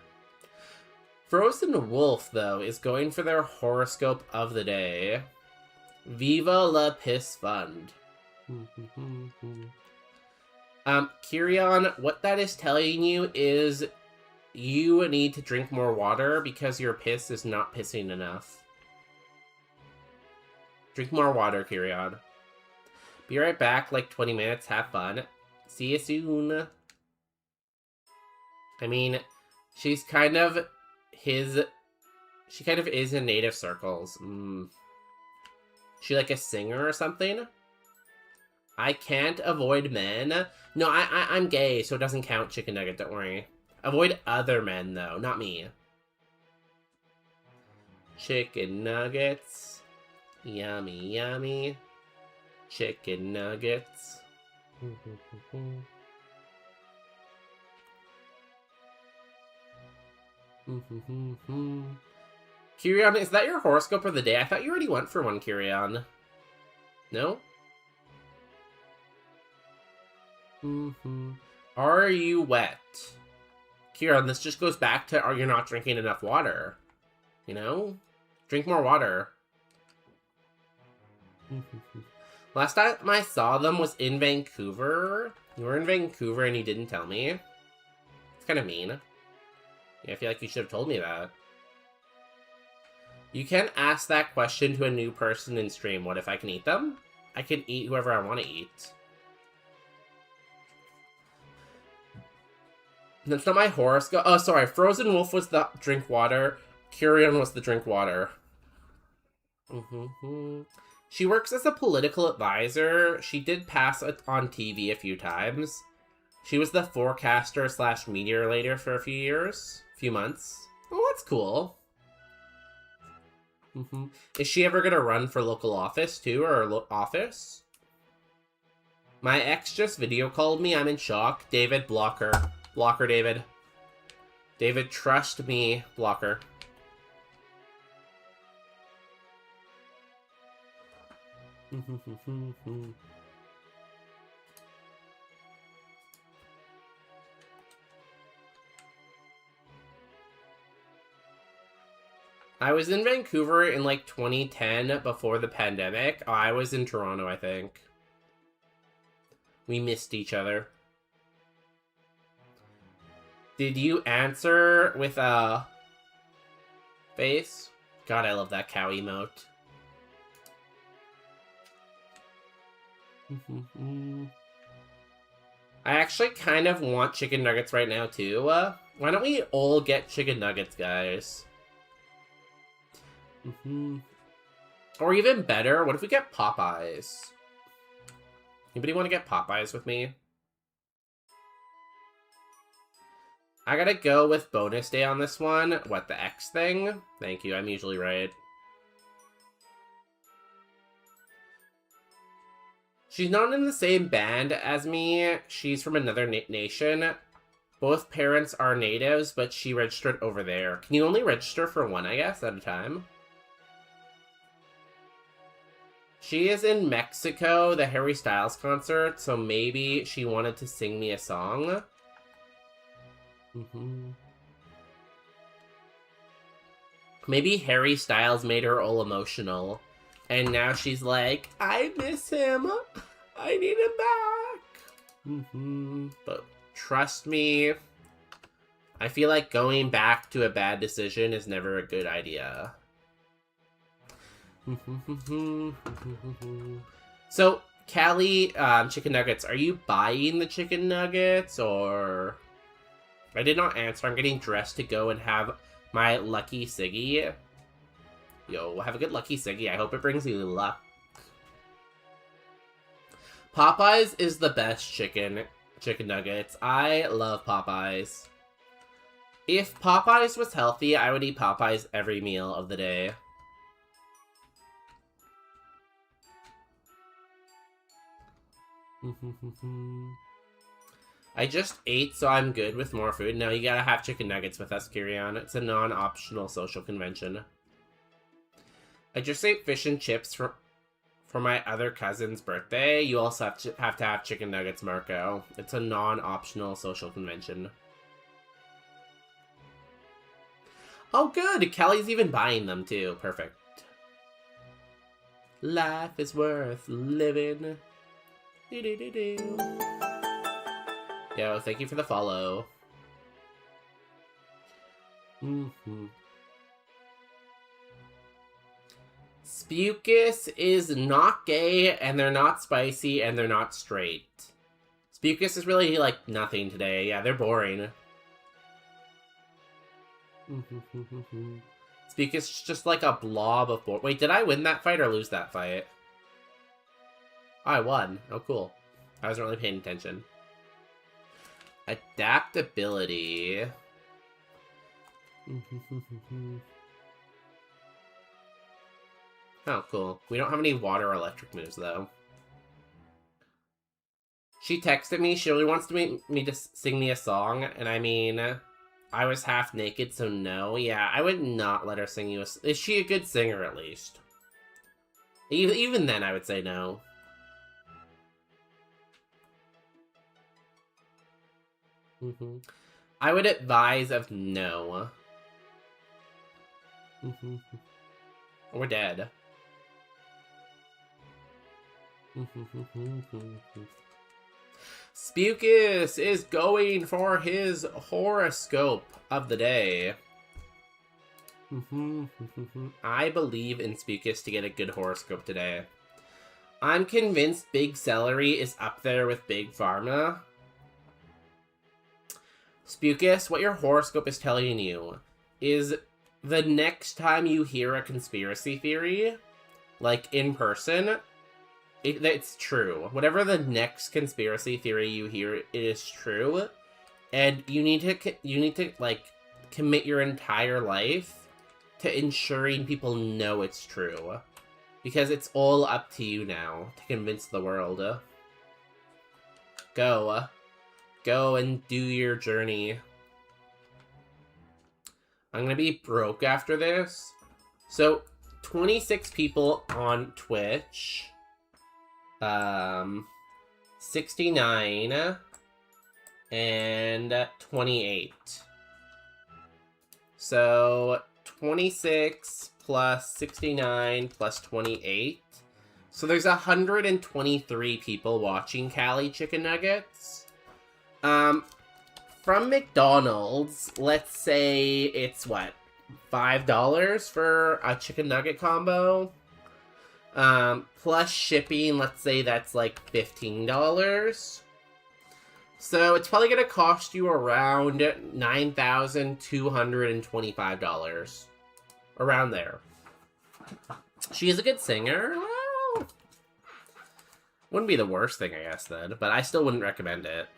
Frozen Wolf, though, is going for their horoscope of the day. Viva la Piss Fund. Kirion, what that is telling you is you need to drink more water because your piss is not pissing enough. Drink more water, Kirion. Be right back, like 20 minutes. Have fun. See you soon. I mean, she's kind of she kind of is in native circles. She like a singer or something? I can't avoid men. No, I'm gay, so it doesn't count, Chicken Nugget, don't worry. Avoid other men, though, not me. Chicken nuggets. Yummy, yummy. Chicken nuggets. Kirion, is that your horoscope of the day? I thought you already went for one, Kirion. No? Are you wet? Kirion, this just goes back to, are you not drinking enough water? You know? Drink more water. Last time I saw them was in Vancouver. You were in Vancouver and you didn't tell me. It's kind of mean. Yeah, I feel like you should have told me that. You can't ask that question to a new person in stream. What if I can eat them? I can eat whoever I want to eat. That's not my horoscope. Oh, sorry. Frozen Wolf was the drink water. Kirion was the drink water. She works as a political advisor. She did pass it on TV a few times. She was the forecaster / meteorolator for a few months. Oh, that's cool. Is she ever gonna run for local office too, or office? My ex just video called me. I'm in shock. David, block her. Block her, David. David, trust me. Block her. I was in Vancouver in like 2010 before the pandemic. Oh, I was in Toronto, I think. We missed each other. Did you answer with a face? God, I love that cow emote. I actually kind of want chicken nuggets right now, too. Why don't we all get chicken nuggets, guys? Or even better, what if we get Popeyes? Anybody want to get Popeyes with me? I gotta go with bonus day on this one. What, the X thing? Thank you, I'm usually right. She's not in the same band as me. She's from another nation. Both parents are natives, but she registered over there. Can you only register for one, I guess, at a time? She is in Mexico, the Harry Styles concert, so maybe she wanted to sing me a song. Maybe Harry Styles made her all emotional. And now she's like, I miss him. I need him back. But trust me, I feel like going back to a bad decision is never a good idea. So, Callie, chicken nuggets, are you buying the chicken nuggets, or... I did not answer. I'm getting dressed to go and have my lucky Siggy. Yo, have a good lucky Siggy. I hope it brings you luck. Popeyes is the best chicken nuggets. I love Popeyes. If Popeyes was healthy, I would eat Popeyes every meal of the day. I just ate, so I'm good with more food. No, you gotta have chicken nuggets with us, Kirion. It's a non-optional social convention. I just ate fish and chips for my other cousin's birthday. You also have to have chicken nuggets, Marco. It's a non-optional social convention. Oh, good! Kelly's even buying them, too. Perfect. Life is worth living. Do-do-do-do. Yo, thank you for the follow. Spukus is not gay, and they're not spicy, and they're not straight. Spukus is really, like, nothing today. Yeah, they're boring. Spukus is just like a blob of Wait, did I win that fight or lose that fight? Oh, I won. Oh, cool. I wasn't really paying attention. Adaptability. Oh, cool. We don't have any water or electric moves, though. She texted me. She really wants to me to sing me a song, and I mean, I was half naked, so no. Yeah, I would not let her sing you a... Is she a good singer, at least? Even then, I would say no. I would advise of no. We're dead. Spukus is going for his horoscope of the day. I believe in Spukus to get a good horoscope today. I'm convinced Big Celery is up there with Big Pharma. Spukus, what your horoscope is telling you is the next time you hear a conspiracy theory, like in person, it's true. Whatever the next conspiracy theory you hear is true, and you need to like commit your entire life to ensuring people know it's true, because it's all up to you now to convince the world. Go and do your journey. I'm gonna be broke after this. So, 26 people on Twitch. 69 and 28. So, 26 plus 69 plus 28. So there's 123 people watching Cali Chicken Nuggets. From McDonald's, let's say it's what? $5 for a chicken nugget combo. Plus shipping, let's say that's like $15. So it's probably gonna cost you around $9,225. Around there. She is a good singer. Well, wouldn't be the worst thing, I guess, then. But I still wouldn't recommend it.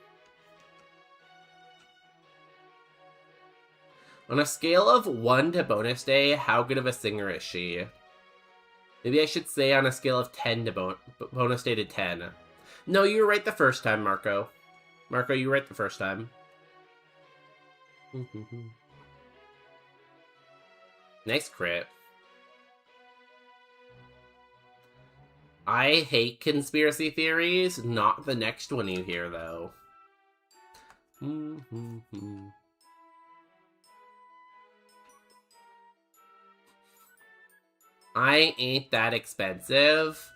On a scale of 1 to bonus day, how good of a singer is she? Maybe I should say on a scale of 10 to bonus day to 10. No, you were right the first time, Marco. Marco, you were right the first time. Nice crit. I hate conspiracy theories. Not the next one you hear, though. I ain't that expensive.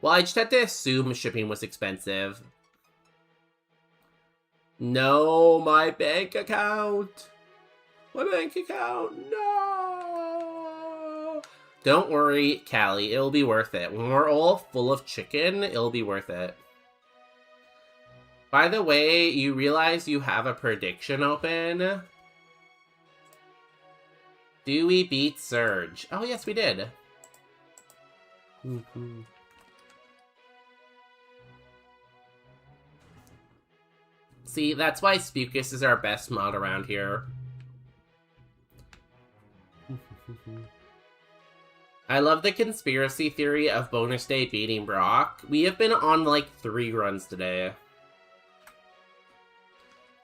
Well, I just had to assume shipping was expensive. No, my bank account. My bank account, no. Don't worry, Callie, it'll be worth it. When we're all full of chicken, it'll be worth it. By the way, you realize you have a prediction open? Do we beat Surge? Oh, yes, we did. See, that's why Spukus is our best mod around here. I love the conspiracy theory of Bonus Day beating Brock. We have been on like 3 runs today.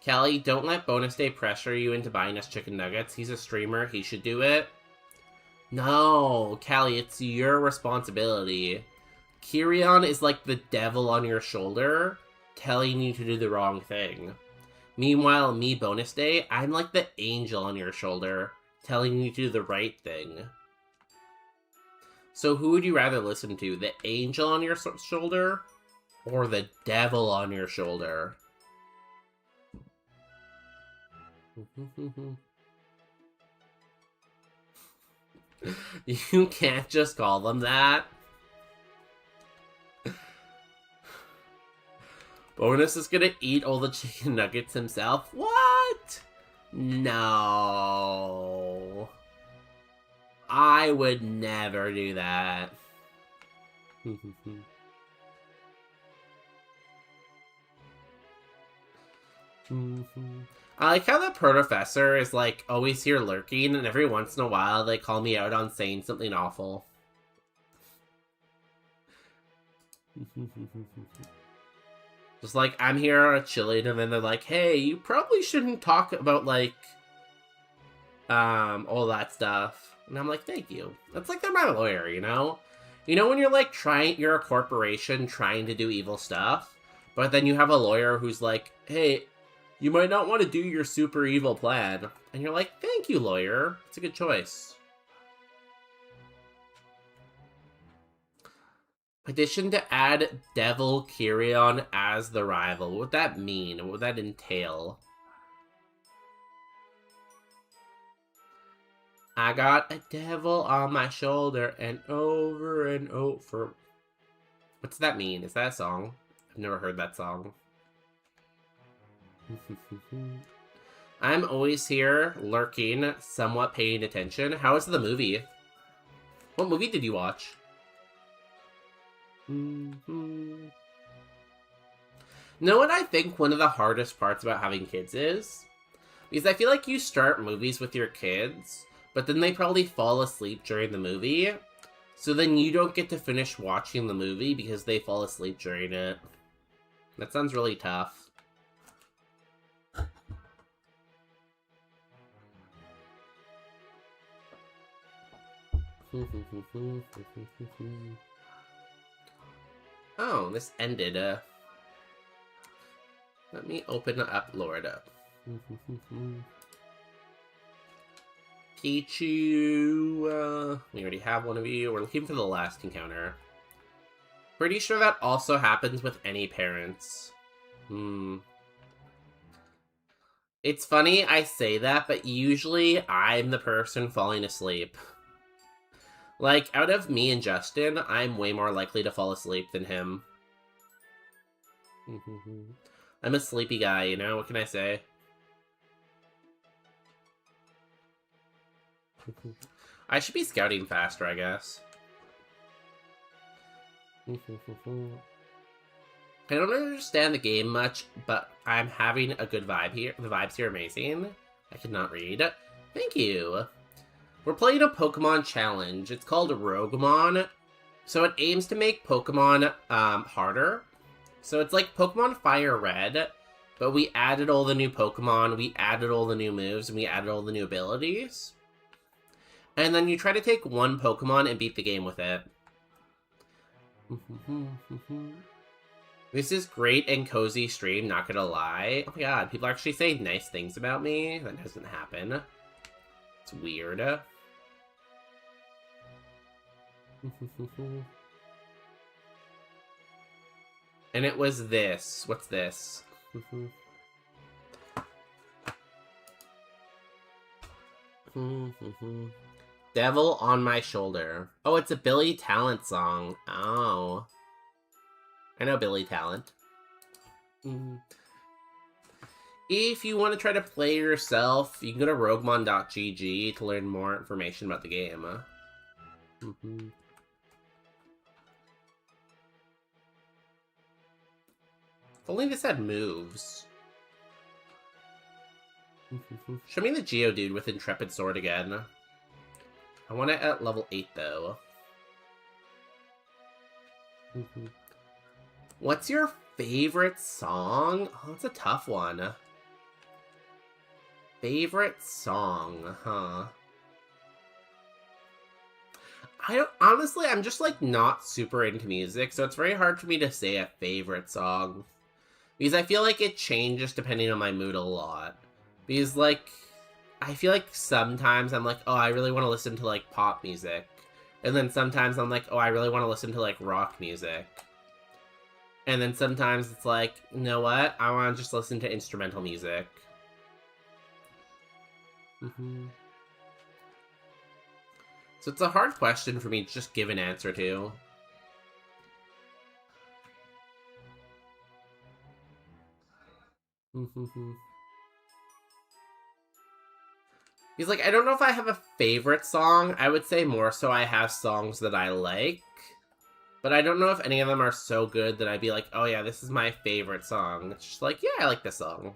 Callie, don't let Bonus Day pressure you into buying us chicken nuggets. He's a streamer. He should do it. No, Callie, it's your responsibility. Kyrion is like the devil on your shoulder, telling you to do the wrong thing. Meanwhile, me, Bonus Day, I'm like the angel on your shoulder, telling you to do the right thing. So who would you rather listen to? The angel on your shoulder? Or the devil on your shoulder? You can't just call them that. Bonus is gonna eat all the chicken nuggets himself? What? No. I would never do that. I like how the Professor is like always here lurking, and every once in a while they call me out on saying something awful. Just like, I'm here chilling, and then they're like, hey, you probably shouldn't talk about, like, all that stuff. And I'm like, thank you. That's like they're my lawyer, you know? You know when you're, like, you're a corporation trying to do evil stuff, but then you have a lawyer who's like, hey, you might not want to do your super evil plan. And you're like, thank you, lawyer. It's a good choice. Petition to add Devil Kyrion as the rival. What would that mean? What would that entail? I got a devil on my shoulder and over. What's that mean? Is that a song? I've never heard that song. I'm always here, lurking, somewhat paying attention. How was the movie? What movie did you watch? Know what I think one of the hardest parts about having kids is? Because I feel like you start movies with your kids, but then they probably fall asleep during the movie, so then you don't get to finish watching the movie because they fall asleep during it. That sounds really tough. Oh, this ended. Let me open up Lord up. Pichu, we already have one of you. We're looking for the last encounter. Pretty sure that also happens with any parents. It's funny I say that, but usually I'm the person falling asleep. Like, out of me and Justin, I'm way more likely to fall asleep than him. I'm a sleepy guy, you know? What can I say? I should be scouting faster, I guess. I don't understand the game much, but I'm having a good vibe here. The vibes here are amazing. I could not read. Thank you. We're playing a Pokemon challenge. It's called Roguemon. So it aims to make Pokemon harder. So it's like Pokemon Fire Red, but we added all the new Pokemon, we added all the new moves, and we added all the new abilities. And then you try to take one Pokemon and beat the game with it. This is great and cozy stream, not gonna lie. Oh my god, people actually say nice things about me? That doesn't happen. It's weird. And it was this. What's this? Devil on My Shoulder. Oh, it's a Billy Talent song. Oh. I know Billy Talent. If you want to try to play yourself, you can go to roguemon.gg to learn more information about the game. If only this had moves. Show me the Geodude with Intrepid Sword again. I want it at level 8, though. What's your favorite song? Oh, that's a tough one. Favorite song, huh? Honestly, I'm just, like, not super into music, so it's very hard for me to say a favorite song. Because I feel like it changes depending on my mood a lot. Because, like, I feel like sometimes I'm like, oh, I really want to listen to, like, pop music. And then sometimes I'm like, oh, I really want to listen to, like, rock music. And then sometimes it's like, you know what? I want to just listen to instrumental music. So it's a hard question for me to just give an answer to. He's like, I don't know if I have a favorite song. I would say more so I have songs that I like. But I don't know if any of them are so good that I'd be like, oh yeah, this is my favorite song. It's just like, yeah, I like this song.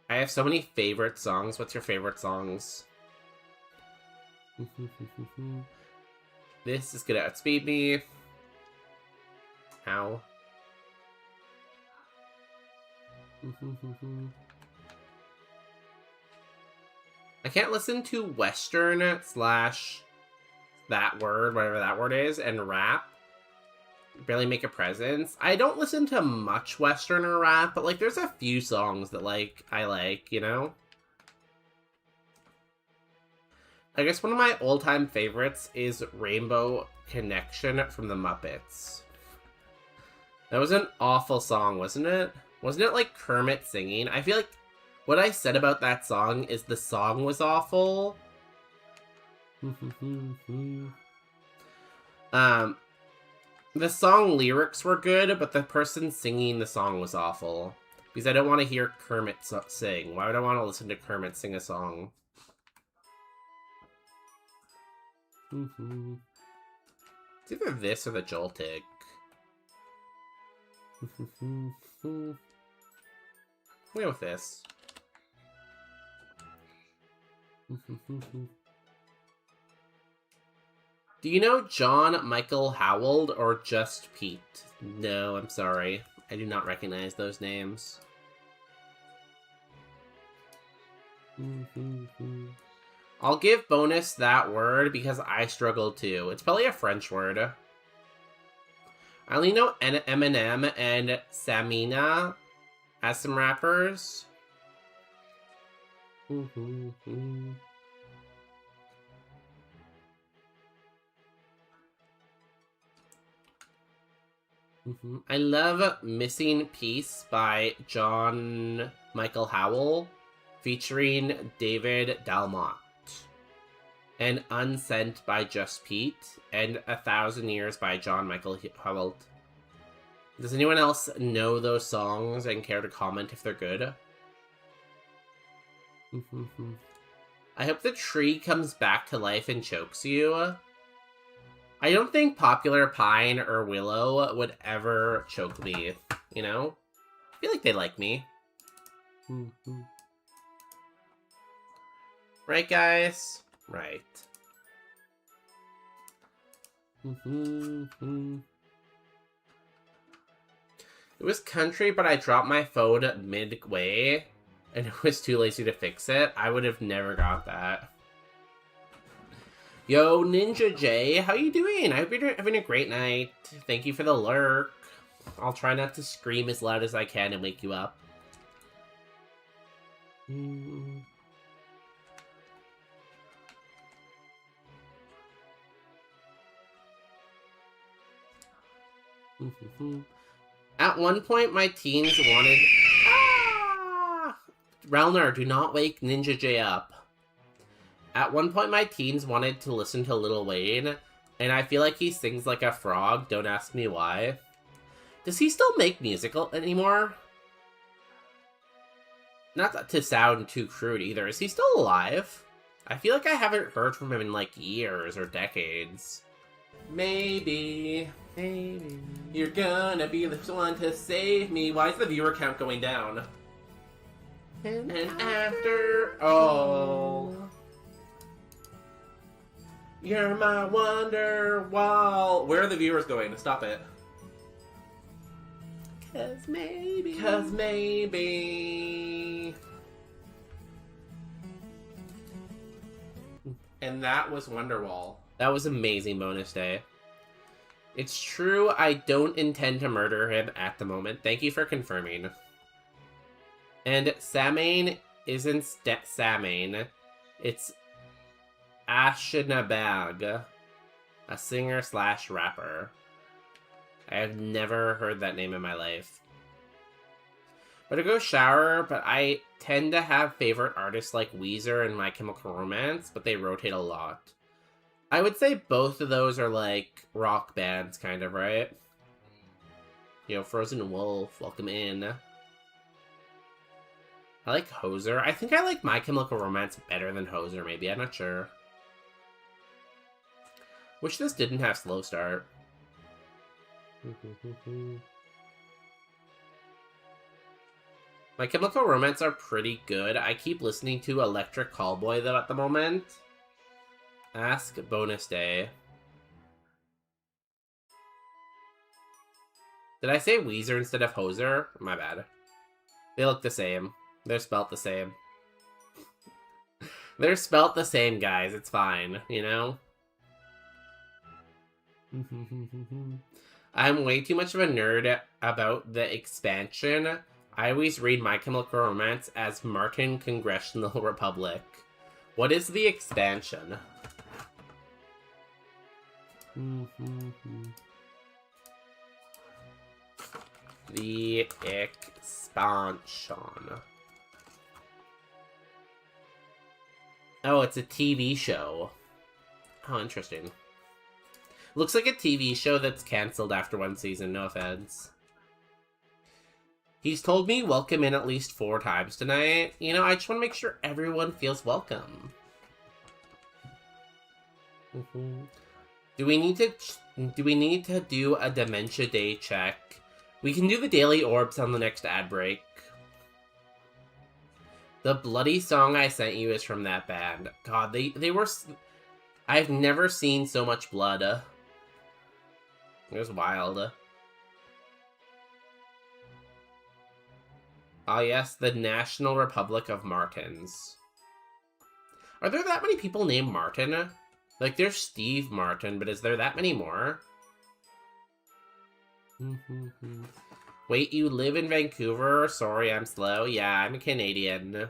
I have so many favorite songs. What's your favorite songs? This is gonna outspeed me. Ow. I can't listen to Western slash that word, whatever that word is, and rap. Barely make a presence. I don't listen to much Western or rap, but like there's a few songs that like I like, you know? I guess one of my all-time favorites is Rainbow Connection from the Muppets. That was an awful song, wasn't it? Wasn't it like Kermit singing? I feel like what I said about that song is the song was awful. The song lyrics were good, but the person singing the song was awful. Because I don't want to hear Kermit sing. Why would I want to listen to Kermit sing a song? It's either this or the Joltik. We'll go with this. Do you know John Michael Howell or just Pete? No, I'm sorry. I do not recognize those names. I'll give bonus that word because I struggle too. It's probably a French word. I only know Eminem and Samina as some rappers. I love Missing Piece by John Michael Howell, featuring David Dalmont, and Unsent by Just Pete, and 1,000 Years by John Michael Howell. Does anyone else know those songs and care to comment if they're good? I hope the tree comes back to life and chokes you. I don't think Popular Pine or Willow would ever choke me, you know? I feel like they like me. Right, guys? Right. It was country, but I dropped my phone midway, and it was too lazy to fix it. I would have never got that. Yo, Ninja J, how you doing? I hope you're having a great night. Thank you for the lurk. I'll try not to scream as loud as I can and wake you up. At one point, my teens wanted... Ah! Relner, do not wake Ninja J up. At one point, my teens wanted to listen to Lil Wayne, and I feel like he sings like a frog. Don't ask me why. Does he still make music anymore? Not to sound too crude either. Is he still alive? I feel like I haven't heard from him in like years or decades. Maybe. Maybe you're gonna be the one to save me. Why is the viewer count going down? And after all, you're my wonder wall. Where are the viewers going? Stop it. Cause maybe. And that was Wonderwall. That was amazing bonus day. It's true, I don't intend to murder him at the moment. Thank you for confirming. And Samhain isn't Samhain. It's Ashenabag, a singer/rapper. I have never heard that name in my life. But I go shower, but I tend to have favorite artists like Weezer and My Chemical Romance, but they rotate a lot. I would say both of those are like rock bands, kind of, right? Yo, Frozen Wolf, welcome in. I like Hoser. I think I like My Chemical Romance better than Hoser, maybe. I'm not sure. Wish this didn't have slow start. My Chemical Romance are pretty good. I keep listening to Electric Callboy, though, at the moment. Ask bonus day. Did I say Weezer instead of Hoser? My bad. They look the same. They're spelt the same. They're spelt the same, guys. It's fine, you know? I'm way too much of a nerd about the expansion. I always read My Chemical Romance as Martin Congressional Republic. What is the expansion? The expansion. Oh, it's a TV show. Oh, interesting. Looks like a TV show that's cancelled after one season, no offense. He's told me welcome in at least 4 times tonight. You know, I just want to make sure everyone feels welcome. Do we need to do a Dementia Day check? We can do the Daily Orbs on the next ad break. The bloody song I sent you is from that band. God, they were... I've never seen so much blood. It was wild. Ah, yes, the National Republic of Martins. Are there that many people named Martin? Like, there's Steve Martin, but is there that many more? Wait, you live in Vancouver? Sorry, I'm slow. Yeah, I'm a Canadian.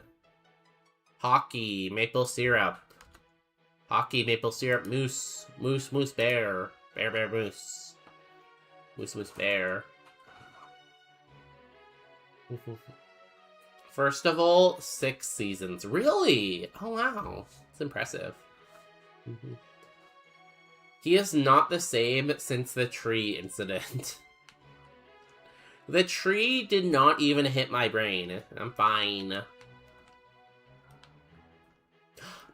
Hockey, maple syrup. Hockey, maple syrup, moose. Moose, moose, bear. Bear, bear, moose. Moose, moose, bear. First of all, 6 seasons. Really? Oh, wow. It's impressive. He is not the same since the tree incident. The tree did not even hit my brain. I'm fine.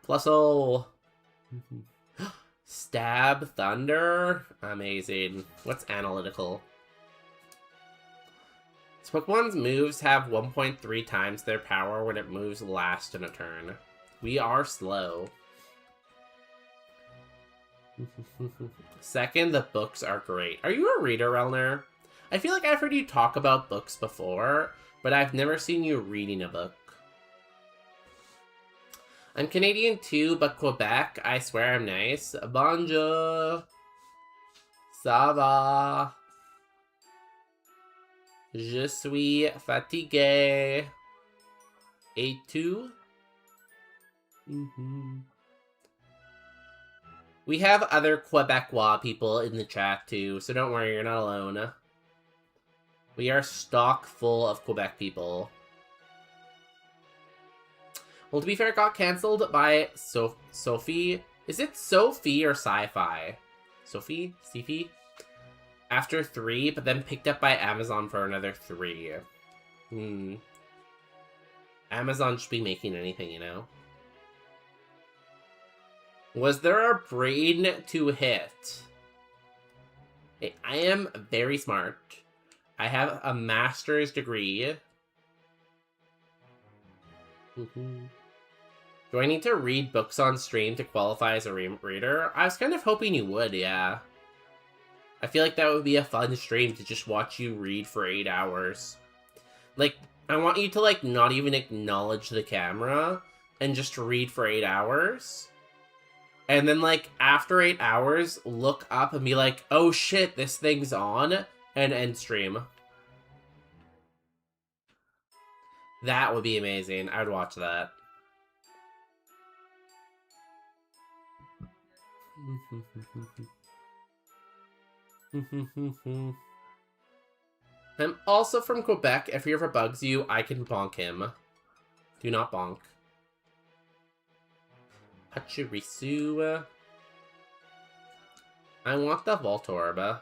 Plus, oh. Stab Thunder? Amazing. What's analytical? Pokemon's moves have 1.3 times their power when it moves last in a turn. We are slow. Second, the books are great. Are you a reader, Elner? I feel like I've heard you talk about books before, but I've never seen you reading a book. I'm Canadian too, but Quebec, I swear I'm nice. Bonjour. Ça va? Je suis fatigué. Et tu? We have other Quebecois people in the chat too, so don't worry, you're not alone. We are stock full of Quebec people. Well, to be fair, it got cancelled by Sophie. Is it Sophie or Sci-Fi? Sophie? Sci-Fi? After 3, but then picked up by Amazon for another 3. Amazon should be making anything, you know? Was there a brain to hit? I am very smart. I have a master's degree. Do I need to read books on stream to qualify as a reader? I was kind of hoping you would, yeah. I feel like that would be a fun stream to just watch you read for 8 hours. Like, I want you to, like, not even acknowledge the camera and just read for 8 hours. And then, like, after 8 hours, look up and be like, oh shit, this thing's on, and end stream. That would be amazing. I would watch that. I'm also from Quebec. If he ever bugs you, I can bonk him. Do not bonk. Pachirisu. I want the Voltorb.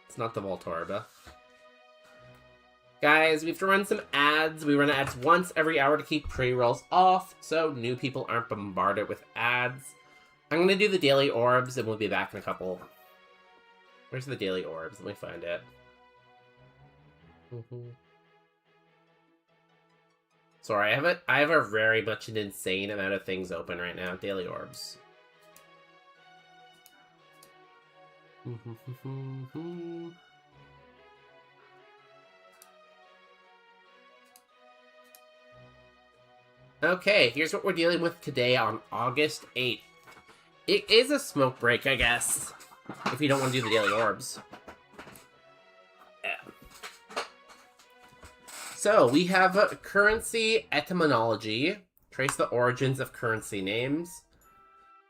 It's not the Voltorb. Guys, we have to run some ads. We run ads once every hour to keep pre-rolls off, so new people aren't bombarded with ads. I'm gonna do the daily orbs, and we'll be back in a couple. Where's the daily orbs? Let me find it. Sorry, I have a very much an insane amount of things open right now. Daily orbs. Okay, here's what we're dealing with today on August 8th. It is a smoke break, I guess, if you don't want to do the daily orbs. Yeah. So, we have currency etymology, trace the origins of currency names.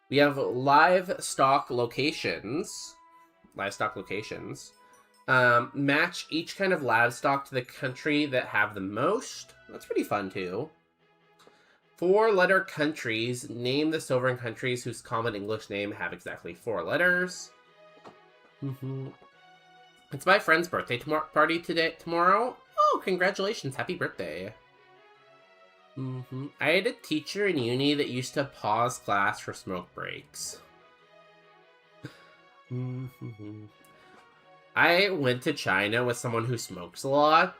We have livestock locations, match each kind of livestock to the country that have the most. That's pretty fun, too. 4-letter countries. Name the sovereign countries whose common English name have exactly 4 letters. It's my friend's birthday party tomorrow. Oh, congratulations. Happy birthday. I had a teacher in uni that used to pause class for smoke breaks. I went to China with someone who smokes a lot,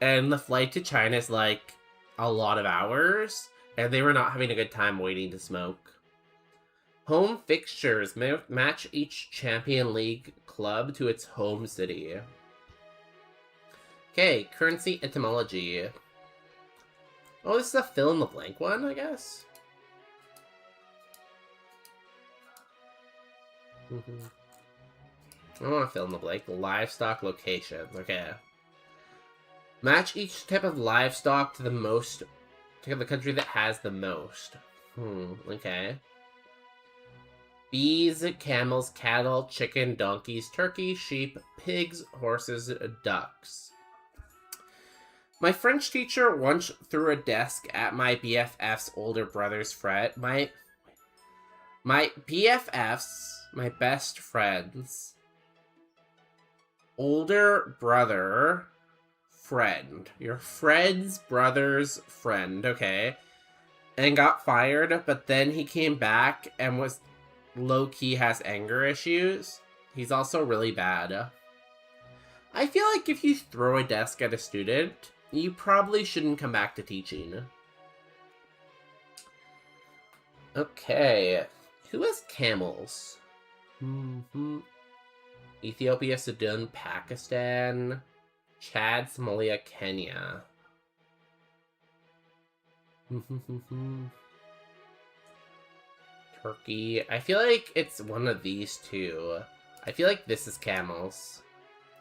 and the flight to China is like a lot of hours, and they were not having a good time waiting to smoke. Home fixtures. Match each Champion League club to its home city. Okay, currency etymology. Oh, this is a fill-in-the-blank one, I guess? I want to fill-in-the-blank. Livestock locations. Okay. Match each type of livestock to the country that has the most. Okay. Bees, camels, cattle, chicken, donkeys, turkey, sheep, pigs, horses, ducks. My French teacher once threw a desk at my BFF's older brother's friend. My BFF's, my best friend's older brother friend. Your friend's brother's friend, okay. And got fired, but then he came back and was low-key has anger issues. He's also really bad. I feel like if you throw a desk at a student, you probably shouldn't come back to teaching. Okay. Who has camels? Ethiopia, Sudan, Pakistan, Chad, Somalia, Kenya. Turkey. I feel like it's one of these two. I feel like this is camels.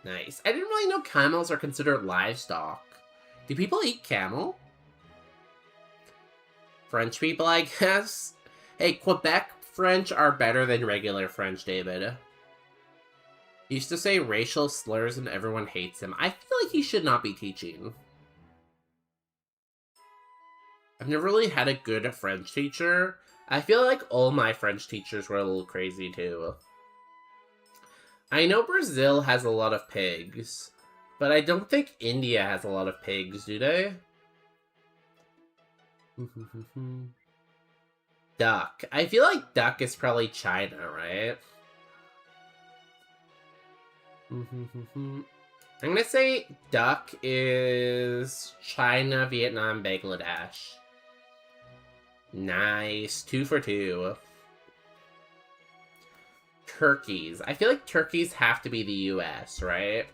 Nice. I didn't really know camels are considered livestock. Do people eat camel? French people, I guess? Hey, Quebec French are better than regular French, David. He used to say racial slurs and everyone hates him. I feel like he should not be teaching. I've never really had a good French teacher. I feel like all my French teachers were a little crazy, too. I know Brazil has a lot of pigs, but I don't think India has a lot of pigs, do they? Duck. I feel like duck is probably China, right? I'm gonna say duck is China, Vietnam, Bangladesh. Nice. 2 for 2. Turkeys. I feel like turkeys have to be the US, right?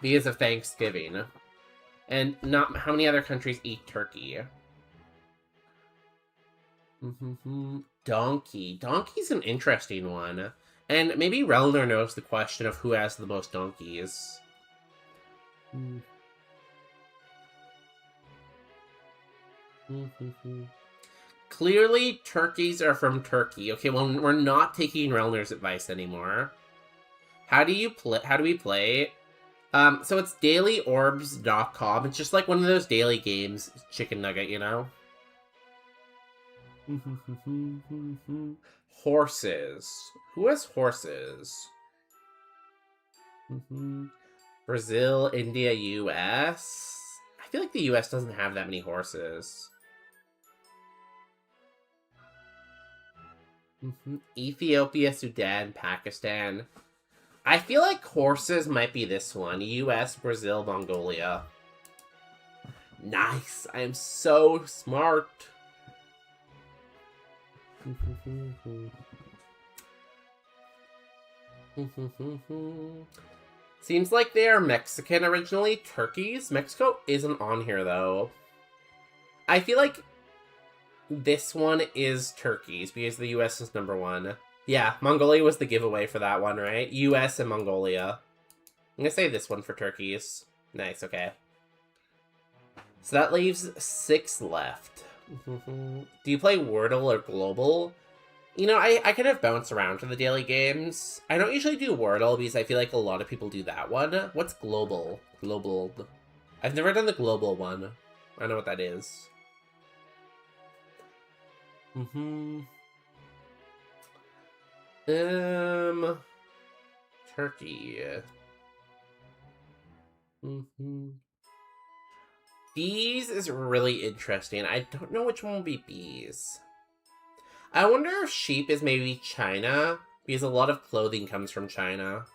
Because of Thanksgiving. And not how many other countries eat turkey? Donkey. Donkey's an interesting one. And maybe Relner knows the question of who has the most donkeys. Clearly, turkeys are from Turkey. Okay, well, we're not taking Relner's advice anymore. How do we play? So it's dailyorbs.com. It's just like one of those daily games, chicken nugget, you know? Horses. Who has horses? Brazil, India, US. I feel like the US doesn't have that many horses. Ethiopia, Sudan, Pakistan. I feel like horses might be this one. US, Brazil, Mongolia. Nice. I am so smart. Seems like they are Mexican originally. Turkeys? Mexico isn't on here, though. I feel like this one is turkeys, because the US is number 1. Yeah, Mongolia was the giveaway for that one, right? US and Mongolia. I'm gonna say this one for turkeys. Nice, okay. So that leaves 6 left. Do you play Wordle or Global? You know, I kind of bounce around to the daily games. I don't usually do Wordle because I feel like a lot of people do that one. What's Global? Global. I've never done the Global one. I don't know what that is. Turkey. Bees is really interesting. I don't know which one will be bees. I wonder if sheep is maybe China, because a lot of clothing comes from China.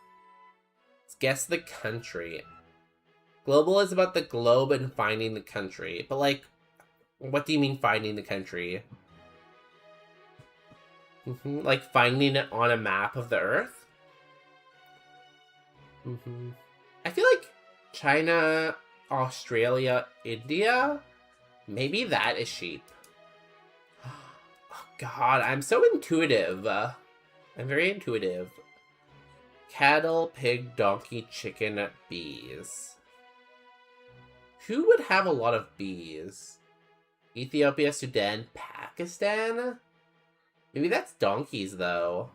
Let's guess the country. Global is about the globe and finding the country. But, like, what do you mean finding the country? Like, finding it on a map of the Earth? I feel like China, Australia, India? Maybe that is sheep. Oh, God, I'm so intuitive. I'm very intuitive. Cattle, pig, donkey, chicken, bees. Who would have a lot of bees? Ethiopia, Sudan, Pakistan? Maybe that's donkeys, though.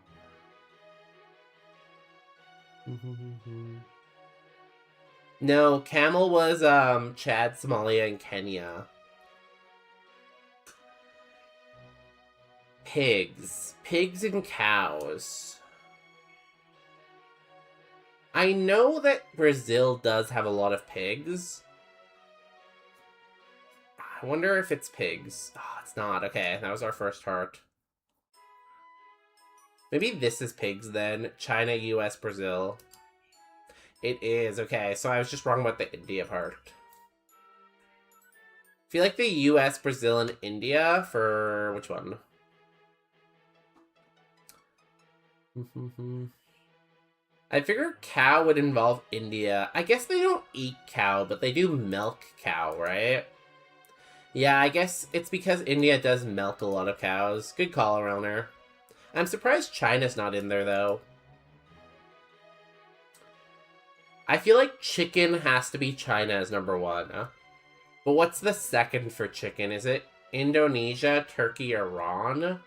No, camel was Chad, Somalia, and Kenya. Pigs. Pigs and cows. I know that Brazil does have a lot of pigs. I wonder if it's pigs. Oh, it's not. Okay, that was our first heart. Maybe this is pigs then. China, US, Brazil. It is. Okay, so I was just wrong about the India part. I feel like the US, Brazil, and India for... which one? I figure cow would involve India. I guess they don't eat cow, but they do milk cow, right? Yeah, I guess it's because India does milk a lot of cows. Good call, Relner. I'm surprised China's not in there, though. I feel like chicken has to be China as number 1. But what's the second for chicken? Is it Indonesia, Turkey, Iran? I'm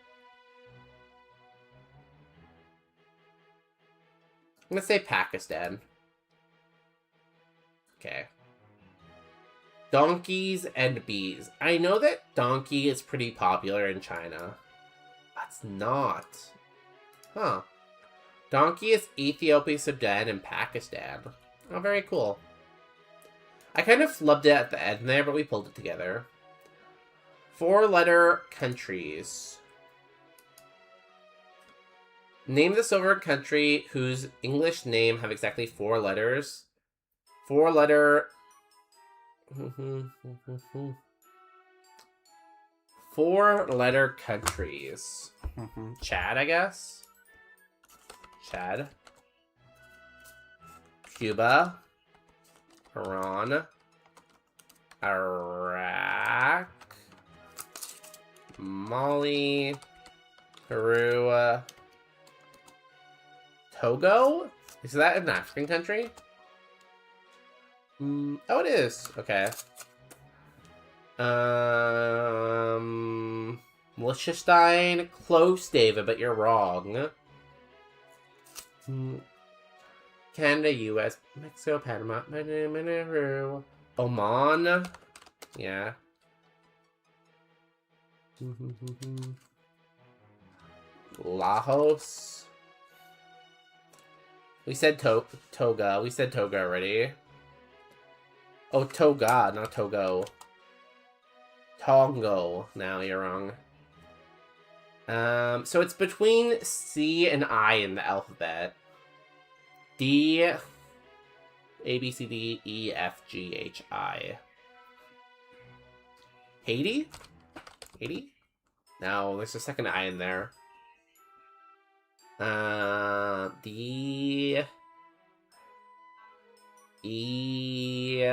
gonna say Pakistan. Okay. Donkeys and bees. I know that donkey is pretty popular in China. That's not. Huh. Donkey is Ethiopia, Sudan, and Pakistan. Oh, very cool. I kind of flubbed it at the end there, but we pulled it together. 4-letter countries. Name the silver country whose English name have exactly 4 letters. 4-letter... 4-letter countries. Chad, I guess? Chad. Cuba. Iran. Iraq. Mali. Peru. Togo? Is that an African country? Oh, it is. Okay. Liechtenstein. Close, David, but you're wrong. Canada, US, Mexico, Panama, Peru, Oman. Yeah. Laos. We said Toga. We said Toga already. Oh, Toga, not Togo. Tongo. Now you're wrong. So it's between C and I in the alphabet. D, A, B, C, D, E, F, G, H, I. Haiti? Haiti? No, there's a second I in there. D, E,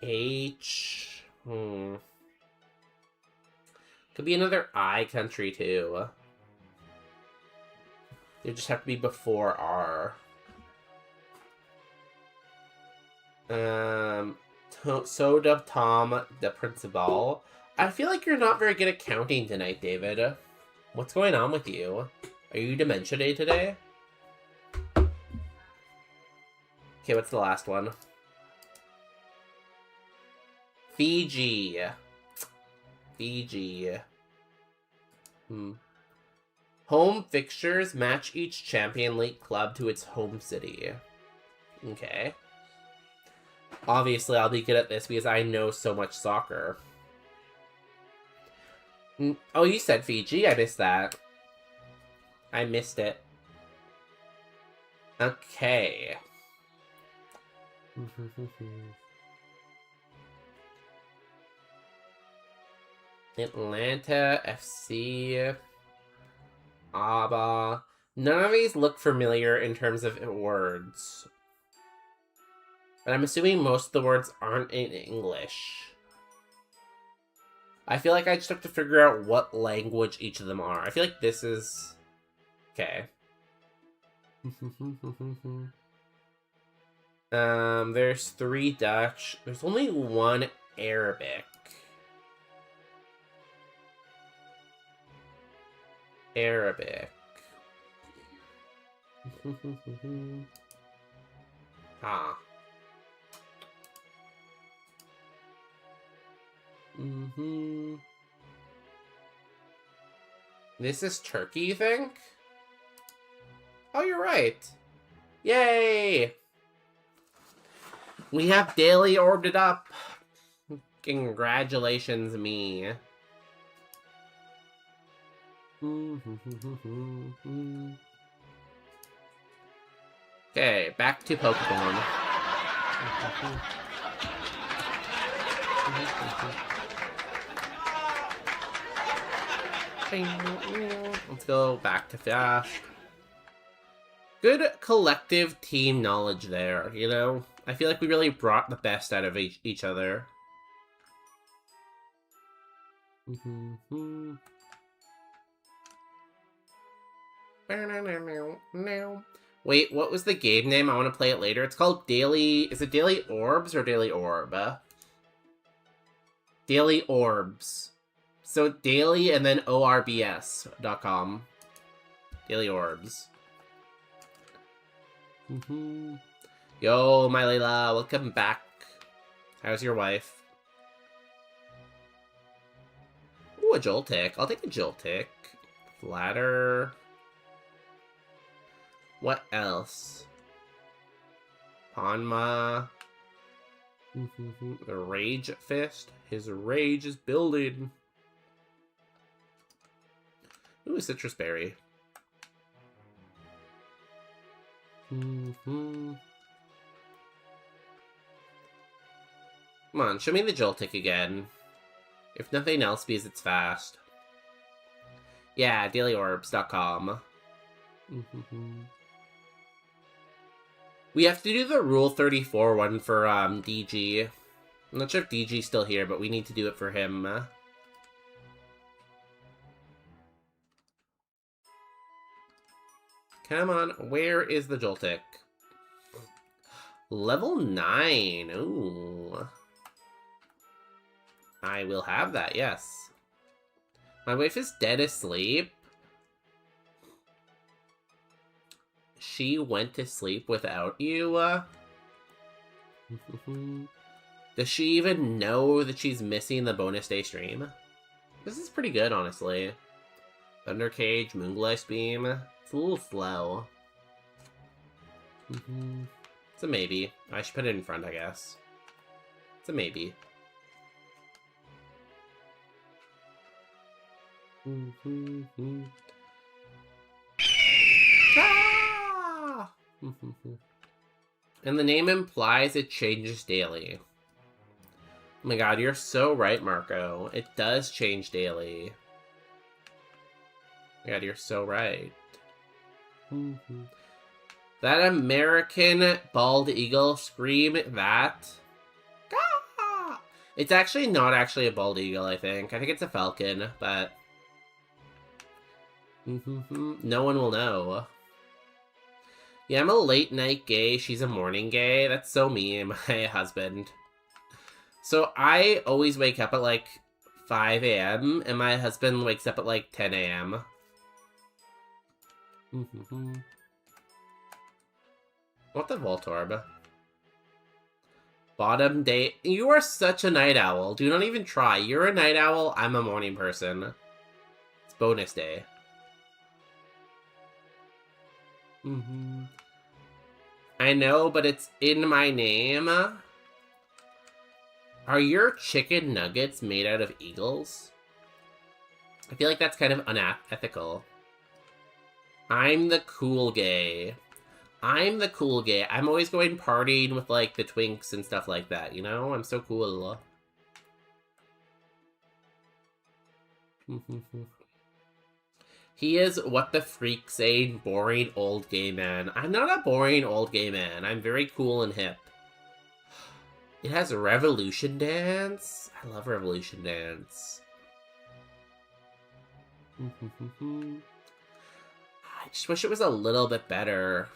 H. Could be another I country too. They just have to be before R. Soda Tom the Principal. I feel like you're not very good at counting tonight, David. What's going on with you? Are you Dementia Day today? Okay, what's the last one? Fiji. Fiji. Home fixtures match each Champion League club to its home city. Okay. Obviously, I'll be good at this because I know so much soccer. Oh, you said Fiji? I missed that. I missed it. Okay. Atlanta, FC, ABBA. None of these look familiar in terms of words. But I'm assuming most of the words aren't in English. I feel like I just have to figure out what language each of them are. I feel like this is... Okay. There's 3 Dutch. There's only 1 Arabic. Arabic. Ah. This is Turkey, you think? Oh, you're right. Yay! We have daily orbed it up. Congratulations, me. Okay, back to Pokemon. Let's go back to Flash. Good collective team knowledge there, you know? I feel like we really brought the best out of each other. Wait, what was the game name? I want to play it later. It's called Daily... Is it Daily Orbs or Daily Orb? Daily Orbs. So daily and then orbs.com. Daily Orbs. Yo, my Layla, welcome back. How's your wife? Ooh, a Joltik. I'll take a Joltik. Flatter. What else? Hanma. The Rage Fist. His rage is building. Ooh, Citrus Berry. Come on, show me the Joltik again. If nothing else, because it's fast. Yeah, dailyorbs.com. We have to do the Rule 34 one for DG. I'm not sure if DG's still here, but we need to do it for him. Come on, where is the Joltik? Level 9. Ooh. I will have that, yes. My wife is dead asleep. She went to sleep without you? Does she even know that she's missing the bonus day stream? This is pretty good, honestly. Thunder Cage, Moonglass Beam. It's a little slow. It's a maybe. I should put it in front, I guess. It's a maybe. Ah! And the name implies it changes daily. Oh my god, you're so right, Marco. It does change daily. Oh my god, you're so right. That American bald eagle, scream that. Ah! It's actually not actually a bald eagle, I think. I think it's a falcon, but... no one will know. Yeah, I'm a late night gay. She's a morning gay. That's so me and my husband. So I always wake up at like 5 a.m. and my husband wakes up at like 10 a.m. What the Voltorb? Bottom day. You are such a night owl. Do not even try. You're a night owl. I'm a morning person. It's bonus day. I know, but it's in my name. Are your chicken nuggets made out of eagles? I feel like that's kind of unethical. I'm the cool gay. I'm the cool gay. I'm always going partying with, like, the twinks and stuff like that, you know? I'm so cool. He is what the freak saying, boring old gay man. I'm not a boring old gay man. I'm very cool and hip. It has a Revolution Dance. I love Revolution Dance. I just wish it was a little bit better.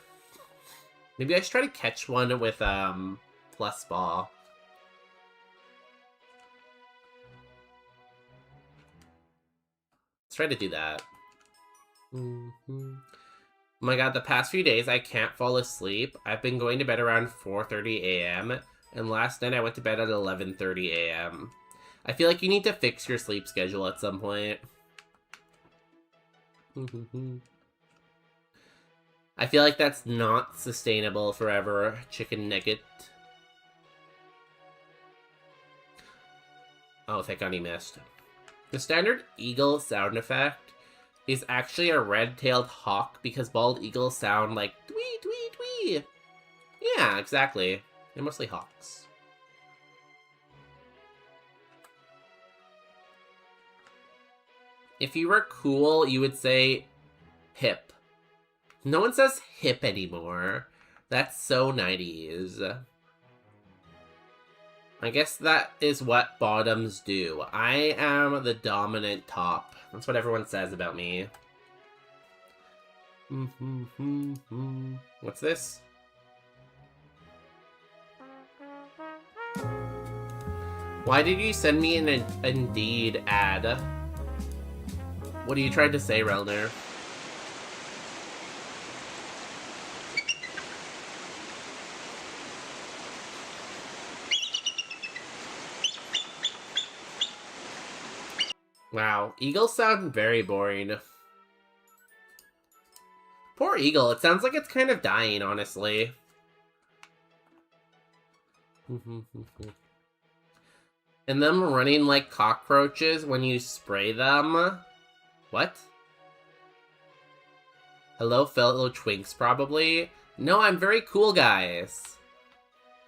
Maybe I should try to catch one with plus ball. Let's try to do that. Oh my god, the past few days I can't fall asleep. I've been going to bed around 4:30 a.m. and last night I went to bed at 11:30 a.m. I feel like you need to fix your sleep schedule at some point. I feel like that's not sustainable forever, chicken nugget. Oh, thank god he missed. The standard eagle sound effect is actually a red-tailed hawk because bald eagles sound like twee, twee, twee. Yeah, exactly. They're mostly hawks. If you were cool, you would say hip. No one says hip anymore. That's so 90s. I guess that is what bottoms do. I am the dominant top. That's what everyone says about me. What's this? Why did you send me an Indeed ad? What are you trying to say, Relner? Wow, eagles sound very boring. Poor eagle, it sounds like it's kind of dying, honestly. And them running like cockroaches when you spray them. What? Hello, fellow twinks, probably. No, I'm very cool, guys.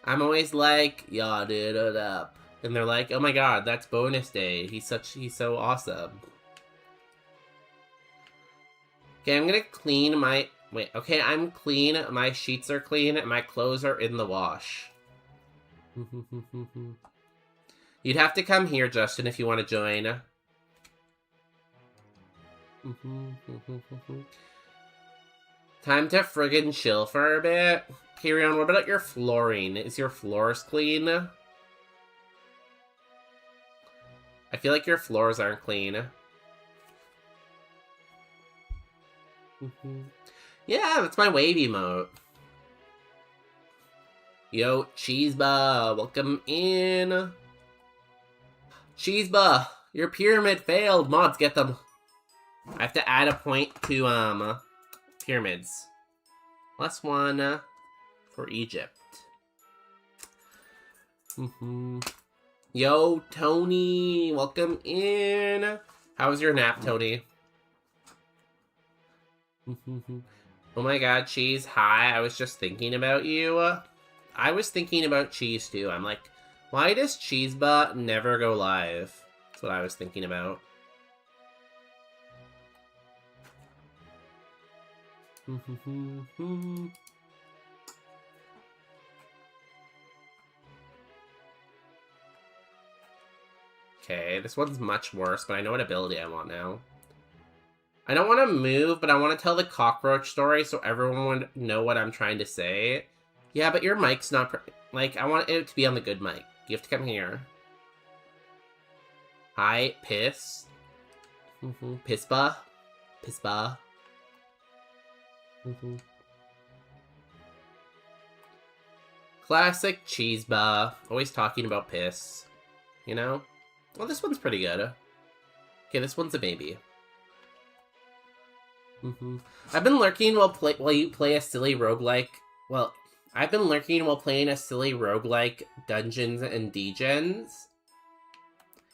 I'm always like, yeah, dude, it up. And they're like, oh my god, that's bonus day. He's so awesome. Okay, I'm gonna clean my... Wait, okay, I'm clean. My sheets are clean. And my clothes are in the wash. You'd have to come here, Justin, if you want to join. Time to friggin' chill for a bit. Kirion, what about your flooring? Is your floors clean? I feel like your floors aren't clean. Yeah, that's my wave emote. Yo, Cheeseba, welcome in. Cheeseba, your pyramid failed. Mods, get them. I have to add a point to, pyramids. +1 for Egypt. Yo, Tony, welcome in. How was your nap, Tony? Oh my god, Cheese, hi. I was just thinking about you. I was thinking about Cheese, too. I'm like, why does Cheeseba never go live? That's what I was thinking about. Okay, this one's much worse, but I know what ability I want now. I don't want to move, but I want to tell the cockroach story so everyone would know what I'm trying to say. Yeah, but your mic's not... Like, I want it to be on the good mic. You have to come here. Hi, Piss. Pissba. Pissba. Classic Cheeseba. Always talking about piss. You know? Well, this one's pretty good. Okay, this one's a maybe. I've been lurking while you play a silly roguelike... Well, I've been lurking while playing a silly roguelike Dungeons and Degens.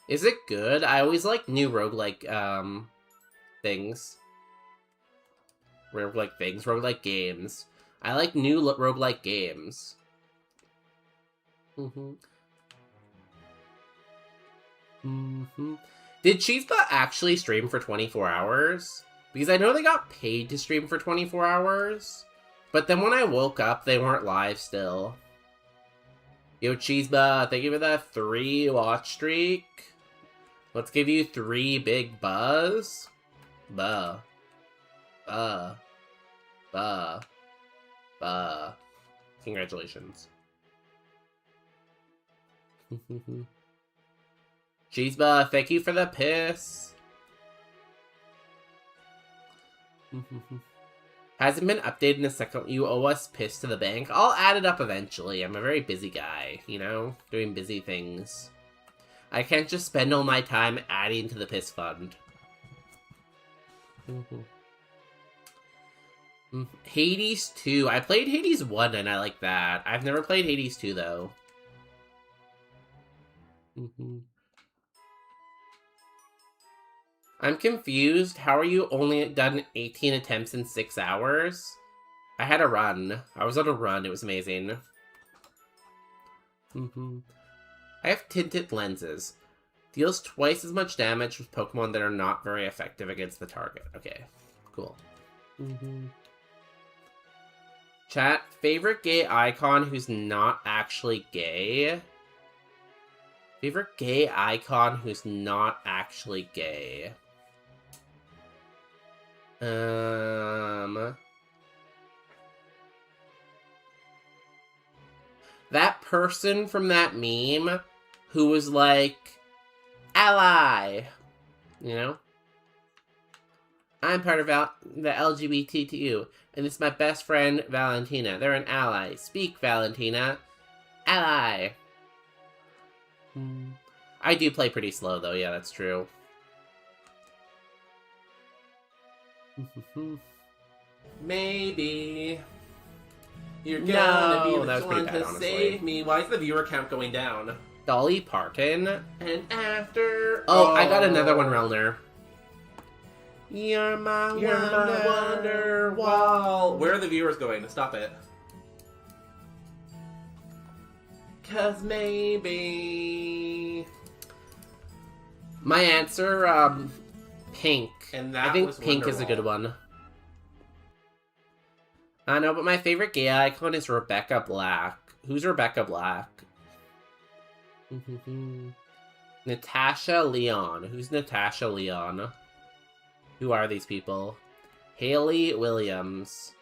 Is it good? I always like new roguelike, things. Roguelike games. I like new roguelike games. Did Cheeseba actually stream for 24 hours? Because I know they got paid to stream for 24 hours. But then when I woke up, they weren't live still. Yo, Cheeseba, thank you for that 3 watch streak. Let's give you 3 big buzz. Buh. Buh. Buh. Buh. Congratulations. Cheeseba, thank you for the piss. Hasn't been updated in a second. You owe us piss to the bank. I'll add it up eventually. I'm a very busy guy, you know? Doing busy things. I can't just spend all my time adding to the piss fund. Hades 2. I played Hades 1 and I like that. I've never played Hades 2 though. I'm confused. How are you only done 18 attempts in 6 hours? I had a run. I was on a run. It was amazing. I have tinted lenses. Deals twice as much damage with Pokemon that are not very effective against the target. Okay, cool. Chat, favorite gay icon who's not actually gay? Favorite gay icon who's not actually gay? That person from that meme who was like, ally, you know? I'm part of the LGBTQ, and it's my best friend, Valentina. They're an ally. Speak, Valentina. Ally. I do play pretty slow, though. Yeah, that's true. Maybe. You're No, gonna be that the was pretty one bad, to honestly. save me. Why is the viewer count going down? Dolly Parton. And after... Oh, I got another one, Relner. You're my Wonder Wall. Where are the viewers going? Stop it. 'Cause maybe... My answer, Pink. And that I think was Pink is a good one. I know, but my favorite gay icon is Rebecca Black. Who's Rebecca Black? Natasha Leon. Who's Natasha Leon? Who are these people? Haley Williams.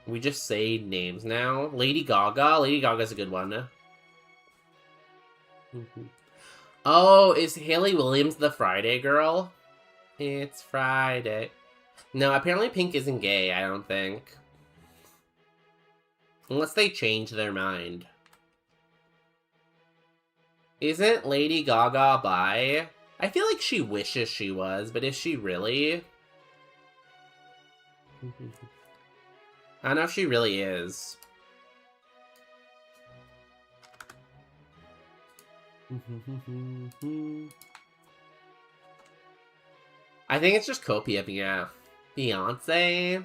We just say names now. Lady Gaga. Lady Gaga's a good one. Oh, is Haley Williams the Friday girl? It's Friday. No, apparently Pink isn't gay, I don't think. Unless they change their mind. Isn't Lady Gaga bi? I feel like she wishes she was, but is she really? I don't know if she really is. I think it's just Copia, yeah. Beyonce?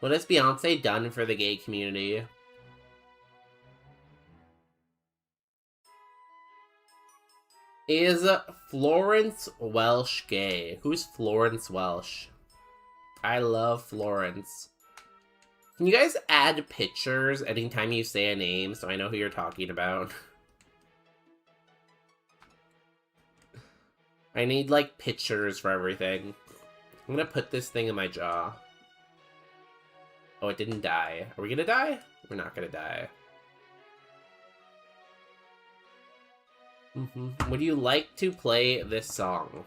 What has Beyonce done for the gay community? Is Florence Welsh gay? Who's Florence Welsh? I love Florence. Can you guys add pictures anytime you say a name so I know who you're talking about? I need, like, pictures for everything. I'm gonna put this thing in my jaw. Oh, it didn't die. Are we gonna die? We're not gonna die. Would you like to play this song?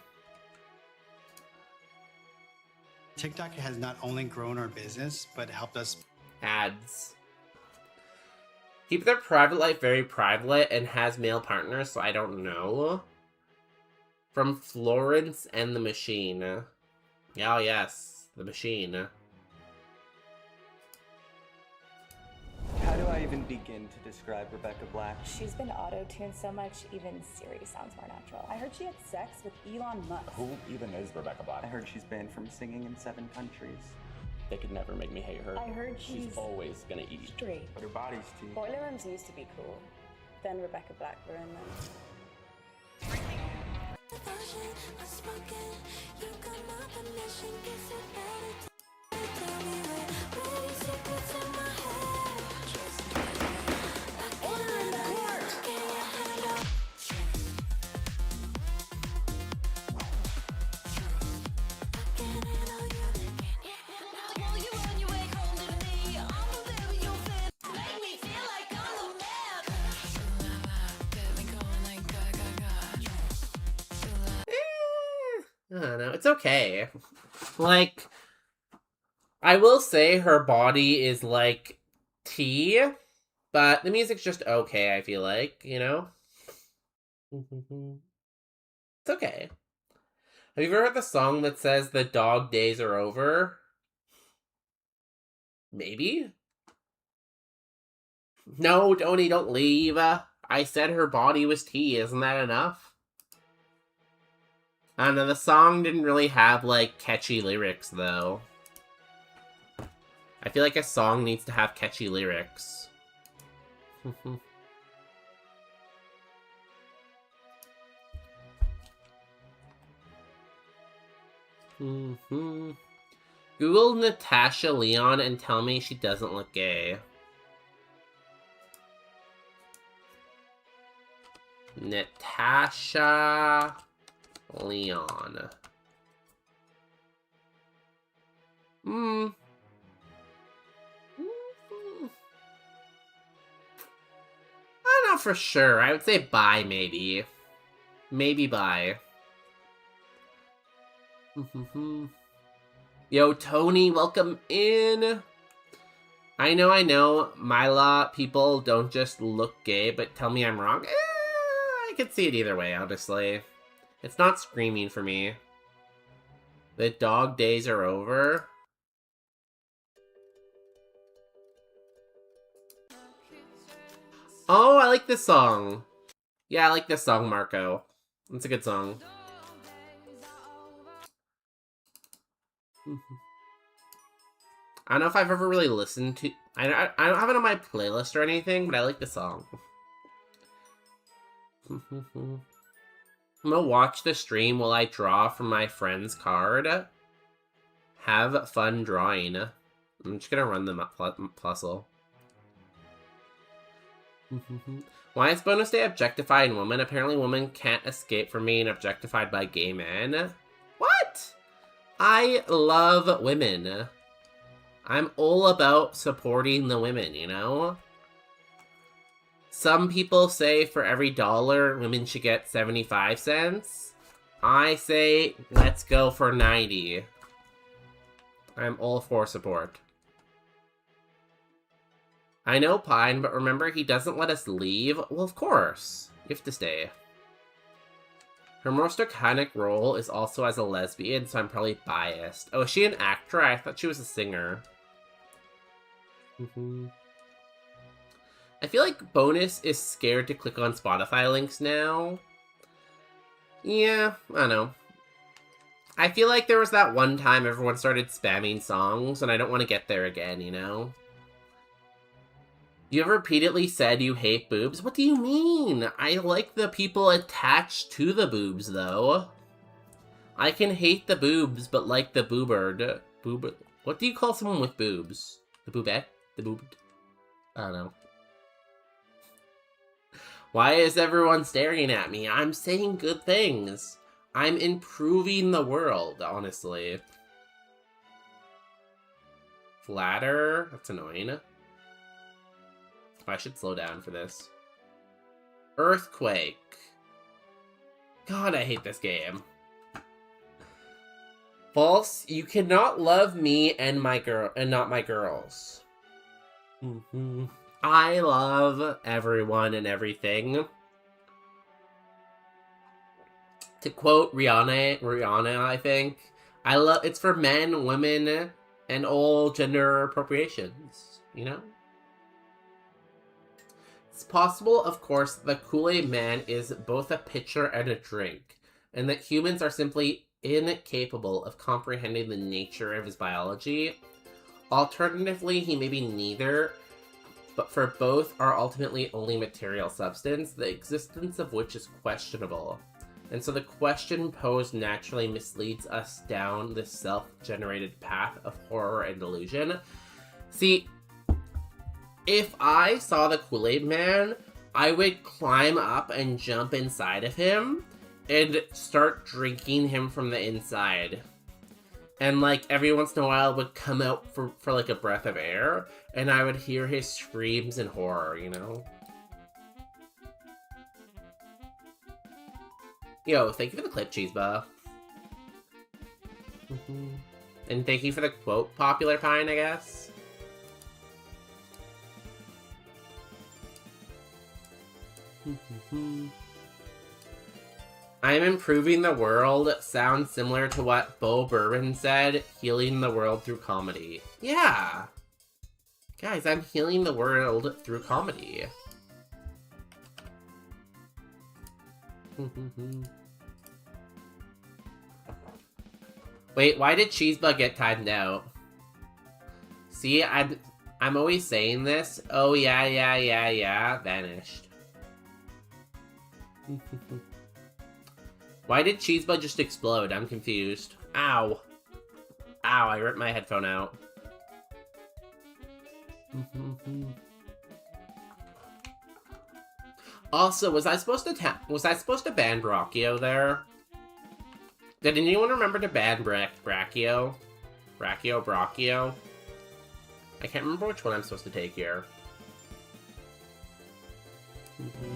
TikTok has not only grown our business, but helped us. Ads. Keep their private life very private and has male partners, so I don't know. From Florence and the Machine. Oh, yes. The Machine. How do I even begin to describe Rebecca Black? She's been auto-tuned so much, even Siri sounds more natural. I heard she had sex with Elon Musk. Who even is Rebecca Black? I heard she's banned from singing in 7 countries. They could never make me hate her. I heard she's always gonna eat. straight. But her body's too. Boiler rooms used to be cool. Then Rebecca Black ruined them. I don't know. It's okay. Like, I will say her body is like tea, but the music's just okay, I feel like, you know? It's okay. Have you ever heard the song that says the dog days are over? Maybe? No, Tony, don't leave. I said her body was tea, isn't that enough? I don't know, the song didn't really have, like, catchy lyrics, though. I feel like a song needs to have catchy lyrics. Google Natasha Leon and tell me she doesn't look gay. Natasha Leon. I don't know for sure. I would say bi, maybe. Maybe bi. Yo, Tony, welcome in. I know, Myla, people don't just look gay, but tell me I'm wrong. I could see it either way, honestly. It's not screaming for me. The dog days are over. Oh, I like this song. Yeah, I like this song, Marco. It's a good song. I don't know if I've ever really listened to... I don't have it on my playlist or anything, but I like the song. I'm gonna watch the stream while I draw from my friend's card. Have fun drawing. I'm just gonna run the puzzle. Why is bonus day objectifying women? Apparently women can't escape from being objectified by gay men. What? I love women. I'm all about supporting the women, you know? Some people say for every dollar, women should get 75 cents. I say, let's go for 90. I'm all for support. I know Pine, but remember, he doesn't let us leave. Well, of course. You have to stay. Her most iconic role is also as a lesbian, so I'm probably biased. Oh, is she an actor? I thought she was a singer. I feel like Bonus is scared to click on Spotify links now. Yeah, I don't know. I feel like there was that one time everyone started spamming songs, and I don't want to get there again, you know? You have repeatedly said you hate boobs? What do you mean? I like the people attached to the boobs, though. I can hate the boobs, but like the boobard. What do you call someone with boobs? The boobette? The boobed? I don't know. Why is everyone staring at me? I'm saying good things. I'm improving the world, honestly. Flatter? That's annoying. I should slow down for this. Earthquake. God, I hate this game. False. You cannot love me and my girl and not my girls. I love everyone and everything. To quote Rihanna, I think, I love it's for men, women, and all gender appropriations, you know? It's possible, of course, that Kool-Aid Man is both a pitcher and a drink, and that humans are simply incapable of comprehending the nature of his biology. Alternatively, he may be neither, but for both are ultimately only material substance, the existence of which is questionable. And so the question posed naturally misleads us down this self-generated path of horror and delusion. See, if I saw the Kool-Aid Man, I would climb up and jump inside of him and start drinking him from the inside. And, like, every once in a while would come out for like, a breath of air, and I would hear his screams in horror, you know? Yo, thank you for the clip, Cheeseba. And thank you for the quote, Popular Pine, I guess. I'm improving the world sounds similar to what Bo Bourbon said, healing the world through comedy. Yeah! Guys, I'm healing the world through comedy. Wait, why did Cheesebug get timed out? See, I'm always saying this. Oh, yeah, vanished. Why did Cheesebug just explode? I'm confused. Ow. Ow, I ripped my headphone out. Also, was I supposed to ban Brachio there? Did anyone remember to ban Brachio? Brachio? I can't remember which one I'm supposed to take here.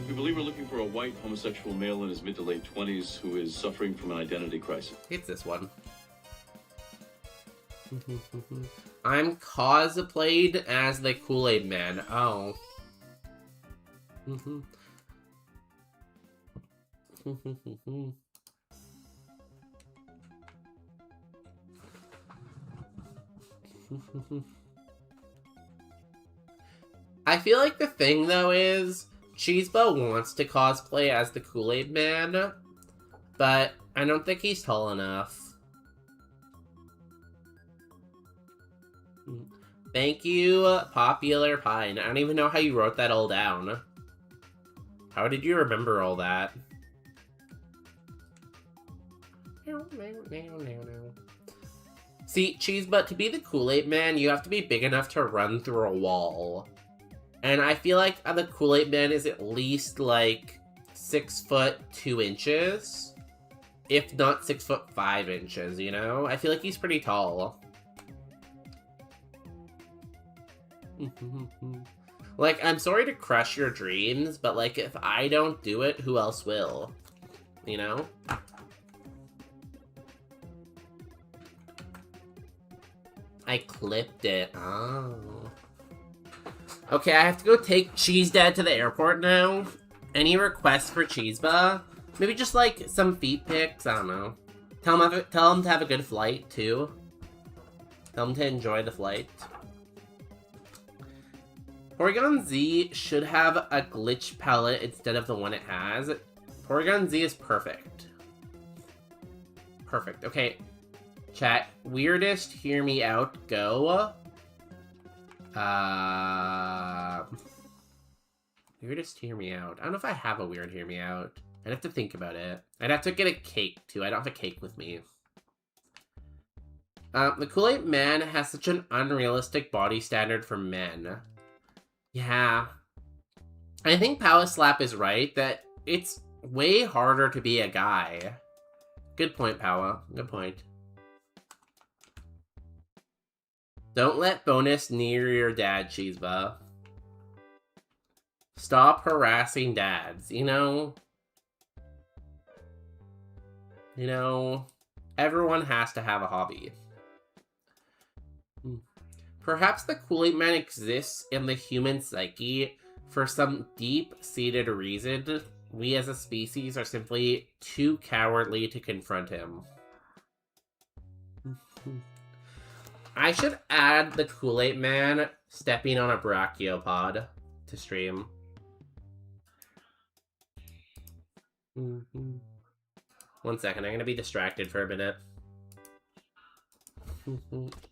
We believe we're looking for a white homosexual male in his mid to late 20s who is suffering from an identity crisis. It's this one. I'm cosplayed as the Kool-Aid Man. Oh. I feel like the thing, though, is Cheesebo wants to cosplay as the Kool-Aid Man, but I don't think he's tall enough. Thank you, Popular Pine. I don't even know how you wrote that all down. How did you remember all that? See, Cheesebutt, to be the Kool-Aid Man, you have to be big enough to run through a wall. And I feel like the Kool-Aid Man is at least, like, 6'2", if not 6'5", you know? I feel like he's pretty tall. Like, I'm sorry to crush your dreams, but, like, if I don't do it, who else will? You know? I clipped it. Oh. Okay, I have to go take Cheese Dad to the airport now. Any requests for Cheeseba? Maybe just, like, some feet pics? I don't know. Tell him to have a good flight, too. Tell him to enjoy the flight. Porygon Z should have a glitch palette instead of the one it has. Porygon Z is perfect. Perfect. Okay. Chat. Weirdest hear me out. Go. Weirdest hear me out. I don't know if I have a weird hear me out. I'd have to think about it. I'd have to get a cake, too. I don't have a cake with me. The Kool-Aid Man has such an unrealistic body standard for men. Yeah. I think Power Slap is right that it's way harder to be a guy. Good point, Power. Good point. Don't let Bonus near your dad, Cheeseba. Stop harassing dads, you know? You know, everyone has to have a hobby. Perhaps the Kool-Aid Man exists in the human psyche for some deep-seated reason. We as a species are simply too cowardly to confront him. I should add the Kool-Aid Man stepping on a brachiopod to stream. One second, I'm gonna be distracted for a minute.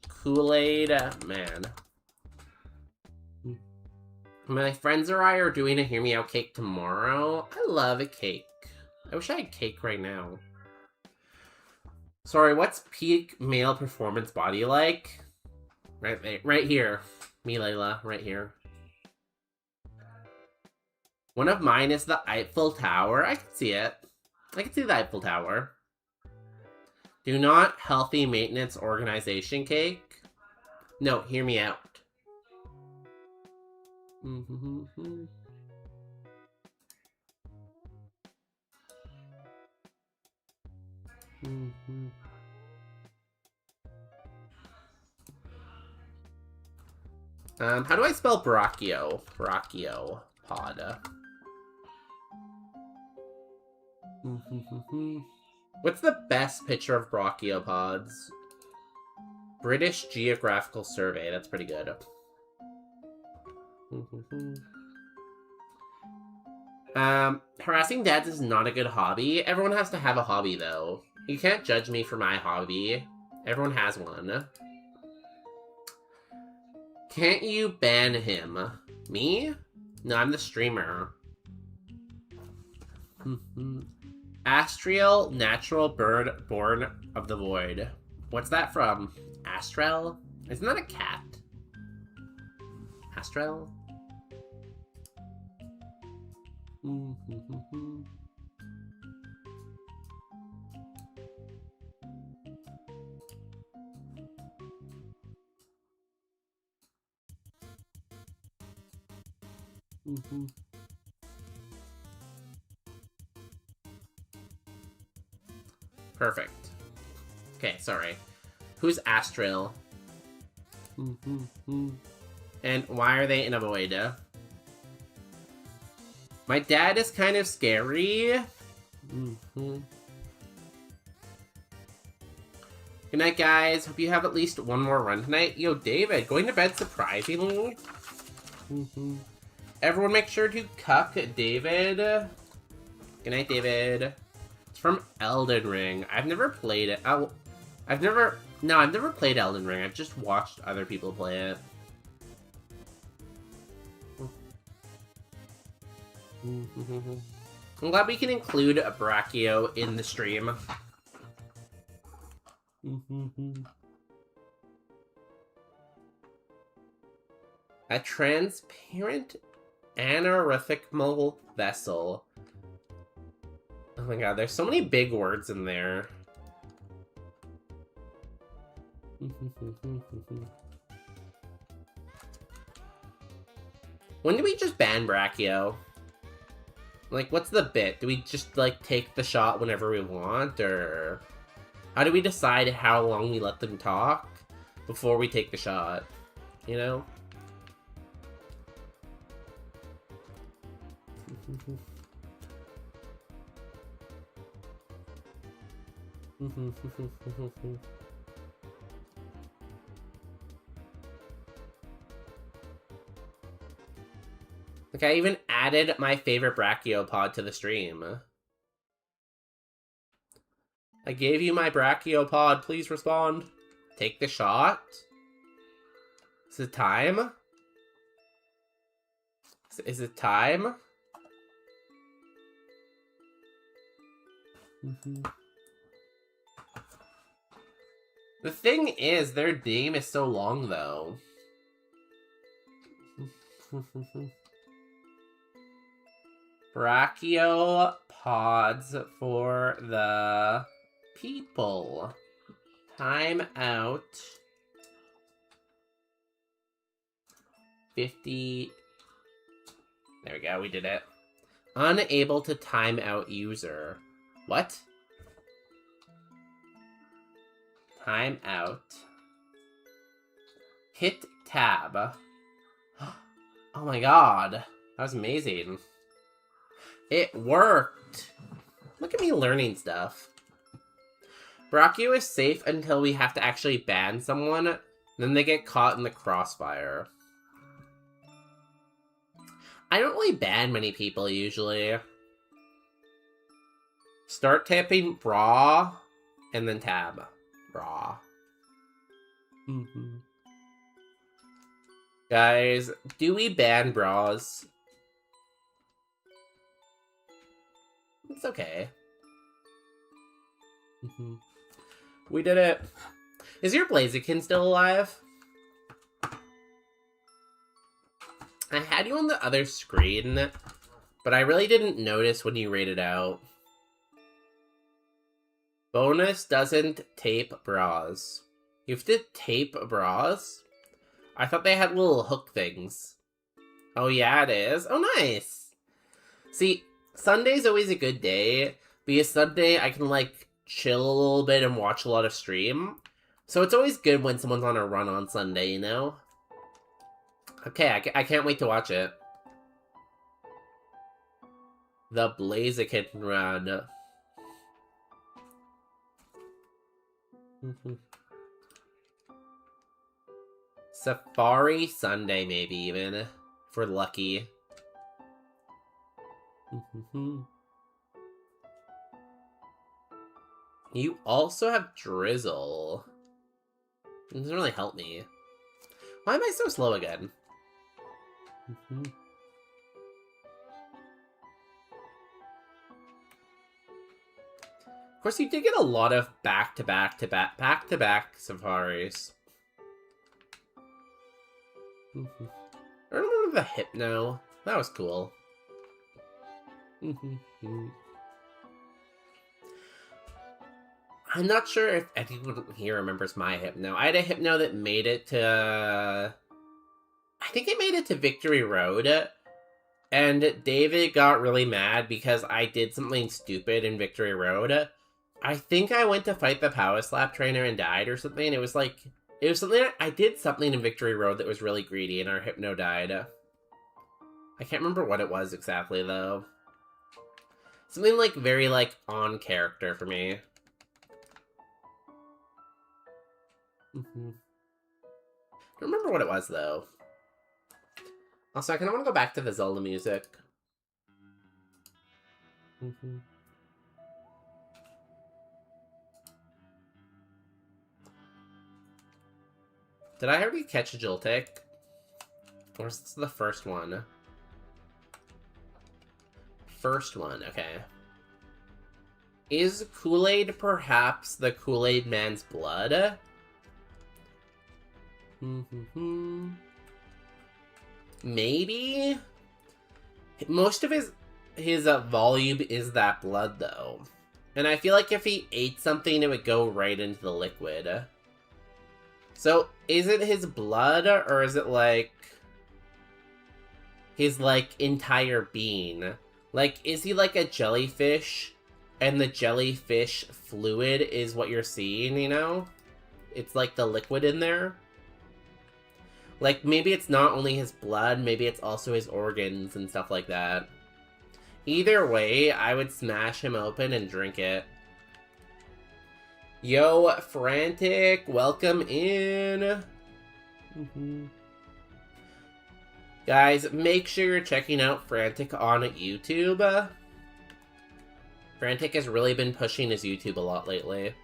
Kool-Aid Man. My friends or I are doing a Hear Me Out cake tomorrow. I love a cake. I wish I had cake right now. Sorry, what's peak male performance body like? Right here. Me, Layla, right here. One of mine is the Eiffel Tower. I can see it. I can see the Eiffel Tower. Do not healthy maintenance organization cake. No, hear me out. How do I spell brachio? Brachiopod. What's the best picture of brachiopods? British Geographical Survey. That's pretty good. Harassing dads is not a good hobby. Everyone has to have a hobby, though. You can't judge me for my hobby. Everyone has one. Can't you ban him? Me? No, I'm the streamer. Astral, natural bird born of the void. What's that from? Astral? Isn't that a cat? Astral? Perfect. Okay, sorry. Who's Astral? And why are they in a void? My dad is kind of scary. Good night, guys. Hope you have at least one more run tonight. Yo, David, going to bed surprisingly? Everyone make sure to cuck David. Good night, David. It's from Elden Ring. I've never played it. I've never played Elden Ring. I've just watched other people play it. I'm glad we can include a Brachio in the stream. A transparent anarithmal vessel. Oh my god, there's so many big words in there. When do we just ban Brachio? Like, what's the bit? Do we just, like, take the shot whenever we want, or... How do we decide how long we let them talk before we take the shot? You know? Like, I even added my favorite Brachiopod to the stream. I gave you my Brachiopod, please respond. Take the shot? Is it time? Is it time? The thing is, their name is so long, though. Brachiopods for the people. Time out. 50. There we go, we did it. Unable to time out user. What? Time out. Hit tab. Oh my god. That was amazing. It worked! Look at me learning stuff. Brachio is safe until we have to actually ban someone, then they get caught in the crossfire. I don't really ban many people, usually. Start tapping bra, and then tab. Bra. Guys, do we ban bras? It's okay. We did it. Is your Blaziken still alive? I had you on the other screen, but I really didn't notice when you rated out. Bonus doesn't tape bras. You have to tape bras? I thought they had little hook things. Oh yeah, it is? Oh nice! See, Sunday's always a good day, because Sunday I can, like, chill a little bit and watch a lot of stream. So it's always good when someone's on a run on Sunday, you know? Okay, I can't wait to watch it. The Blaziken run. Safari Sunday, maybe, even. If we're lucky. You also have Drizzle. It doesn't really help me. Why am I so slow again? Of course, you did get a lot of back-to-back safaris. I remember the Hypno. That was cool. I'm not sure if anyone here remembers my Hypno. I had a Hypno that made it to... I think it made it to Victory Road. And David got really mad because I did something stupid in Victory Road. I think I went to fight the Power Slap trainer and died or something. It was like... It was something... I did something in Victory Road that was really greedy and our Hypno died. I can't remember what it was exactly, though. Something, like, very, like, on character for me. I don't remember what it was, though. Also, I kind of want to go back to the Zelda music. Did I already catch a Joltik? Or is this the first one? First one, okay. Is Kool-Aid perhaps the Kool-Aid man's blood? Maybe? Most of his volume is that blood, though. And I feel like if he ate something, it would go right into the liquid. So, is it his blood, or is it, like, his, like, entire being? Like, is he like a jellyfish, and the jellyfish fluid is what you're seeing, you know? It's like the liquid in there. Like, maybe it's not only his blood, maybe it's also his organs and stuff like that. Either way, I would smash him open and drink it. Yo, Frantic, welcome in. Guys, make sure you're checking out Frantic on YouTube. Frantic has really been pushing his YouTube a lot lately.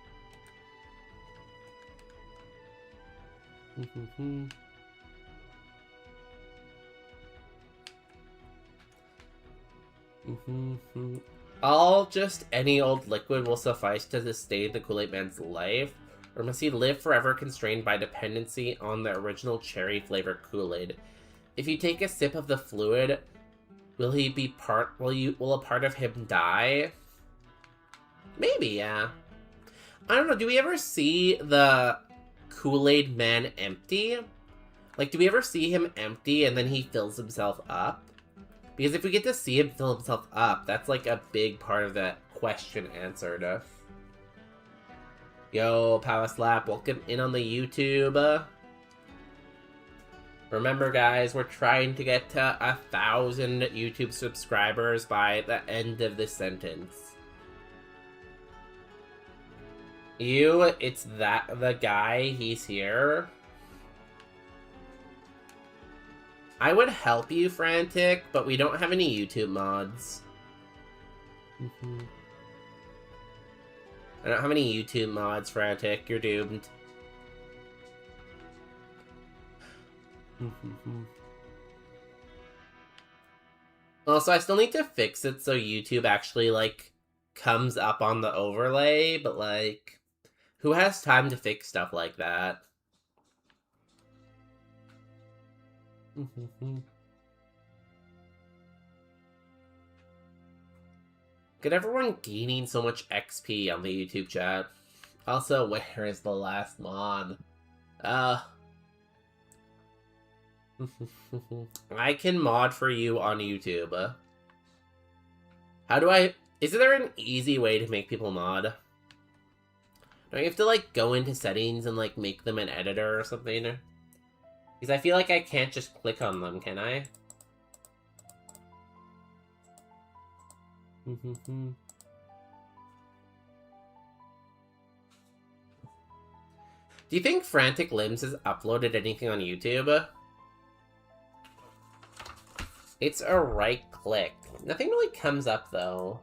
Just any old liquid will suffice to sustain the Kool-Aid man's life, or must he live forever constrained by dependency on the original cherry-flavored Kool-Aid? If you take a sip of the fluid, will a part of him die? Maybe, yeah. I don't know, do we ever see the Kool-Aid man empty? Like, do we ever see him empty and then he fills himself up? Because if we get to see him fill himself up, that's like a big part of that question answered. Yo, Power Slap, welcome in on the YouTube. Remember, guys, we're trying to get to 1,000 YouTube subscribers by the end of this sentence. It's the guy, he's here. I would help you, Frantic, but we don't have any YouTube mods. I don't have any YouTube mods, Frantic. You're doomed. Also, I still need to fix it so YouTube actually, like, comes up on the overlay, but, like, who has time to fix stuff like that? Get everyone gaining so much XP on the YouTube chat. Also, where is the last mod? I can mod for you on YouTube. How do I... Is there an easy way to make people mod? Do I have to, like, go into settings and, like, make them an editor or something? Because I feel like I can't just click on them, can I? Do you think Frantic Limbs has uploaded anything on YouTube? It's a right click. Nothing really comes up, though.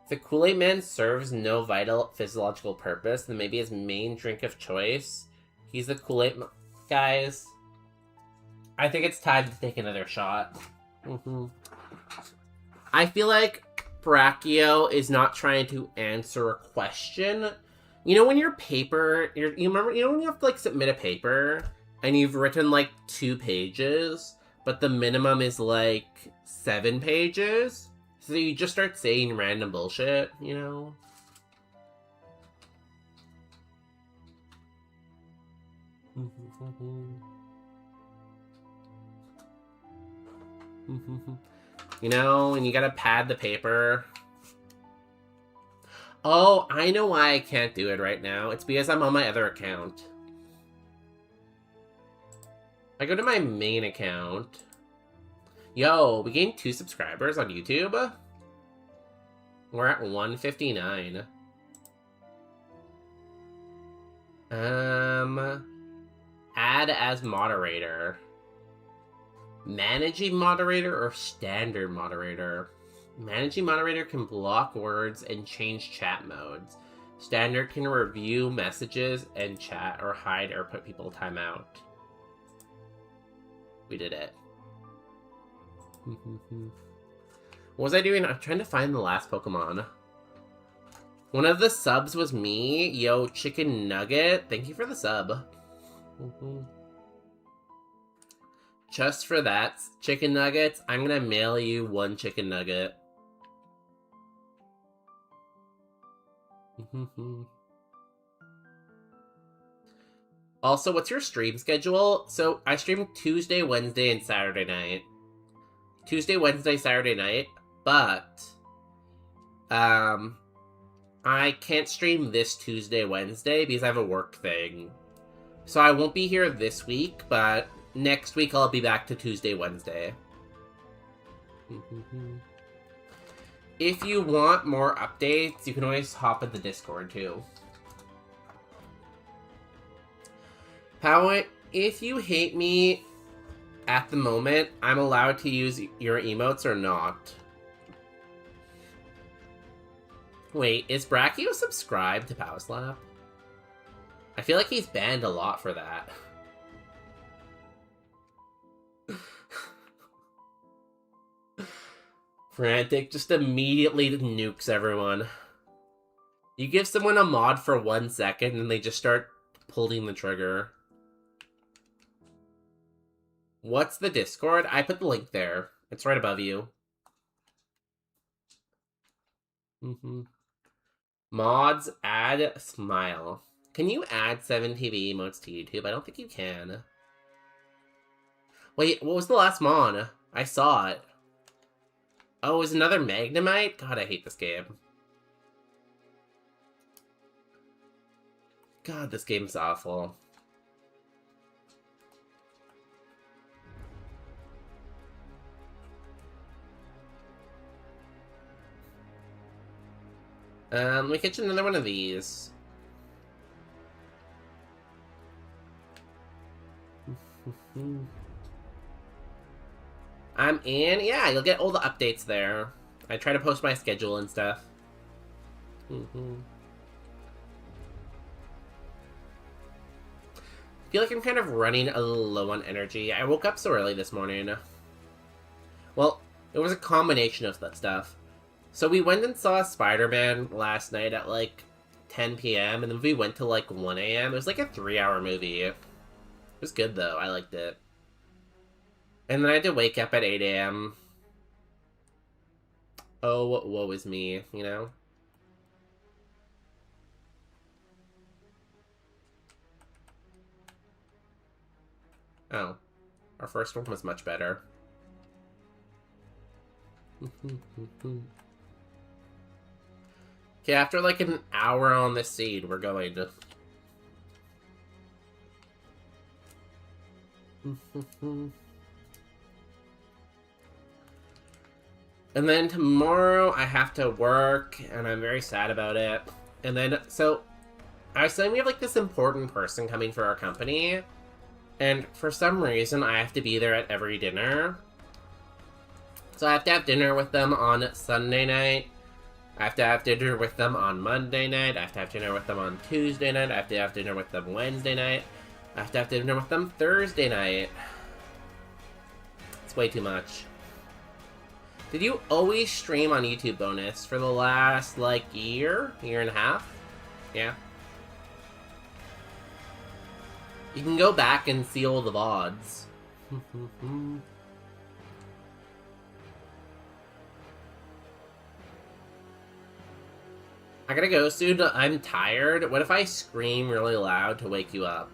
If the Kool-Aid Man serves no vital physiological purpose, then maybe his main drink of choice... He's the Kool-Aid... Guys, I think it's time to take another shot. I feel like Brachio is not trying to answer a question. You know when your paper... you know when you have to, like, submit a paper, and you've written, like, 2 pages, but the minimum is, like, 7 pages? So you just start saying random bullshit, you know? You know, and you gotta pad the paper. Oh, I know why I can't do it right now. It's because I'm on my other account. I go to my main account. Yo, we gained 2 subscribers on YouTube. We're at 159. Add as moderator. Managing moderator or standard moderator? Managing moderator can block words and change chat modes. Standard can review messages and chat or hide or put people timeout. We did it. What was I doing? I'm trying to find the last Pokemon. One of the subs was me. Yo, Chicken Nugget. Thank you for the sub. Just for that, Chicken Nuggets, I'm gonna mail you 1 Chicken Nugget. Also, what's your stream schedule? So, I stream Tuesday, Wednesday, and Saturday night. Tuesday, Wednesday, Saturday night, but I can't stream this Tuesday, Wednesday because I have a work thing. So I won't be here this week, but next week I'll be back to Tuesday, Wednesday. If you want more updates, you can always hop in the Discord too. If you hate me at the moment, I'm allowed to use your emotes or not. Wait, is Brachio subscribed to Power Slap? I feel like he's banned a lot for that. Frantic just immediately nukes everyone. You give someone a mod for 1 second and they just start pulling the trigger. What's the Discord? I put the link there. It's right above you. Mods, add smile. Can you add 7TV emotes to YouTube? I don't think you can. Wait, what was the last mon? I saw it. Oh, it was another Magnemite? God, I hate this game. God, this game's awful. Let me catch another one of these. I'm in. Yeah, you'll get all the updates there. I try to post my schedule and stuff. I feel like I'm kind of running a little low on energy. I woke up so early this morning. Well, it was a combination of that stuff. So we went and saw Spider-Man last night at like 10 p.m. and then we went to like 1 a.m. It was like a 3-hour movie. It was good though. I liked it. And then I had to wake up at 8 a.m. Oh, woe is me, you know? Oh. Our first one was much better. Okay, after like an hour on this seed, we're going to... And then tomorrow I have to work, and I'm very sad about it. And then, so, I was saying we have like this important person coming for our company, and for some reason I have to be there at every dinner. So I have to have dinner with them on Sunday night. I have to have dinner with them on Monday night. I have to have dinner with them on Tuesday night. I have to have dinner with them Wednesday night. I have to have dinner with them Thursday night. It's way too much. Did you always stream on YouTube Bonus for the last, like, year and a half? Yeah. You can go back and see all the VODs. I gotta go soon. I'm tired. What if I scream really loud to wake you up?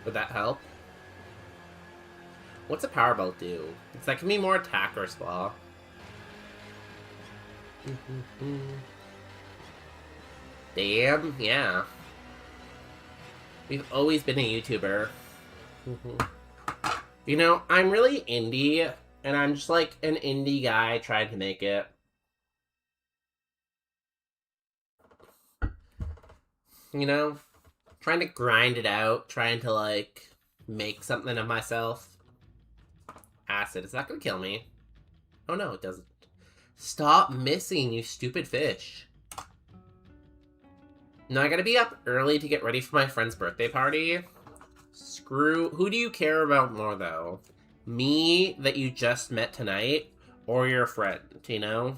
Would that help? What's a power belt do? It's that can be more attack or spa. Damn, yeah. We've always been a YouTuber. You know, I'm really indie, and I'm just like an indie guy trying to make it. you know? Trying to grind it out, trying to, like, make something of myself. Acid, is that gonna kill me? Oh no, it doesn't. Stop missing, you stupid fish. Now I gotta be up early to get ready for my friend's birthday party. Screw... Who do you care about more, though? Me, that you just met tonight, or your friend, you know?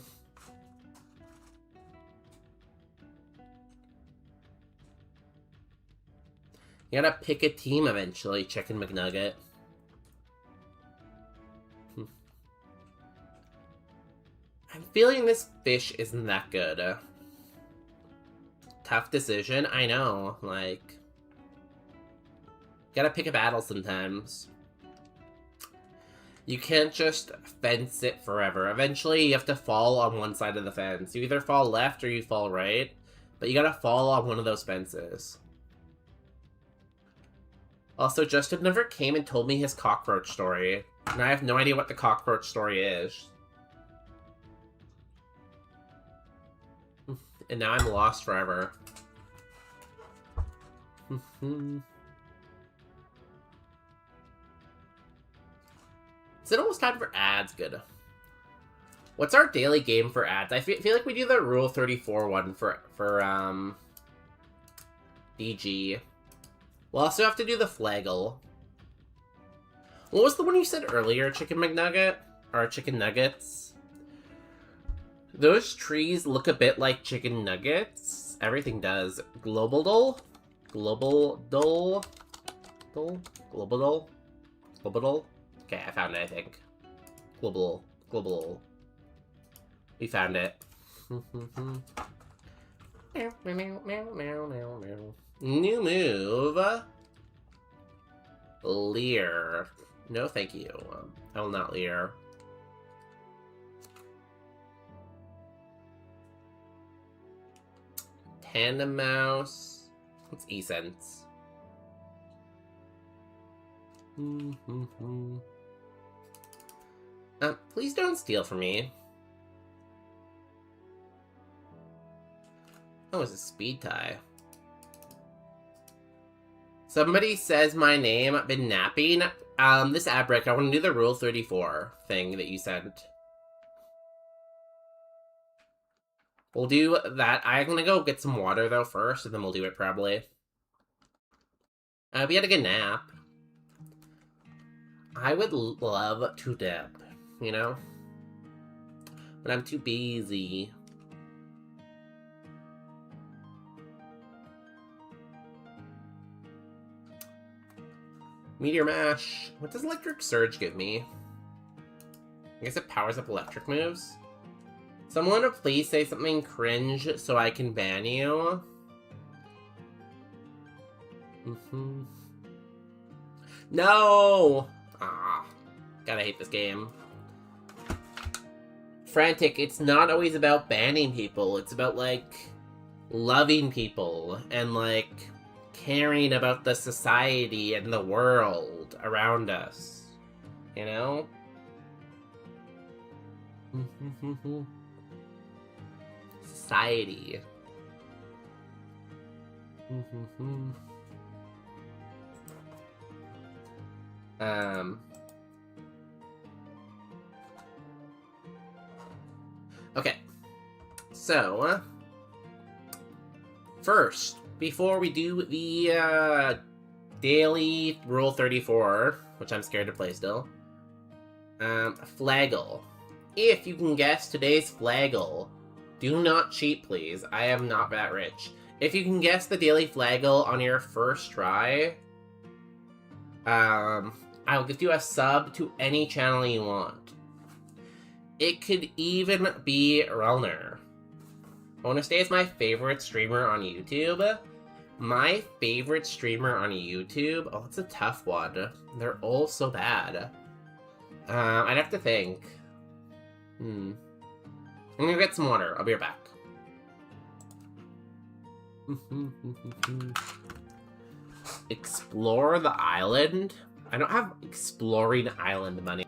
You gotta pick a team eventually, Chicken McNugget. I'm feeling this fish isn't that good. Tough decision, I know, like... Gotta pick a battle sometimes. You can't just fence it forever. Eventually, you have to fall on one side of the fence. You either fall left or you fall right, but you gotta fall on one of those fences. Also, Justin never came and told me his cockroach story, and I have no idea what the cockroach story is. And now I'm lost forever. Is it almost time for ads? Good. What's our daily game for ads? I feel like we do the Rule 34 one for DG. We'll also have to do the Flaggle. What was the one you said earlier, Chicken McNugget? Or Chicken Nuggets? Those trees look a bit like chicken nuggets. Everything does. Global Dole? Global Dole? Global Dole? Global Dole? Okay, I found it, I think. Global. We found it. New move. Leer. No, thank you. I will not leer. Tandem Mouse. What's E-Sense? Please don't steal from me. Oh, it's a speed tie. Somebody says my name. I've been napping. This ad break, I want to do the Rule 34 thing that you sent. We'll do that. I'm gonna go get some water, though, first, and then we'll do it, probably. We had a good nap. I would love to dip, you know? But I'm too busy. Meteor Mash. What does Electric Surge give me? I guess it powers up electric moves. Someone please say something cringe so I can ban you. No! Ah, gotta hate this game. Frantic, it's not always about banning people. It's about, like, loving people and, like, caring about the society and the world around us. You know? Society. Okay. So, first, before we do the, daily Rule 34, which I'm scared to play still, Flaggle. If you can guess today's Flaggle, do not cheat, please. I am not that rich. If you can guess the daily Flaggle on your first try, I'll give you a sub to any channel you want. It could even be Relner. I want to stay as my favorite streamer on YouTube. My favorite streamer on YouTube? Oh, it's a tough one. They're all so bad. I'd have to think. I'm gonna get some water. I'll be right back. Explore the island? I don't have exploring island money.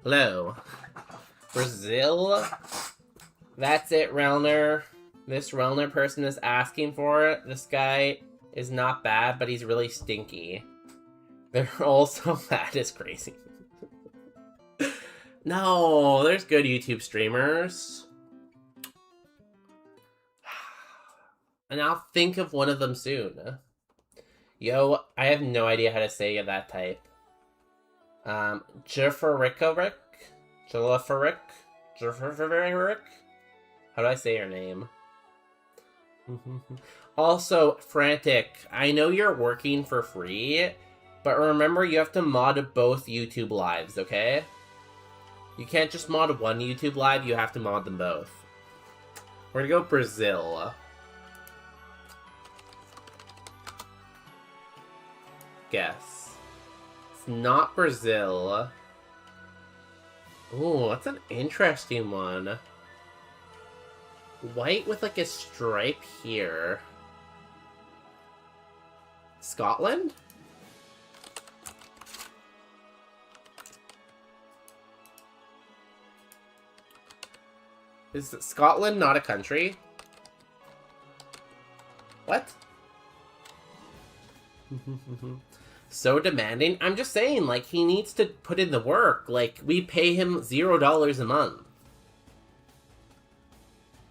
Hello. Brazil? That's it, Relner. This Relner person is asking for it. This guy is not bad, but he's really stinky. They're all so bad, it's crazy. No, there's good YouTube streamers. And I'll think of one of them soon. Yo, I have no idea how to say that type. Jefferick? Jelliferick? Jefferick? How do I say your name? Also, Frantic, I know you're working for free, but remember you have to mod both YouTube lives, okay? You can't just mod one YouTube live, you have to mod them both. We're gonna go Brazil. Guess. It's not Brazil. Ooh, that's an interesting one. White with like a stripe here. Scotland? Is Scotland not a country? What? So demanding? I'm just saying, like, he needs to put in the work. Like, we pay him $0 a month.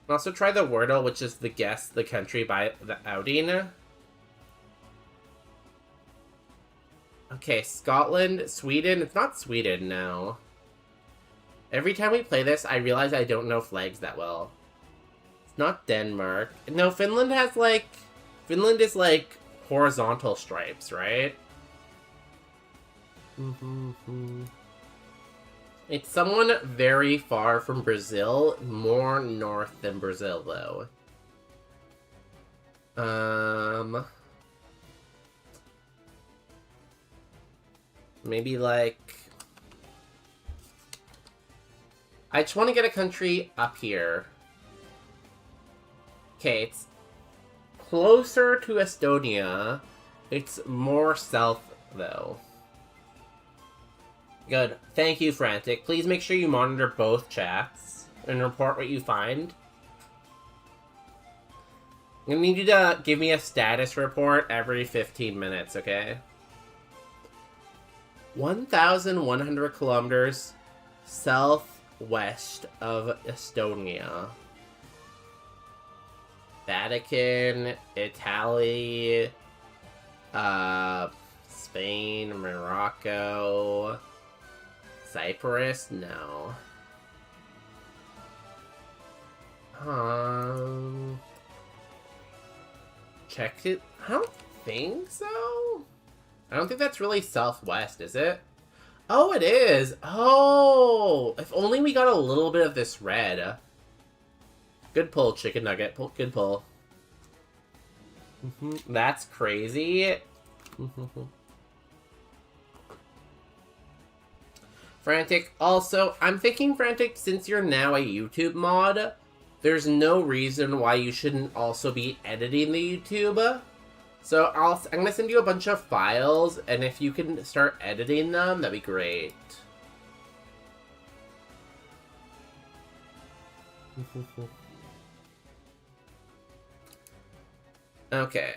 Also try the Wordle, which is the guess the country by the outing. Okay, Scotland, Sweden. It's not Sweden, no. Every time we play this, I realize I don't know flags that well. It's not Denmark. No, Finland has, like... Finland is, like, horizontal stripes, right? It's someone very far from Brazil, more north than Brazil, though. Maybe, like... I just want to get a country up here. Okay, it's closer to Estonia. It's more south, though. Good. Thank you, Frantic. Please make sure you monitor both chats and report what you find. I'm gonna need you to give me a status report every 15 minutes, okay? 1,100 kilometers southwest of Estonia. Vatican, Italy, Spain, Morocco, Cyprus? No. Check it. I don't think so. I don't think that's really southwest, is it? Oh, it is. Oh, if only we got a little bit of this red. Good pull, Chicken Nugget. Good pull. That's crazy. Frantic. Also, I'm thinking, Frantic, since you're now a YouTube mod, there's no reason why you shouldn't also be editing the YouTube. So I'm going to send you a bunch of files, and if you can start editing them, that'd be great. Okay.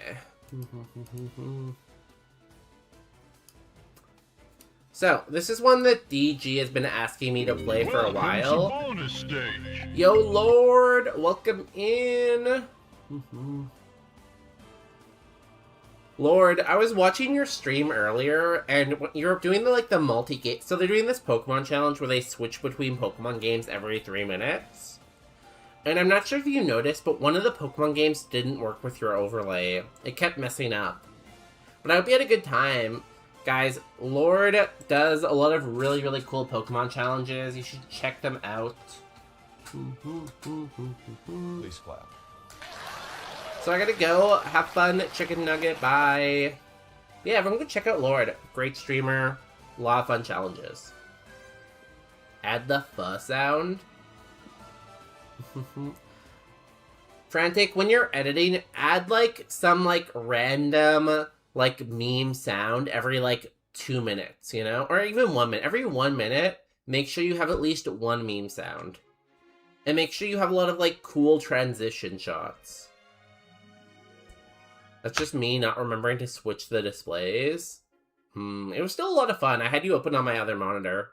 So, this is one that DG has been asking me to play for a while. Bonus stage. Yo, Lord! Welcome in! Lord, I was watching your stream earlier, and you're doing the multi-game... So they're doing this Pokemon challenge where they switch between Pokemon games every 3 minutes. And I'm not sure if you noticed, but one of the Pokemon games didn't work with your overlay. It kept messing up. But I hope you had a good time. Guys, Lord does a lot of really, really cool Pokemon challenges. You should check them out. Please clap. So I gotta go. Have fun, Chicken Nugget. Bye. Yeah, everyone go check out Lord. Great streamer. A lot of fun challenges. Add the fuh sound. Frantic, when you're editing, add some random like, meme sound every, like, 2 minutes, you know? Or even 1 minute. Every 1 minute, make sure you have at least one meme sound. And make sure you have a lot of, like, cool transition shots. That's just me not remembering to switch the displays. It was still a lot of fun. I had you open on my other monitor.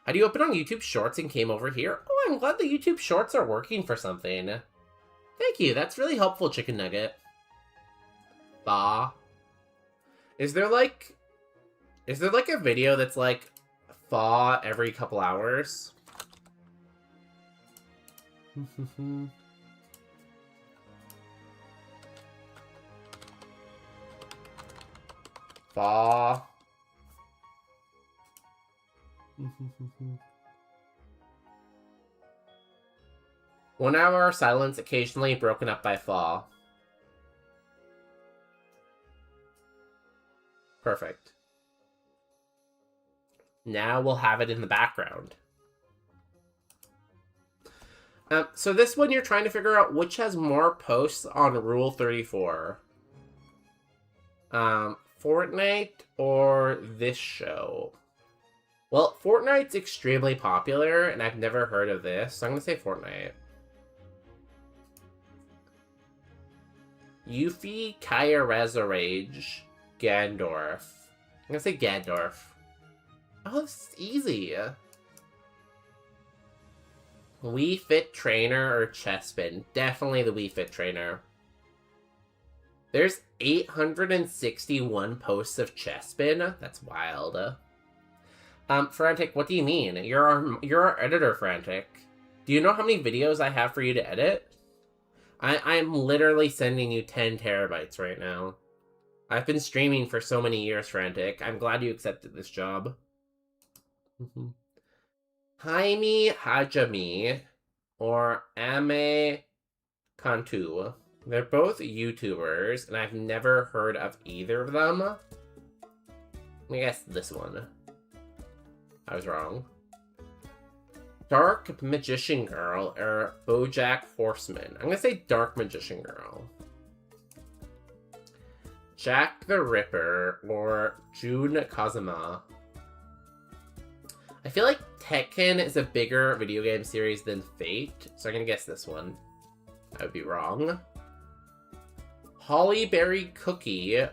Had you open on YouTube Shorts and came over here? Oh, I'm glad the YouTube Shorts are working for something. Thank you. That's really helpful, Chicken Nugget. Bah. Is there like a video that's like thaw every couple hours? Thaw. 1 hour of silence, occasionally broken up by thaw. Perfect. Now we'll have it in the background. So this one you're trying to figure out which has more posts on Rule 34. Fortnite or this show? Well, Fortnite's extremely popular, and I've never heard of this, so I'm gonna say Fortnite. Yuffie, Kaya Razorage, Gandorf. I'm gonna say Gandorf. Oh, this is easy. Wii Fit Trainer or Chessspin? Definitely the Wii Fit Trainer. There's 861 posts of Chessspin. That's wild. Frantic, what do you mean? You're our editor, Frantic. Do you know how many videos I have for you to edit? I'm literally sending you 10 terabytes right now. I've been streaming for so many years, Frantic. I'm glad you accepted this job. Jaime Hajime or Ame Kantu. They're both YouTubers, and I've never heard of either of them. Let me guess this one. I was wrong. Dark Magician Girl or BoJack Horseman. I'm gonna say Dark Magician Girl. Jack the Ripper or Jun Kazuma. I feel like Tekken is a bigger video game series than Fate, so I'm gonna guess this one. I would be wrong. Holly Berry Cookie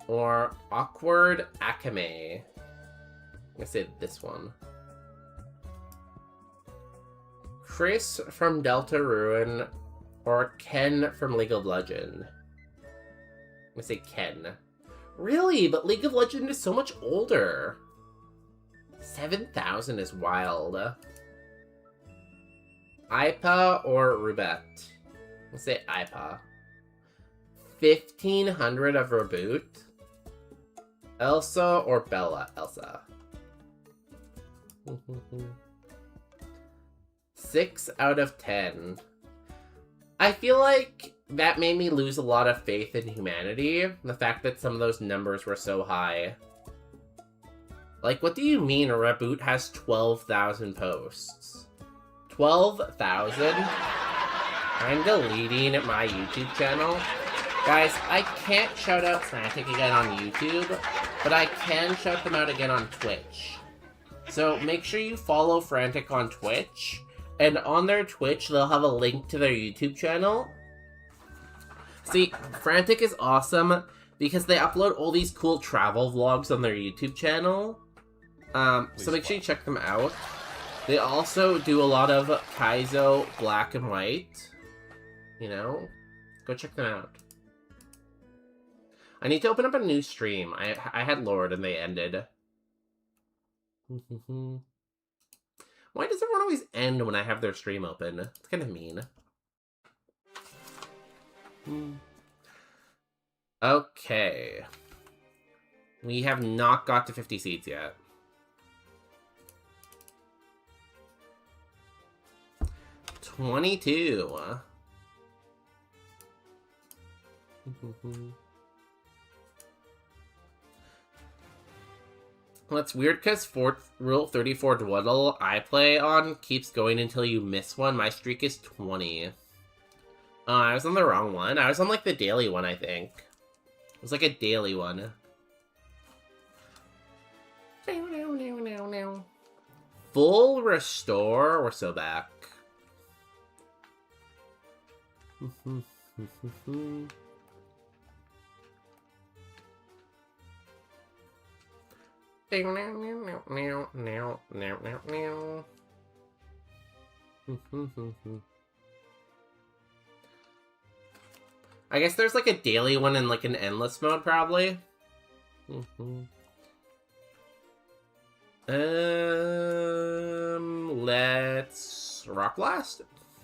or Awkward Akame. I'm gonna say this one. Chris from Deltarune or Ken from League of Legends. I'm gonna say Ken. Really? But League of Legends is so much older. 7,000 is wild. Ipa or Rubette? Let's say Ipa. 1,500 of Reboot. Elsa or Bella? Elsa. 6 out of 10. I feel like that made me lose a lot of faith in humanity. The fact that some of those numbers were so high. Like, what do you mean a Reboot has 12,000 posts? 12,000? I'm deleting my YouTube channel. Guys, I can't shout out Frantic again on YouTube, but I can shout them out again on Twitch. So make sure you follow Frantic on Twitch, and on their Twitch, they'll have a link to their YouTube channel. See, Frantic is awesome because they upload all these cool travel vlogs on their YouTube channel. So make sure you check them out. They also do a lot of Kaizo Black and White. You know? Go check them out. I need to open up a new stream. I had Lord and they ended. Why does everyone always end when I have their stream open? It's kind of mean. Okay. We have not got to 50 seats yet. $22. Well, that's weird because Rule 34 Dwaddle I play on keeps going until you miss one. My streak is 20. Oh, I was on the wrong one. I was on, like, the daily one, I think. It was, like, a daily one. Full restore? We're so back. I guess there's like a daily one and like an endless mode, probably. Let's Rock Blast.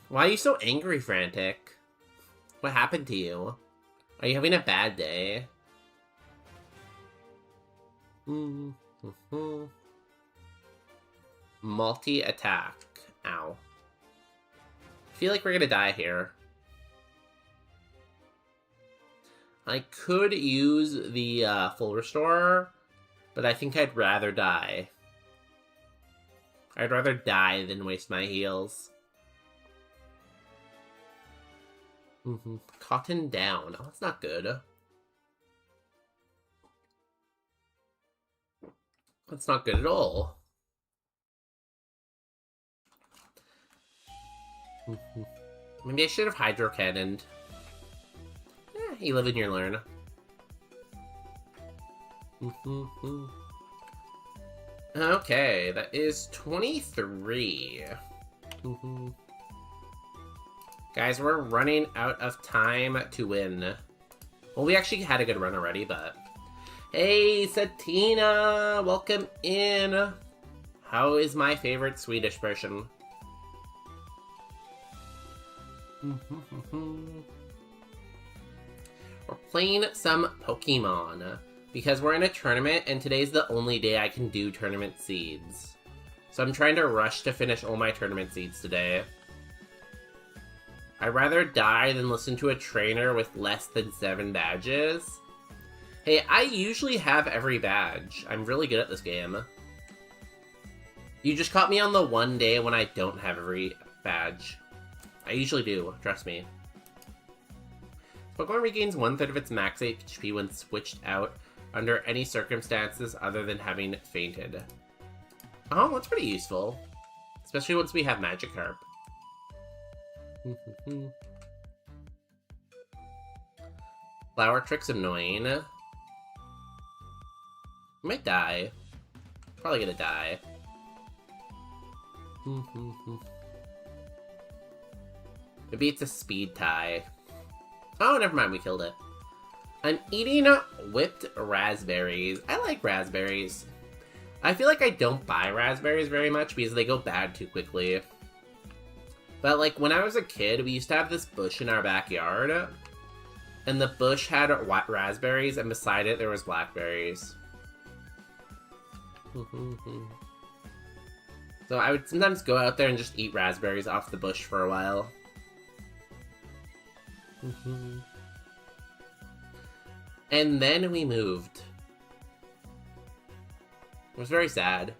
Why are you so angry, Frantic? What happened to you? Are you having a bad day? Multi-attack. Ow. I feel like we're gonna die here. I could use the full restore, but I think I'd rather die. I'd rather die than waste my heals. Cotton down. Oh, that's not good. That's not good at all. Maybe I should have Hydro Cannoned. You live and you learn. Okay, that is 23. Guys, we're running out of time to win. Well, we actually had a good run already, but... Hey, Satina! Welcome in! How is my favorite Swedish person? We're playing some Pokemon, because we're in a tournament, and today's the only day I can do tournament seeds. So I'm trying to rush to finish all my tournament seeds today. I'd rather die than listen to a trainer with less than 7 badges. Hey, I usually have every badge. I'm really good at this game. You just caught me on the one day when I don't have every badge. I usually do, trust me. Pokemon regains 1/3 of its max HP when switched out under any circumstances other than having fainted. Oh, that's pretty useful. Especially once we have Magikarp. Flower Trick's annoying. I might die. Probably gonna die. Maybe it's a speed tie. Oh, never mind, we killed it. I'm eating whipped raspberries. I like raspberries. I feel like I don't buy raspberries very much because they go bad too quickly. But like when I was a kid, we used to have this bush in our backyard. And the bush had raspberries and beside it there was blackberries. So I would sometimes go out there and just eat raspberries off the bush for a while. And then we moved. It was very sad.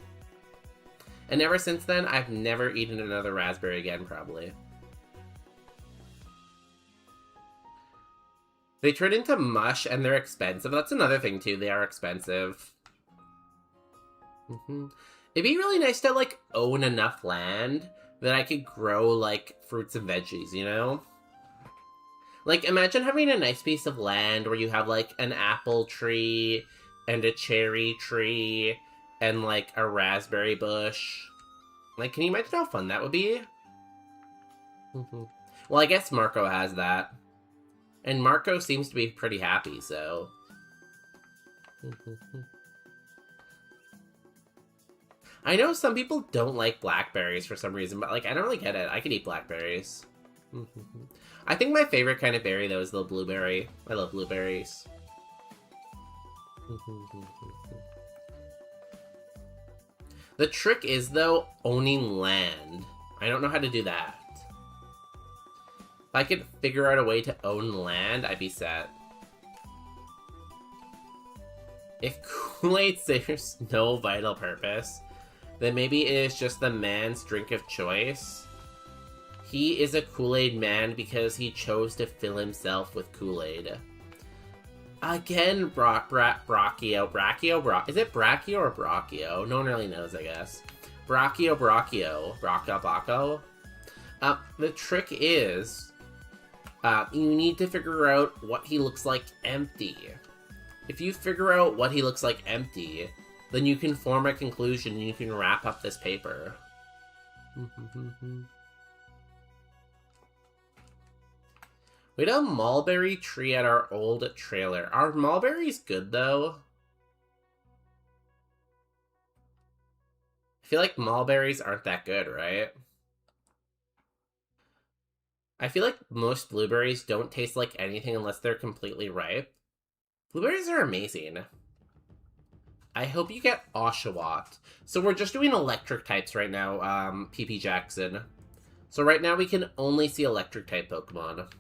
And ever since then, I've never eaten another raspberry again, probably. They turn into mush and they're expensive. That's another thing, too. They are expensive. It'd be really nice to, like, own enough land that I could grow, like, fruits and veggies, you know? Like, imagine having a nice piece of land where you have, like, an apple tree and a cherry tree and, like, a raspberry bush. Like, can you imagine how fun that would be? Well, I guess Marco has that. And Marco seems to be pretty happy, so... I know some people don't like blackberries for some reason, but, like, I don't really get it. I could eat blackberries. I think my favorite kind of berry, though, is the blueberry. I love blueberries. The trick is, though, owning land. I don't know how to do that. If I could figure out a way to own land, I'd be set. If Kool-Aid serves no vital purpose, then maybe it is just the man's drink of choice. He is a Kool-Aid man because he chose to fill himself with Kool-Aid. Again, Brachio. Is it Brachio or Brachio? No one really knows, I guess. Brachio. Brachio. The trick is, you need to figure out what he looks like empty. If you figure out what he looks like empty, then you can form a conclusion and you can wrap up this paper. We had a mulberry tree at our old trailer. Are mulberries good, though? I feel like mulberries aren't that good, right? I feel like most blueberries don't taste like anything unless they're completely ripe. Blueberries are amazing. I hope you get Oshawott. So we're just doing electric types right now, PP Jackson. So right now we can only see electric type Pokemon.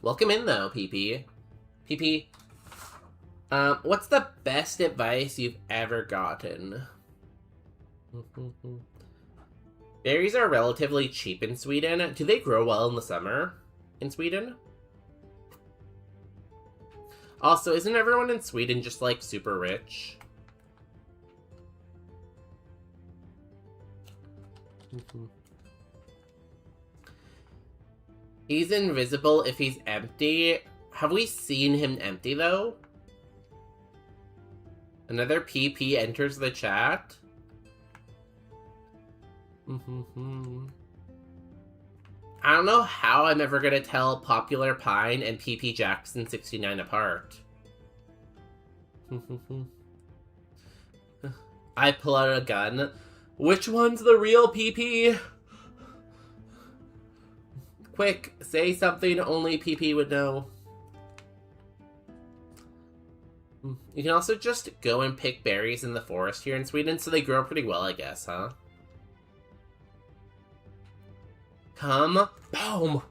Welcome in, though, PP. PP, what's the best advice you've ever gotten? Berries are relatively cheap in Sweden. Do they grow well in the summer in Sweden? Also, isn't everyone in Sweden just, like, super rich? He's invisible if he's empty. Have we seen him empty, though? Another PP enters the chat. I don't know how I'm ever gonna tell Popular Pine and PP Jackson 69 apart. I pull out a gun. Which one's the real PP? Quick, say something only PP would know. You can also just go and pick berries in the forest here in Sweden, so they grow pretty well, I guess, huh? Come. Boom!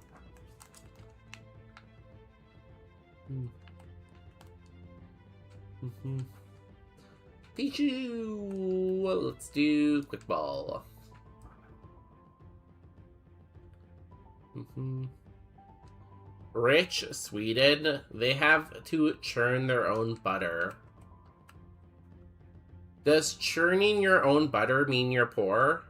Pichu! Let's do quick ball. Rich Sweden, they have to churn their own butter. Does churning your own butter mean you're poor?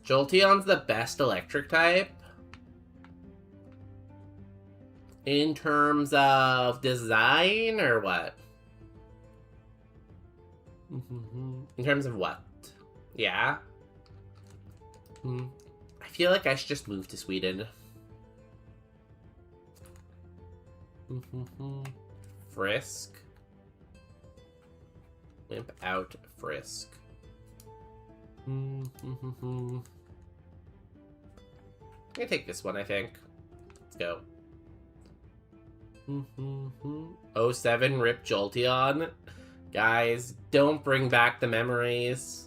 Jolteon's the best electric type. In terms of design, or what? In terms of what? Yeah? I feel like I should just move to Sweden. Frisk. Limp out Frisk. I'm gonna take this one, I think. Let's go. 07 Rip Jolteon. Guys, don't bring back the memories.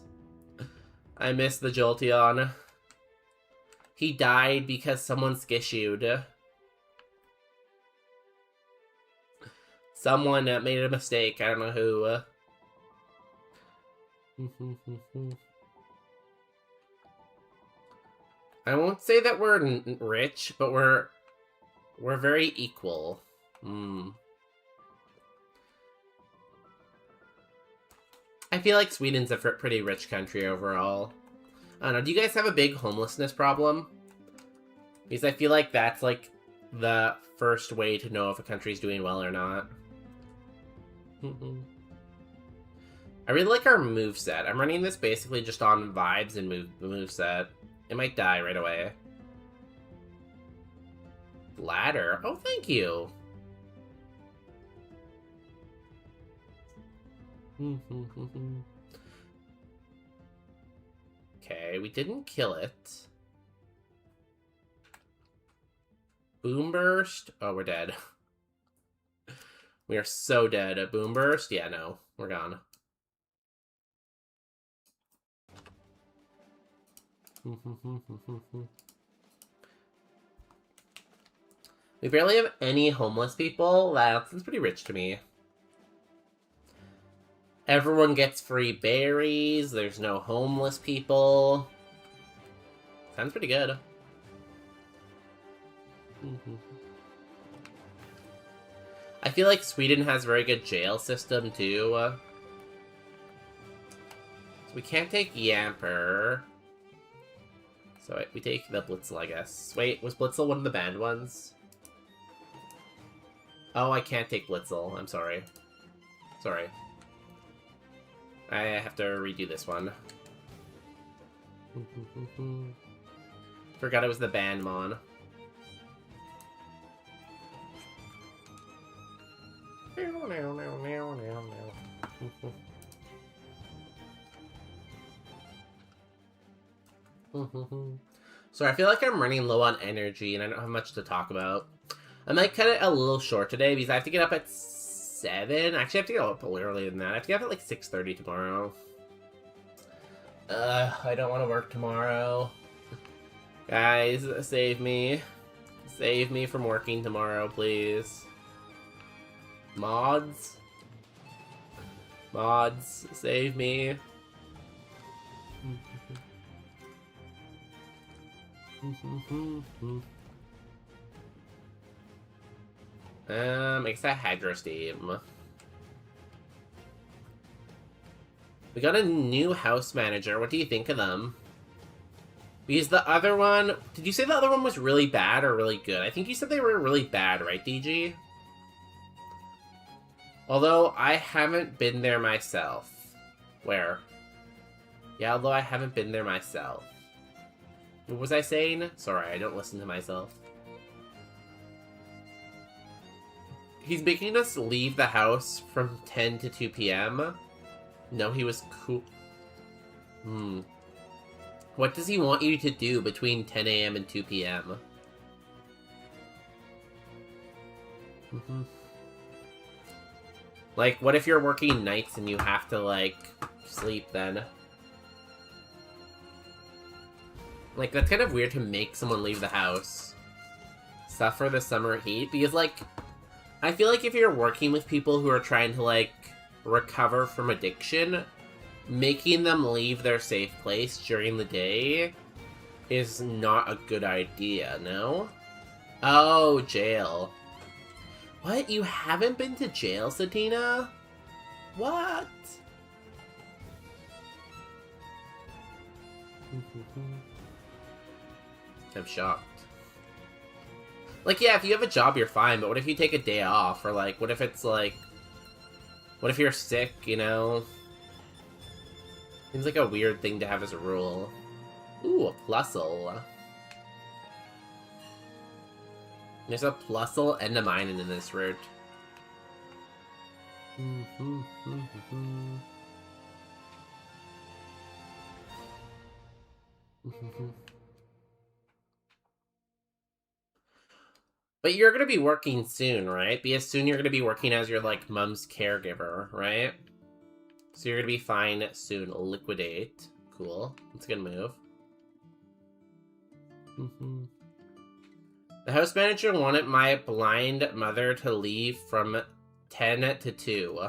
I miss the Jolteon. He died because someone skissued. Someone made a mistake. I don't know who. I won't say that we're rich, but we're very equal. I feel like Sweden's a pretty rich country overall. I don't know, do you guys have a big homelessness problem? Because I feel like that's like the first way to know if a country's doing well or not. I really like our moveset. I'm running this basically just on vibes and moveset. It might die right away. Ladder? Oh, thank you. Okay, we didn't kill it. Boom Burst? Oh, we're dead. We are so dead. Boom Burst? Yeah, no. We're gone. We barely have any homeless people. That's pretty rich to me. Everyone gets free berries. There's no homeless people. Sounds pretty good. I feel like Sweden has a very good jail system, too. So we can't take Yamper. So we take the Blitzel, I guess. Wait, was Blitzel one of the banned ones? Oh, I can't take Blitzel. I'm sorry. Sorry. I have to redo this one. Forgot it was the banned mon. So I feel like I'm running low on energy and I don't have much to talk about. I might cut it a little short today because I have to get up at 7. Actually, I have to get up earlier than that. I have to get up at like 6:30 tomorrow. I don't want to work tomorrow. Guys, save me. Save me from working tomorrow, please. Mods? Mods, save me. I guess that Hydro Steam. We got a new house manager. What do you think of them? Because the other one... Did you say the other one was really bad or really good? I think you said they were really bad, right, DG? Although, I haven't been there myself. Where? Yeah, although I haven't been there myself. What was I saying? Sorry, I don't listen to myself. He's making us leave the house from 10 to 2 p.m. No, he was cool. What does he want you to do between 10 a.m. and 2 p.m.? Like, what if you're working nights and you have to, like, sleep then? Like, that's kind of weird to make someone leave the house. Suffer the summer heat? Because, like, I feel like if you're working with people who are trying to, like, recover from addiction, making them leave their safe place during the day is not a good idea, no? Oh, jail. What? You haven't been to jail, Satina? What? I'm shocked. Like, yeah, if you have a job, you're fine, but what if you take a day off? Or, like, what if it's, like... What if you're sick, you know? Seems like a weird thing to have as a rule. Ooh, a plusle. There's a plusle and a minin in this route. But you're gonna be working soon, right? Because soon you're gonna be working as your, like, mom's caregiver, right? So you're gonna be fine soon. Liquidate. Cool. That's a good move. The house manager wanted my blind mother to leave from 10 to 2.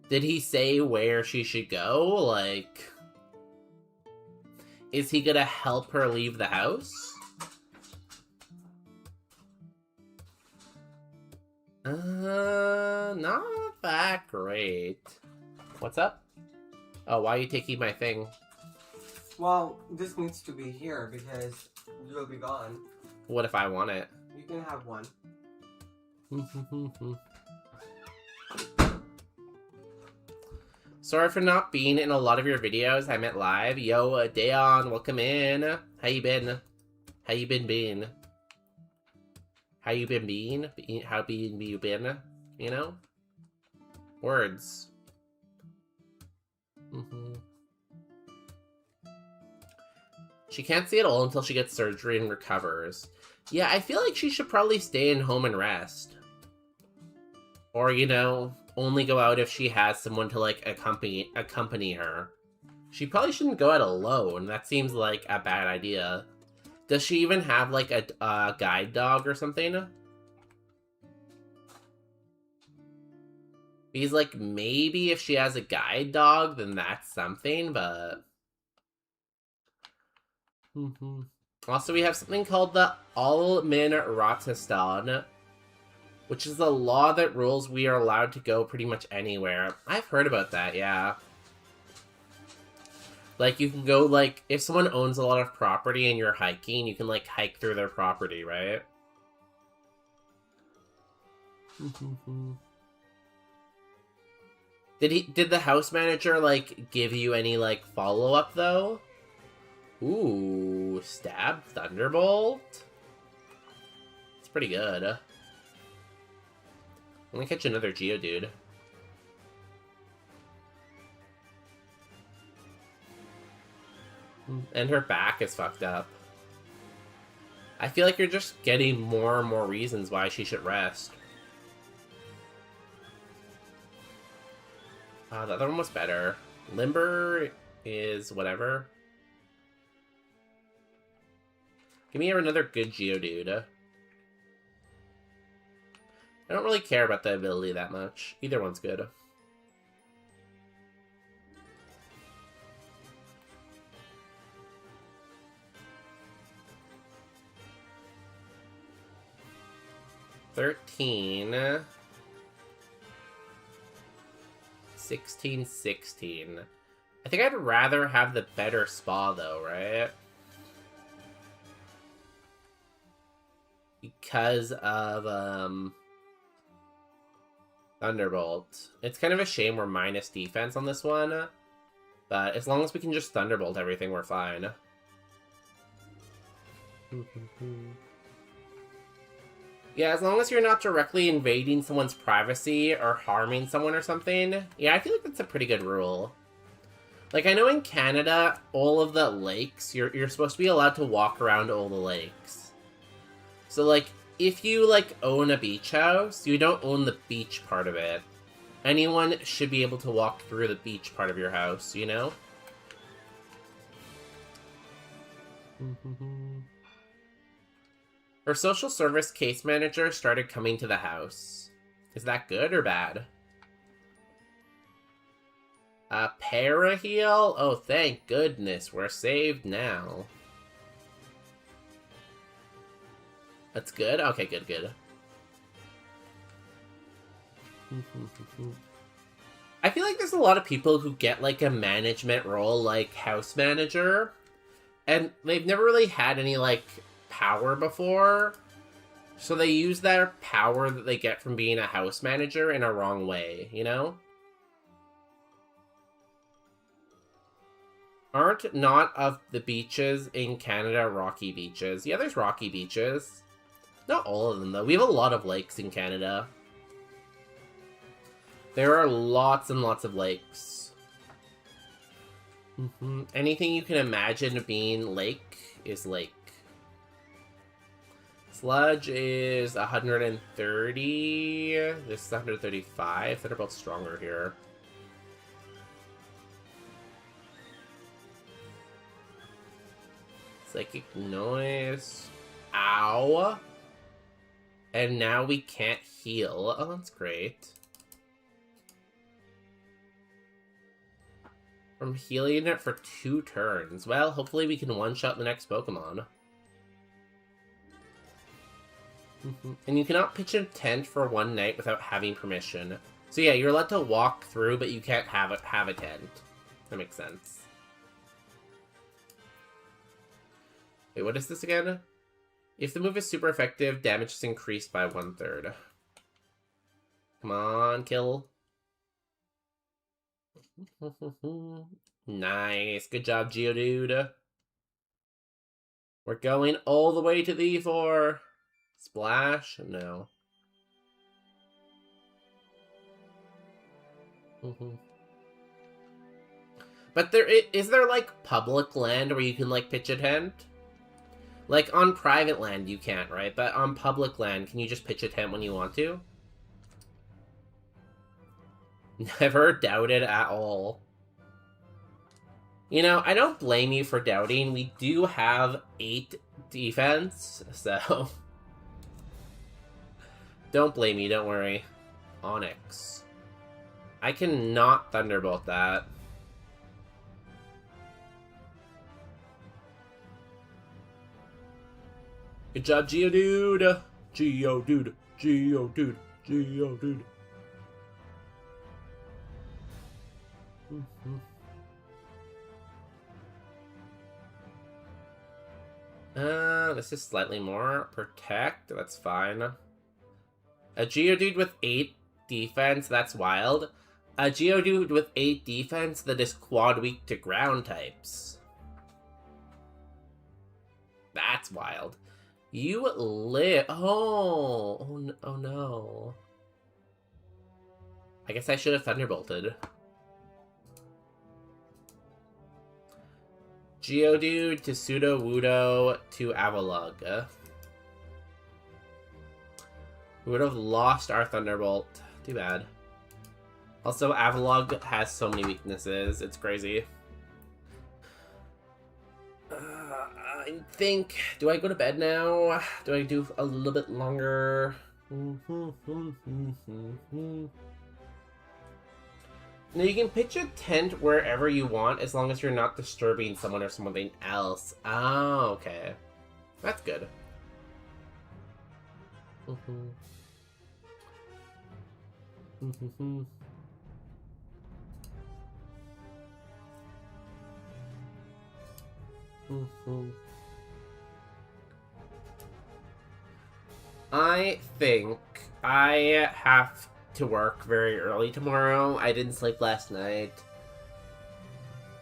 Did he say where she should go? Like... Is he gonna help her leave the house? Not that great. What's up? Oh, why are you taking my thing? Well, this needs to be here because you'll be gone. What if I want it? You can have one. Sorry for not being in a lot of your videos. I meant live. Yo, Dayon, welcome in. How you been? How you been? How you been? How you been? You know? Words. She can't see it all until she gets surgery and recovers. Yeah, I feel like she should probably stay in home and rest. Or, you know, only go out if she has someone to, like, accompany her. She probably shouldn't go out alone. That seems like a bad idea. Does she even have, like, a guide dog or something? Because, like, maybe if she has a guide dog, then that's something, but... Also, we have something called the Almin Ratistan, which is the law that rules we are allowed to go pretty much anywhere. I've heard about that, yeah. Like, you can go, like, if someone owns a lot of property and you're hiking, you can, like, hike through their property, right? Did the house manager, like, give you any, like, follow-up, though? Ooh, Stab Thunderbolt? It's pretty good. I'm gonna catch another Geodude. And her back is fucked up. I feel like you're just getting more and more reasons why she should rest. The other one was better. Limber is whatever. Give me another good Geodude. I don't really care about the ability that much. Either one's good. $13. 16, 16. I think I'd rather have the better spa though, right? Because of, Thunderbolt. It's kind of a shame we're minus defense on this one, but as long as we can just Thunderbolt everything, we're fine. Yeah, as long as you're not directly invading someone's privacy or harming someone or something. Yeah, I feel like that's a pretty good rule. Like, I know in Canada, all of the lakes, you're supposed to be allowed to walk around all the lakes. So, like, if you, like, own a beach house, you don't own the beach part of it. Anyone should be able to walk through the beach part of your house, you know? Her social service case manager started coming to the house. Is that good or bad? Paraheal? Oh, thank goodness. We're saved now. That's good? Okay, good, good. I feel like there's a lot of people who get, like, a management role, like house manager, and they've never really had any, like, power before, so they use their power that they get from being a house manager in a wrong way, you know? Aren't not of the beaches in Canada rocky beaches? Yeah, there's rocky beaches. Not all of them, though. We have a lot of lakes in Canada. There are lots and lots of lakes. Anything you can imagine being lake is lake. Sludge is 130. This is 135. They're both stronger here. Psychic noise. Ow. And now we can't heal. Oh, that's great. From healing it for 2 turns. Well, hopefully we can one-shot the next Pokemon. And you cannot pitch a tent for 1 night without having permission. So yeah, you're allowed to walk through, but you can't have a tent. That makes sense. Wait, what is this again? If the move is super effective, damage is increased by 1/3. Come on, kill. Nice. Good job, Geodude. We're going all the way to the E4. Splash? No. But is there, like, public land where you can, like, pitch a tent? Like, on private land, you can't, right? But on public land, can you just pitch a tent when you want to? Never doubted at all. You know, I don't blame you for doubting. We do have 8 defense, so don't blame me, don't worry. Onyx. I cannot Thunderbolt that. Good job, Geodude! Geodude! Geodude! Geodude! This is slightly more protect. That's fine. A Geodude with 8 defense, that's wild. A Geodude with 8 defense that is quad weak to ground types. That's wild. You live. Oh no. I guess I should have Thunderbolted. Geodude to Sudowoodo to Avalugg. We would have lost our Thunderbolt. Too bad. Also, Avalugg has so many weaknesses. It's crazy. I think... Do I go to bed now? Do I do a little bit longer? Now, you can pitch a tent wherever you want as long as you're not disturbing someone or something else. Oh, okay. That's good. I think I have to work very early tomorrow. I didn't sleep last night.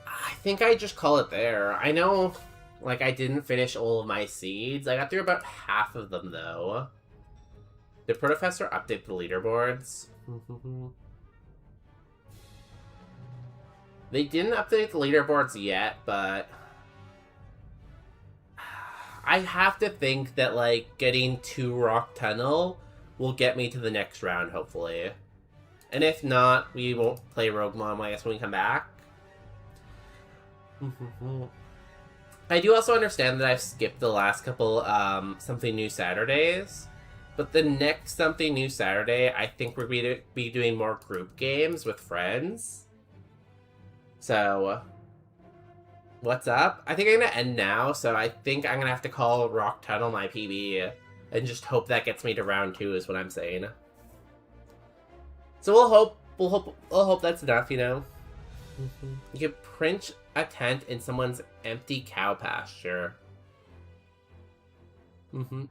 I think I just call it there. I know, like, I didn't finish all of my seeds. I got through about half of them, though. Did Professor update the leaderboards? They didn't update the leaderboards yet, but I have to think that, like, getting to Rock Tunnel will get me to the next round, hopefully. And if not, we won't play Roguemon, I guess, when we come back. I do also understand that I've skipped the last couple Something New Saturdays. But the next Something New Saturday, I think we're going to be doing more group games with friends. So, what's up? I think I'm going to end now, so I think I'm going to have to call Rock Tunnel my PB. And just hope that gets me to round 2 is what I'm saying. So we'll hope that's enough, you know? You can print a tent in someone's empty cow pasture.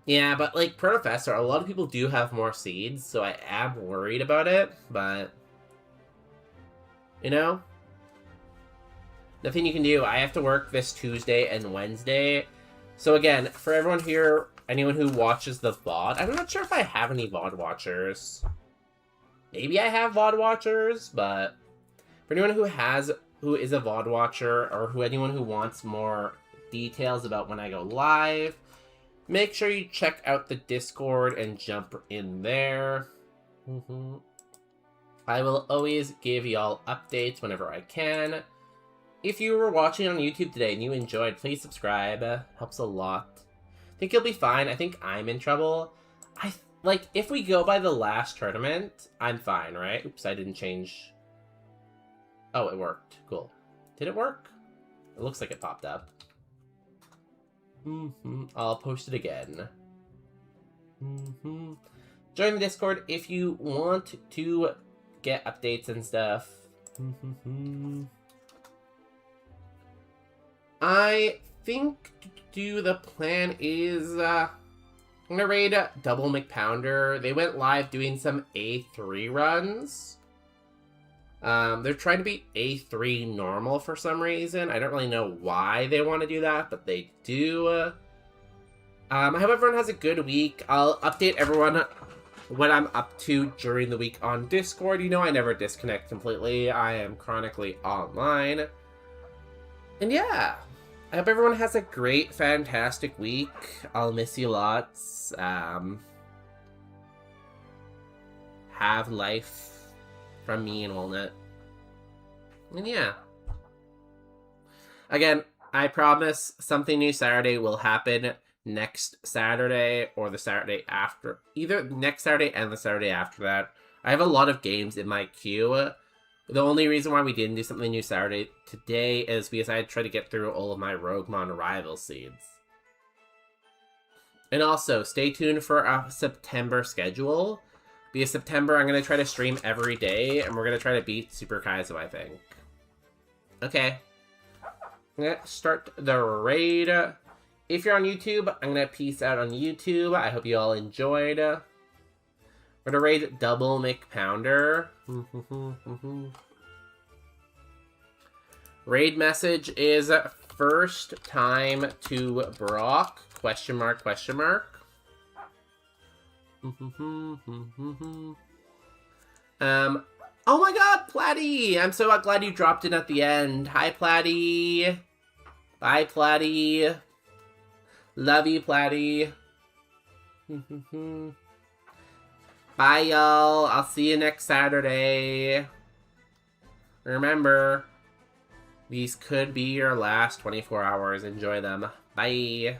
Yeah, but like Professor, a lot of people do have more seeds, so I am worried about it, but you know? Nothing you can do. I have to work this Tuesday and Wednesday. So again, for everyone here, anyone who watches the VOD, I'm not sure if I have any VOD watchers. Maybe I have VOD watchers, but for anyone who is a VOD watcher, or anyone who wants more details about when I go live, make sure you check out the Discord and jump in there. I will always give y'all updates whenever I can. If you were watching on YouTube today and you enjoyed, please subscribe. Helps a lot. I think you'll be fine. I think I'm in trouble. Like, if we go by the last tournament, I'm fine, right? Oops, I didn't change. Oh, it worked. Cool. Did it work? It looks like it popped up. I'll post it again. Join the Discord if you want to get updates and stuff. I think the plan is I'm gonna raid Double McPounder. They went live doing some A3 runs. They're trying to be A3 normal for some reason. I don't really know why they want to do that, but they do. I hope everyone has a good week. I'll update everyone what I'm up to during the week on Discord. You know I never disconnect completely. I am chronically online. And yeah, I hope everyone has a great, fantastic week. I'll miss you lots. Have life from me and Walnut. And yeah. Again, I promise Something New Saturday will happen next Saturday or the Saturday after. Either next Saturday and the Saturday after that. I have a lot of games in my queue. The only reason why we didn't do something new Saturday today is because I had tried to get through all of my Roguemon arrival seeds. And also, stay tuned for a September schedule. Because September, I'm going to try to stream every day, and we're going to try to beat Super Kaizo, I think. Okay. I'm going to start the raid. If you're on YouTube, I'm going to peace out on YouTube. I hope you all enjoyed. We're going to raid Double McPounder. Raid message is first time to Brock, question mark, question mark. Oh my god, Platy! I'm so glad you dropped in at the end. Hi, Platy. Bye, Platy. Love you, Platy. Bye, y'all. I'll see you next Saturday. Remember, these could be your last 24 hours. Enjoy them. Bye.